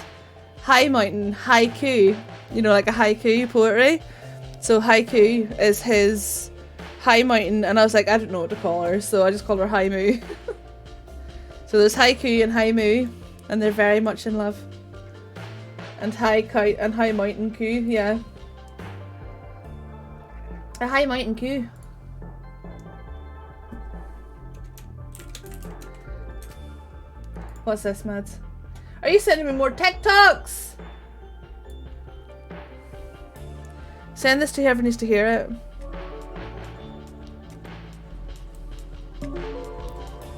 high mountain, haiku. You know, like a haiku poetry. So haiku is his high mountain, and I was like, I don't know what to call her, so I just called her Haimu. So there's haiku and Haimu, and they're very much in love. And high kite and high mountain coo, yeah. A high mountain coo. What's this, Mads? Are you sending me more TikToks? Send this to whoever needs to hear it.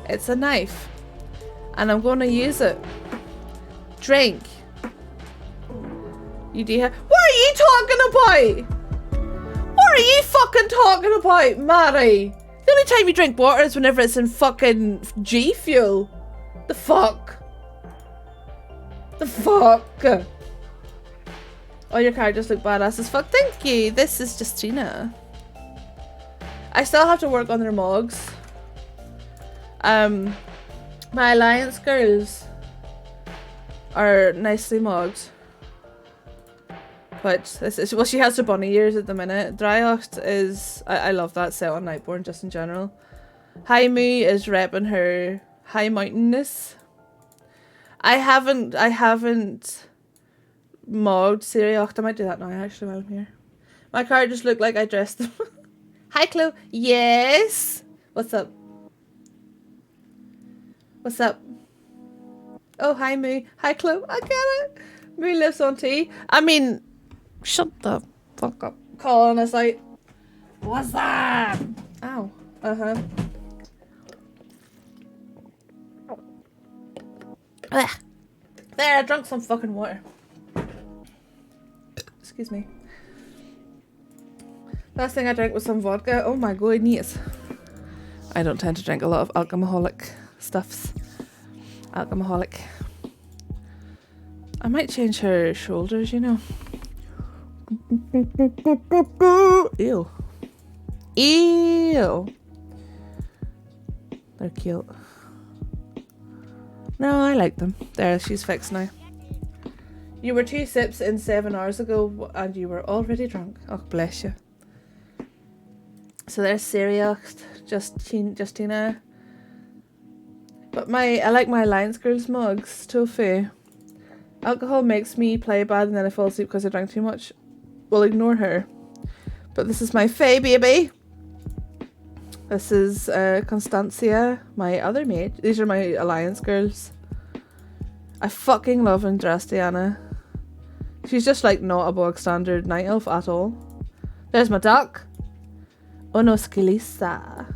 It's a knife. And I'm going to use it. Drink. What are you talking about? What are you fucking talking about, Mary? The only time you drink water is whenever it's in fucking G Fuel. The fuck? The fuck? Oh, your characters look badass as fuck. Thank you. This is Justina. I still have to work on their mogs. My alliance girls are nicely mogged. But this is, well, she has her bunny ears at the minute. Dryocht is, I love that set on Nightborn just in general. Haimu is repping her high mountainness. I haven't mogged Siriocht. I might do that now actually while I'm here. My characters look like I dressed them. Hi Chloe. Yes. What's up? What's up? Oh, hi Moo. Hi Chloe. I get it. Moo lives on tea. I mean, shut the fuck up. Calling us out. What's that? Ow. Uh-huh. Ugh. There, I drank some fucking water. Excuse me. Last thing I drank was some vodka. Oh my goodness. I don't tend to drink a lot of alcoholic stuffs. Alcoholic. I might change her shoulders, you know. Ew. Ew. They're cute. No, I like them. There, she's fixed now. You were 2 sips in 7 hours ago and you were already drunk. Oh, bless you. So there's Siriocht, Justina. But I like my Alliance Girls mugs. Tofu. Alcohol makes me play bad and then I fall asleep because I drank too much. Well, ignore her. But this is my Faye baby. This is Constancia, my other mate. These are my Alliance Girls. I fucking love Andrastiana. She's just like not a bog standard night elf at all. There's my duck. Onoscalisa.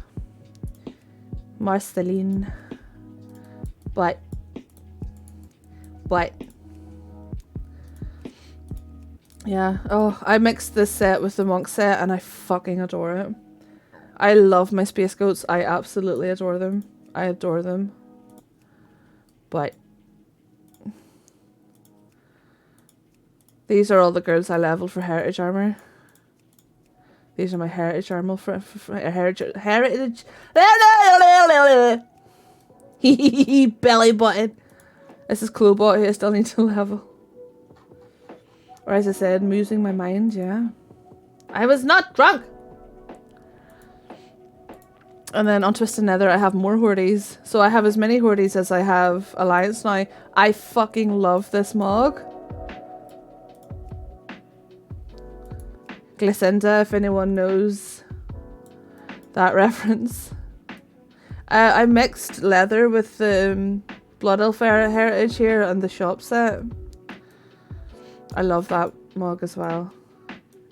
Marceline. But. Yeah. Oh, I mixed this set with the monk set and I fucking adore it. I love my space goats. I absolutely adore them. I adore them. But these are all the girls I leveled for heritage armor. These are my heritage armor for heritage. Belly button. This is Clobot who I still need to level. Or as I said, I'm using my mind, yeah. I was not drunk! And then on Twisted Nether I have more Hordes. So I have as many Hordes as I have Alliance now. I fucking love this mog. Glycinda, if anyone knows that reference. I mixed leather with the Blood Elf heritage here and the shop set. I love that mog as well.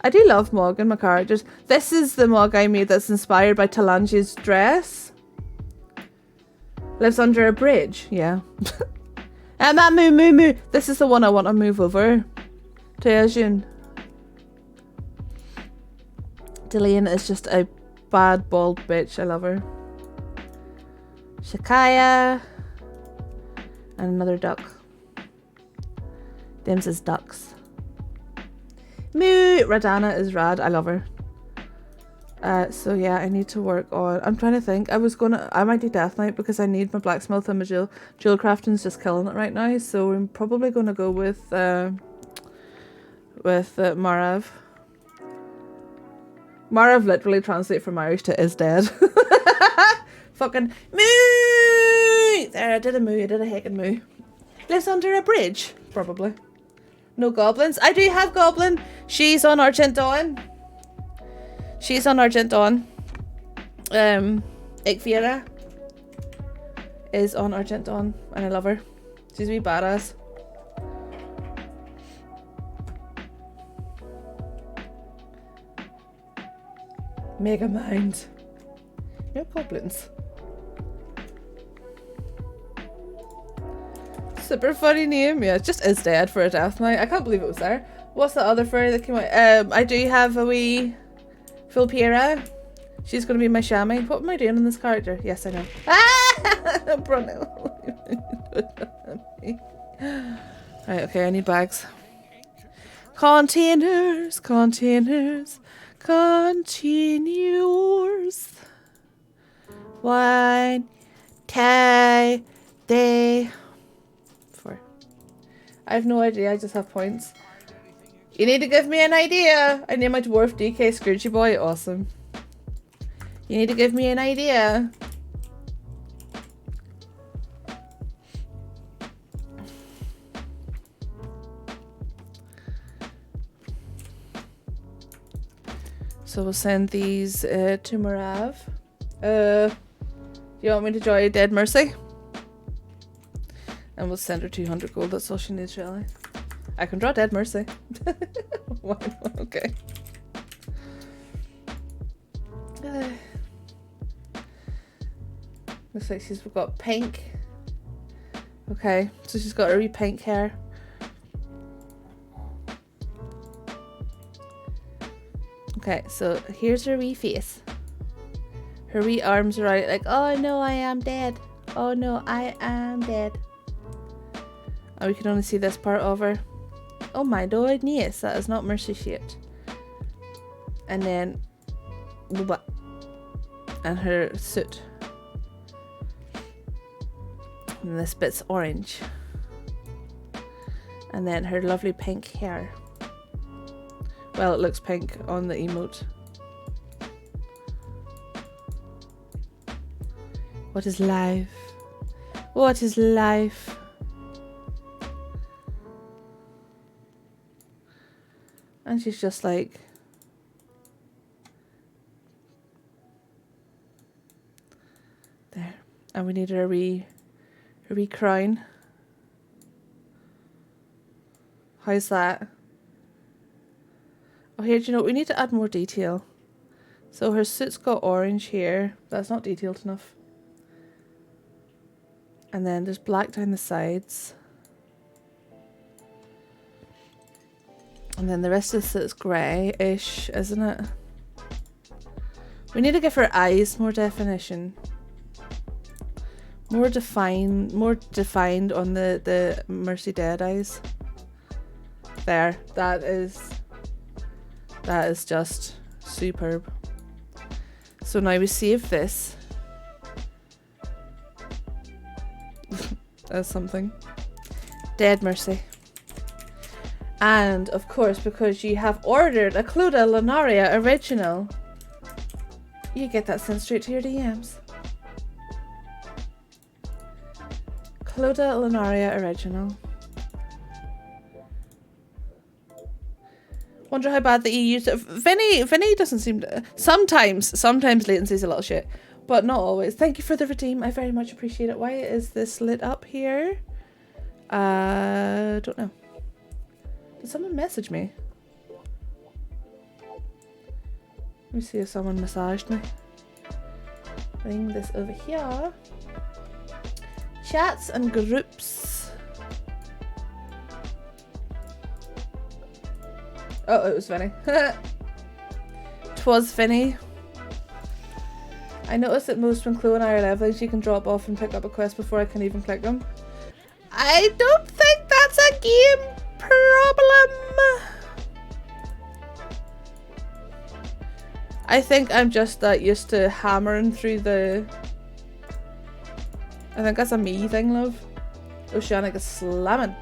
I do love mog in my characters. This is the mog I made that's inspired by Talanji's dress. Lives under a bridge, yeah. And that moo. This is the one I want to move over to Aszune. Delane is just a bad bald bitch. I love her. Shakaya. And another duck. Them's is ducks. Moo! Radana is rad. I love her. So yeah, I need to work on... I'm trying to think. I might do Death Knight because I need my blacksmith and my jewel crafting's just killing it right now. So I'm probably going to go with Marav. Marav literally translates from Irish to is dead. Fucking moo! There, I did a moo. I did a heckin' moo. Lives under a bridge, probably. No goblins. I do have goblin. She's on Argent Dawn. She's on Argent Dawn. Ikvira is on Argent Dawn, and I love her. She's a wee badass. Mega Mind. No goblins. Super funny name. Yeah, it just is dead for a Death Knight. I can't believe it was there. What's the other fairy that came out? I do have a wee Fulpira. She's going to be my chamois. What am I doing in this character? Yes, I know. Ah! Bruno. Right, okay, I need bags. Containers. Continues. 1, 2, 3, 4. I have no idea, I just have points. You need to give me an idea. I name my dwarf DK Scroogey Boy. Awesome. You need to give me an idea. So we'll send these to Marav. Do you want me to draw Dead Mercy? And we'll send her 200 gold. That's all she needs, really. I can draw Dead Mercy. Why not? Okay. Looks like she's got pink. Okay, so she's got her wee pink hair. Okay, so here's her wee face. Her wee arms are out like, oh no, I am dead. Oh no, I am dead. And we can only see this part of her. Oh my god, yes, that is not mercy shaped. And then, and her suit. And this bit's orange. And then her lovely pink hair. Well, it looks pink on the emote. What is life? What is life? And she's just like... there. And we need her wee crown. How's that? Oh, here, do you know, we need to add more detail. So her suit's got orange here. That's not detailed enough. And then there's black down the sides. And then the rest of the suit's grey-ish, isn't it? We need to give her eyes more definition. More defined on the Mercy Dead eyes. There, that is just superb. So now we save this as something. Dead Mercy. And of course, because you have ordered a Cluda Lunaria original, you get that sent straight to your DMs. Cluda Lunaria original. Wonder how bad the EU used it. Vinny doesn't seem to. Sometimes latency's a little shit, but not always. Thank you for the redeem. I very much appreciate it. Why is this lit up here? Don't know. Did someone message me? Let me see if someone massaged me. Bring this over here. Chats and groups. Oh, it was Vinny. 'Twas Vinny. I noticed that most when Chloe and I are leveling, she can drop off and pick up a quest before I can even click them. I don't think that's a game problem. I think I'm just that used to hammering through the... I think that's a me thing, love. Oceanic is slamming.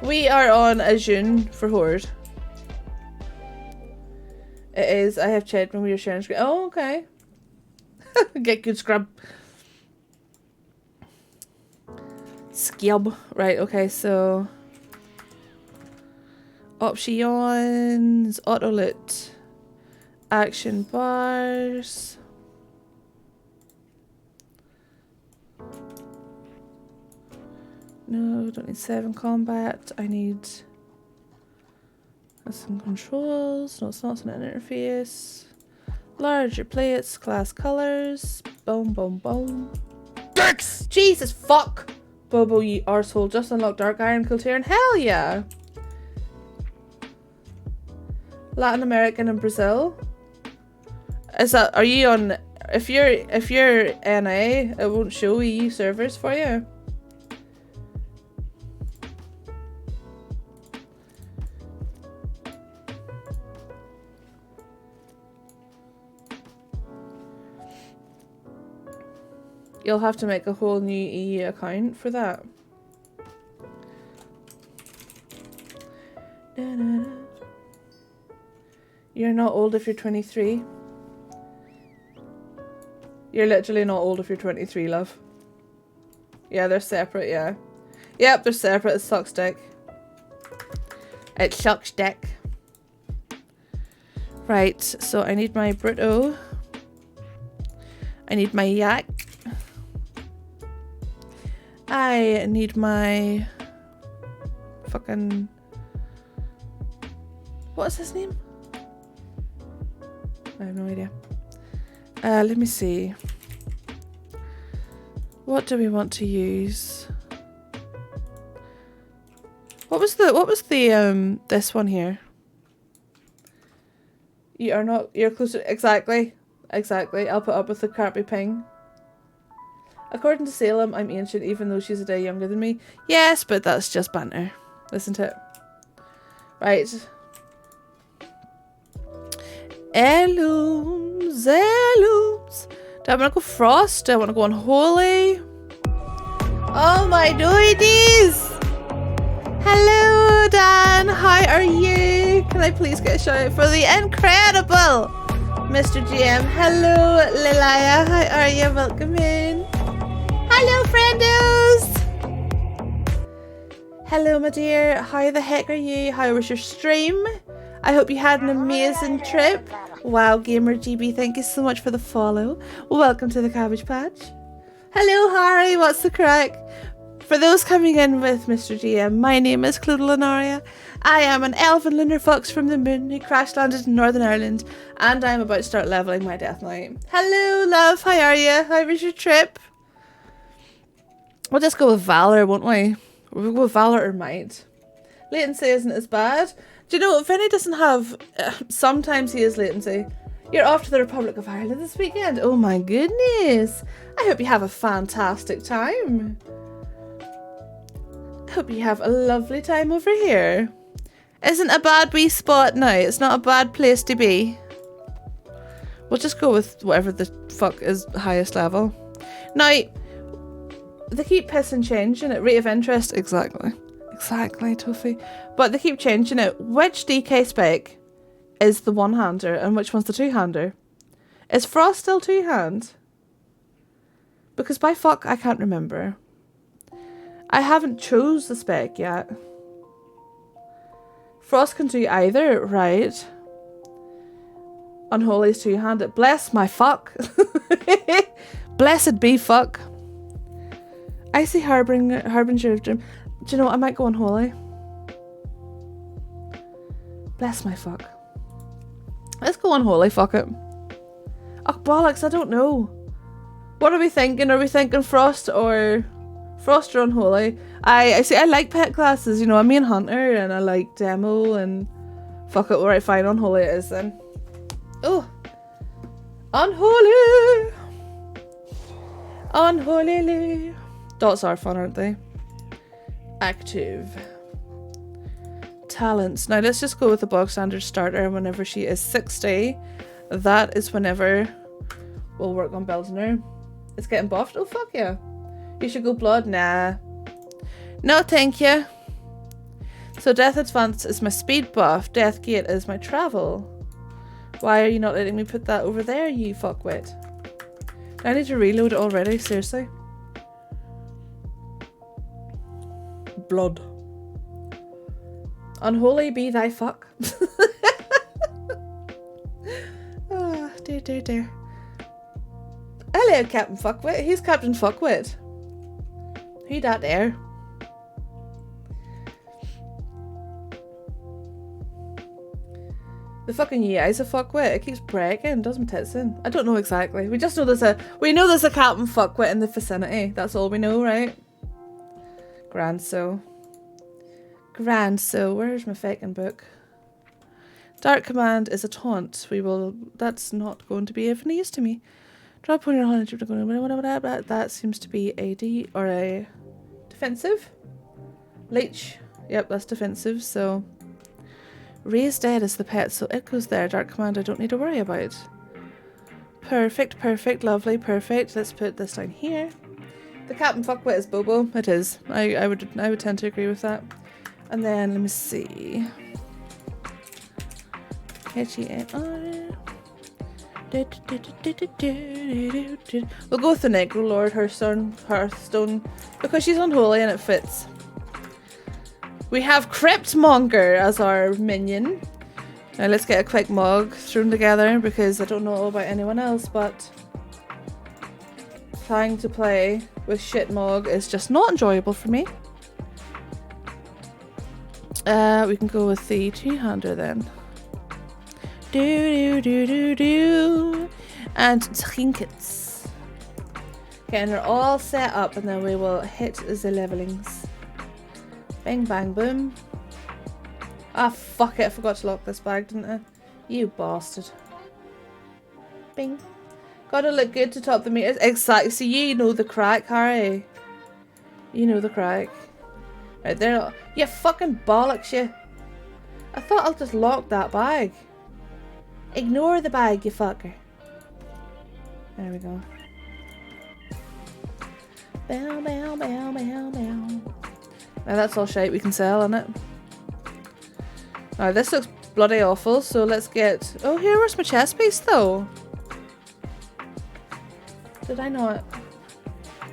We are on Aszune for Horde. It is. I have checked when we were sharing screen. Oh, okay. Get good scrub. Skib. Right, okay, so... Options. Auto loot. Action bars. No, don't need 7 combat. I need some controls. No, it's not an interface. Larger plates, class colors. Boom, boom, boom. Dicks! Jesus fuck! Bobo, you arsehole. Just unlocked Dark Iron Kultiran. Hell yeah! Latin American and Brazil. Is that, are you on, if you're NA, it won't show EU servers for you. You'll have to make a whole new EU account for that. You're not old if you're 23. You're literally not old if you're 23, love. Yeah, they're separate, yeah. Yep, they're separate. It sucks dick. It sucks dick. Right, so I need my Brito. I need my yak. I need my fucking... What's his name? I have no idea. Let me see. What do we want to use? What was the this one here? You're closer, exactly. I'll put up with the crappy ping. According to Salem, I'm ancient even though she's a day younger than me. Yes, but that's just banter. Listen to it. Right. Heirlooms. Do I want to go Frost? Do I want to go on Holy? Oh my doidies! Hello Dan, how are you? Can I please get a shout out for the incredible Mr. GM? Hello Lilaya, how are you? Welcome in. Hello friendos! Hello my dear, how the heck are you? How was your stream? I hope you had an amazing trip. Wow, Gamer GB, thank you so much for the follow. Welcome to the Cabbage Patch. Hello Harry, what's the crack? For those coming in with Mr. GM, my name is Cluda Lunaria. I am an elven lunar fox from the moon who crash landed in Northern Ireland, and I'm about to start leveling my Death Knight. Hello love, how are you? How was your trip? We'll just go with Valor, won't we? We'll go with Valor or Might. Latency isn't as bad. Do you know, Vinny doesn't have... sometimes he has latency. You're off to the Republic of Ireland this weekend. Oh my goodness. I hope you have a fantastic time. I hope you have a lovely time over here. Isn't a bad wee spot now. It's not a bad place to be. We'll just go with whatever the fuck is highest level. Now, they keep pissing changing it. Rate of interest. Exactly. Exactly, Tofi. But they keep changing it. Which DK spec is the one-hander and which one's the two-hander? Is Frost still two-hand? Because by fuck, I can't remember. I haven't chose the spec yet. Frost can do either, right? Unholy's two-handed. Bless my fuck. Blessed be fuck. I see Harbinger of Doom. Do you know what? I might go Unholy. Bless my fuck. Let's go Unholy, fuck it. Oh, bollocks, I don't know. What are we thinking? Are we thinking Frost or Unholy? I see, I like pet classes, you know, I'm main Hunter and I like Demo and fuck it, alright, fine, Unholy it is then. Oh! Unholy! Unholy! Dots are fun, aren't they? Active. Talents. Now let's just go with the bog standard starter. Whenever she is 60, that is whenever we'll work on building her. It's getting buffed? Oh fuck yeah. You should go blood? Nah. No thank you. So Death Advance is my speed buff. Death Gate is my travel. Why are you not letting me put that over there, you fuckwit? I need to reload it already, seriously. Blood. Unholy be thy fuck. Oh, dear, dear, dear. Hello, Captain Fuckwit. He's Captain Fuckwit. Who that there? The fucking UI's a fuckwit. It keeps breaking, doesn't it? I don't know exactly. We just know there's a Captain Fuckwit in the vicinity. That's all we know, right? Grand so. Where's my fucking book? Dark Command is a taunt. That's not going to be of any use to me. Drop on your hand. That seems to be a D or a defensive. Leech. Yep, that's defensive, so. Raise Dead is the pet, so it goes there. Dark Command I don't need to worry about. Perfect, lovely, perfect. Let's put this down here. The Captain Fuckwit is Bobo. It is. I would tend to agree with that. And then let me see. H-E-A-R. We'll go with the Negro Lord, Hearthstone, because she's unholy and it fits. We have Cryptmonger as our minion. Now let's get a quick mog thrown together because I don't know about anyone else, but trying to play with shit mog is just not enjoyable for me. We can go with the two-hander then. And trinkets. Okay, and they're all set up and then we will hit the levelings. Bang, bang, boom. Ah, fuck it. I forgot to lock this bag, didn't I? You bastard. Bing. Gotta look good to top the meters. Exactly. So you know the crack, Harry. You know the crack. Right there. You fucking bollocks, you. I thought I'll just lock that bag. Ignore the bag, you fucker. There we go. Bow, bow, bow, bow, bow. Now that's all shite we can sell, isn't it? Now this looks bloody awful, so let's get... Oh, here, where's my chest piece though? Did I not?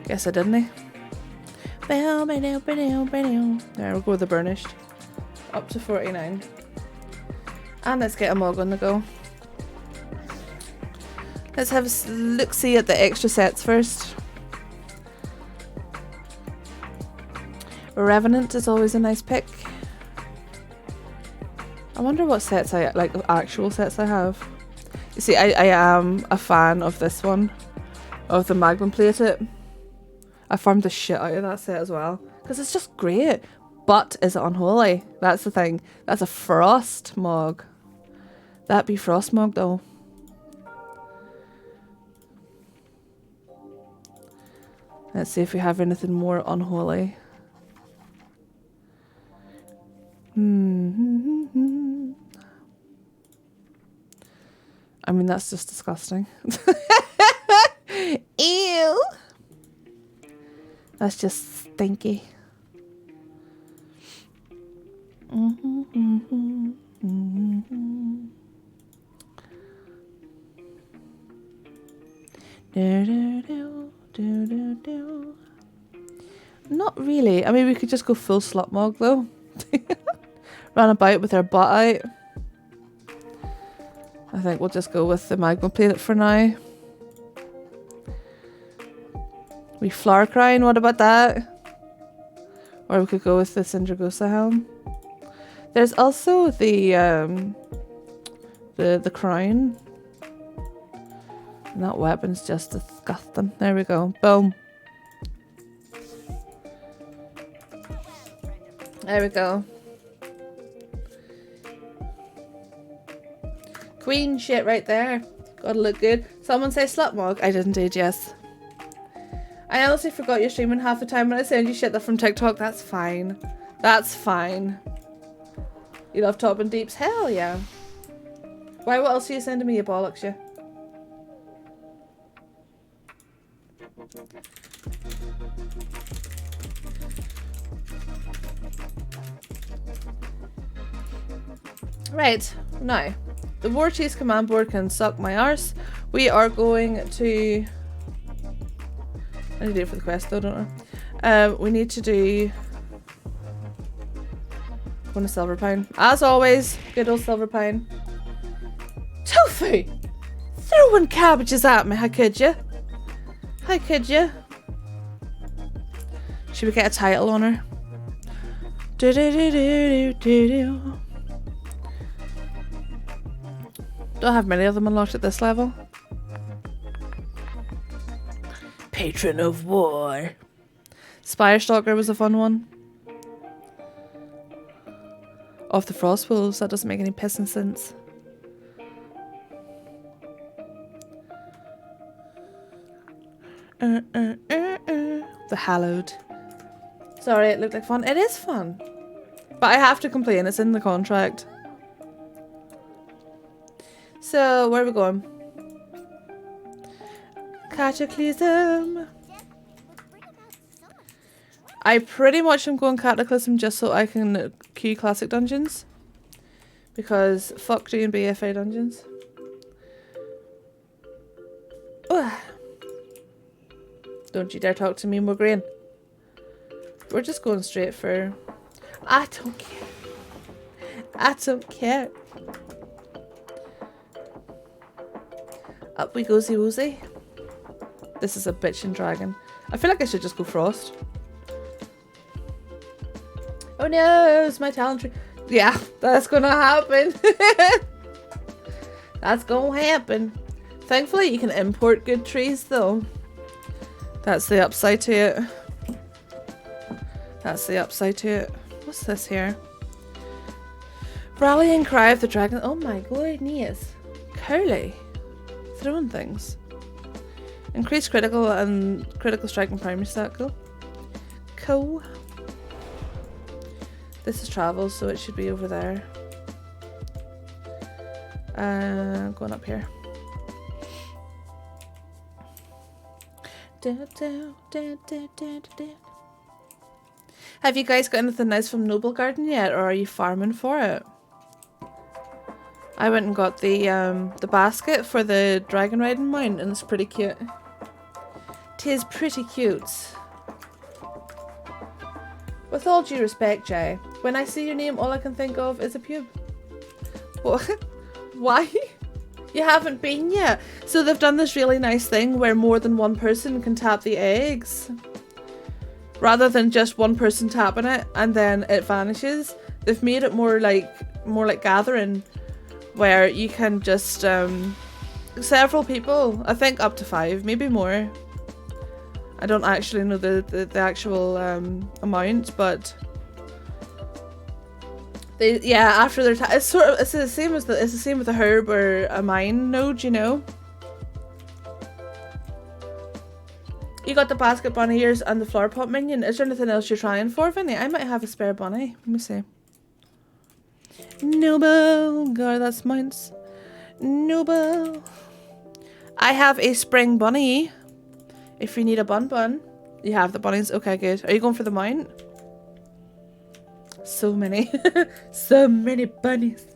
Guess I didn't, eh? There, we'll go with the burnished. Up to 49. And let's get a mug on the go. Let's have a look-see at the extra sets first. Revenant is always a nice pick. I wonder what sets actual sets I have. You see, I am a fan of this one. Of the Magnum Plated. I farmed the shit out of that set as well. Because it's just great. But is it unholy? That's the thing. That's a Frost Mog. That be Frost Mog though. Let's see if we have anything more unholy. I mean, that's just disgusting. Ew. That's just stinky. Not really. I mean, we could just go full slut mog though. Run about with our butt out. I think we'll just go with the magma plate for now. We flower crown, what about that? Or we could go with the Syndragosa helm. There's also the crown. And that weapon's just disgusting. There we go. Boom. There we go. Queen shit right there. Gotta look good. Someone say slut mog. I did indeed, yes. I honestly forgot you're streaming half the time when I send you shit that from TikTok. That's fine. That's fine. You love top and deeps? Hell yeah. Why, what else are you sending me, you bollocks, you? Right, now, the War Chase command board can suck my arse. We are going to... I need to do it for the quest though, don't I? We need to do... One of Silver Pine. As always, good old Silver Pine. Tofu! Throwing cabbages at me, how could you? How could you? Should we get a title on her? Do do do do do do. Don't have many of them unlocked at this level. Patron of War. Spirestalker was a fun one. Off the Frost Wolves, that doesn't make any pissing sense. The Hallowed. Sorry, it looked like fun. It is fun. But I have to complain, it's in the contract. So, where are we going? Cataclysm. I pretty much am going Cataclysm just so I can queue classic dungeons. Because fuck doing BFA dungeons. Ugh. Don't you dare talk to me, Mograine. We're just going straight for... I don't care. I don't care. Up we goosey woozy. This is a bitchin' dragon. I feel like I should just go Frost. Oh no, it's my talent tree. Yeah, that's gonna happen. That's gonna happen. Thankfully you can import good trees though. That's the upside to it. That's the upside to it. What's this here? Rallying cry of the dragon. Oh my goodness. Curly. Throwing things. Increase critical and critical strike and primary stat. Cool. Cool. This is travel, so it should be over there. Going up here. Have you guys got anything nice from Noble Garden yet, or are you farming for it? I went and got the basket for the dragon riding mount, and it's pretty cute. Tis pretty cute. With all due respect, Jay, when I see your name, all I can think of is a pube. What? Why? You haven't been yet. So they've done this really nice thing where more than one person can tap the eggs. Rather than just one person tapping it and then it vanishes. They've made it more like gathering, where you can just several people, I think up to 5, maybe more. I don't actually know the actual amount, but they, yeah, after their it's the same as it's the same with a herb or a mine node, you know. You got the basket bunny ears and the flower pot minion. Is there anything else you're trying for, Vinny? I might have a spare bunny. Let me see. Noble. God, that's mine's. Noble. I have a spring bunny. If you need a bun. You have the bunnies. Okay, good. Are you going for the mount? So many. So many bunnies.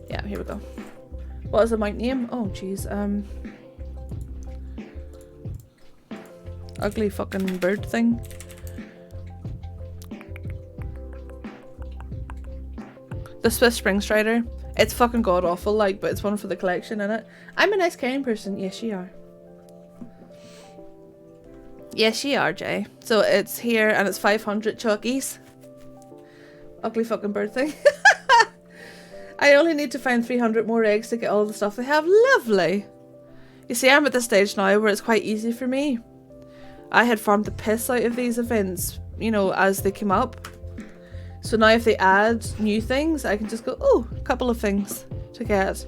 Yeah, here we go. What is the mount name? Oh, jeez. Ugly fucking bird thing. The Swiss Spring Strider. It's fucking god awful, like, but it's one for the collection, innit? I'm a nice caring person. Yes, you are. Yes, you are, Jay. So it's here and it's 500 chuckies. Ugly fucking bird thing. I only need to find 300 more eggs to get all the stuff they have. Lovely. You see, I'm at the stage now where it's quite easy for me. I had farmed the piss out of these events, you know, as they came up. So now if they add new things, I can just go, oh, a couple of things to get.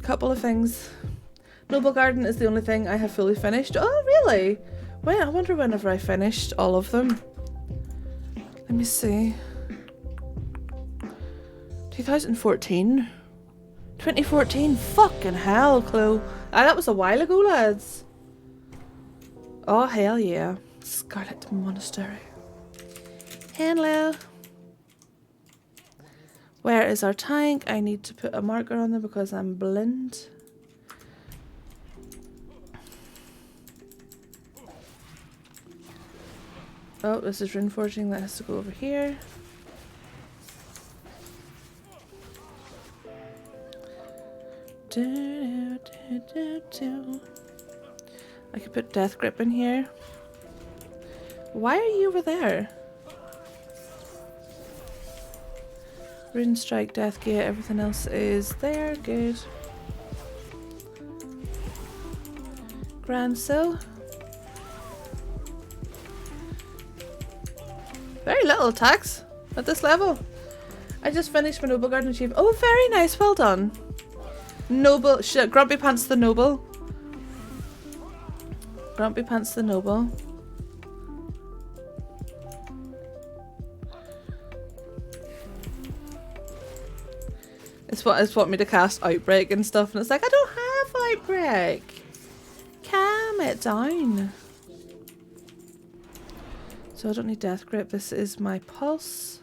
Couple of things. Noble Garden is the only thing I have fully finished. Oh, really? Wait, I wonder whenever I finished all of them. Let me see. 2014? 2014? Fucking hell, Chloe. Ah, that was a while ago, lads. Oh, hell yeah. Scarlet Monastery. Hello. Where is our tank? I need to put a marker on them because I'm blind. Oh, this is reinforcing. That has to go over here. I could put Death Grip in here. Why are you over there? Rune Strike, Death Gate, everything else is there. Good. Grand Sill. Very little attacks at this level. I just finished my Noble Garden achievement. Oh, very nice. Well done. Noble. Grumpy Pants the Noble. Grumpy Pants the Noble. It's what me to cast Outbreak and stuff, and it's like, I don't have Outbreak. Calm it down. So I don't need Death Grip. This is my Pulse.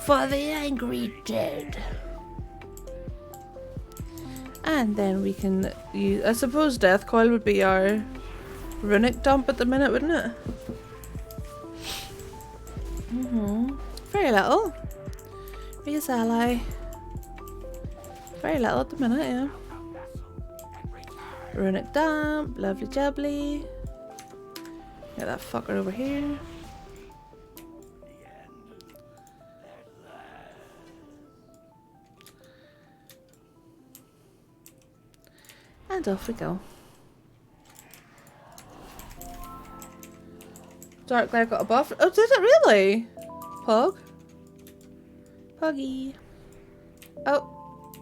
For the angry dead. And then we can use, I suppose Death Coil would be our runic dump at the minute, wouldn't it? Very little. Raise ally. Very little at the minute, yeah. Runic dump, lovely jubbly. Get that fucker over here. And off we go. Dark Glare got a buff. Oh, did it really? Pug? Puggy. Oh.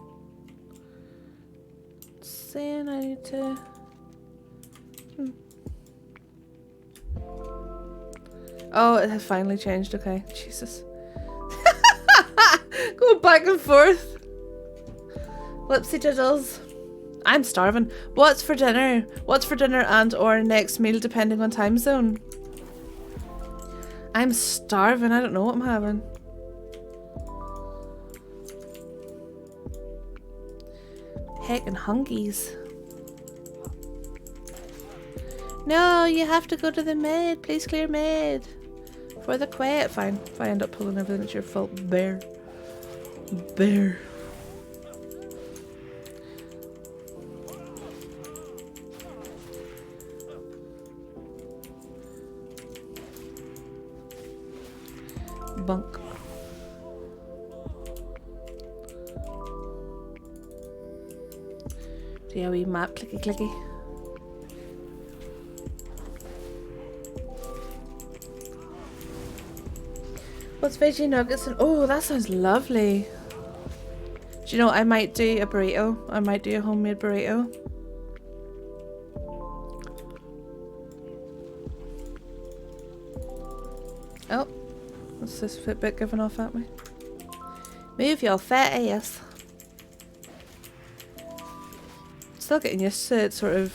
Saying I need to... Oh, it has finally changed. Okay. Jesus. Go back and forth. Whoopsie diddles. I'm starving. What's for dinner? What's for dinner and or next meal depending on time zone? I'm starving. I don't know what I'm having. Heckin' hungies. No, you have to go to the mid. Please clear mid. For the quiet. Fine. If I end up pulling everything, it's your fault. Bear. Bear. Bunk. Do a wee map clicky clicky. What's veggie nuggets and oh, that sounds lovely. Do you know what? I might do a burrito. I might do a homemade burrito. Oh, what's this Fitbit giving off at me? Move your fat ass. Still getting used to it, sort of.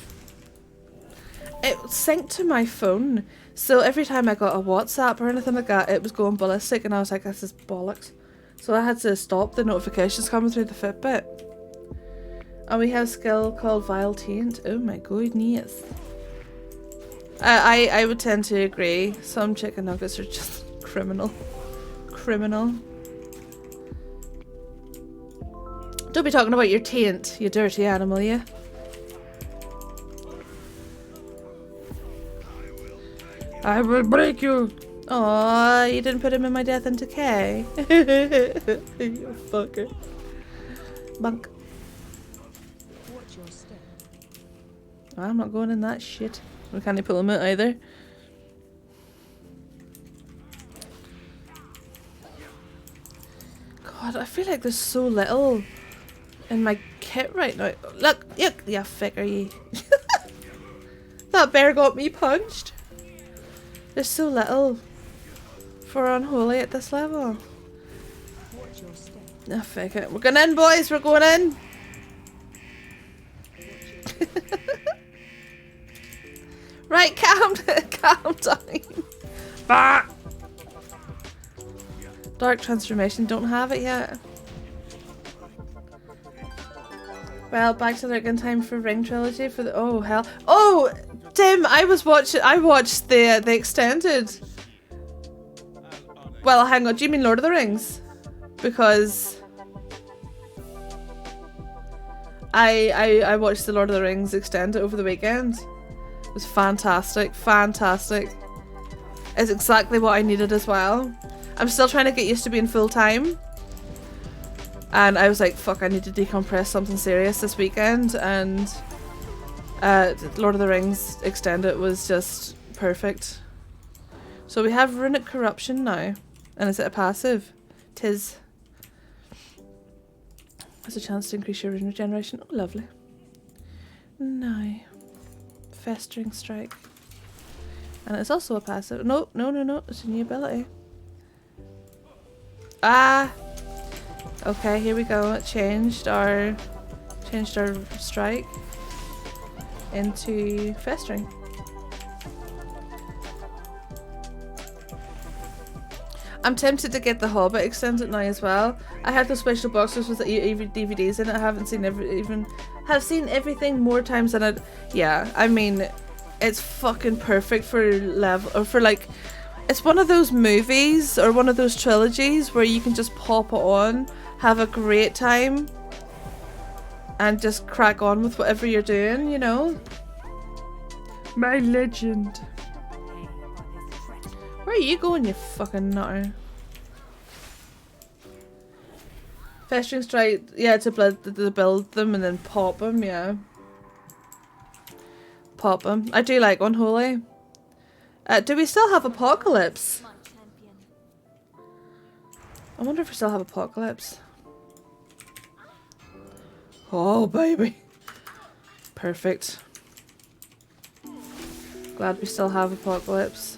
It synced to my phone, so every time I got a WhatsApp or anything like that, it was going ballistic, and I was like, this is bollocks. So I had to stop the notifications coming through the Fitbit. And we have a skill called Vile Taint. Oh my goodness. I would tend to agree. Some chicken nuggets are just criminal. Criminal. Don't be talking about your taint, you dirty animal, you. I will break you. Aw, you didn't put him in my death and decay. You fucker. Bunk. Watch your step. I'm not going in that shit. We can't pull him out either. God, I feel like there's so little in my kit right now. Look, you figure you. That bear got me punched. There's so little for Unholy at this level. Watch your step. Ah, fuck it. We're going in, boys. We're going in. Right, calm down. Bah! Dark Transformation, don't have it yet. Well, back to lurking time for Ring Trilogy for the oh hell. Oh, Tim, I watched the extended. Well, hang on, do you mean Lord of the Rings? Because I watched the Lord of the Rings extended over the weekend. It was fantastic, fantastic. It's exactly what I needed as well. I'm still trying to get used to being full time. And I was like, fuck, I need to decompress something serious this weekend. And Lord of the Rings Extended was just perfect. So we have Runic Corruption now. And is it a passive? 'Tis. Has a chance to increase your rune regeneration. Oh, lovely. Now. Festering Strike. And it's also a passive. No. It's a new ability. Ah! Okay, here we go. It changed our strike into Festering. I'm tempted to get the Hobbit extended now as well. I have those special boxes with the DVDs in it. I haven't seen have seen everything more times than it. Yeah, I mean, it's fucking perfect for level or for like. It's one of those movies or one of those trilogies where you can just pop it on, have a great time, and just crack on with whatever you're doing, you know? My legend. Where are you going, you fucking nutter? Festering Strike, yeah, to build them and then pop them, yeah. Pop them. I do like Unholy. Do we still have Apocalypse? I wonder if we still have Apocalypse. Oh, baby. Perfect. Glad we still have Apocalypse.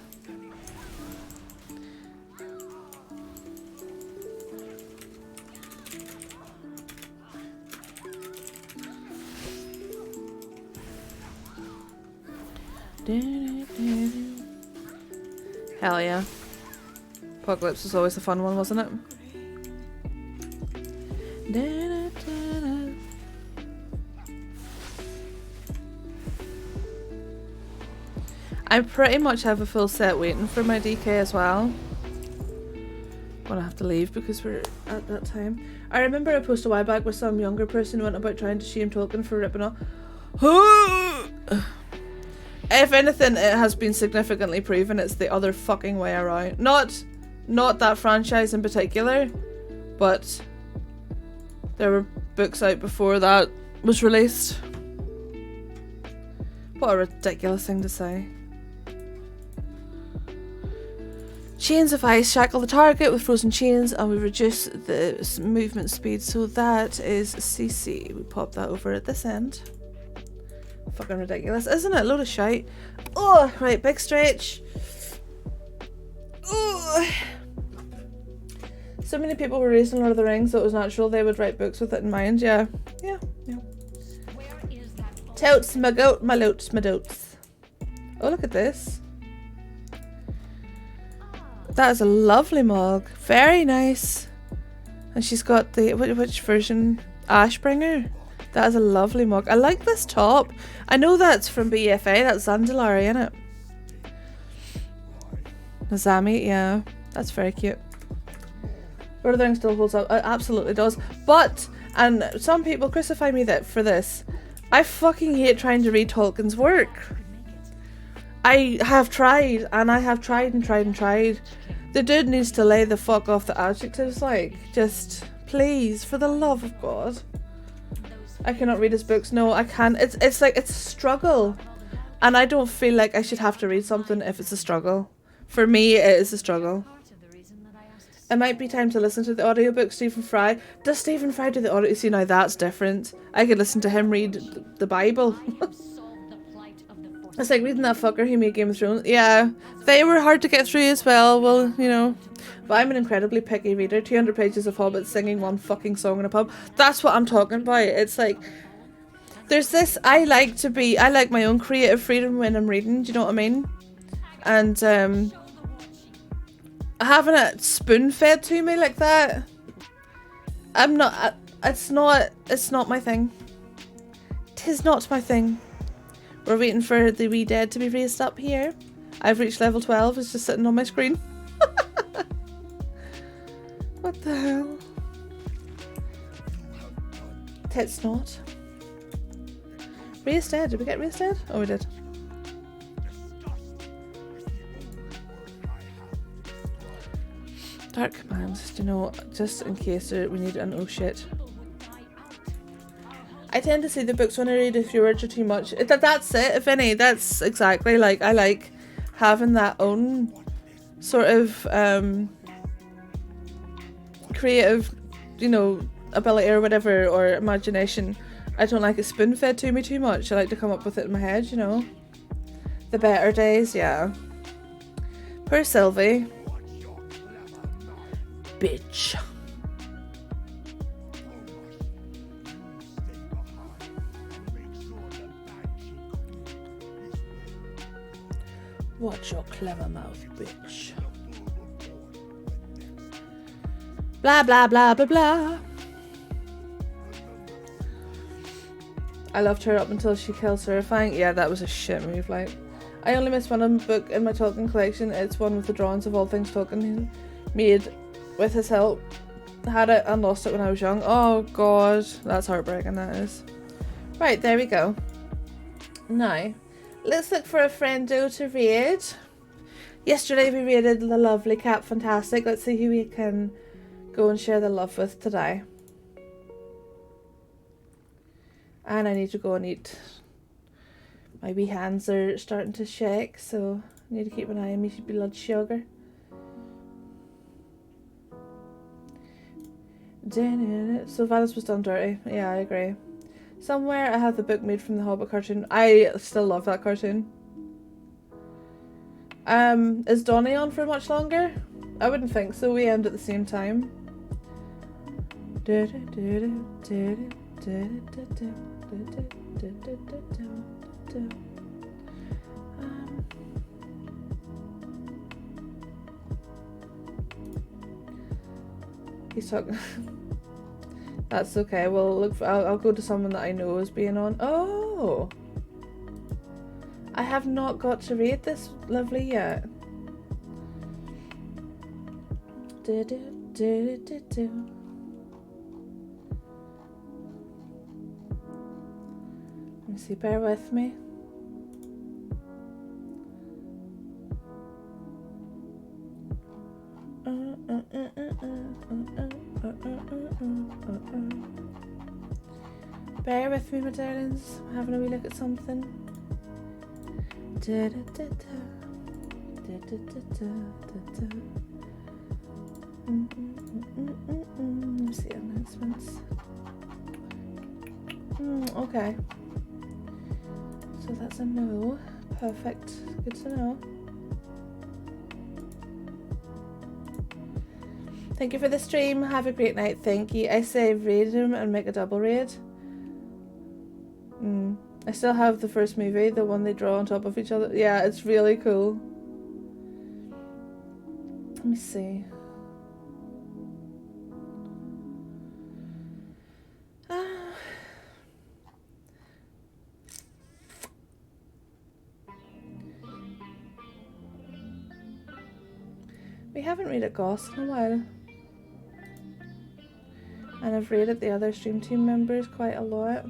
Hell yeah. Apocalypse was always a fun one, wasn't it? I pretty much have a full set waiting for my DK as well. Gonna have to leave because we're at that time. I remember I posted a while back with some younger person who went about trying to shame Tolkien for ripping off. If anything, it has been significantly proven it's the other fucking way around. Not that franchise in particular, but there were books out before that was released. What a ridiculous thing to say. Chains of ice shackle the target with frozen chains, and we reduce the movement speed. So that is CC. We pop that over at this end. Fucking ridiculous, isn't it? Load of shite. Oh, right, big stretch. Oh. So many people were raising Lord of the Rings, so it was natural they would write books with it in mind. Yeah. Totes, my goat, my loats, my dotes. Oh, look at this. That is a lovely mug. Very nice. And she's got the, which version? Ashbringer. That is a lovely mug. I like this top. I know that's from BFA. That's Zandalari, isn't it? Nazami, yeah. That's very cute. Lord of the Rings still holds up. It absolutely does. But, and some people crucify me for this. I fucking hate trying to read Tolkien's work. I have tried, and I have tried and tried and tried. The dude needs to lay the fuck off the adjectives, like, just, please, for the love of God. I cannot read his books. No, I can't. It's like, it's a struggle. And I don't feel like I should have to read something if it's a struggle. For me, it is a struggle. It might be time to listen to the audiobook, Stephen Fry. Does Stephen Fry do the audio? See, now that's different. I could listen to him read the Bible. It's like reading that fucker who made Game of Thrones. Yeah, they were hard to get through as well. Well, you know. But I'm an incredibly picky reader. 200 pages of Hobbits singing one fucking song in a pub. That's what I'm talking about. It's like, there's this, I like my own creative freedom when I'm reading. Do you know what I mean? And having it spoon fed to me like that, I'm not, it's not my thing. 'Tis not my thing. We're waiting for the wee dead to be raised up here. I've reached level 12, it's just sitting on my screen. What the hell? Tits not. Raised dead, did we get raised dead? Oh, we did. Dark commands, you know, just in case we need an oh shit. I tend to see the books when I read if your words are too much. That's it, if any. That's exactly, like, I like having that own sort of creative, you know, ability or whatever, or imagination. I don't like it spoon fed to me too much. I like to come up with it in my head, you know. The better days, yeah. Poor Sylvie. Bitch. Watch your clever mouth, bitch. Blah, blah, blah, blah, blah. I loved her up until she kills Terrifying. Yeah, that was a shit move, like. I only missed one book in my Tolkien collection. It's one with the drawings of all things Tolkien made with his help. Had it and lost it when I was young. Oh god, that's heartbreaking, that is. Right, there we go. Now, let's look for a friendo to raid. Yesterday we raided the lovely Cat Fantastic. Let's see who we can go and share the love with today. And I need to go and eat. My wee hands are starting to shake, so I need to keep an eye on my blood sugar. Sylvanas was done dirty. Yeah, I agree. Somewhere I have the book made from the Hobbit cartoon. I still love that cartoon. Is Donnie on for much longer? I wouldn't think so. We end at the same time. He's talking. That's okay. Well, look. I'll go to someone that I know is being on. Oh, I have not got to read this lovely yet. Let me see. Bear with me. Bear with me, my darlings. I'm having a wee look at something. Da-da-da-da. Da-da-da-da-da-da. Let me see announcements. Okay. So that's a no. Perfect. Good to know. Thank you for the stream. Have a great night. Thank you. I say raid him and make a double raid. I still have the first movie, the one they draw on top of each other. Yeah, it's really cool. Let me see. We haven't raided Goss in a while. And I've raided the other stream team members quite a lot.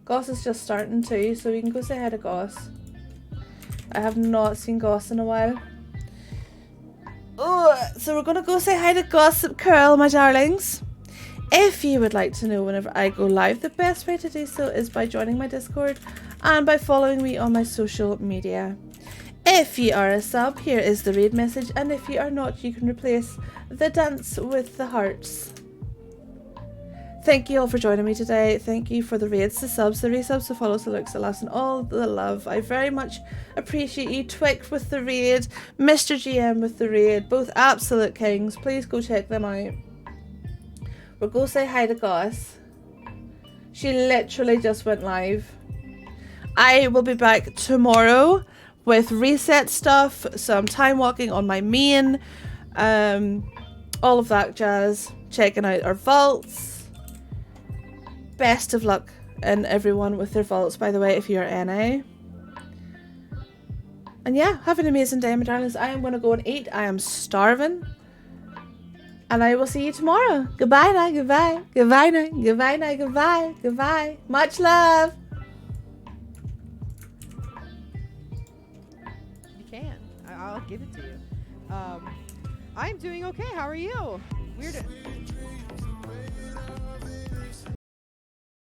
Goss is just starting too, so we can go say hi to Goss. I have not seen Goss in a while. Oh, so we're gonna go say hi to Gossip Curl, my darlings. If you would like to know whenever I go live, the best way to do so is by joining my Discord and by following me on my social media. If you are a sub, here is the raid message, and if you are not, you can replace the dance with the hearts. Thank you all for joining me today. Thank you for the raids, the subs, the resubs, the follows, the looks, the laughs, and all the love. I very much appreciate you. Twick with the raid, Mr. GM with the raid, both absolute kings. Please go check them out. We'll go say hi to Goss. She literally just went live. I will be back tomorrow with reset stuff, some time walking on my main, all of that jazz, checking out our vaults. Best of luck and everyone with their vaults, by the way, if you're NA. And yeah, have an amazing day, my darlings. I am going to go and eat. I am starving. And I will see you tomorrow. Goodbye now, goodbye. Goodbye now, goodbye now, goodbye. Goodbye. Much love. You can. I'll give it to you. I'm doing okay. How are you? Weird.